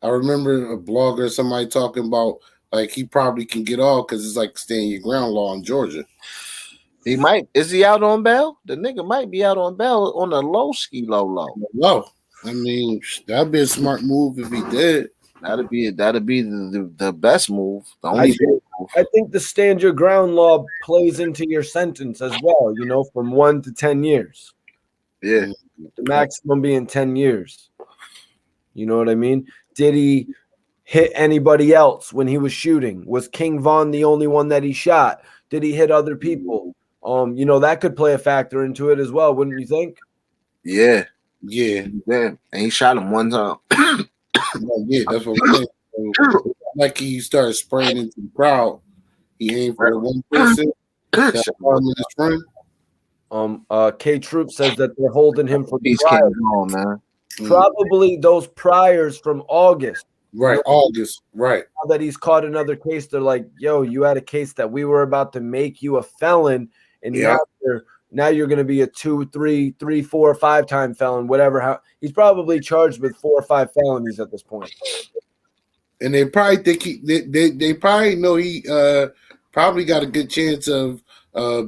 I remember a blogger, somebody talking about like he probably can get off because it's like staying your ground law in Georgia. He might. Is he out on bail? The nigga might be out on bail on a low. Low. I mean, that'd be a smart move if he did. That'd be the best move. The only move. I think the stand your ground law plays into your sentence as well, you know, from 1 to 10 years. Yeah. The maximum being 10 years. You know what I mean? Did he hit anybody else when he was shooting? Was King Von the only one that he shot? Did he hit other people? You know, that could play a factor into it as well, wouldn't you think? Yeah. Yeah. And he shot him one time. Yeah, that's what I'm saying. So, like he started spraying into the crowd. He aimed for the one person. That arm in his friend. K Troop says that they're holding him for He's priors. on, man. Probably those priors from August. Right, August. Right. Now that he's caught another case, they're like, yo, you had a case that we were about to make you a felon, and now you're going to be a 2, 3, 4, 5 time felon, whatever. He's probably charged with 4 or 5 felonies at this point. And they probably think they probably know he probably got a good chance of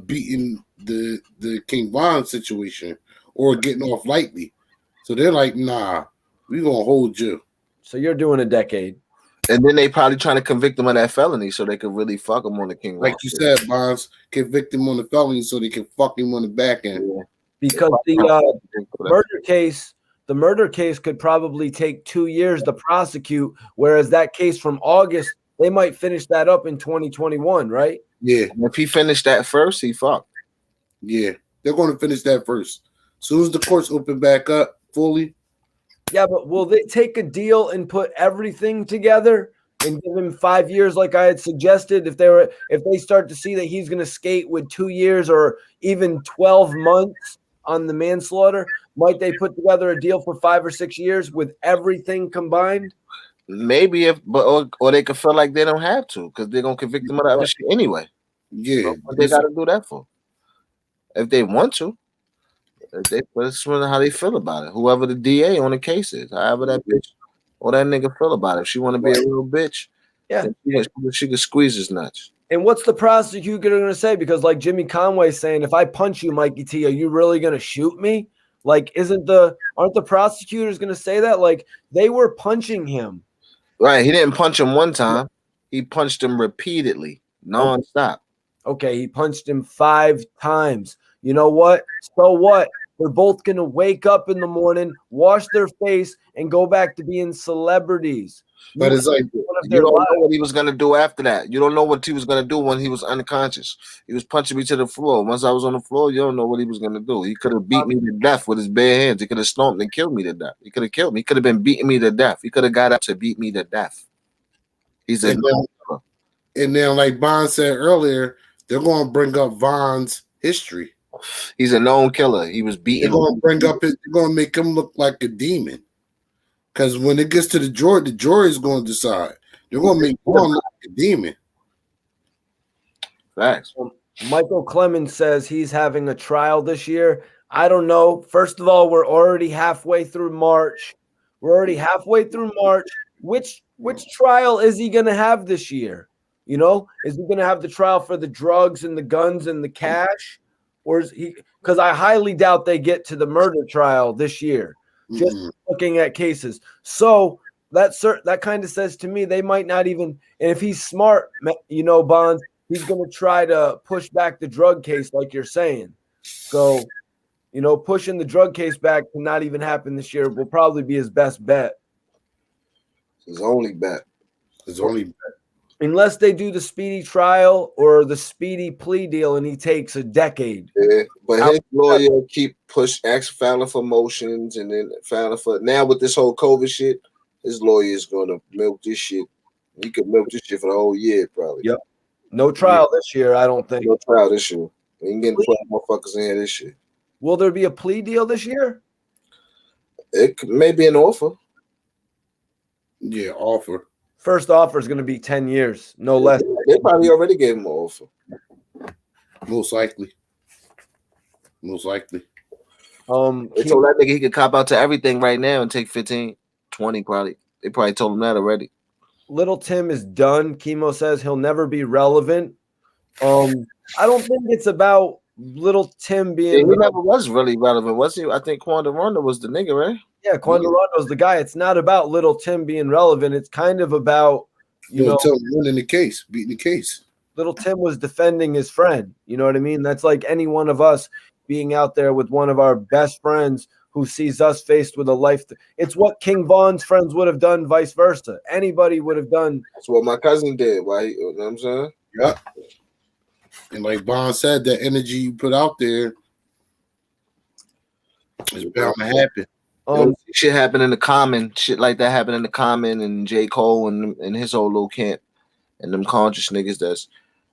beating the King Von situation or getting off lightly. So they're like, nah, we gonna hold you. So you're doing a decade. And then they probably trying to convict him of that felony so they could really fuck him on the King. Like you said, Bonds, convict him on the felony so they can fuck him on the back end. Yeah. Because the murder case could probably take 2 years to prosecute, whereas that case from August, they might finish that up in 2021, right? Yeah. And if he finished that first, he fucked. Yeah. They're going to finish that first. As soon as the courts open back up fully. Yeah, but will they take a deal and put everything together and give him 5 years like I had suggested? If they start to see that he's going to skate with 2 years or even 12 months on the manslaughter? Might they put together a deal for 5 or 6 years with everything combined? Maybe or they could feel like they don't have to because they're gonna convict them of the other shit anyway. Yeah, So what they got to do that for? If they want to, it's how they feel about it. Whoever the DA on the case is, however that bitch or that nigga feel about it. If she want to be a real bitch, yeah, she could squeeze his nuts. And what's the prosecutor going to say? Because like Jimmy Conway's saying, if I punch you, Mikey T, are you really going to shoot me? Like, aren't the prosecutors going to say that? Like, they were punching him. Right. He didn't punch him one time. He punched him repeatedly, nonstop. Okay, he punched him 5 times. You know what? So what? They're both going to wake up in the morning, wash their face, and go back to being celebrities. But it's like you don't know what he was gonna do after that. You don't know what he was gonna do when he was unconscious. He was punching me to the floor. Once I was on the floor, you don't know what he was gonna do. He could have beat me to death with his bare hands. He could have stomped and killed me to death. He could have killed me. He could have been beating me to death. He could have got up to beat me to death. He's a and then, like Bond said earlier, they're gonna bring up Von's history. He's a known killer. He was beating. They're gonna make him look like a demon. Because when it gets to the jury is going to decide. They're going to make Vaughn look like a demon. Facts. Michael Clemens says he's having a trial this year. I don't know. First of all, we're already halfway through March. Which trial is he going to have this year? You know, is he going to have the trial for the drugs and the guns and the cash? Or is he? Because I highly doubt they get to the murder trial this year. Just looking at cases. So that kind of says to me they might not even, and if he's smart, you know, Bond, he's going to try to push back the drug case like you're saying. So, you know, pushing the drug case back to not even happen this year will probably be his best bet. His only bet. Unless they do the speedy trial or the speedy plea deal and he takes a decade. Yeah, but his lawyer keep filing for motions and then filing for now with this whole COVID shit, his lawyer is gonna milk this shit. He could milk this shit for the whole year, probably. Yep. No trial this year, I don't think. No trial this year. We can get 12 motherfuckers in here this year. Will there be a plea deal this year? It may be an offer. Yeah, offer. First offer is going to be 10 years, no less. They probably already gave him an offer. Most likely. They told that nigga he could cop out to everything right now and take 15, 20 probably. They probably told him that already. Little Tim is done. Chemo says he'll never be relevant. I don't think it's about Little Tim being. He never was really relevant, was he? I think Quando Rondo was the nigga, right? Yeah, Quando Rondo's the guy. It's not about Little Tim being relevant. It's kind of about Little Tim winning the case, beating the case. Little Tim was defending his friend. You know what I mean? That's like any one of us being out there with one of our best friends who sees us faced with a life. It's what King Von's friends would have done, vice versa. Anybody would have done. That's what my cousin did. Why? You know what I'm saying? Yeah. And like Bond said, that energy you put out there is bound to happen. Shit happened in the Common. Shit like that happened in the Common and J. Cole and his whole little camp and them conscious niggas that's,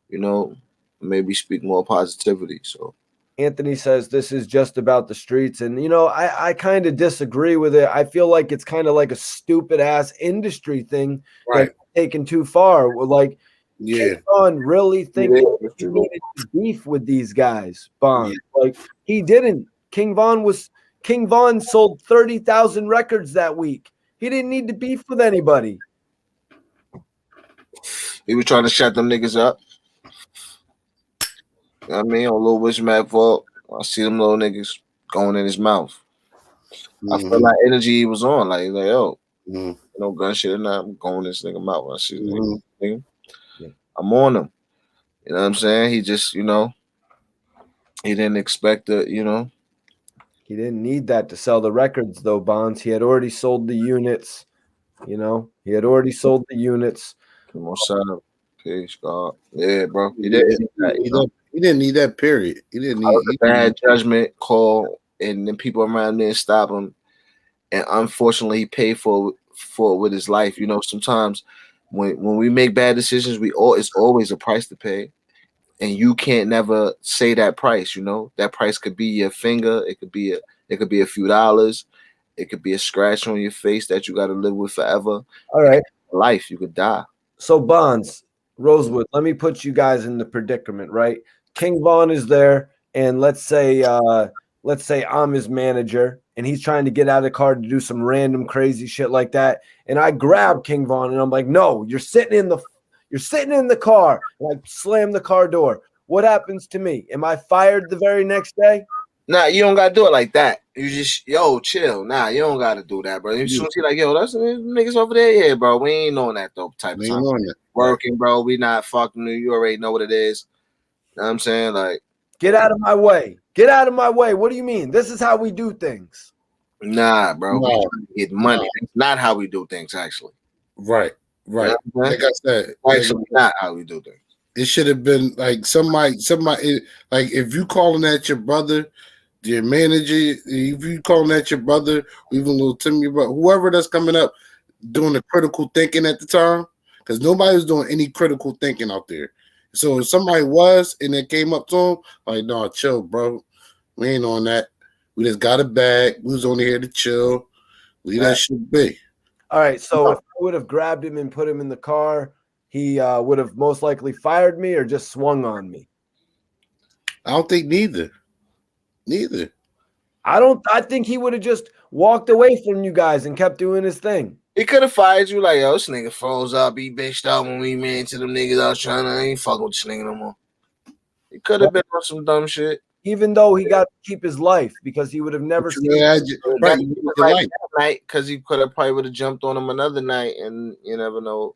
you know, maybe speak more positivity. So Anthony says this is just about the streets. And, you know, I kind of disagree with it. I feel like it's kind of like a stupid ass industry thing, right? Taken too far. Like, yeah, Bond really think he needed to beef with these guys. Bond, like he didn't. King Von sold 30,000 records that week. He didn't need to beef with anybody. He was trying to shut them niggas up. You know what I mean? On Lil Witch Mac fault, I see them little niggas going in his mouth. I feel like energy he was on. Like yo, no gun shit or not. I'm going this nigga mouth. I see this nigga. I'm on him. You know what I'm saying? He just, you know, he didn't expect the, you know. He didn't need that to sell the records, though, Bonds. He had already sold the units. You know, he had already sold the units. Peace, God. Yeah, bro. He didn't need that. He didn't need that. Period. He didn't need bad judgment call, and then people around there stop him. And unfortunately, he paid for it with his life. You know, sometimes when we make bad decisions, it's always a price to pay. and you can't never say that price. You know, that price could be your finger. It could be a few dollars. It could be a scratch on your face that you got to live with forever. All right. Life, you could die. So Bonds, Rosewood, let me put you guys in the predicament, right? King Vaughn is there, and let's say I'm his manager, and he's trying to get out of the car to do some random crazy shit like that. And I grab King Vaughn, and I'm like, "No, you're sitting in the car." And I slam the car door. What happens to me? Am I fired the very next day? Nah, you don't gotta do it like that. You just chill. Nah, you don't gotta do that, bro. You just see like, that's niggas over there. Yeah, bro. We ain't on that though type of time. Working, bro. We not fucking you. You already know what it is. You know what I'm saying? Like, get out of my way. Get out of my way. What do you mean? This is how we do things. Nah, bro. No. We trying to get money. That's not how we do things, actually. Right. You know Like I said, actually not how we do things. It should have been like somebody like if you calling at your brother, your manager, if you calling at your brother, or even little Timmy, whoever that's coming up doing the critical thinking at the time, because nobody was doing any critical thinking out there. So if somebody was and it came up to him, like, no, chill, bro. We ain't on that. We just got a bag. We was only here to chill. Leave that shit be. All right. So if I would have grabbed him and put him in the car, he would have most likely fired me or just swung on me. I don't think neither. I think he would have just walked away from you guys and kept doing his thing. He could have fired you like, this nigga froze up. He bitched out when we ran to them niggas. I ain't fucking with this nigga no more. He could have been on some dumb shit. Even though he got to keep his life because he would have never seen that night because he could have probably would have jumped on him another night, and you never know.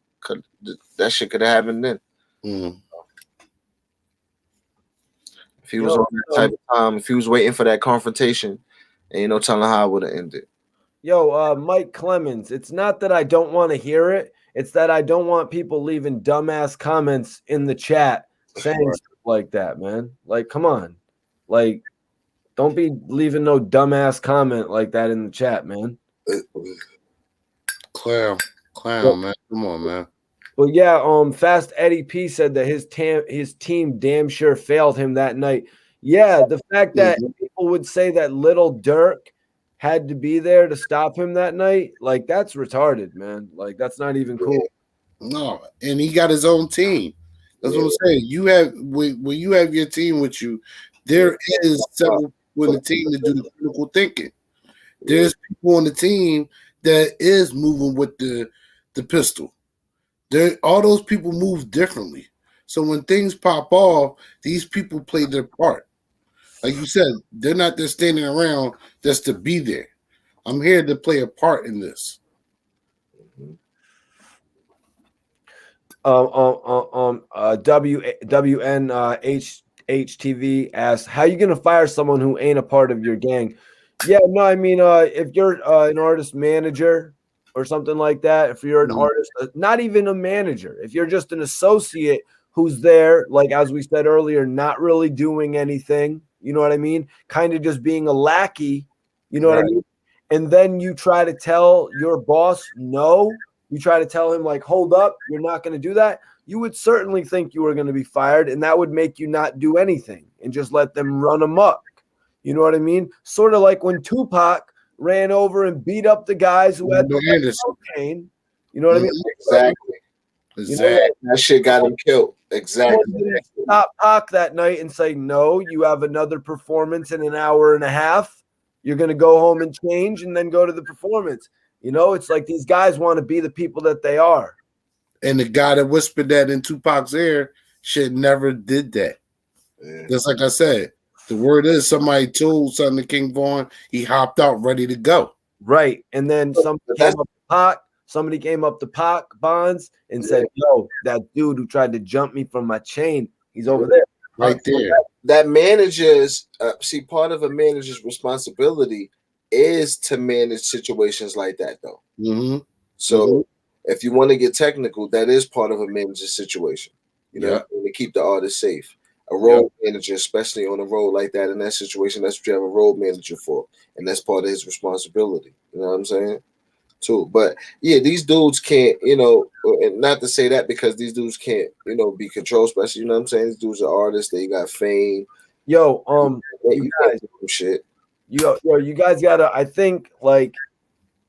That shit could have happened then. If he was on that type of time, if he was waiting for that confrontation, and telling how it would have ended. Mike Clemens, it's not that I don't want to hear it. It's that I don't want people leaving dumbass comments in the chat saying stuff like that, man. Like, come on. Like, don't be leaving no dumbass comment like that in the chat, man. Clown, man. Come on, man. But yeah, Fast Eddie P said that his team damn sure failed him that night. Yeah, the fact that people would say that Little Dirk had to be there to stop him that night, like, that's retarded, man. Like, that's not even cool. No, and he got his own team. That's what I'm saying. You have when you have your team with you, there is several people in the team that do the critical thinking. There's people on the team that is moving with the pistol. All those people move differently. So when things pop off, these people play their part. Like you said, they're not just standing around just to be there. I'm here to play a part in this. WNHTV asks, how you gonna fire someone who ain't a part of your gang? Yeah, no, I mean, if you're an artist manager or something like that, if you're an artist, not even a manager, if you're just an associate who's there, like as we said earlier, not really doing anything, you know what I mean? Kind of just being a lackey, you know what I mean? And then you try to tell your boss no. You try to tell him, like, hold up, you're not going to do that. You would certainly think you were going to be fired, and that would make you not do anything and just let them run amok. You know what I mean? Sort of like when Tupac ran over and beat up the guys who had cocaine. You know what I mean? Exactly. That shit got him killed. Exactly. Stop Pac that night and say, no, you have another performance in an hour and a half. You're going to go home and change and then go to the performance. You know, it's like these guys want to be the people that they are. And the guy that whispered that in Tupac's ear shit never did that. Just like I said, the word is somebody told something to King Vaughn, he hopped out ready to go. Right. And then somebody came up to Pac Bonds and said, yo, that dude who tried to jump me from my chain, he's over there. Right there. That manager's part of a manager's responsibility is to manage situations like that, though. So if you want to get technical, that is part of a manager's situation. You know, to keep the artist safe. A road manager, especially on a road like that, in that situation, that's what you have a road manager for, and that's part of his responsibility. You know what I'm saying? too. But yeah, these dudes can't, and not to say that because these dudes can't, be controlled, especially, you know what I'm saying? These dudes are artists, they got fame. Yo, You guys do shit. you guys gotta, I think, like,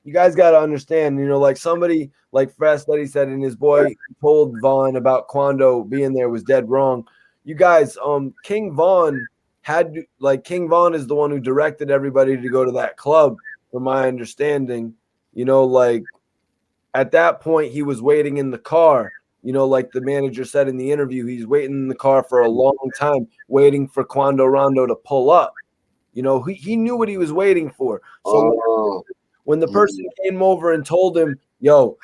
you guys gotta understand, like somebody like Fresh that he said, and his boy told Vaughn about Quando being there was dead wrong. You guys, King Vaughn King Vaughn is the one who directed everybody to go to that club, from my understanding. Like at that point he was waiting in the car. Like the manager said in the interview, he's waiting in the car for a long time, waiting for Quando Rondo to pull up. He knew what he was waiting for. So when the person came over and told him, yo,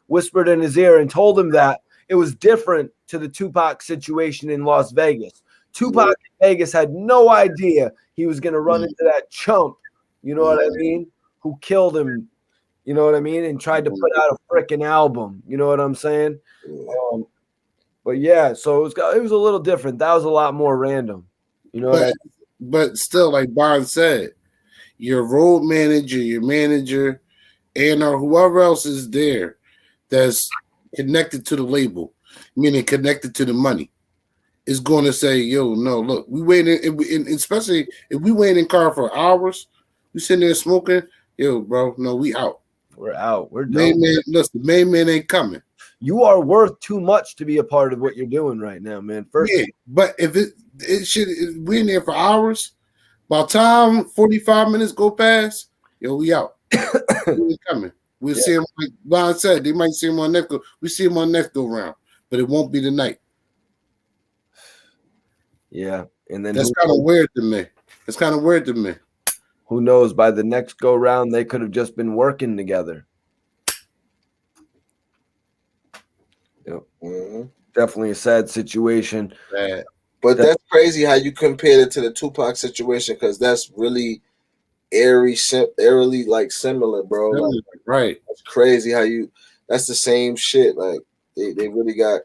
whispered in his ear and told him that, it was different to the Tupac situation in Las Vegas. Tupac in Vegas had no idea he was going to run into that chump, you know what I mean, who killed him, you know what I mean, and tried to put out a freaking album, you know what I'm saying? But yeah, so it was a little different. That was a lot more random, But still, like Bond said, your road manager, your manager, and or whoever else is there that's connected to the label, meaning connected to the money, is going to say, yo, no, look, we waiting, especially if we wait in car for hours, we sitting there smoking, yo, bro, no, we out. We're out. We're done. Main man, listen, the main man ain't coming. You are worth too much to be a part of what you're doing right now, man. But if we're in there for hours, by the time 45 minutes go past, yo, we out. We coming. We'll see him, like Ron said, they might see him on next go. We see him on next go round, but it won't be the night. Yeah. And then that's kind of weird to me. Who knows? By the next go round, they could have just been working together. Yep. Definitely a sad situation. But that's crazy how you compared it to the Tupac situation, because that's really eerily like similar, bro. Like, right. That's crazy how that's the same shit. Like they really got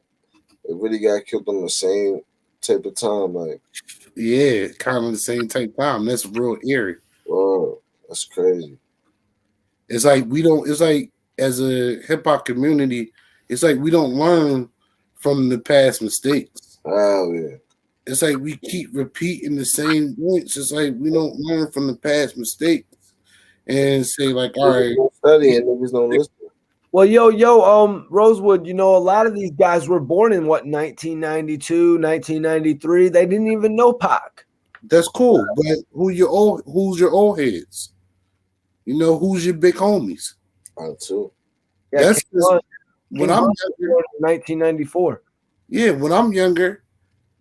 killed on the same type of time. Like, yeah, kind of the same type of time. That's real eerie. Whoa, that's crazy. It's like as a hip hop community, it's like we don't learn from the past mistakes. Oh yeah. It's like we keep repeating the same points. It's like we don't learn from the past mistakes and say, like, all right, study and niggas don't listen. Well, yo, Rosewood, a lot of these guys were born in 1992, 1993. They didn't even know Pac. That's cool, but who's your old heads? Who's your big homies? Too. Yeah, that's when I'm younger, 1994. Yeah, when I'm younger,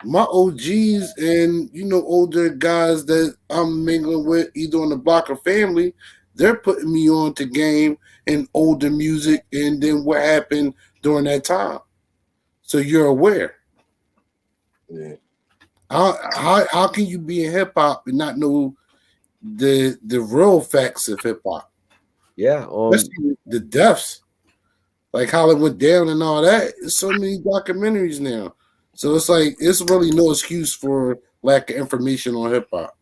my OGs and older guys that I'm mingling with, either on the block or family, they're putting me on to game and older music, and then what happened during that time. So you're aware. Yeah. How can you be in hip hop and not know the real facts of hip hop? Yeah, especially the deaths, like how it went down and all that. There's so many documentaries now. So it's like it's really no excuse for lack of information on hip hop.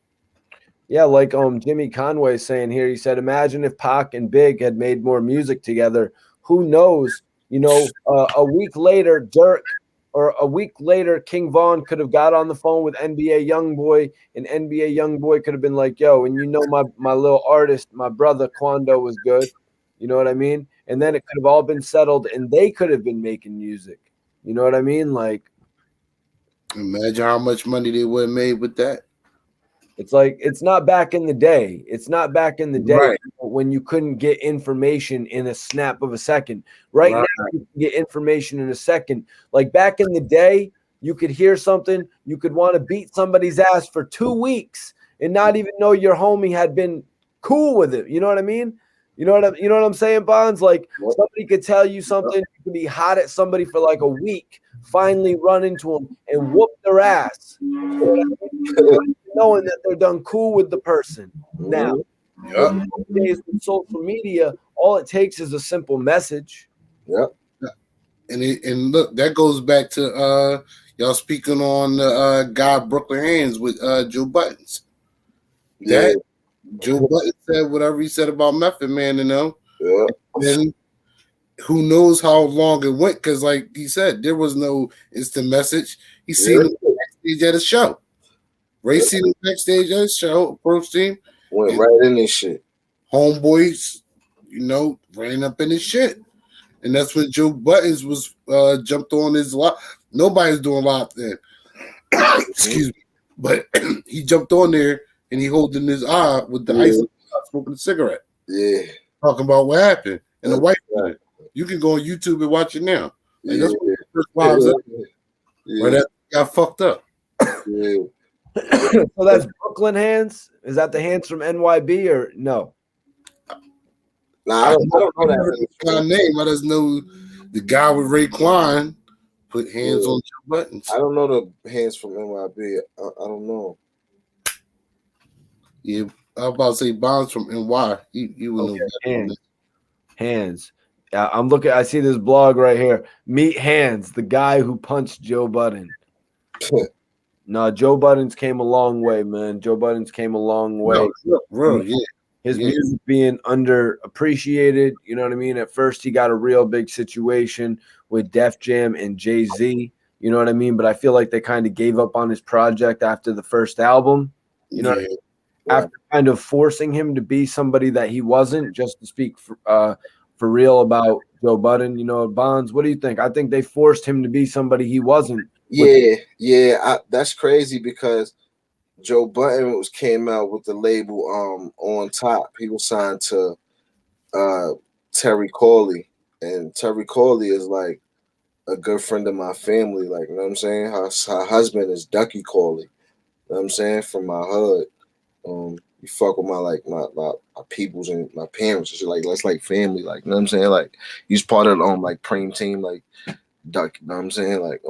Yeah, like Jimmy Conway saying here, he said, imagine if Pac and Big had made more music together. Who knows? A week later, King Von could have got on the phone with NBA Youngboy, and NBA Youngboy could have been like, yo, and my little artist, my brother Quando was good. You know what I mean? And then it could have all been settled, and they could have been making music. You know what I mean? Like, imagine how much money they would have made with that. It's like, it's not back in the day. It's not back in the day right. when you couldn't get information in a snap of a second. Right now, you can get information in a second. Like back in the day, you could hear something, you could want to beat somebody's ass for 2 weeks and not even know your homie had been cool with it. You know what I mean? You know what I'm saying, Bonds? Like somebody could tell you something, you could be hot at somebody for like a week, finally run into them and whoop their ass. You know what I mean? Knowing that they're done cool with the person. Now, nowadays with social media, all it takes is a simple message. Yep. And look, that goes back to y'all speaking on the guy Brooklyn Hands with Joe Buttons. That Joe Button said whatever he said about Method Man, Yeah. Then who knows how long it went? Because, like he said, there was no instant message. He seen him backstage at a show. Ray seen him backstage at a show. Approached him. Went right in this shit. Homeboys, ran up in his shit. And that's when Joe Buttons was jumped on his lot. Nobody's doing live then. Excuse me. But he jumped on there and he holding his eye with the ice, smoking a cigarette. Yeah. Talking about what happened. And the white guy. You can go on YouTube and watch it now. Like, that's one of the first lives where that got fucked up. Yeah. So that's Brooklyn Hands? Is that the Hands from NYB or no? Nah, I don't know that name. I just know the guy with Raekwon put hands on Joe Buttons. I don't know the Hands from NYB. I don't know. Yeah, I was about to say Bonds from NY. You would know that. Hands. I'm looking. I see this blog right here. Meet Hands, the guy who punched Joe Budden. No, Joe Buttons came a long way, man. Joe Buttons came a long way. His music being underappreciated, you know what I mean? At first, he got a real big situation with Def Jam and Jay-Z, you know what I mean? But I feel like they kind of gave up on his project after the first album, you know what I mean? After kind of forcing him to be somebody that he wasn't, just to speak for real about Joe Budden, Bonds, what do you think? I think they forced him to be somebody he wasn't. That's crazy because Joe Budden came out with the label On Top. He was signed to Terry Corley, and Terry Corley is like a good friend of my family. Like, you know what I'm saying? Her husband is Ducky Corley. You know what I'm saying? From my hood. You fuck with my peoples and my parents. It's like that's like family. Like, you know what I'm saying? Like, he's part of like Preem team, like Duck. You know what I'm saying? Like,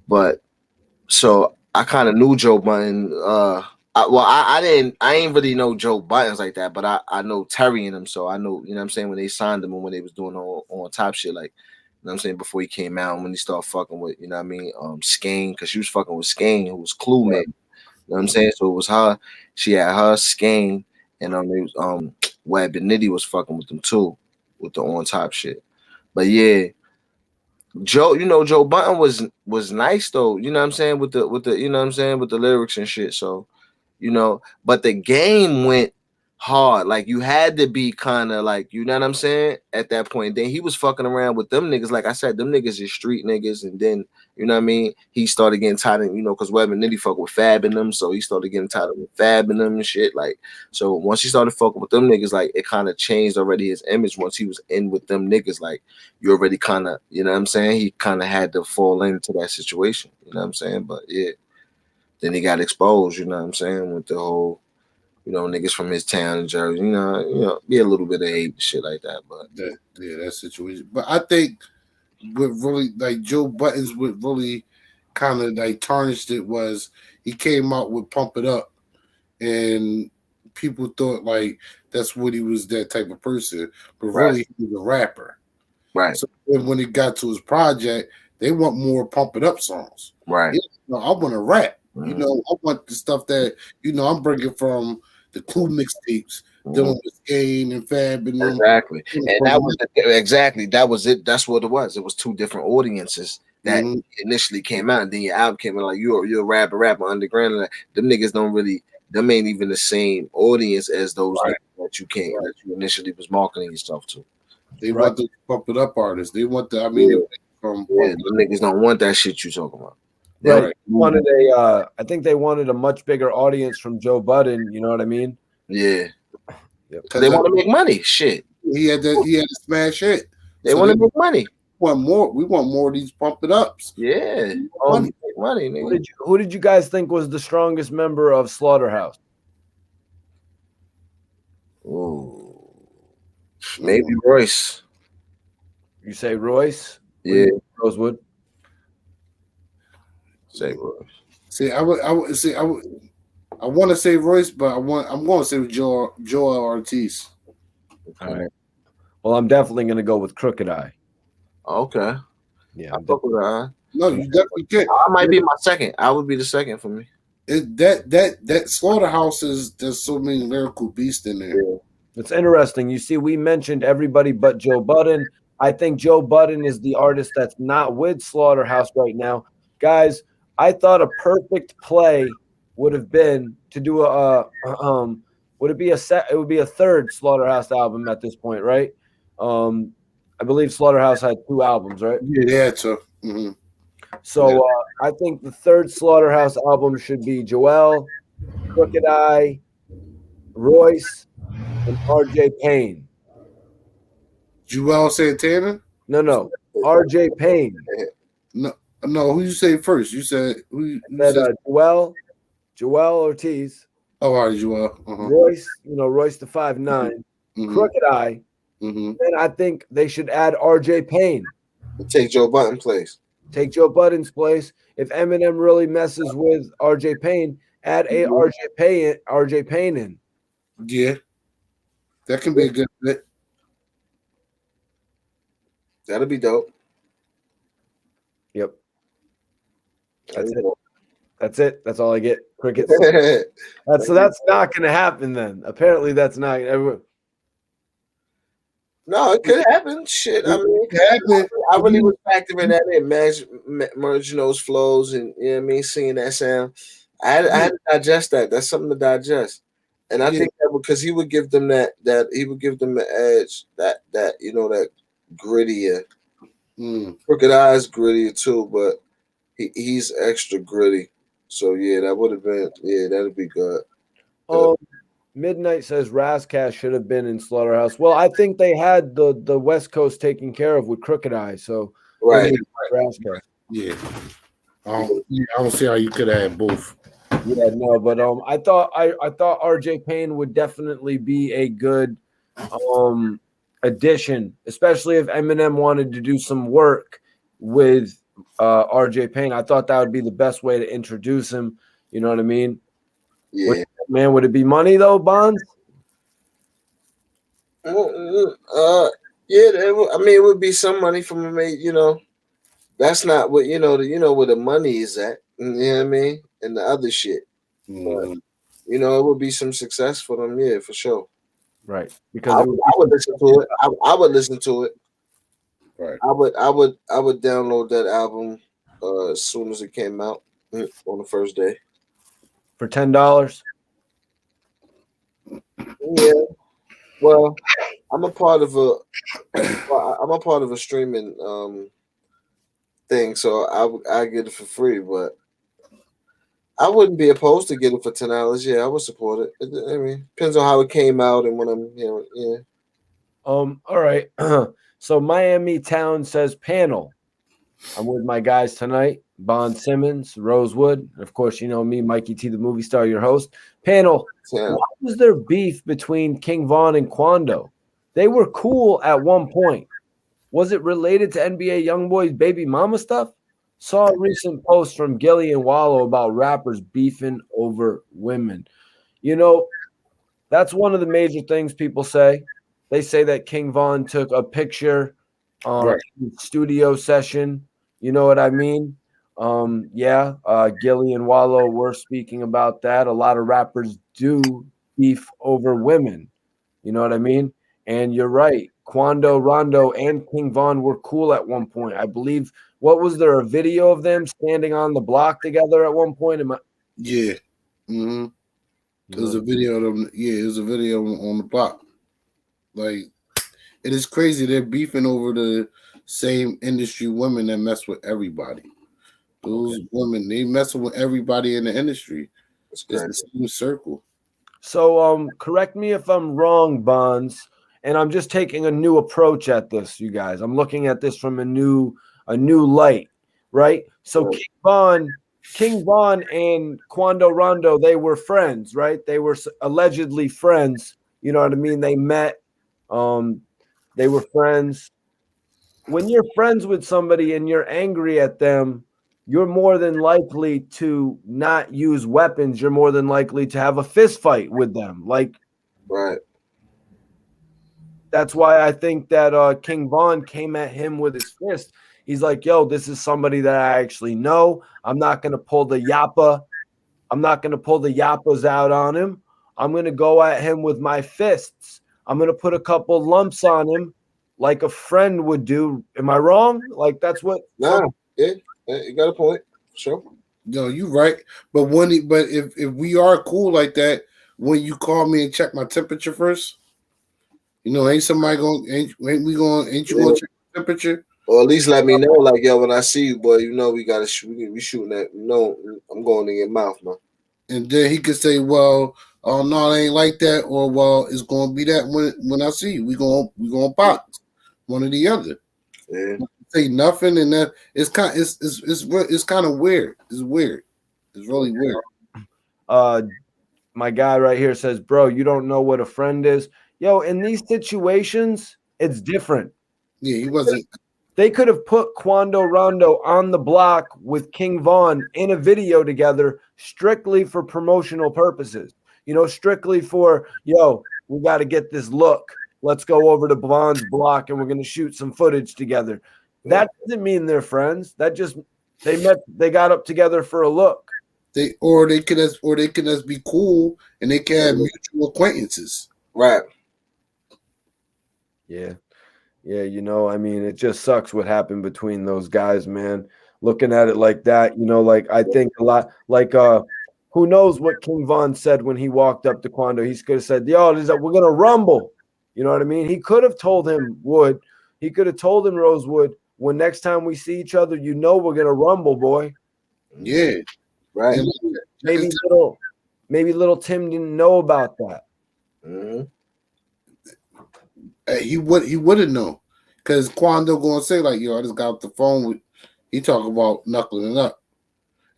but so I kind of knew Joe Budden. I ain't really know Joe Buttons like that, but I know Terry and him, so I know, you know what I'm saying, when they signed him and when they was doing on top shit, like, you know what I'm saying, before he came out and when he started fucking with, you know what I mean, Skane, because she was fucking with Skane, who was Clue Man. You know what I'm saying? So it was her, she had her, Skane, and it was Web and Nitty was fucking with them too, with the on top shit. But yeah, Joe Budden was nice though, you know what I'm saying, with the you know what I'm saying, with the lyrics and shit. So, but the game went hard. Like, you had to be kind of like, you know what I'm saying, at that point. Then he was fucking around with them niggas. Like I said, them niggas is street niggas. And then, you know what I mean, he started getting tired of, because Web and Nitty fuck with Fab in them, so he started getting tired of Fab in them and shit. Like, so once he started fucking with them niggas, like, it kind of changed already his image. Once he was in with them niggas, like, you already kind of, you know what I'm saying, he kind of had to fall into that situation, you know what I'm saying. But yeah, then he got exposed, you know what I'm saying, with the whole, niggas from his town in Jersey, be a little bit of hate and shit like that. But that situation. But I think what really, like, Joe Buttons, what really kind of like tarnished it was he came out with Pump It Up, and people thought like that's what he was, that type of person, but really he was a rapper. Right. So when it got to his project, they want more Pump It Up songs. Right. I want to rap. I want the stuff that I'm bringing from the Clue mixtapes, dealing with Skane and Fab and them. Exactly. And that was it. That's what it was. It was two different audiences that initially came out, and then your album came out. Like, you're a rapper underground. And them niggas them ain't even the same audience as those niggas that you initially was marketing yourself to. They want the Pump It Up artists. They want the them niggas don't want that shit you talking about. Right. I think they wanted a much bigger audience from Joe Budden. You know what I mean? Yeah. Because they want to make money. Shit. He had to smash it. They want to make money. We want more of these Pump It Ups. Yeah. Money. Nigga. Who did you guys think was the strongest member of Slaughterhouse? Ooh. Maybe Royce. You say Royce? Yeah. Rosewood. Say Royce. See, I want to say Royce, but I'm going to say Joel Ortiz. All right. Well, I'm definitely going to go with Crooked Eye. Okay. Yeah. I fuck with that. No, you definitely can't. I might be my second. I would be the second for me. That Slaughterhouse there's so many lyrical beasts in there. It's interesting. You see, we mentioned everybody but Joe Budden. I think Joe Budden is the artist that's not with Slaughterhouse right now. Guys, I thought a perfect play would have been to do would it be it would be a third Slaughterhouse album at this point, right? I believe Slaughterhouse had 2 albums, right? Yeah, so So I think the third Slaughterhouse album should be Joel, Crooked Eye, Royce, and RJ Payne. Joel Santana? No. RJ Payne. No, who you say first? You said who Said said Joel Ortiz. Oh, all right, Joel. Royce, Royce the 5'9", Crooked Eye. Mm-hmm. Then I think they should add RJ Payne. Take Joe Budden's place. Take Joe Budden's place. If Eminem really messes with RJ Payne, add a RJ Payne in. Yeah. That can be a good fit. That'll be dope. Yep. That's it. That's it. That's all I get. Crickets. So that's not going to happen then. Apparently, that's not. No, it could happen. Shit, I mean, it could happen. I really was factoring that in, merging those flows, and you know what I mean, singing that sound. I had to digest that. That's something to digest, and I think that because he would give them that he would give them the edge, that that grittier. Crooked Eye's grittier too, but he's extra gritty. So yeah, that would have been that'd be good. Midnight says Razcast should have been in Slaughterhouse. Well, I think they had the West Coast taken care of with Crooked Eye, so right. Razcast. Yeah. I don't see how you could have had both. Yeah, no, but I thought RJ Payne would definitely be a good addition, especially if Eminem wanted to do some work with RJ Payne. I thought that would be the best way to introduce him. You know what I mean? Yeah. Man, would it be money though, Bonds? Yeah, it would be some money from him. That's not what where the money is at. You know what I mean? And the other shit. But, it would be some success for them, yeah, for sure. Right. Because I would listen to it. I would listen to it. Right. I would download that album as soon as it came out on the first day. For $10? Yeah. Well, I'm a part of a streaming thing, so I get it for free, but I wouldn't be opposed to getting it for $10. Yeah, I would support it. I mean, depends on how it came out and when I'm, yeah. All right. So Miami Town says panel. I'm with my guys tonight. Bond Simmons, Rosewood, and of course, me, Mikey T, the movie star, your host. Panel. Yeah. Why was there beef between King Von and Quando? They were cool at one point. Was it related to NBA YoungBoy's baby mama stuff? Saw a recent post from Gilly and Wallow about rappers beefing over women. That's one of the major things people say. They say that King Von took a picture studio session. You know what I mean? Gilly and Wallow were speaking about that. A lot of rappers do beef over women. You know what I mean? And you're right. Quando Rondo and King Von were cool at one point. I believe. What was there, a video of them standing on the block together at one point? Yeah. Mm-hmm. There's a video of them. Yeah, there's a video on the block. Like, it is crazy. They're beefing over the same industry women that mess with everybody. Those women, they messing with everybody in the industry. It's the same circle. So, correct me if I'm wrong, Bonds, and I'm just taking a new approach at this, you guys. I'm looking at this from a new light, right? So King Von and Quando Rondo, they were friends, right? They were allegedly friends. You know what I mean? They met. They were friends. When you're friends with somebody and you're angry at them, you're more than likely to not use weapons. You're more than likely to have a fist fight with them. Right. That's why I think that King Von came at him with his fist. He's like, yo, this is somebody that I actually know. I'm not going to pull the yappa. I'm not going to pull the yappas out on him. I'm going to go at him with my fists. I'm gonna put a couple lumps on him, like a friend would do. Am I wrong? Like that's what? Nah, yeah, you got a point. Sure. No, you right. But if we are cool like that, when you call me and check my temperature first, ain't somebody going? Ain't we going? Ain't you going to check my temperature? Or at least let me know, like, yo, when I see you, boy, we gotta shoot. We shooting at. I'm going in your mouth, man. And then he could say, "Well, oh no, it ain't like that," or "Well, it's going to be that when I see you. We going pop one or the other." Yeah. Say nothing, and that it's kind of weird. It's weird. It's really weird. My guy right here says, "Bro, you don't know what a friend is." Yo, in these situations, it's different. Yeah, he wasn't. They could have put Quando Rondo on the block with King Von in a video together strictly for promotional purposes. Strictly for, yo, we got to get this look. Let's go over to Von's block and we're going to shoot some footage together. That doesn't mean they're friends. That just they got up together for a look. They could just be cool and they can have mutual acquaintances. Right. Yeah. Yeah, it just sucks what happened between those guys, man. Looking at it like that, I think a lot, who knows what King Von said when he walked up to Quando. He could have said, yo, we're going to rumble. You know what I mean? He could have told him Wood. He could have told him Rosewood, when next time we see each other, we're going to rumble, boy. Yeah. Right. Maybe little Tim didn't know about that. Mm-hmm. He wouldn't know, because Quando gonna say like, yo, I just got off the phone with. He talk about knuckling up,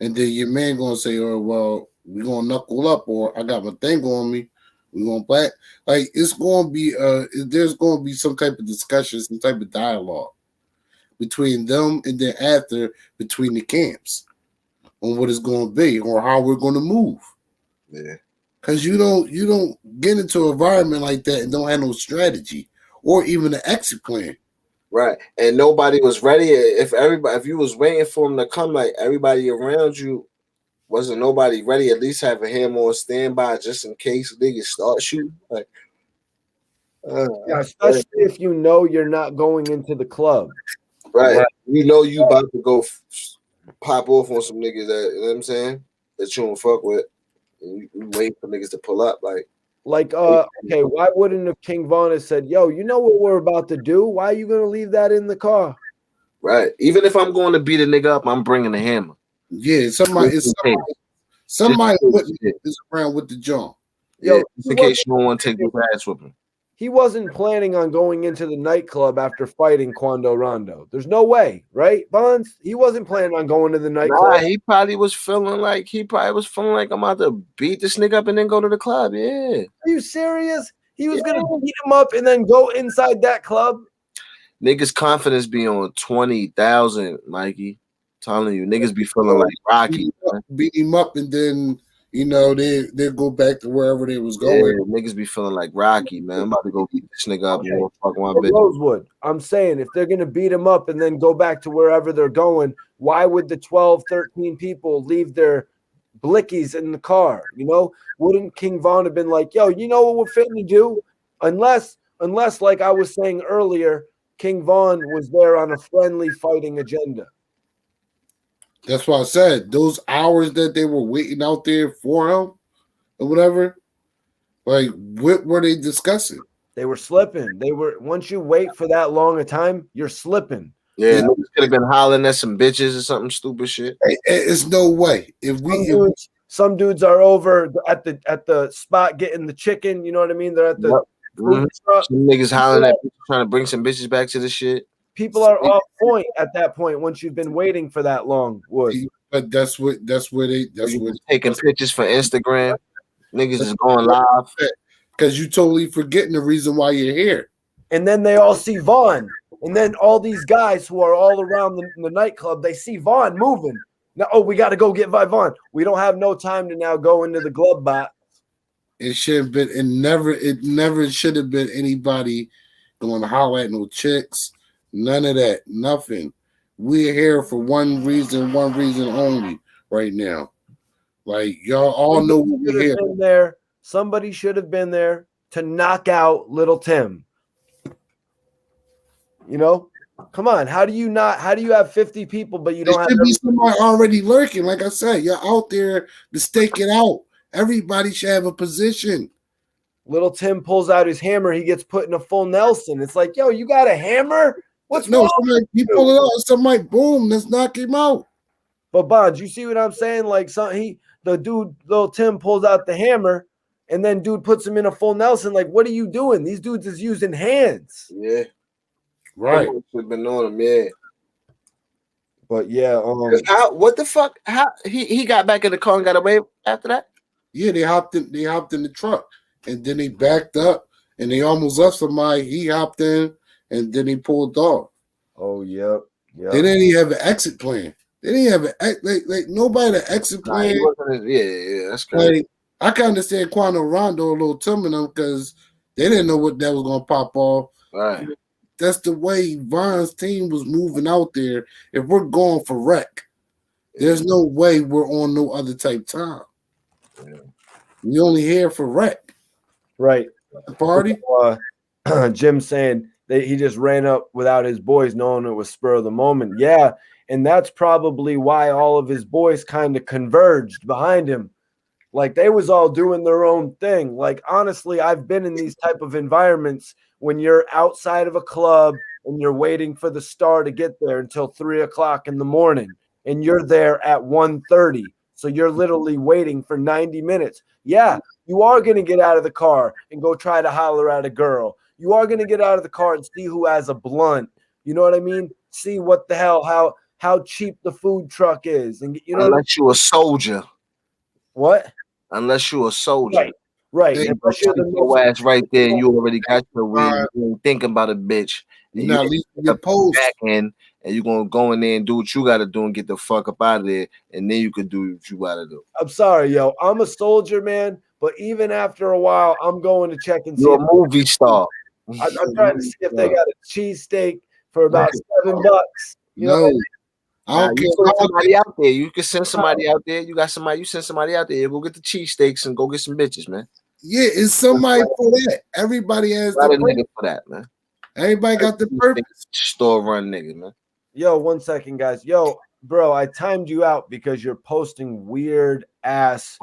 and then your man gonna say, oh well, we gonna knuckle up, or I got my thing on me. We gonna play. Like it's gonna be there's gonna be some type of discussion, some type of dialogue between them, and then after between the camps on what it's gonna be or how we're gonna move. Yeah. Because you don't get into an environment like that and don't have no strategy or even an exit plan. Right. And nobody was ready. If you was waiting for him to come, like everybody around you wasn't nobody ready, at least have him on standby just in case niggas start shooting. Like especially if you're not going into the club. Right. You about to go pop off on some niggas that, you know what I'm saying, that you don't fuck with. And you wait for niggas to pull up, okay, why wouldn't have King Von have said, yo, you know what we're about to do? Why are you going to leave that in the car? Right. Even if I'm going to beat a nigga up, I'm bringing a hammer. Yeah, somebody is around with the jaw. Yeah, in case you don't want to take the ass with him. He wasn't planning on going into the nightclub after fighting Quando Rondo. There's no way, right, Bonds? He wasn't planning on going to the nightclub. Nah, he probably was feeling like I'm about to beat this nigga up and then go to the club. Yeah. Are you serious? He was gonna beat him up and then go inside that club? Niggas' confidence be on 20,000, Mikey. I'm telling you, niggas be feeling like Rocky. Beat him up and then they go back to wherever they was going. Yeah, niggas be feeling like Rocky, man. I'm about to go beat this nigga up and fuck one bitch. Rosewood, I'm saying if they're gonna beat him up and then go back to wherever they're going, why would the 12, 13 people leave their blickies in the car? Wouldn't King Von have been like, yo, you know what we're fitting to do? Unless, like I was saying earlier, King Von was there on a friendly fighting agenda. That's why I said those hours that they were waiting out there for him or whatever, like what were they discussing? They were slipping. Once you wait for that long a time, you're slipping. Yeah, niggas could have been hollering at some bitches or something stupid shit. It's no way. Some dudes are over at the spot getting the chicken. You know what I mean? They're at the food truck. Some niggas hollering at bitches trying to bring some bitches back to the shit. People are off point at that point once you've been waiting for that long. Wood. But that's where taking pictures for Instagram. Niggas is going live because you totally forgetting the reason why you're here. And then they all see Vaughn, and then all these guys who are all around the nightclub, they see Vaughn moving. Now, we got to go get Vaughn. We don't have no time to now go into the glove box. It should have been. It never should have been anybody going to holler at no chicks. None of that. Nothing. We're here for one reason only right now. Like y'all all know we're here. Somebody should have been there to knock out Little Tim. You know, come on. How do you have 50 people, but you There don't have should be somebody already lurking. Like I said, you're out there to stake it out. Everybody should have a position. Little Tim pulls out his hammer. He gets put in a full Nelson. It's like, yo, you got a hammer? What's wrong? Somebody, he pull it out. Somebody, boom, let's knock him out. But Bonds, you see what I'm saying? Like, the dude, Little Tim pulls out the hammer, and then dude puts him in a full Nelson. Like, what are you doing? These dudes is using hands. Yeah, right. Should been on him, yeah. But yeah, what the fuck? How he got back in the car and got away after that? Yeah, they hopped in the truck, and then they backed up, and they almost left somebody. He hopped in, and then he pulled off. Oh, yep. They didn't even have an exit plan. They didn't have like nobody an exit plan. Yeah, that's crazy. Like, I can understand Quando Rondo a little Tim and them because they didn't know what that was gonna pop off. Right. That's the way Von's team was moving out there. If we're going for wreck, there's no way we're on no other type time. Yeah. We only here for wreck. Right. The party. Jim saying that he just ran up without his boys, knowing it was spur of the moment. Yeah, and that's probably why all of his boys kind of converged behind him. Like they was all doing their own thing. Like honestly, I've been in these type of environments when you're outside of a club and you're waiting for the star to get there until 3 o'clock in the morning, and you're there at 1:30. So you're literally waiting for 90 minutes. Yeah, you are going to get out of the car and go try to holler at a girl. You are going to get out of the car and see who has a blunt. You know what I mean? See what the hell, how cheap the food truck is. And you know, unless you're a soldier. What? Unless you're a soldier. Right. Hey, your ass right there, you already got your weed. You ain't thinking about a bitch. And you leave your post back in, and you're gonna go in there and do what you gotta do and get the fuck up out of there, and then you can do what you gotta do. I'm sorry, yo. I'm a soldier, man. But even after a while, I'm going to check and see. You're a movie star. I'm trying to see if they got a cheesesteak for about $7. You know no. what I mean? I don't care. You send somebody out there. You can send somebody out there. You send somebody out there. Go get the cheesesteaks and go get some bitches, man. Yeah, it's somebody for that. Everybody has the nigga for that, man. Everybody got the purpose. Store run nigga, man. Yo, 1 second, guys. Yo, bro, I timed you out because you're posting weird ass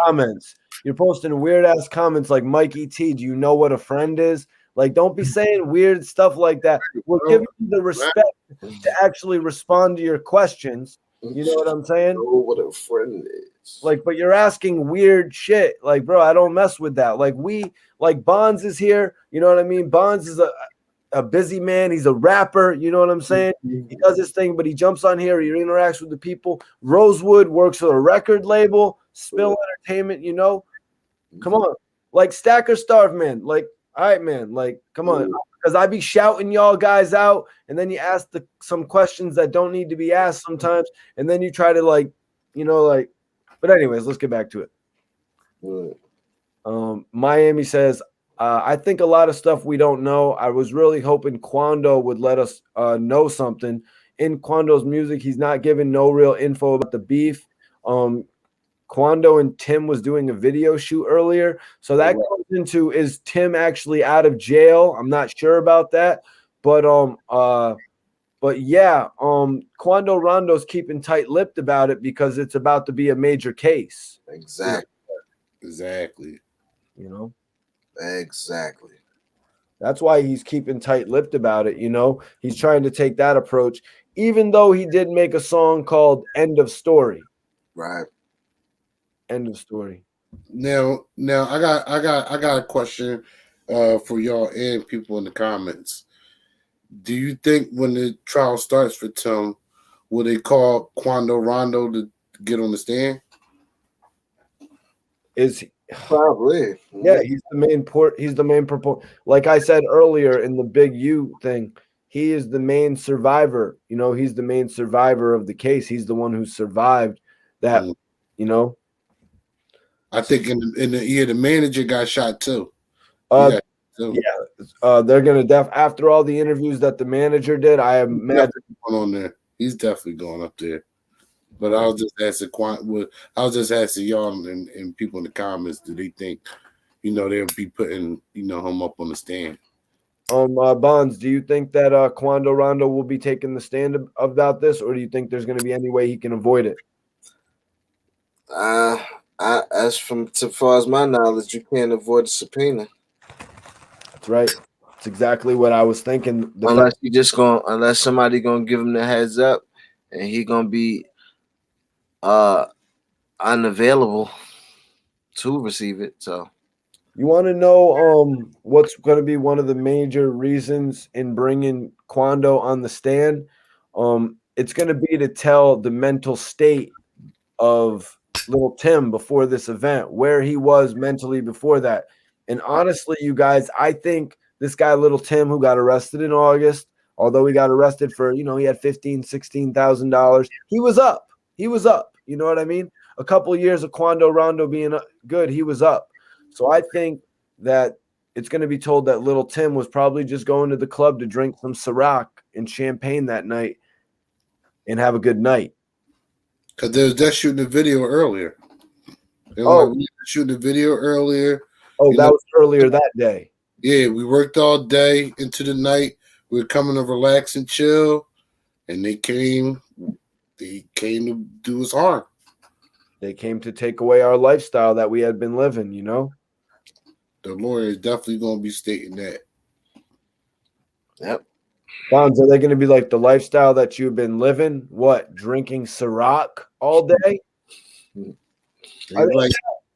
comments. You're posting weird ass comments like Mikey T. Do you know what a friend is? Like, don't be saying weird stuff like that. We're giving you the respect to actually respond to your questions. You know what I'm saying? Know what a friend is. Like, but you're asking weird shit. Like, bro, I don't mess with that. Like Bonds is here. You know what I mean? Bonds is a busy man. He's a rapper. You know what I'm saying? He does his thing, but he jumps on here. He interacts with the people. Rosewood works for a record label. Spill Entertainment, you know? Come on. Like, Stack or Starve, man. Like, all right, man. Like, come on. Because I be shouting y'all guys out, and then you ask some questions that don't need to be asked sometimes, and then you try to, like, you know, like. But anyways, let's get back to it. Miami says, I think a lot of stuff we don't know. I was really hoping Quando would let us know something. In Quando's music, he's not giving no real info about the beef. Quando and Tim was doing a video shoot earlier. So that goes into, is Tim actually out of jail? I'm not sure about that. But yeah, Quando Rondo's keeping tight-lipped about it because it's about to be a major case. Exactly. You know? Exactly. That's why he's keeping tight-lipped about it, you know? He's trying to take that approach, even though he did make a song called End of Story. Right. End of story. Now I got a question for y'all and people in the comments. Do you think when the trial starts for Tim, will they call Quando Rondo to get on the stand? Is he? Probably. Yeah, he's the main purport. Like I said earlier in the Big U thing, he is the main survivor. You know, he's the main survivor of the case. He's the one who survived that, you know. I think in the manager got shot too. Yeah, they're gonna after all the interviews that the manager did. I am mad going on there. He's definitely going up there. But I was just asking y'all and people in the comments, do they think, they'll be putting him up on the stand. Bonds, do you think that Quando Rondo will be taking the stand about this, or do you think there's going to be any way he can avoid it? As far as my knowledge, you can't avoid the subpoena. That's right. That's exactly what I was thinking. Unless somebody gonna give him the heads up, and he gonna be unavailable to receive it. So you want to know what's going to be one of the major reasons in bringing Quando on the stand? It's going to be to tell the mental state of little Tim before this event, where he was mentally before that. And honestly, you guys, I think this guy, little Tim, who got arrested in August, although he got arrested for, he had $16,000, he was up. He was up. You know what I mean? A couple of years of Quando Rondo being good, he was up. So I think that it's going to be told that little Tim was probably just going to the club to drink some Ciroc and champagne that night and have a good night. Because they was just shooting a video earlier. They were like, we were shooting a video earlier. Oh, that was earlier that day. Yeah, we worked all day into the night. We were coming to relax and chill, and they came to do us harm. They came to take away our lifestyle that we had been living, The lawyer is definitely going to be stating that. Yep. Bonds, are they going to be like the lifestyle that you've been living? What, drinking Ciroc all day?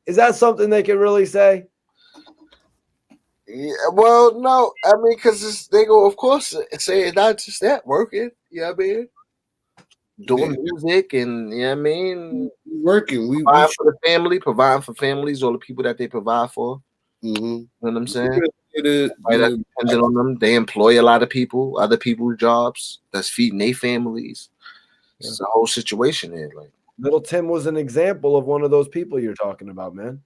Is that something they can really say? Yeah, well, no, I mean, because they go, of course, say it's not just that working. You know what I mean? Doing music and working. We providing for the family, providing for families, all the people that they provide for. Mm-hmm. You know what I'm saying? Depending on them, they employ a lot of people, other people's jobs that's feeding their families. Yeah. It's a whole situation here. Like little Tim was an example of one of those people you're talking about, man.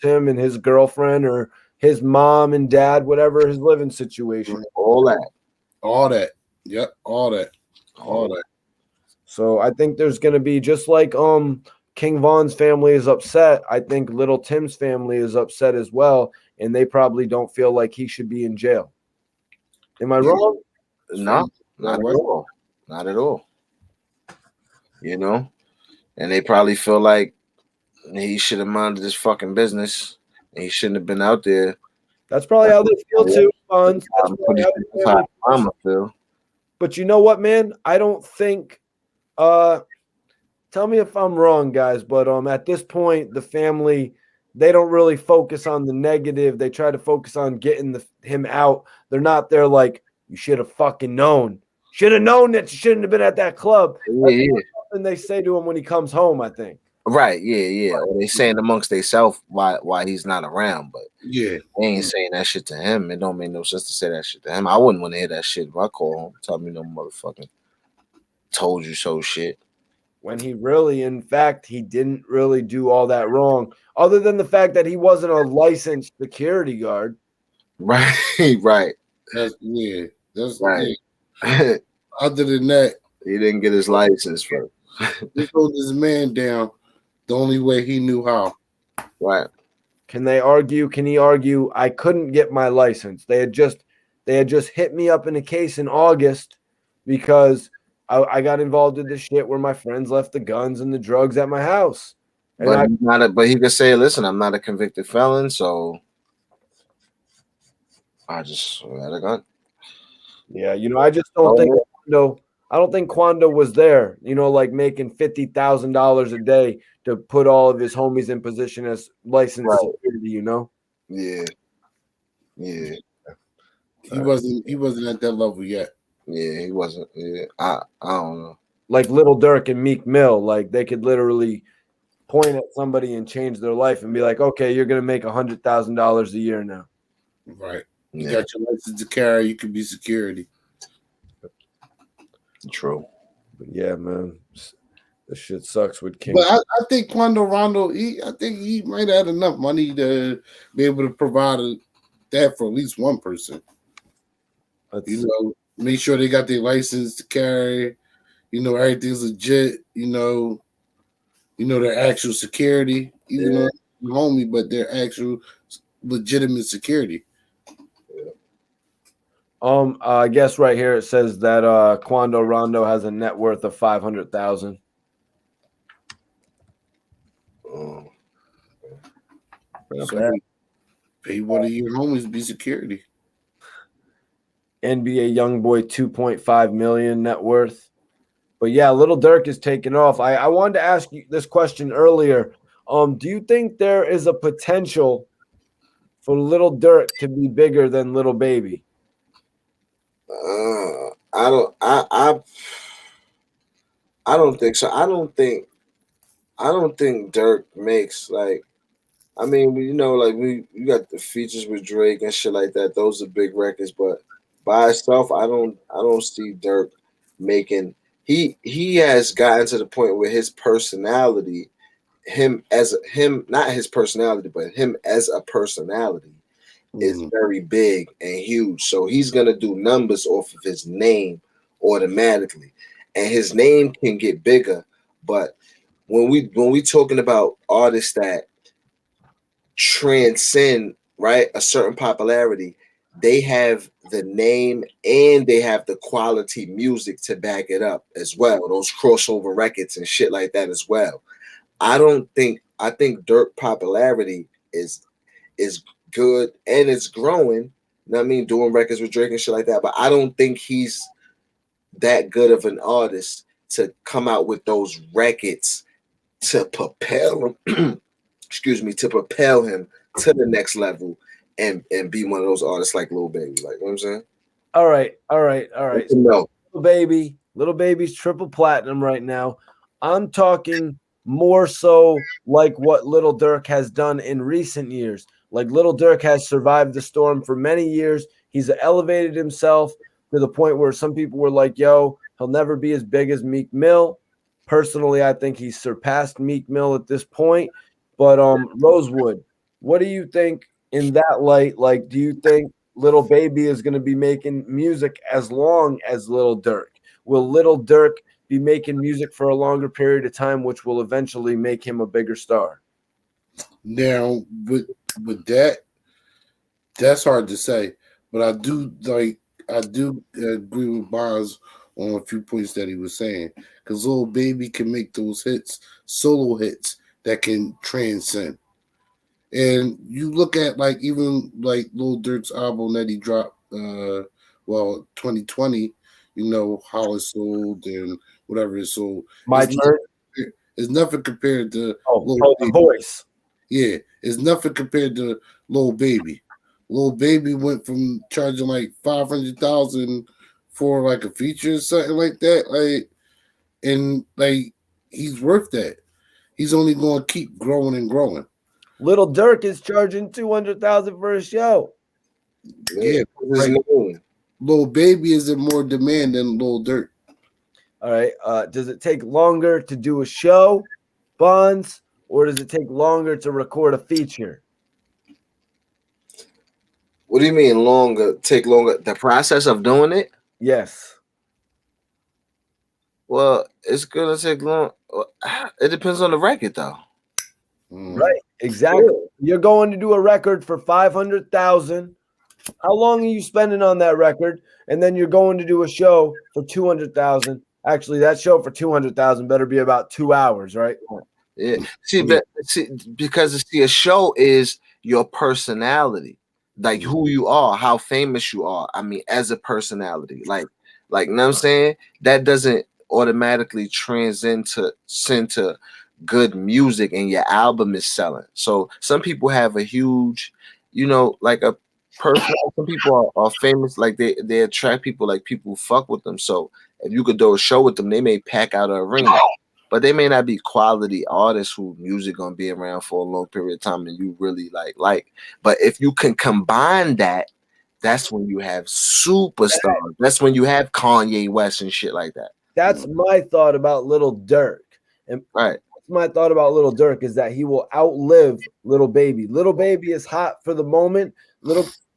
Tim and his girlfriend or his mom and dad, whatever his living situation. All that. Yep, all that. So I think there's going to be, just like King Von's family is upset, I think little Tim's family is upset as well, and they probably don't feel like he should be in jail. Am I wrong? No, not at all. Not at all. And they probably feel like he should have minded his fucking business, and he shouldn't have been out there. That's probably how they feel too, Vons. That's how Mama feel. But you know what, man? I don't think. Tell me if I'm wrong, guys, but at this point, the family, they don't really focus on the negative. They try to focus on getting him out. They're not there like, you should have fucking known. Should have known that you shouldn't have been at that club. That's something they say to him when he comes home, I think. Right, yeah. Or they saying amongst themselves why he's not around, but they ain't saying that shit to him. It don't make no sense to say that shit to him. I wouldn't want to hear that shit if I call him. Tell me no motherfucking told you so shit. When he really, in fact, he didn't really do all that wrong, other than the fact that he wasn't a licensed security guard. Right. That's right. Yeah. Other than that, he didn't get his license for. He wrote this man down the only way he knew how. Right. Can he argue? I couldn't get my license. They had just hit me up in a case in August because I got involved in this shit where my friends left the guns and the drugs at my house. But he could say, listen, I'm not a convicted felon, so I just had a gun. Yeah, I just don't think I don't think Quando was there, like making $50,000 a day to put all of his homies in position as licensed security, Yeah. He wasn't at that level yet. Yeah, he wasn't. Yeah, I don't know. Like Little Dirk and Meek Mill, like they could literally point at somebody and change their life and be like, okay, you're gonna make $100,000 a year now. Right. You got your license to carry, you can be security. True. But yeah, man. This shit sucks with King. But I think Quando Rondo, I think he might have had enough money to be able to provide that for at least one person. Make sure they got their license to carry, everything's legit, their actual security, even though homie, but their actual legitimate security. I guess right here it says that Quando Rondo has a net worth of 500,000. So pay one of your homies be security. NBA YoungBoy 2.5 million net worth. But yeah, Little Dirk is taking off. I wanted to ask you this question earlier. Do you think there is a potential for Little Dirk to be bigger than Little Baby? I don't think so. I don't think Dirk makes like. I mean, you know, like you got the features with Drake and shit like that. Those are big records, but by itself, I don't see Dirk making. He has gotten to the point where his personality, not his personality, but him as a personality, is very big and huge. So he's gonna do numbers off of his name automatically, and his name can get bigger. But when we talking about artists that transcend right a certain popularity, they have the name and they have the quality music to back it up as well. Those crossover records and shit like that as well. I think Dirk popularity is good and it's growing. You know what I mean? Doing records with Drake and shit like that. But I don't think he's that good of an artist to come out with those records to propel him. Excuse me, to propel him to the next level and be one of those artists like Lil Baby. Like, you know what I'm saying? All right. No. Little Baby's triple platinum right now. I'm talking more so like what Little Dirk has done in recent years. Like Little Dirk has survived the storm for many years. He's elevated himself to the point where some people were like, yo, he'll never be as big as Meek Mill. Personally, I think he's surpassed Meek Mill at this point. But Rosewood, what do you think in that light? Like, do you think Little Baby is going to be making music as long as Little Dirk? Will Little Dirk be making music for a longer period of time, which will eventually make him a bigger star? Now, with that, that's hard to say. But I do agree with Bonds on a few points that he was saying. Because Little Baby can make those hits, solo hits, that can transcend. And you look at like even like Lil Durk's album that he dropped 2020, you know, how it sold and whatever it sold. It's nothing compared to the Voice. Yeah, it's nothing compared to Lil Baby. Lil Baby went from charging like 500,000 for like a feature or something like that. Like, and like he's worth that. He's only going to keep growing and growing. Little Dirk is charging 200,000 for a show. Yeah, like, Lil Baby is in more demand than Lil Durk. All right. Does it take longer to do a show, Bonds, or does it take longer to record a feature? What do you mean longer? Take longer? The process of doing it? Yes. Well, it's gonna take long. It depends on the record, though. Right, exactly. Sure. You're going to do a record for 500,000. How long are you spending on that record? And then you're going to do a show for 200,000. Actually, that show for 200,000 better be about 2 hours, right? Yeah. Because a show is your personality, like who you are, how famous you are. I mean, as a personality, like you know what I'm saying? That doesn't automatically transcend to good music and your album is selling. So some people have a huge, you know, like a person. Some people are famous, like they attract people, like people fuck with them. So if you could do a show with them, they may pack out an arena, but they may not be quality artists who music gonna be around for a long period of time and you really like. But if you can combine that, that's when you have superstars. That's when you have Kanye West and shit like that. That's my thought about Little Dirk. And right. My thought about Little Dirk is that he will outlive Little Baby. Little Baby is hot for the moment,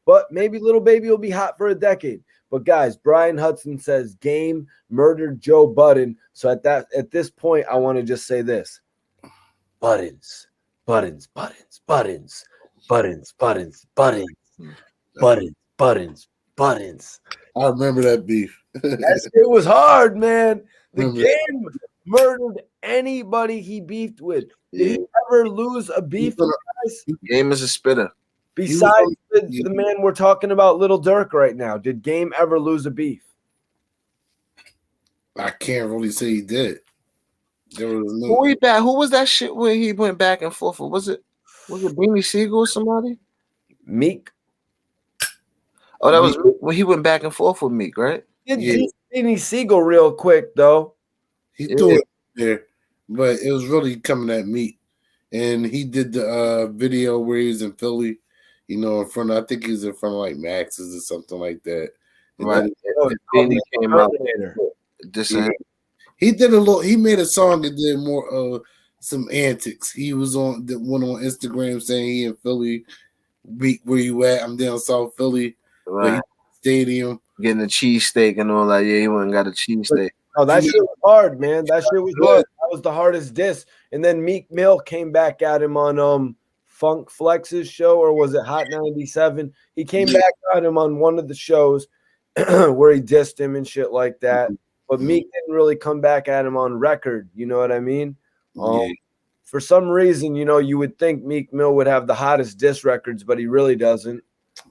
but maybe Little Baby will be hot for a decade. But guys, Brian Hudson says Game murdered Joe Budden. So at this point, I want to just say this: buttons. buttons, buttons, buttons, buttons. I remember that beef. That shit was hard, man. The Remember game murdered anybody he beefed with. Did he ever lose a beef, gonna- guys? Game is a spitter. Besides the man we're talking about, Little Dirk, right now, did Game ever lose a beef? I can't really say he did. There was no. Who was that shit where he went back and forth? Was it Beanie Siegel or somebody? Meek. Oh, that was when he went back and forth with Meek, right? Did Beanie Siegel real quick though? He threw it there, but it was really coming at Meek. And he did the video where he was in Philly, you know, in front of, I think he was in front of like Max's or something like that. And Right. then Beanie came out. He did a little. He made a song and did more some antics. He was on Instagram saying he in Philly. Meek, where you at? I'm down South Philly, Right. Stadium, getting a cheesesteak and all that. Yeah, he went and got a cheesesteak. Oh, that shit was hard, man. That shit was hard. That was the hardest diss. And then Meek Mill came back at him on Funk Flex's show, or was it Hot 97? He came back at him on one of the shows where he dissed him and shit like that. But Meek didn't really come back at him on record. You know what I mean? For some reason, you know, you would think Meek Mill would have the hottest diss records, but he really doesn't.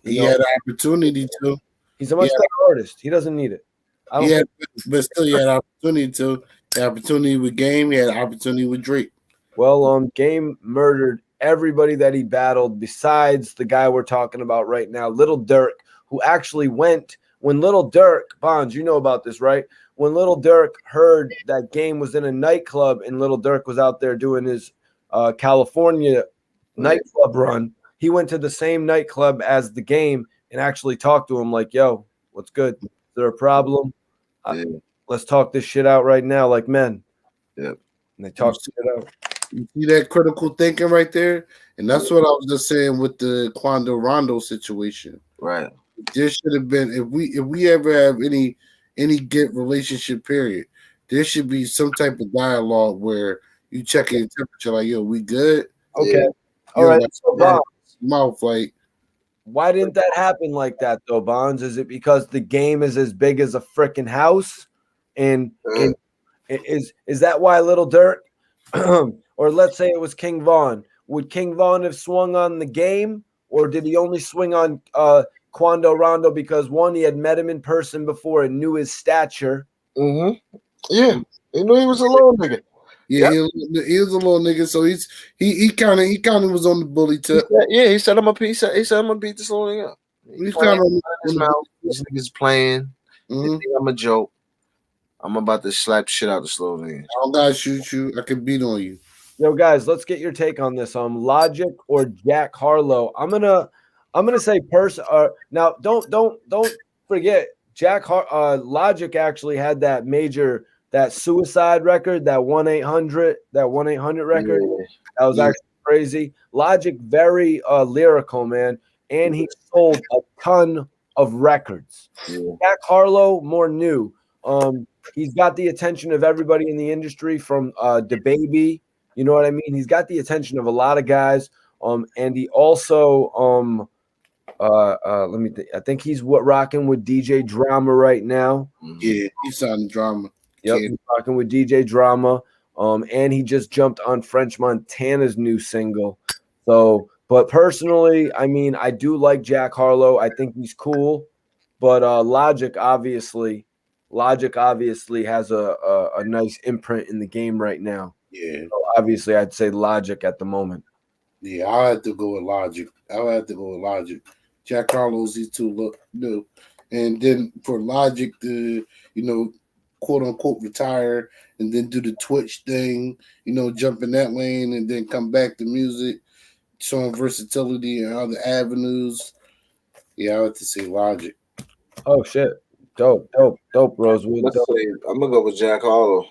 He had an opportunity to. He's a much better artist. He doesn't need it. But still, he had an opportunity to. He had opportunity with Game. He had an opportunity with Drake. Well, Game murdered everybody that he battled besides the guy we're talking about right now, Little Dirk, who actually went when Little Dirk, Bonds, you know about this, right? When Little Dirk heard that Game was in a nightclub and Little Dirk was out there doing his California nightclub run, he went to the same nightclub as the Game and actually talked to him like, yo, what's good? Is there a problem? Let's talk this shit out right now like men. Yep. And they talked shit out. You see that critical thinking right there? And that's what I was just saying with the Quando Rondo situation. Right. There should have been, if we ever have any good relationship period, there should be some type of dialogue where you check your temperature like, yo, we good? Okay. All right. So Bonds, mouth like, why didn't that happen like that though, Bonds? Is it because the Game is as big as a freaking house? And is that why Little Dirk? Or let's say it was King Von. Would King Von have swung on the Game, or did he only swing on Quando Rondo because one, he had met him in person before and knew his stature? Yeah, he knew he was a little nigga. Yeah, he was a little nigga, so he kind of was on the bully tip. He said I'm a piece. He said I'm gonna beat this little nigga up. He's kind of his mouth. This nigga's playing. I'm a joke. I'm about to slap shit out the slow nigga. I don't gotta shoot you. I can beat on you. Yo, guys, let's get your take on this. Logic or Jack Harlow? I'm gonna say now. Don't forget Logic actually had that suicide record, that 1-800 record. That was actually crazy. Logic, very lyrical, man, and he sold a ton of records. Jack Harlow, more new. He's got the attention of everybody in the industry from DaBaby. You know what I mean? He's got the attention of a lot of guys. And he also let me think. I think he's rocking with DJ Drama right now. Yeah, he's on Drama. Yep, he's rocking with DJ Drama. And he just jumped on French Montana's new single. So, but personally, I mean, I do like Jack Harlow. I think he's cool. But Logic obviously has a nice imprint in the game right now. Yeah. So obviously, I'd say Logic at the moment. Yeah, I'll have to go with Logic. Jack Harlow's these two look new. And then for Logic to, quote unquote retire and then do the Twitch thing, jump in that lane and then come back to music, showing versatility and other avenues. Yeah, I would have to say Logic. Oh shit. Dope, Rosewood. I'm gonna go with Jack Harlow.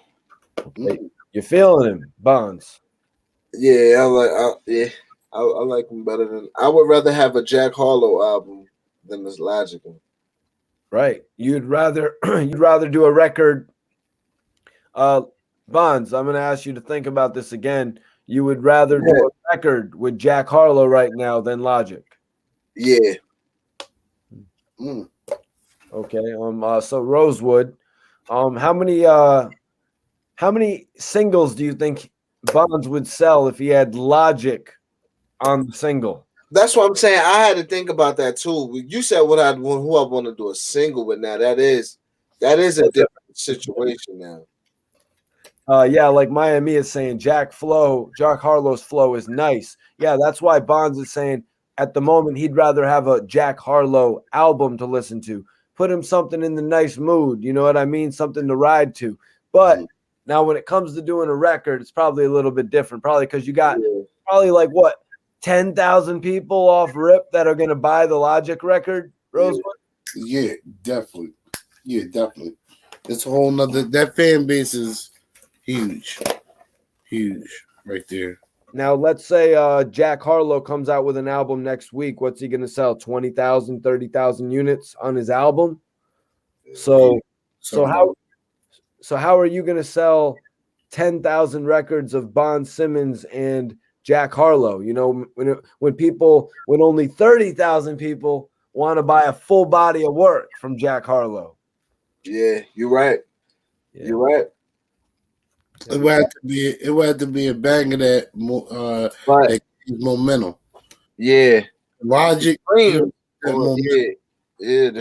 Hey, you're feeling him, Bonds. Yeah, I like him better than. I would rather have a Jack Harlow album than this Logic one. Right. You'd rather do a record. Bonds, I'm gonna ask you to think about this again. you would rather do a record with Jack Harlow right now than Logic. Yeah. Mm. Okay. So Rosewood, how many singles do you think Bonds would sell if he had Logic on the single? That's what I'm saying. I had to think about that too. You said who I want to do a single with now. That is a different situation now. Yeah, like Miami is saying, Jack Harlow's flow is nice. Yeah, that's why Bonds is saying at the moment he'd rather have a Jack Harlow album to listen to. Put him something in the nice mood, you know what I mean? Something to ride to. But now when it comes to doing a record, it's probably a little bit different. Probably because you got probably like what 10,000 people off rip that are gonna buy the Logic record, Rosewood? Yeah, definitely. Yeah, definitely. It's a whole nother that fan base is huge right there. Now, let's say Jack Harlow comes out with an album next week. What's he going to sell? 20,000, 30,000 units on his album? So how are you going to sell 10,000 records of Bon Simmons and Jack Harlow? You know, when only 30,000 people want to buy a full body of work from Jack Harlow. Yeah, you're right. Yeah. You're right. It would have to be a banger that momentum. Yeah. Logic. The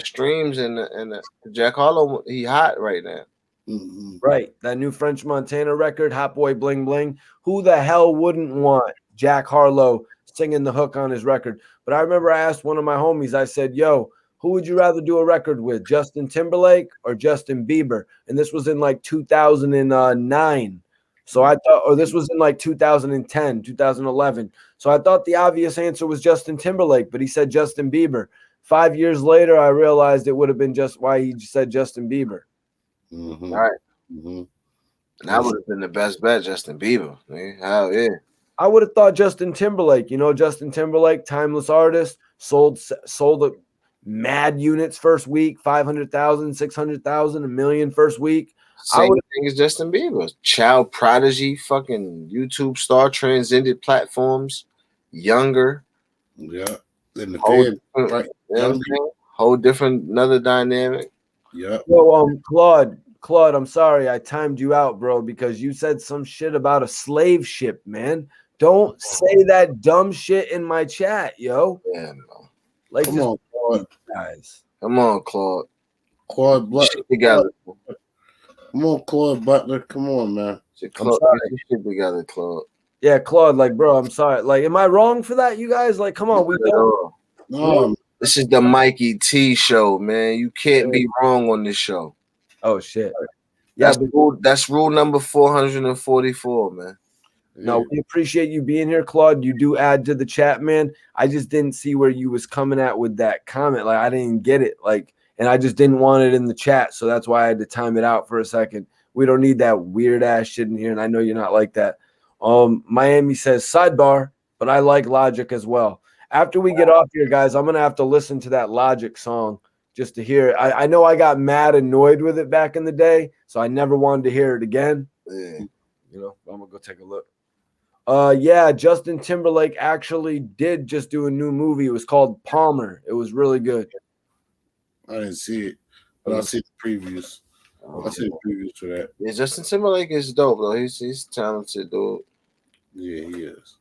streams and the Jack Harlow, he hot right now. Mm-hmm. Right. That new French Montana record, Hot Boy Bling Bling. Who the hell wouldn't want Jack Harlow singing the hook on his record? But I remember I asked one of my homies, I said, yo, who would you rather do a record with, Justin Timberlake or Justin Bieber? And this was in like 2009. So I thought, or this was in like 2010, 2011. So I thought the obvious answer was Justin Timberlake, but he said Justin Bieber. 5 years later, I realized it would have been just why he said Justin Bieber. Mm-hmm. All right. Mm-hmm. And that would have been the best bet, Justin Bieber. Man. Hell yeah. I would have thought Justin Timberlake. You know, Justin Timberlake, timeless artist, sold mad units first week, 500,000, 600,000, 1 million first week. Same thing as Justin Bieber. Child prodigy, fucking YouTube star, transcended platforms, younger. Yeah. In the whole different, another dynamic. Yeah. So, Claude, I'm sorry I timed you out, bro, because you said some shit about a slave ship, man. Don't say that dumb shit in my chat, yo. Yeah, no. Like, come on, Claude. Guys. Come on, Claude. Claude together. Come on, Claude Butler. Come on, man. Claude, get shit together, Claude. Yeah, Claude, like, bro, I'm sorry. Like, am I wrong for that, you guys? Like, come on, we don't. No. This is the Mikey T show, man. You can't be wrong on this show. Oh, shit. Yeah, that's rule number 444, man. No, we appreciate you being here, Claude. You do add to the chat, man. I just didn't see where you was coming at with that comment. Like, I didn't get it. Like, and I just didn't want it in the chat. So that's why I had to time it out for a second. We don't need that weird ass shit in here. And I know you're not like that. Miami says sidebar, but I like Logic as well. After we get off here, guys, I'm going to have to listen to that Logic song just to hear it. I know I got mad annoyed with it back in the day, so I never wanted to hear it again. Yeah. You know, I'm going to go take a look. Yeah, Justin Timberlake actually did just do a new movie. It was called Palmer. It was really good. I didn't see it, but I see the previews. I see the previews for that. Yeah, Justin Timberlake is dope, though. He's talented, dude. Yeah, he is.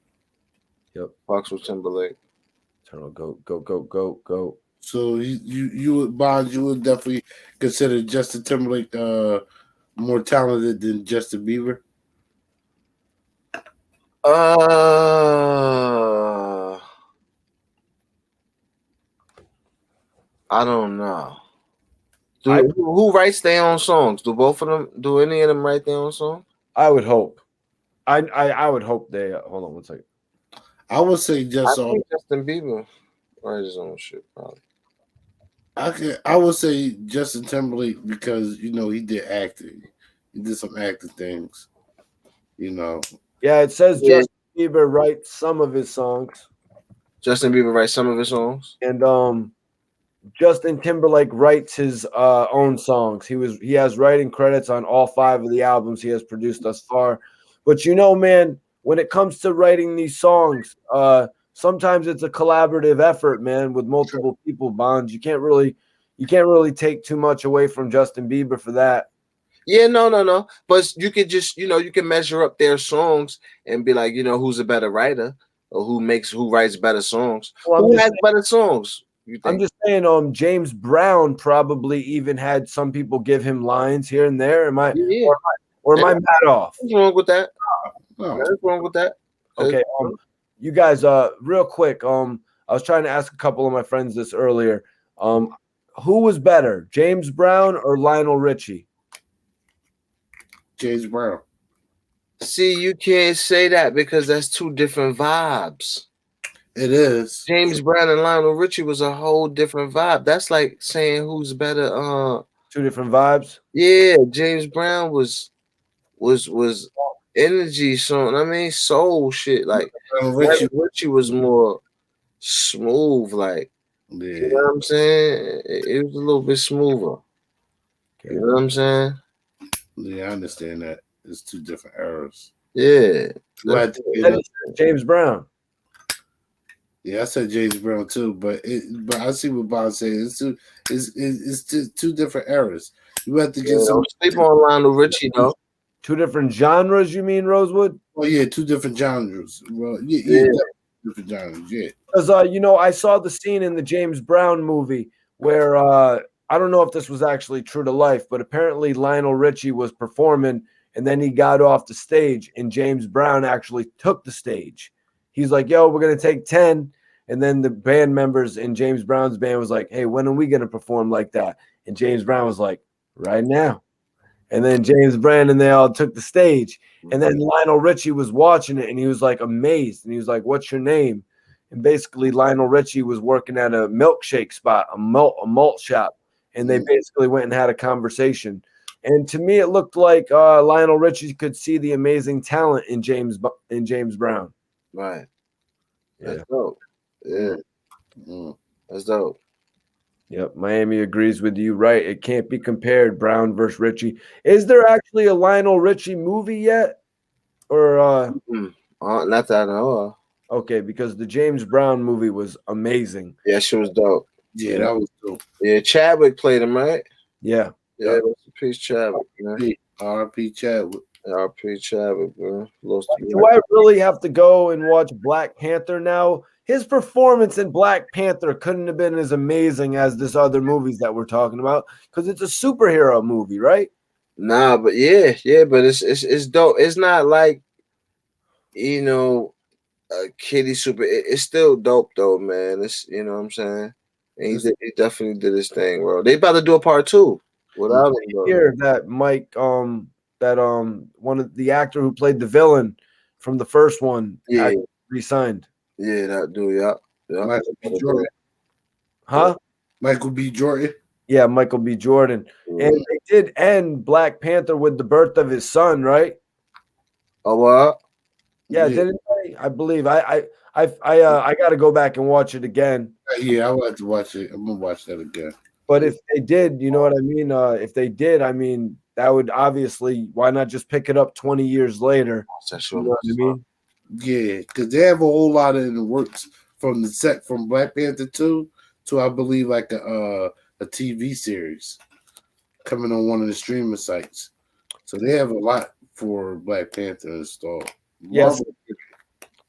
Yep. Fox with Timberlake. Go. So you would, Bonds, you would definitely consider Justin Timberlake more talented than Justin Bieber? I don't know. Who writes their own songs? Do both of them? Do any of them write their own songs? I would hope. I would hope they. Hold on one second. I would say Justin Bieber writes his own shit. Probably. I would say Justin Timberlake because he did acting. He did some acting things. Yeah, it says Justin Bieber writes some of his songs. Justin Bieber writes some of his songs, and Justin Timberlake writes his own songs. He has writing credits on all 5 of the albums he has produced thus far. But man, when it comes to writing these songs, sometimes it's a collaborative effort, man, with multiple people. Bonds. You can't really take too much away from Justin Bieber for that. Yeah, no. But you could just, you can measure up their songs and be like, who's a better writer or who writes better songs. Well, Who has better songs? You I'm think? just saying, James Brown probably even had some people give him lines here and there. Am I Yeah. or am I mad off? What's wrong with that? No. What's wrong with that? Okay, you guys, real quick, I was trying to ask a couple of my friends this earlier. Who was better, James Brown or Lionel Richie? James Brown. See, you can't say that because that's two different vibes. It is. James Brown and Lionel Richie was a whole different vibe. That's like saying who's better. Two different vibes. Yeah, James Brown was energy song. I mean, soul shit. Like Richie was more smooth. Like, you know what I'm saying? It was a little bit smoother. Okay. You know what I'm saying? Yeah, I understand that. It's two different eras. Yeah. James Brown. Yeah, I said James Brown too, but I see what Bob's saying. It's two different eras. You have to get some sleep on Lionel Richie though. Two different genres, you mean, Rosewood? Oh yeah, two different genres. Well, yeah. Different genres, yeah. Because I saw the scene in the James Brown movie where I don't know if this was actually true to life, but apparently Lionel Richie was performing and then he got off the stage and James Brown actually took the stage. He's like, yo, we're going to take 10. And then the band members in James Brown's band was like, hey, when are we going to perform like that? And James Brown was like, right now. And then James Brown and they all took the stage. And then Lionel Richie was watching it and he was like amazed. And he was like, what's your name? And basically Lionel Richie was working at a milkshake spot, a malt shop. And they basically went and had a conversation. And to me, it looked like Lionel Richie could see the amazing talent in James Brown. Right. Yeah. That's dope. Yeah. That's dope. Yep. Miami agrees with you. Right. It can't be compared, Brown versus Richie. Is there actually a Lionel Richie movie yet? Or not that I know of. Okay, because the James Brown movie was amazing. Yeah, she was dope. Yeah, that was dope. Yeah, Chadwick played him, right? Yeah. Yeah, rest in peace, Chadwick, man. R.P. Chadwick. R.P. Chadwick, bro. Do I really have to go and watch Black Panther now? His performance in Black Panther couldn't have been as amazing as this other movies that we're talking about because it's a superhero movie, right? Nah, but yeah, but it's dope. It's not like a kiddie super. It's still dope though, man. It's what I'm saying. And he definitely did his thing, bro. They about to do a part 2 without him. Bro. Hear that Mike, one of the actor who played the villain from the first one, resigned. Yeah, that dude. Yeah. Michael B. Jordan. Huh? Michael B. Jordan. Yeah, Michael B. Jordan. And they did end Black Panther with the birth of his son, right? Oh, what? Yeah, didn't they? I believe. I got to go back and watch it again. Yeah, I want to watch it. I'm gonna watch that again. But if they did, you know what I mean? If they did, I mean, that would obviously, why not just pick it up 20 years later? You know what I mean? Yeah, because they have a whole lot in the works from from Black Panther 2 to I believe like a TV series coming on one of the streaming sites. So they have a lot for Black Panther installed. Yes.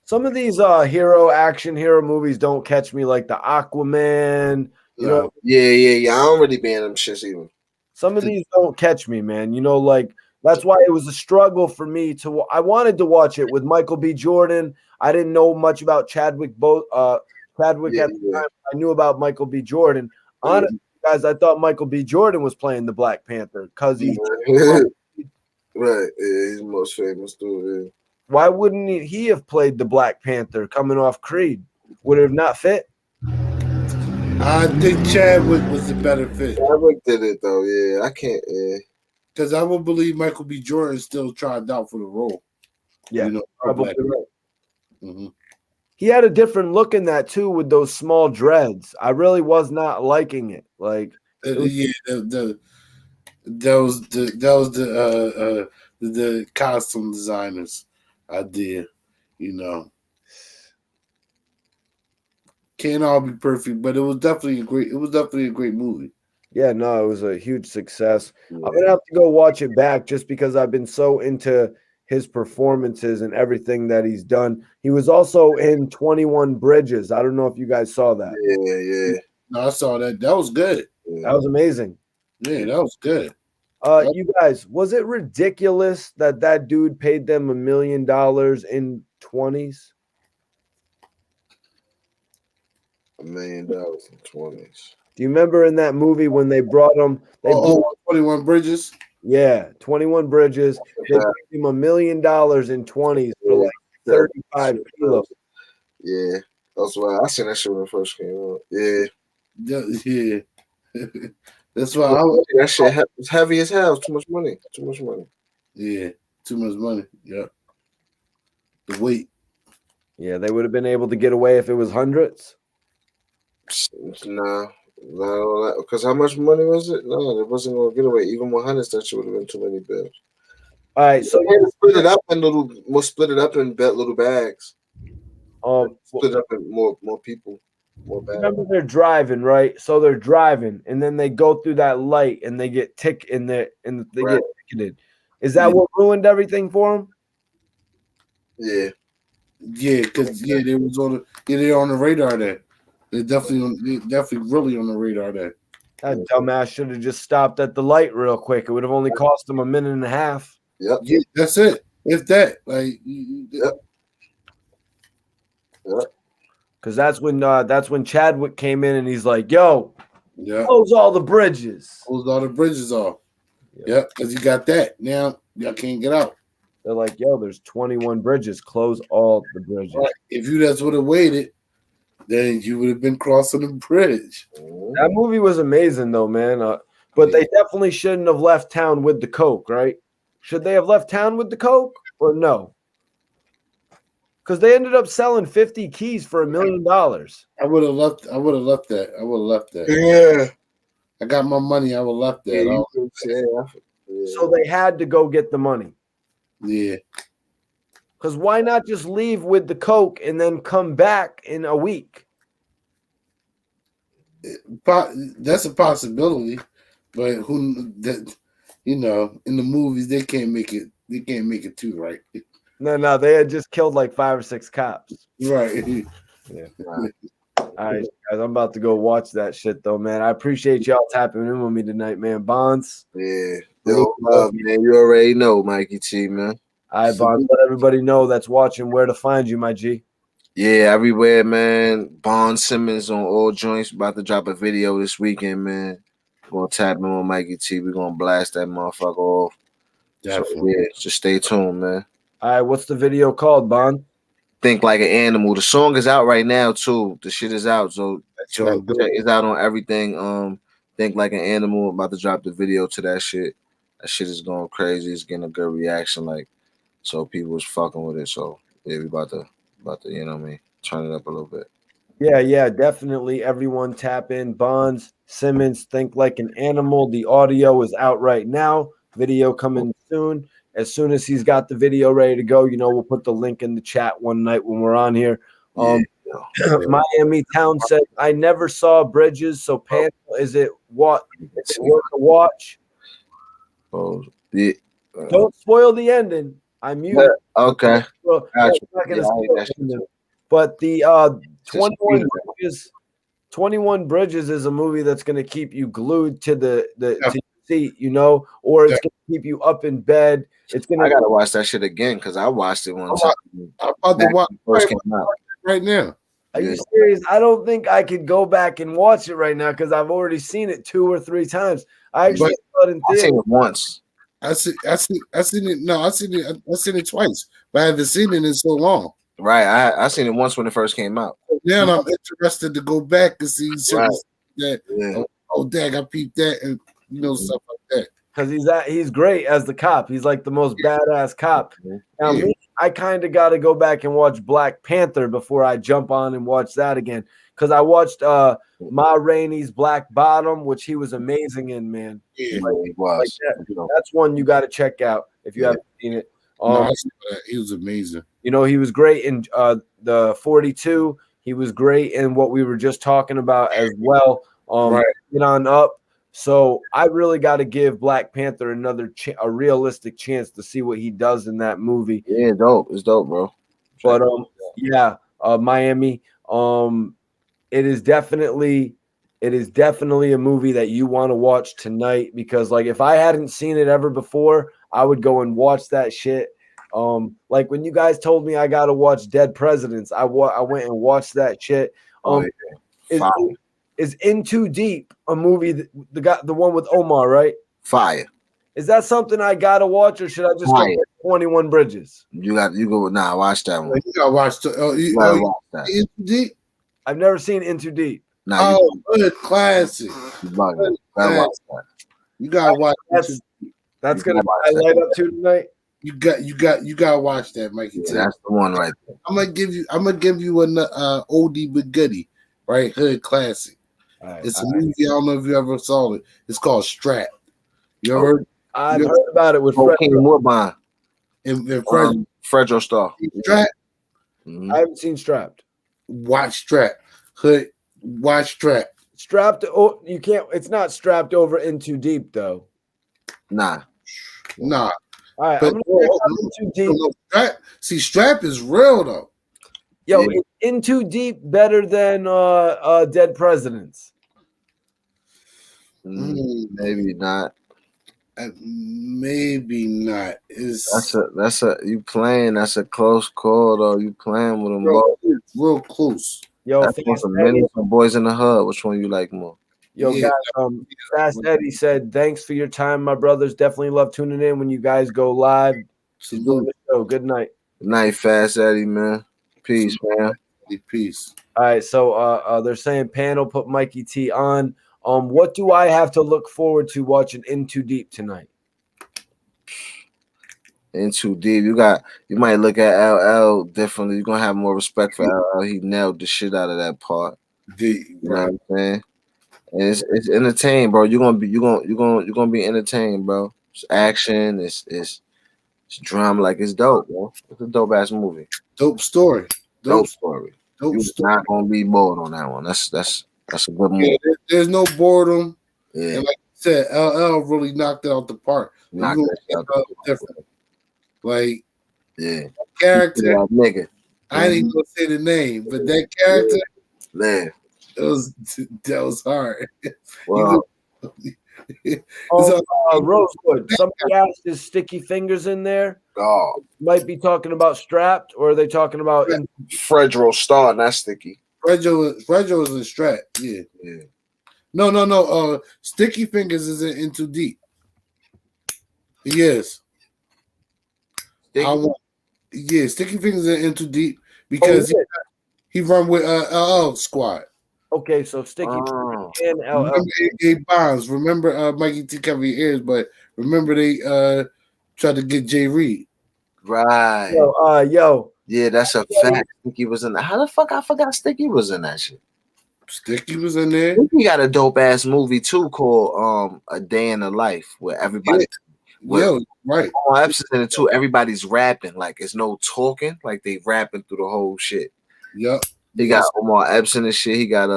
Some of these action hero movies don't catch me, like the Aquaman. You know? Yeah. I don't really be in them shits either. Some of these don't catch me, man. Like that's why it was a struggle for me to. I wanted to watch it with Michael B. Jordan. I didn't know much about Chadwick. Chadwick at the time. I knew about Michael B. Jordan. Honestly, guys, I thought Michael B. Jordan was playing the Black Panther because he's right. Yeah, he's the most famous dude. Yeah. Why wouldn't he have played the Black Panther coming off Creed? Would it have not fit? I think Chadwick was the better fit. Chadwick did it though. Yeah, I can't. Yeah. Because I would believe Michael B. Jordan still tried out for the role. Yeah, probably right. Mm-hmm. He had a different look in that too, with those small dreads. I really was not liking it. Like, that was the costume designers idea. You know, can't all be perfect, but it was definitely a great. It was definitely a great movie. Yeah, no, it was a huge success. Yeah. I'm gonna have to go watch it back just because I've been so into his performances and everything that he's done. He was also in 21 Bridges. I don't know if you guys saw that. Yeah. No, I saw that. That was good. That was amazing. Yeah, that was good. You guys, was it ridiculous that that dude paid them $1 million in 20s? $1 million in 20s. Do you remember in that movie when they brought him? They blew, 21 Bridges. yeah, 21 Bridges. They paid him $1 million in 20s for like 35 kilos. Yeah, that's why I seen that shit when it first came out. Yeah, Yeah. That's why that shit was heavy as hell. Too much money. Too much money. Yeah, too much money. Yeah. The weight. Yeah, they would have been able to get away if it was hundreds. Nah, no, because how much money was it? No, it wasn't gonna get away. Even 100s, that shit would have been too many bills. All right, so yeah, split it up in little bags. Split it up in more people, more bags. Remember they're driving, right? So they're driving, and then they go through that light, and they get they get ticketed. Is that what ruined everything for them? Yeah. Yeah, because they was on they're on the radar there. They're definitely really on the radar there. That dumbass should have just stopped at the light real quick. It would have only cost them a minute and a half. Yep. Yeah, that's it. If that, like, yep. Because that's when Chadwick came in and he's like, "Yo, close all the bridges. Close all the bridges off." Yeah, because you got that. Now y'all can't get out. They're like, "Yo, there's 21 bridges. Close all the bridges." Right. If you just would have waited, then you would have been crossing the bridge. That movie was amazing, though, man. But they definitely shouldn't have left town with the coke, right? Should they have left town with the coke or no? Because they ended up selling 50 keys for $1 million. I would have left that. Yeah. I got my money. I would have left that. So they had to go get the money. Yeah. Because why not just leave with the coke and then come back in a week? That's a possibility, but in the movies they can't make it. They can't make it too right. No, they had just killed like 5 or 6 cops. Right. Yeah. All right, guys, I'm about to go watch that shit though, man. I appreciate y'all tapping in with me tonight, man. Bonds. Yeah. Yo, love, man. You already know, Mikey T, man. All right, Bonds. Let everybody know that's watching where to find you, my G. Yeah, everywhere, man. Bond Simmons on all joints. About to drop a video this weekend, man. We're gonna tap in on Mikey T. We're gonna blast that motherfucker off. Definitely. So, yeah, just stay tuned, man. All right, what's the video called, Bond? Think Like an Animal. The song is out right now too. The shit is out, so it's out on everything. Think Like an Animal. About to drop the video to that shit. That shit is going crazy. It's getting a good reaction, like, so people is fucking with it. So yeah, we about to you know what I mean, turn it up a little bit. Yeah, definitely. Everyone tap in. Bonds Simmons, Think Like an Animal. The audio is out right now. Video coming soon. As soon as he's got the video ready to go, we'll put the link in the chat one night when we're on here. Miami Town said, I never saw Bridges, so Panther, is it what? Is it worth a watch? Oh, yeah. Don't spoil the ending. I'm muted. Okay. But the 21 Bridges is a movie that's going to keep you glued to the seat, or it's going to keep you up in bed. I gotta watch that shit again because I watched it one time. I'm about to watch first came out right now. Are you serious? I don't think I could go back and watch it right now because I've already seen it 2 or 3 times. I actually saw it in theater. I seen it once. I seen it. No, I seen it twice, but I haven't seen it in so long. Right, I seen it once when it first came out. Now I'm interested to go back and see that. Yeah. Oh, dang, I peeped that, and stuff like that. Because he's great as the cop. He's like the most badass cop. Now, me, I kind of got to go back and watch Black Panther before I jump on and watch that again. Because I watched Ma Rainey's Black Bottom, which he was amazing in, man. Yeah, he was. That's one you got to check out if you haven't seen it. No, I saw that. He was amazing. You know, he was great in the 42. He was great in what we were just talking about as well. Right. Get on up. So I really got to give Black Panther a realistic chance to see what he does in that movie. Yeah, dope. It's dope, bro. But yeah, Miami. It is definitely a movie that you want to watch tonight, because like if I hadn't seen it ever before, I would go and watch that shit. Like when you guys told me I got to watch Dead Presidents, I went and watched that shit. Is In Too Deep a movie the one with Omar, right? Fire. Is that something I gotta watch, or should I just go watch 21 Bridges? You go watch that one. You gotta watch watch that. In Too Deep. I've never seen In Too Deep. Nah, good classic. You gotta watch that. You gotta watch that's gonna light up to tonight. You gotta watch that, Mikey. Yeah, that's the one right there. I'm gonna give you an oldie but goodie, right? Hood classic. It's a movie. I don't know if you ever saw it. It's called Strap. You ever heard? I've heard about it with King Woodbine and Fredro Starr. Strap. I haven't seen Strapped. Watch Strap. Hood. Watch Strap. Strapped. Oh, you can't. It's not strapped over In Too Deep though. Nah. All right. But In Too Deep. Strap is real though. Yo, is In Too Deep better than Dead Presidents? Maybe not. Maybe not. That's a close call though. You playing with them real close. Yo, some Boys in the Hood. Which one you like more? Yo, guys, Fast Eddie said, thanks for your time, my brothers. Definitely love tuning in when you guys go live. Good night. Good night, Fast Eddie, man. Peace, man. Peace. All right, so they're saying panel put Mikey T on. What do I have to look forward to watching In Too Deep tonight? In Too Deep, you might look at LL differently. You're gonna have more respect for LL. He nailed the shit out of that part. You know what I'm saying? And it's entertaining, bro. You're gonna be entertained, bro. It's action. It's drama. Like it's dope, bro. It's a dope ass movie. Dope story. Dope story. You're not gonna be bored on that one. That's a good movie. Yeah, there's no boredom. Yeah. And like you said, LL really knocked it out the park. Different. Like, character, nigga. I ain't even gonna say the name, but that character, man, that was hard. Wow. Rosewood. Somebody asked, is Sticky Fingers in there? Oh, might be talking about Strapped, or are they talking about Fredro Starr? Not Sticky. Fredro is in Strap. Yeah. No. Sticky Fingers is in Too Deep. Yes. Sticky Fingers is in Too Deep because he run with LL Squad. Okay, so Sticky and LL. Remember A Bonds. Remember Mikey T cover your ears, but remember they tried to get Jay Reed. Right. Yo. Yeah, that's a fact. Sticky was in that. How the fuck I forgot Sticky was in that shit? Sticky was in there. Sticky got a dope ass movie too called A Day in the Life, where everybody right. Epps is in it too. Everybody's rapping, like it's no talking, like they rapping through the whole shit. Yep. He got Omar Epps in and shit. He got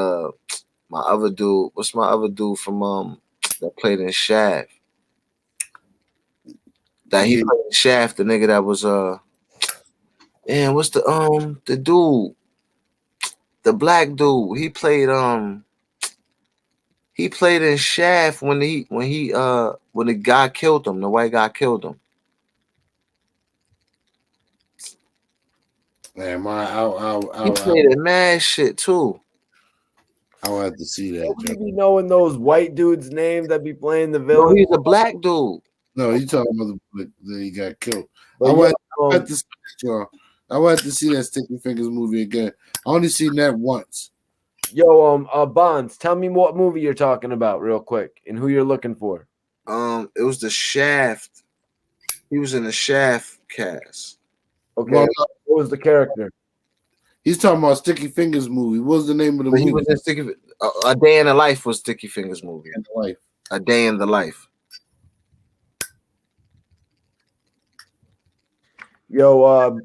my other dude. What's my other dude from that played in Shaft? That he played in Shaft, the nigga that was what's the dude? The black dude. He played in Shaft when the guy killed him, the white guy killed him. Man, he played in mad shit too. I'll have to see that. You be knowing those white dudes' names that be playing the villain. No, he's a black dude. No, you talking about that he got killed. I want to see that Sticky Fingers movie again. I only seen that once. Yo, Bonds, tell me what movie you're talking about real quick and who you're looking for. It was the Shaft. He was in the Shaft cast. Okay, what was the character? He's talking about Sticky Fingers movie. What was the name of the movie? He was in Sticky. A Day in the Life was Sticky Fingers movie. A Day in the Life. Yo, all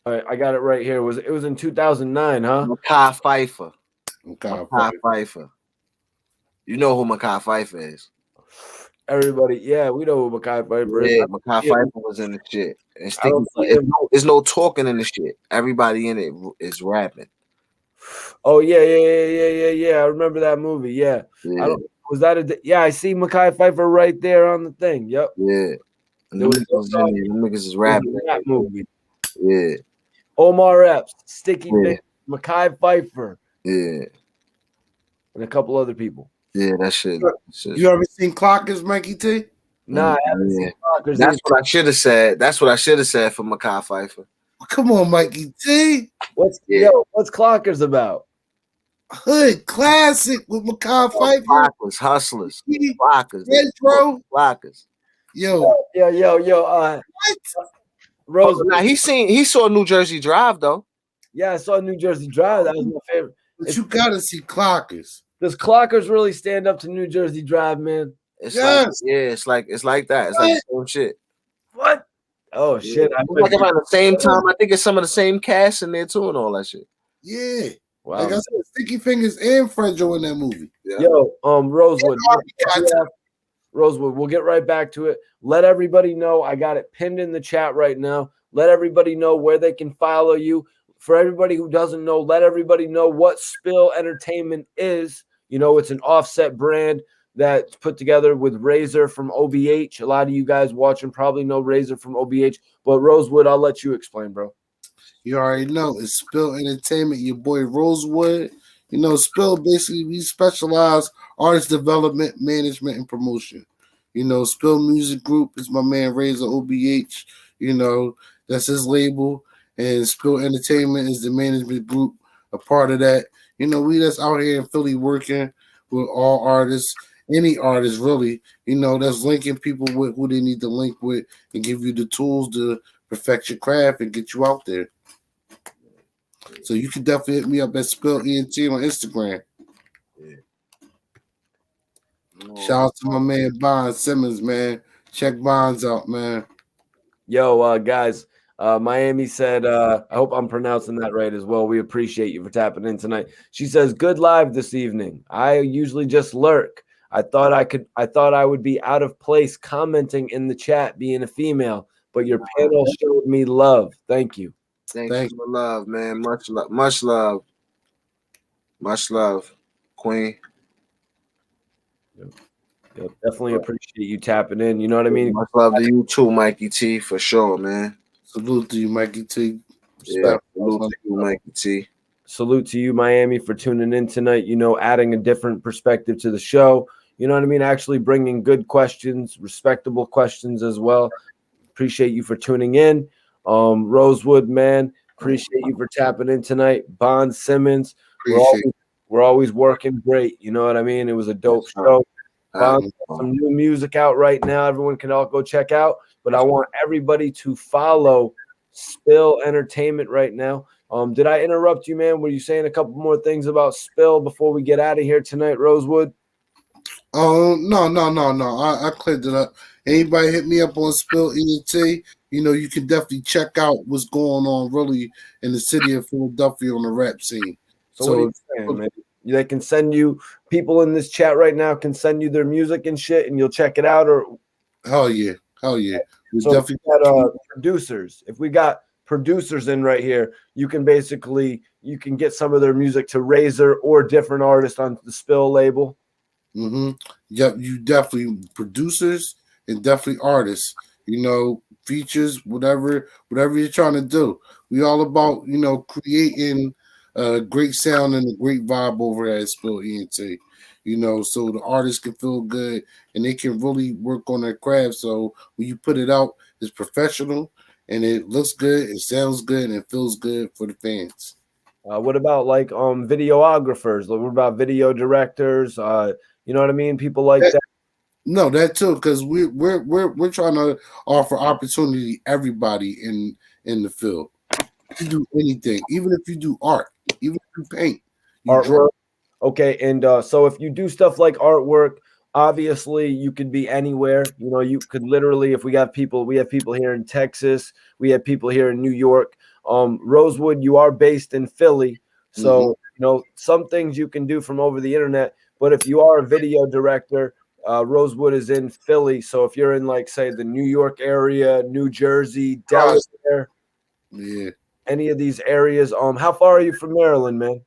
right, I got it right here. It was in 2009, huh? Makai Pfeiffer. Okay, Makai Pfeiffer. You know who Makai Pfeiffer is? Everybody, yeah, we know who Makai Pfeiffer is. Yeah, Makai Pfeiffer was in the shit. And I don't see him. it's no talking in the shit. Everybody in it is rapping. Oh yeah. I remember that movie. Yeah. Yeah. I don't. Was that a? Yeah, I see Makai Pfeiffer right there on the thing. Yep. Yeah. And There was them niggas is it was rapping. a rap movie. Yeah. Omar Epps, Sticky Yeah. Fingers, Makai Pfeiffer, Yeah. and a couple other people. Yeah, that shit. You ever seen Clockers, Mikey T? Nah, I haven't seen Clockers. That's what I should have said. That's what I should have said for Makai Pfeiffer. Come on, Mikey T. What's Clockers about? Hood classic with Makai Pfeiffer. Clockers, hustlers, clockers, Retro. clockers. Yo. What? Rose. Now he saw New Jersey Drive though. Yeah, I saw New Jersey Drive. That was my favorite. But you gotta see Clockers. Does Clockers really stand up to New Jersey Drive, man? It's like that. It's like the same shit. What? Oh shit! It's like around the same time. I think it's some of the same cast in there too, and all that shit. Yeah. Wow. Like I said, Sticky Fingers and Fredro in that movie. Yeah. Yo, Rosewood. Rosewood, we'll get right back to it. Let everybody know. I got it pinned in the chat right now. Let everybody know where they can follow you. For everybody who doesn't know, let everybody know what Spill Entertainment is. You know, it's an offset brand that's put together with Razor from OBH. A lot of you guys watching probably know Razor from OBH, but Rosewood, I'll let you explain, bro. You already know it's Spill Entertainment, your boy Rosewood. You know, Spill basically we specialize artist development, management, and promotion. You know, Spill Music Group is my man Razor OBH. You know, that's his label, and Spill Entertainment is the management group, a part of that. You know, we that's out here in Philly working with all artists, any artist really. You know, that's linking people with who they need to link with and give you the tools to perfect your craft and get you out there. So you can definitely hit me up at Spill ENT on Instagram. Yeah. Shout out to my man Bond Simmons, man. Check Bonds out, man. Yo, guys, Miami said, I hope I'm pronouncing that right as well. We appreciate you for tapping in tonight. She says, good live this evening. I usually just lurk. I thought I would be out of place commenting in the chat being a female, but your panel showed me love. Thank you. Thanks for the love, man. Much love. Much love. Much love, Queen. Yo, definitely appreciate you tapping in. You know what I mean? Much love to you too, Mikey T, for sure, man. Salute to you, Mikey T. Yeah, salute to you, Mikey T. Salute to you, Miami, for tuning in tonight. You know, adding a different perspective to the show. You know what I mean? Actually bringing good questions, respectable questions as well. Appreciate you for tuning in. Rosewood, man, appreciate you for tapping in tonight. Bond Simmons, we're always working great. You know what I mean? It was a dope show. Bond, some new music out right now. Everyone can all go check out. But I want everybody to follow Spill Entertainment right now. Did I interrupt you, man? Were you saying a couple more things about Spill before we get out of here tonight, Rosewood? No. I cleared it up. Anybody hit me up on Spill ENT, you know, you can definitely check out what's going on really in the city of Philadelphia on the rap scene. So what are you saying, man? They can send you, people in this chat right now can send you their music and shit, and you'll check it out? Or hell yeah. We so definitely got producers. If we got producers in right here, you can get some of their music to Razor or different artists on the Spill label. Yep, you definitely producers and definitely artists. You know, features, whatever you're trying to do. We all about, you know, creating a great sound and a great vibe over at Spill ENT. You know, so the artists can feel good and they can really work on their craft. So when you put it out, it's professional and it looks good, it sounds good, and it feels good for the fans. What about like videographers? What about video directors? You know what I mean? People like that. No, that too, because we're trying to offer opportunity to everybody in the field. You do anything, even if you do art, even if you paint, you artwork. Okay, and so if you do stuff like artwork, Obviously, you could be anywhere. You know, you could literally, if we have people here in Texas, we have people here in New York. Rosewood, you are based in Philly, so you know some things you can do from over the internet. But if you are a video director, Rosewood is in Philly. So if you're in, like, say, the New York area, New Jersey, Delaware, Yeah. any of these areas, how far are you from Maryland, man?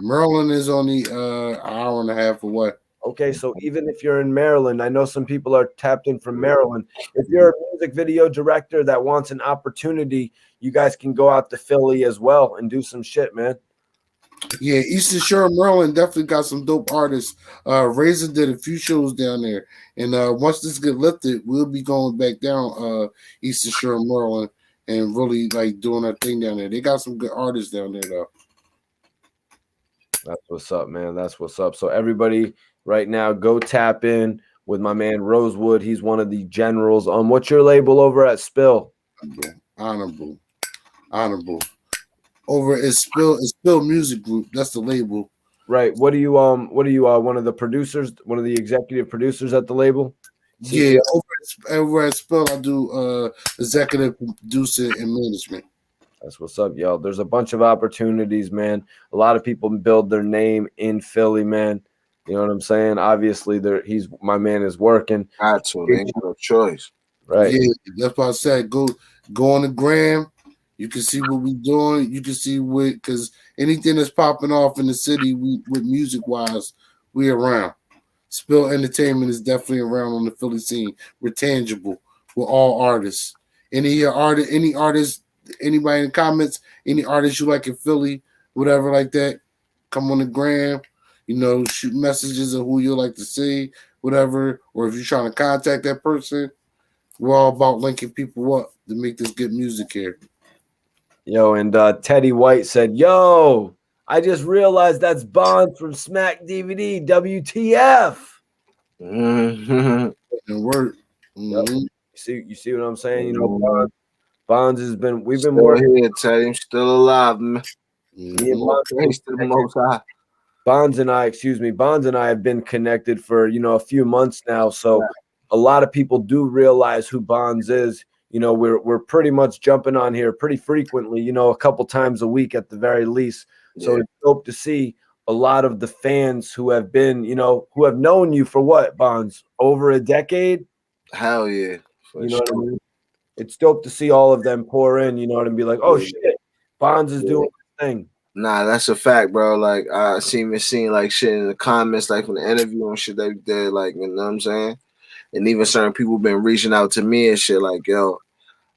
Maryland is only hour and a half away. Okay, so even if you're in Maryland, I know some people are tapped in from Maryland. If you're a music video director that wants an opportunity, you guys can go out to Philly as well and do some shit, man. Yeah, Eastern Shore, Maryland definitely got some dope artists. Razor did a few shows down there, and once this get lifted, we'll be going back down Eastern Shore, Maryland, and really like doing our thing down there. They got some good artists down there, though. That's what's up, man. That's what's up. So everybody, right now, go tap in with my man Rosewood. He's one of the generals. What's your label over at Spill? Honorable. Over at Spill Music Group. That's the label. Right. What are you one of the producers, one of the executive producers at the label? Yeah, over at Spill, I do executive producer and management. That's what's up, y'all. There's a bunch of opportunities, man. A lot of people build their name in Philly, man. You know what I'm saying? Obviously, my man is working. Got to, ain't no choice. Right. Yeah, that's why I said go on the gram. You can see what we doing. You can see because anything that's popping off in the city, with music wise, we around. Spill Entertainment is definitely around on the Philly scene. We're tangible. We're all artists. Any artist, anybody in the comments, any artist you like in Philly, whatever like that, come on the gram. You know, shoot messages of who you like to see, whatever. Or if you're trying to contact that person, we're all about linking people up to make this good music here. Yo, and Teddy White said, "Yo, I just realized that's Bond from Smack DVD. WTF?" And word. Yep. You see what I'm saying? You know, Bonds has been. We've been still working. Here, Teddy. I'm still alive, man. Bonds and I have been connected for a few months now. So a lot of people do realize who Bonds is. You know, we're pretty much jumping on here pretty frequently, a couple times a week at the very least. So it's dope to see a lot of the fans who have been, who have known you for what, Bonds? Over a decade? Hell yeah. You know what I mean? It's dope to see all of them pour in, and be like, oh shit, Bonds is doing his thing. Nah, that's a fact, bro. Like I seen like shit in the comments, like from the interview and shit they did, like, you know what I'm saying? And even certain people been reaching out to me and shit, like, yo,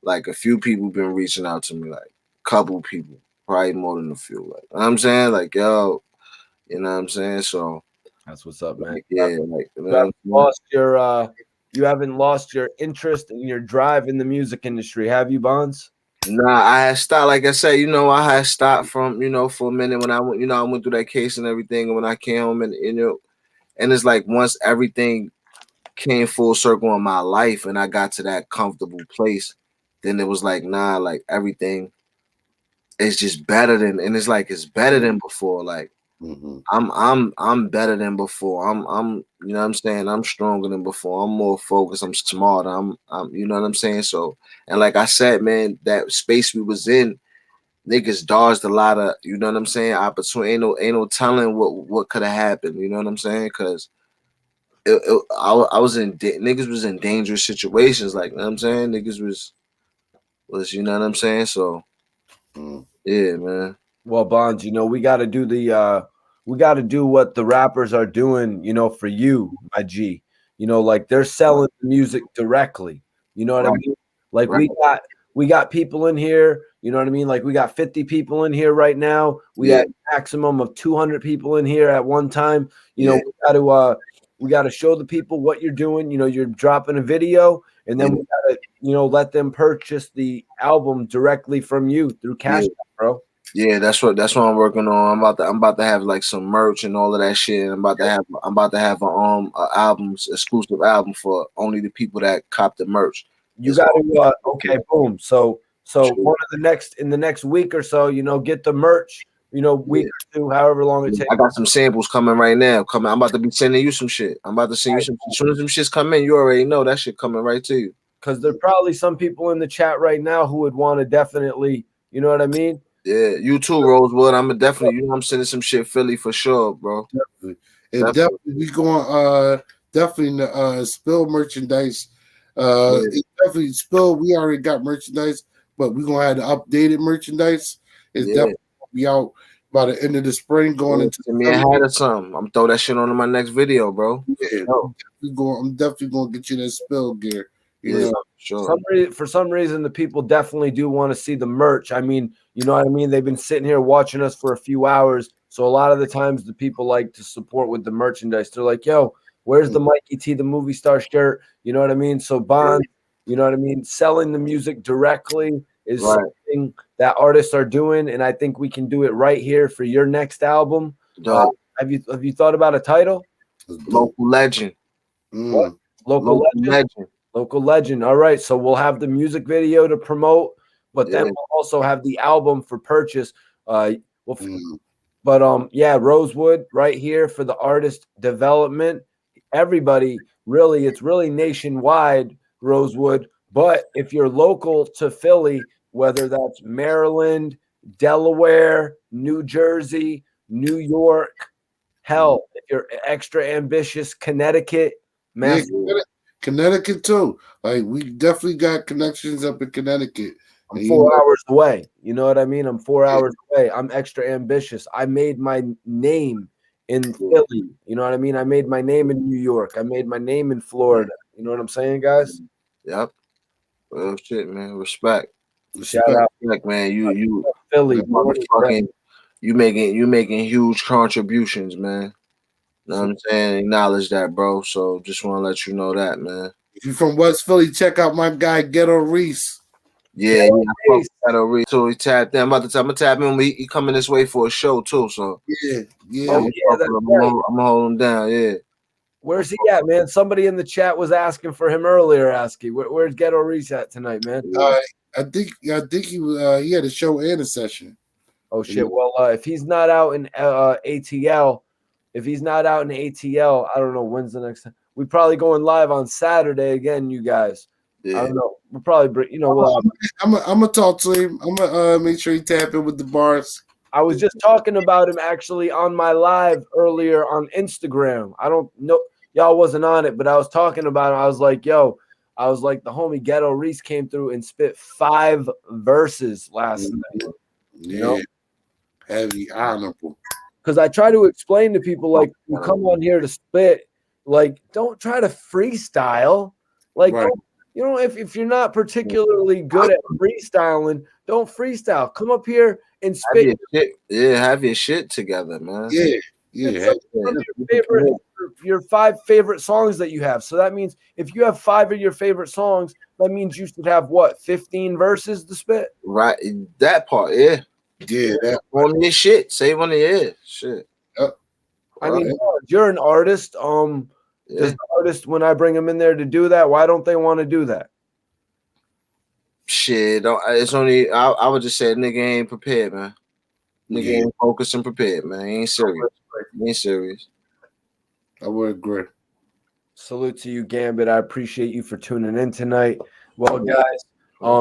like a few people been reaching out to me, like a couple people, probably more than a few. Like, you know what I'm saying? Like, yo, you know what I'm saying? So that's what's up, man. Like, yeah, like you haven't lost your interest and your drive in the music industry, have you, Bonds? Nah, I had stopped. Like I said, I had stopped from, for a minute when I went, I went through that case and everything. And when I came home and it's like once everything came full circle in my life and I got to that comfortable place, then it was like, nah, like everything is just better than, and it's like it's better than before. Like I'm better than before. I'm you know what I'm saying? I'm stronger than before. I'm more focused. I'm smarter. I'm you know what I'm saying? So, and like I said, man, that space we was in, niggas dodged a lot of, you know what I'm saying, opportunity. Ain't no telling what could have happened. You know what I'm saying? Because I was niggas was in dangerous situations. Like, you know what I'm saying? Niggas was you know what I'm saying? So yeah, man. Well, Bonds, we got to do we got to do what the rappers are doing, for you, my G. Like they're selling the music directly. You know what I mean? Like we got people in here, you know what I mean? Like we got 50 people in here right now. We had a maximum of 200 people in here at one time. We got to show the people what you're doing. You're dropping a video, and then we got to, let them purchase the album directly from you through Cash App, bro. Yeah, that's what I'm working on. I'm about to have like some merch and all of that shit. I'm about to have a exclusive album for only the people that cop the merch. You got to okay, boom. So one of in the next week or so, get the merch. week or two, however long it takes. I got some samples coming right now. I'm about to be sending you some shit. I'm about to send you some. As soon as some shits come in, you already know that shit coming right to you. Because there are probably some people in the chat right now who would want to definitely, you know what I mean? Yeah, you too, Rosewood. I'm definitely, I'm sending some shit Philly for sure, bro. Definitely. And definitely we going definitely spill merchandise. It definitely spill. We already got merchandise, but we're gonna have the updated merchandise. It's definitely gonna be out by the end of the spring, going into Send me a hat or something. I'm throw that shit on in my next video, bro. Yeah, I'm definitely gonna get you that spill gear. You know, sure. For some reason, the people definitely do want to see the merch. I mean, you know what I mean? They've been sitting here watching us for a few hours. So a lot of the times the people like to support with the merchandise. They're like, yo, where's the Mikey T, the movie star shirt? You know what I mean? So Bond, you know what I mean? Selling the music directly is something that artists are doing. And I think we can do it right here for your next album. Have you thought about a title? Local Legend. What? Local legend. Local legend. All right. So we'll have the music video to promote, but then we'll also have the album for purchase. But Rosewood right here for the artist development. Everybody, really, it's really nationwide, Rosewood. But if you're local to Philly, whether that's Maryland, Delaware, New Jersey, New York, hell, if you're extra ambitious, Connecticut, Connecticut too. Like we definitely got connections up in Connecticut. I'm 4 hours away. You know what I mean? I'm 4 hours away. I'm extra ambitious. I made my name in Philly. You know what I mean? I made my name in New York. I made my name in Florida. You know what I'm saying, guys? Yep. Well, shit, man. Respect. Shout out, man. You Philly. You making huge contributions, man. You know what I'm saying? Acknowledge that, bro. So just want to let you know that, man. If you're from West Philly, check out my guy Ghetto Reese. Yeah, Ghetto Reese. So he tapped in. I'm gonna tap in. He coming this way for a show too. So yeah. I'm gonna hold him down. Yeah. Where's he at, man? Somebody in the chat was asking for him earlier. Where's Ghetto Reese at tonight, man? I think he had a show and a session. Oh shit! Well, if he's not out in ATL, I don't know when's the next time. We're probably going live on Saturday again, you guys. Yeah. I don't know. We'll probably, I'm gonna talk to him. I'm gonna make sure he tap in with the bars. I was just talking about him actually on my live earlier on Instagram. I don't know, y'all wasn't on it, but I was talking about him. I was like, the homie Ghetto Reese came through and spit 5 verses last night. You know? Heavy, honorable. Because I try to explain to people, like, you come on here to spit, like, don't try to freestyle. Like, if you're not particularly good at freestyling, don't freestyle. Come up here and spit. Have your shit together, man. Your 5 favorite songs that you have. So that means if you have 5 of your favorite songs, that means you should have 15 verses to spit? Right. That part, yeah. Yeah, that one of your shit. Save one of your shit. I mean, you're an artist. Does the artist, when I bring them in there to do that, why don't they want to do that? Shit, it's only I would just say nigga ain't prepared, man. Nigga ain't focused and prepared, man. He ain't serious. I would agree. Salute to you, Gambit. I appreciate you for tuning in tonight. Well, guys,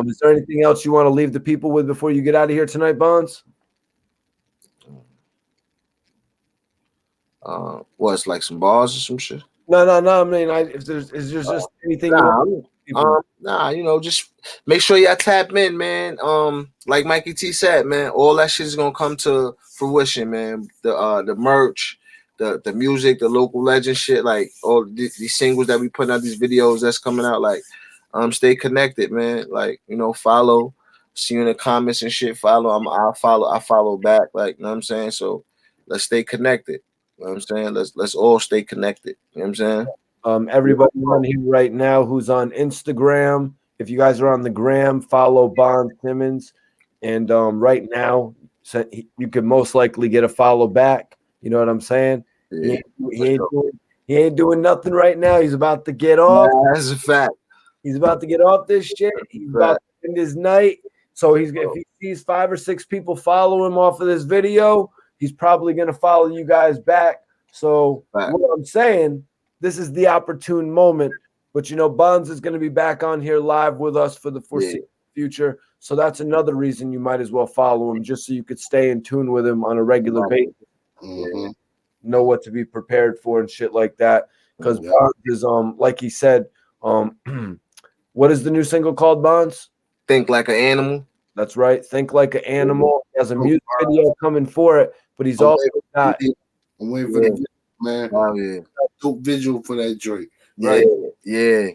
is there anything else you want to leave the people with before you get out of here tonight, Bonds? It's like some bars or some shit? No. I mean, is there just anything you want just make sure y'all tap in, man. Like Mikey T said, man, all that shit is gonna come to fruition, man. The merch, the music, the local legend shit, like all these singles that we putting out, these videos that's coming out, like stay connected, man. Like, follow, see you in the comments and shit, follow. I follow back, like, you know what I'm saying? So let's stay connected. You know what I'm saying? Let's all stay connected. You know what I'm saying? Everybody on here right now who's on Instagram, if you guys are on the gram, follow Bond Simmons. And right now, you could most likely get a follow back. You know what I'm saying? Yeah. He ain't doing nothing right now. He's about to get off. That's a fact. He's about to get off this shit. He's about to end his night. So if he sees 5 or 6 people follow him off of this video, he's probably going to follow you guys back. So what I'm saying, this is the opportune moment. But, Bonds is going to be back on here live with us for the foreseeable future. So that's another reason you might as well follow him, just so you could stay in tune with him on a regular basis. Mm-hmm. Know what to be prepared for and shit like that. Because Bonds is, like he said, what is the new single called, Bonds? Think Like an Animal. That's right. Think Like an Animal. He has a music video coming for it, but he's also got. I'm waiting for the video, man. Oh, yeah. Dope visual for that joint. Right. Yeah.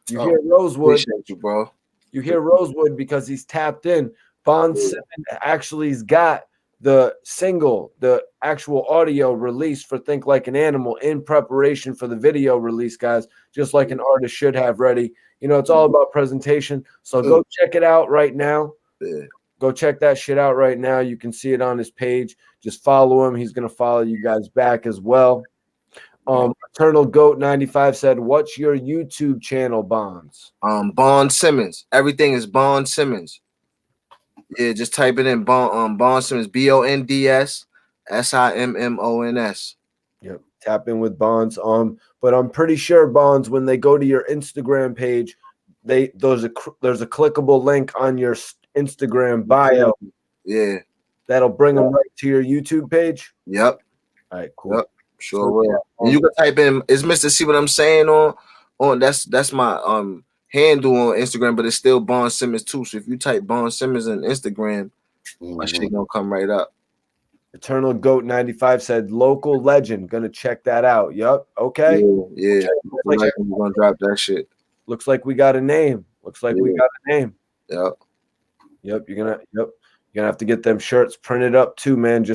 You hear Rosewood. Appreciate you, bro. You hear Rosewood because he's tapped in. Bond Simmons actually's got the single, the actual audio release for Think Like an Animal in preparation for the video release, guys, just like an artist should have ready. It's all about presentation. So go check it out right now. Yeah. Go check that shit out right now. You can see it on his page. Just follow him. He's going to follow you guys back as well. Eternal Goat 95 said, "What's your YouTube channel, Bonds?" Bond Simmons. Everything is Bond Simmons. Yeah, just type it in Bond Simmons, BONDS SIMMONS. Yep. Tap in with Bonds. But I'm pretty sure, Bonds, when they go to your Instagram page, there's a clickable link on your Instagram bio. Yeah. That'll bring them right to your YouTube page. Yep. All right, cool. Yep. Sure will. You can type in is Mr. See What I'm Saying on that's my handle on Instagram, but it's still Bond Simmons too. So if you type Bond Simmons on Instagram, my shit gonna come right up. Eternal Goat 95 said local legend. Gonna check that out. Yup. Okay. Yeah. We're gonna drop that shit. Looks like we got a name. We got a name. Yep. You're gonna have to get them shirts printed up too, man.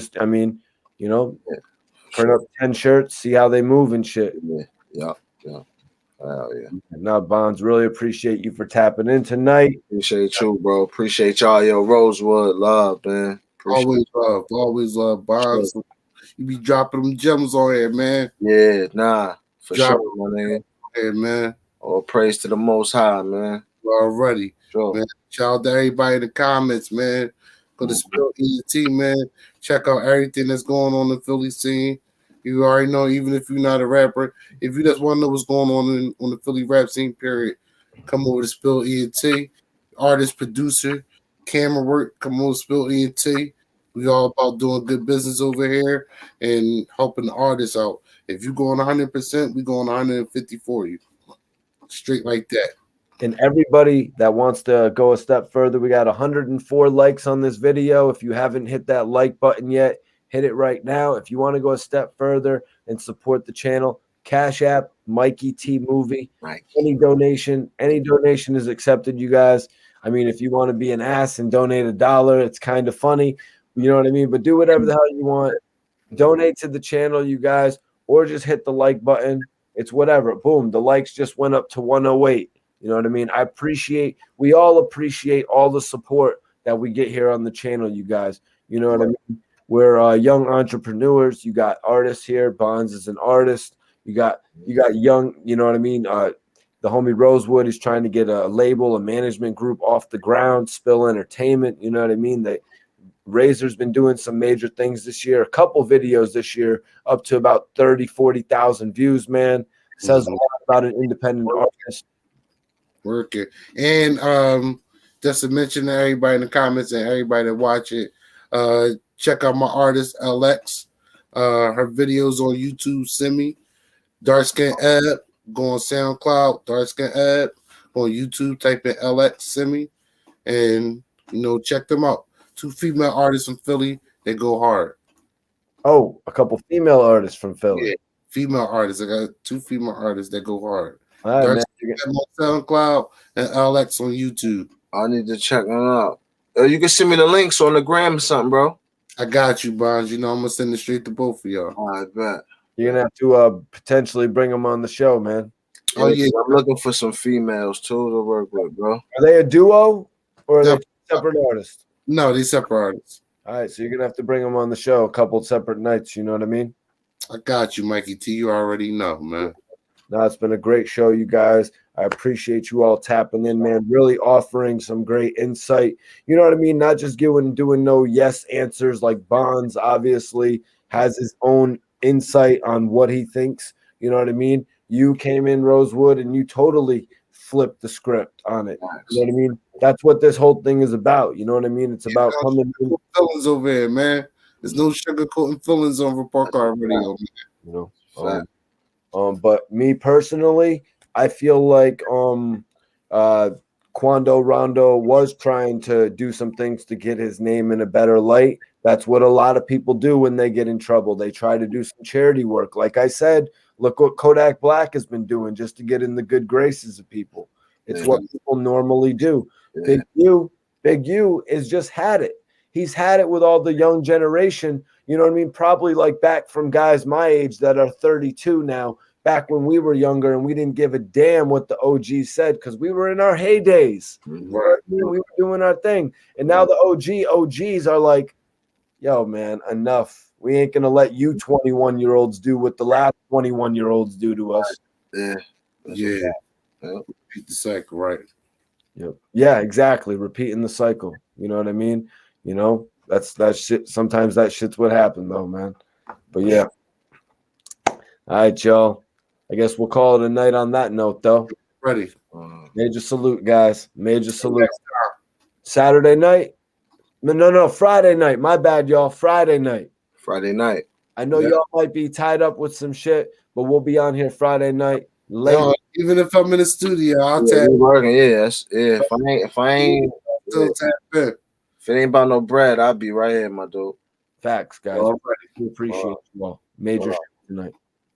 Print up 10 shirts, see how they move and shit. Yeah. Oh, yeah. Now, Bonds, really appreciate you for tapping in tonight. Appreciate you, bro. Appreciate y'all. Yo, Rosewood, love, man. Always love, Bonds. Sure. You be dropping them gems on here, man. Yeah, for sure, my nigga. Hey, man. All praise to the Most High, man. Already. Sure. Man. Shout out to everybody in the comments, man. Go to Spill ENT, man. Check out everything that's going on in the Philly scene. You already know, even if you're not a rapper, if you just want to know what's going on the Philly rap scene, period, come over to Spill ENT. Artist, producer, camera work, come over to Spill ENT. We all about doing good business over here and helping the artists out. If you go on 100%, we go on 150 for you. Straight like that. And everybody that wants to go a step further, we got 104 likes on this video. If you haven't hit that like button yet, hit it right now. If you want to go a step further and support the channel, Cash App, Mikey T Movie. Right. Any donation is accepted, you guys. I mean, if you want to be an ass and donate $1, it's kind of funny. You know what I mean? But do whatever the hell you want. Donate to the channel, you guys, or just hit the like button. It's whatever. Boom. The likes just went up to 108. You know what I mean? We all appreciate all the support that we get here on the channel, you guys. You know what I mean? We're young entrepreneurs. You got artists here. Bonds is an artist. You got young, you know what I mean? The homie Rosewood is trying to get a label, a management group off the ground, Spill Entertainment. You know what I mean? Razor's been doing some major things this year, a couple videos this year, up to about 30, 40,000 views, man. Says a lot about an independent artist. Working. And just to mention to everybody in the comments and everybody that watch it, check out my artist LX. Her videos on YouTube, Simi. Dark Skin Ab. Go on SoundCloud, Dark Skin Ab. Go on YouTube, type in LX Simi. And, check them out. 2 female artists from Philly, they go hard. Oh, a couple female artists from Philly. Yeah, female artists. I got 2 female artists that go hard. All right, man. On SoundCloud and LX on YouTube. I need to check them out. You can send me the links on the gram or something, bro. I got you, Bonds. I'm gonna send it straight to both of y'all. I bet. You're gonna have to potentially bring them on the show, man. Oh yeah, I'm looking for some females too to work with, bro. Are they a duo or are they separate artists? No, they're separate artists. All right, so you're gonna have to bring them on the show a couple separate nights. You know what I mean? I got you, Mikey T. You already know, man. No, it's been a great show, you guys. I appreciate you all tapping in, man. Really offering some great insight. You know what I mean? Not just doing no yes answers like Bonds obviously has his own insight on what he thinks. You know what I mean? You came in, Rosewood, and you totally flipped the script on it. You know what I mean? That's what this whole thing is about. You know what I mean? It's about coming in. Feelings over here, man. There's no sugarcoating feelings on Report Card Radio, man. You know, but me personally, I feel like Quando Rondo was trying to do some things to get his name in a better light. That's what a lot of people do when they get in trouble. They try to do some charity work. Like I said, look what Kodak Black has been doing just to get in the good graces of people. It's what people normally do. Big U is just had it. He's had it with all the young generation. You know what I mean? Probably like back from guys my age that are 32 now, back when we were younger and we didn't give a damn what the OGs said because we were in our heydays. Right? We were doing our thing. And now the OGs are like, yo, man, enough. We ain't going to let you 21-year-olds do what the last 21-year-olds do to us. Yeah. Repeat the cycle, right? Yep. Yeah, exactly. Repeating the cycle. You know what I mean? You know, that's that shit. Sometimes that shit's what happened, though, man. But yeah. All right, y'all. I guess we'll call it a night on that note, though. Ready. Major salute, guys. Major salute. Saturday night? No, Friday night. My bad, y'all. Friday night. I know y'all might be tied up with some shit, but we'll be on here Friday night. Late. No, even if I'm in the studio, I'll tap. Working, If I ain't still tap in. If it ain't about no bread, I'll be right here, my dude. Facts, guys. We appreciate you all. Major shit tonight.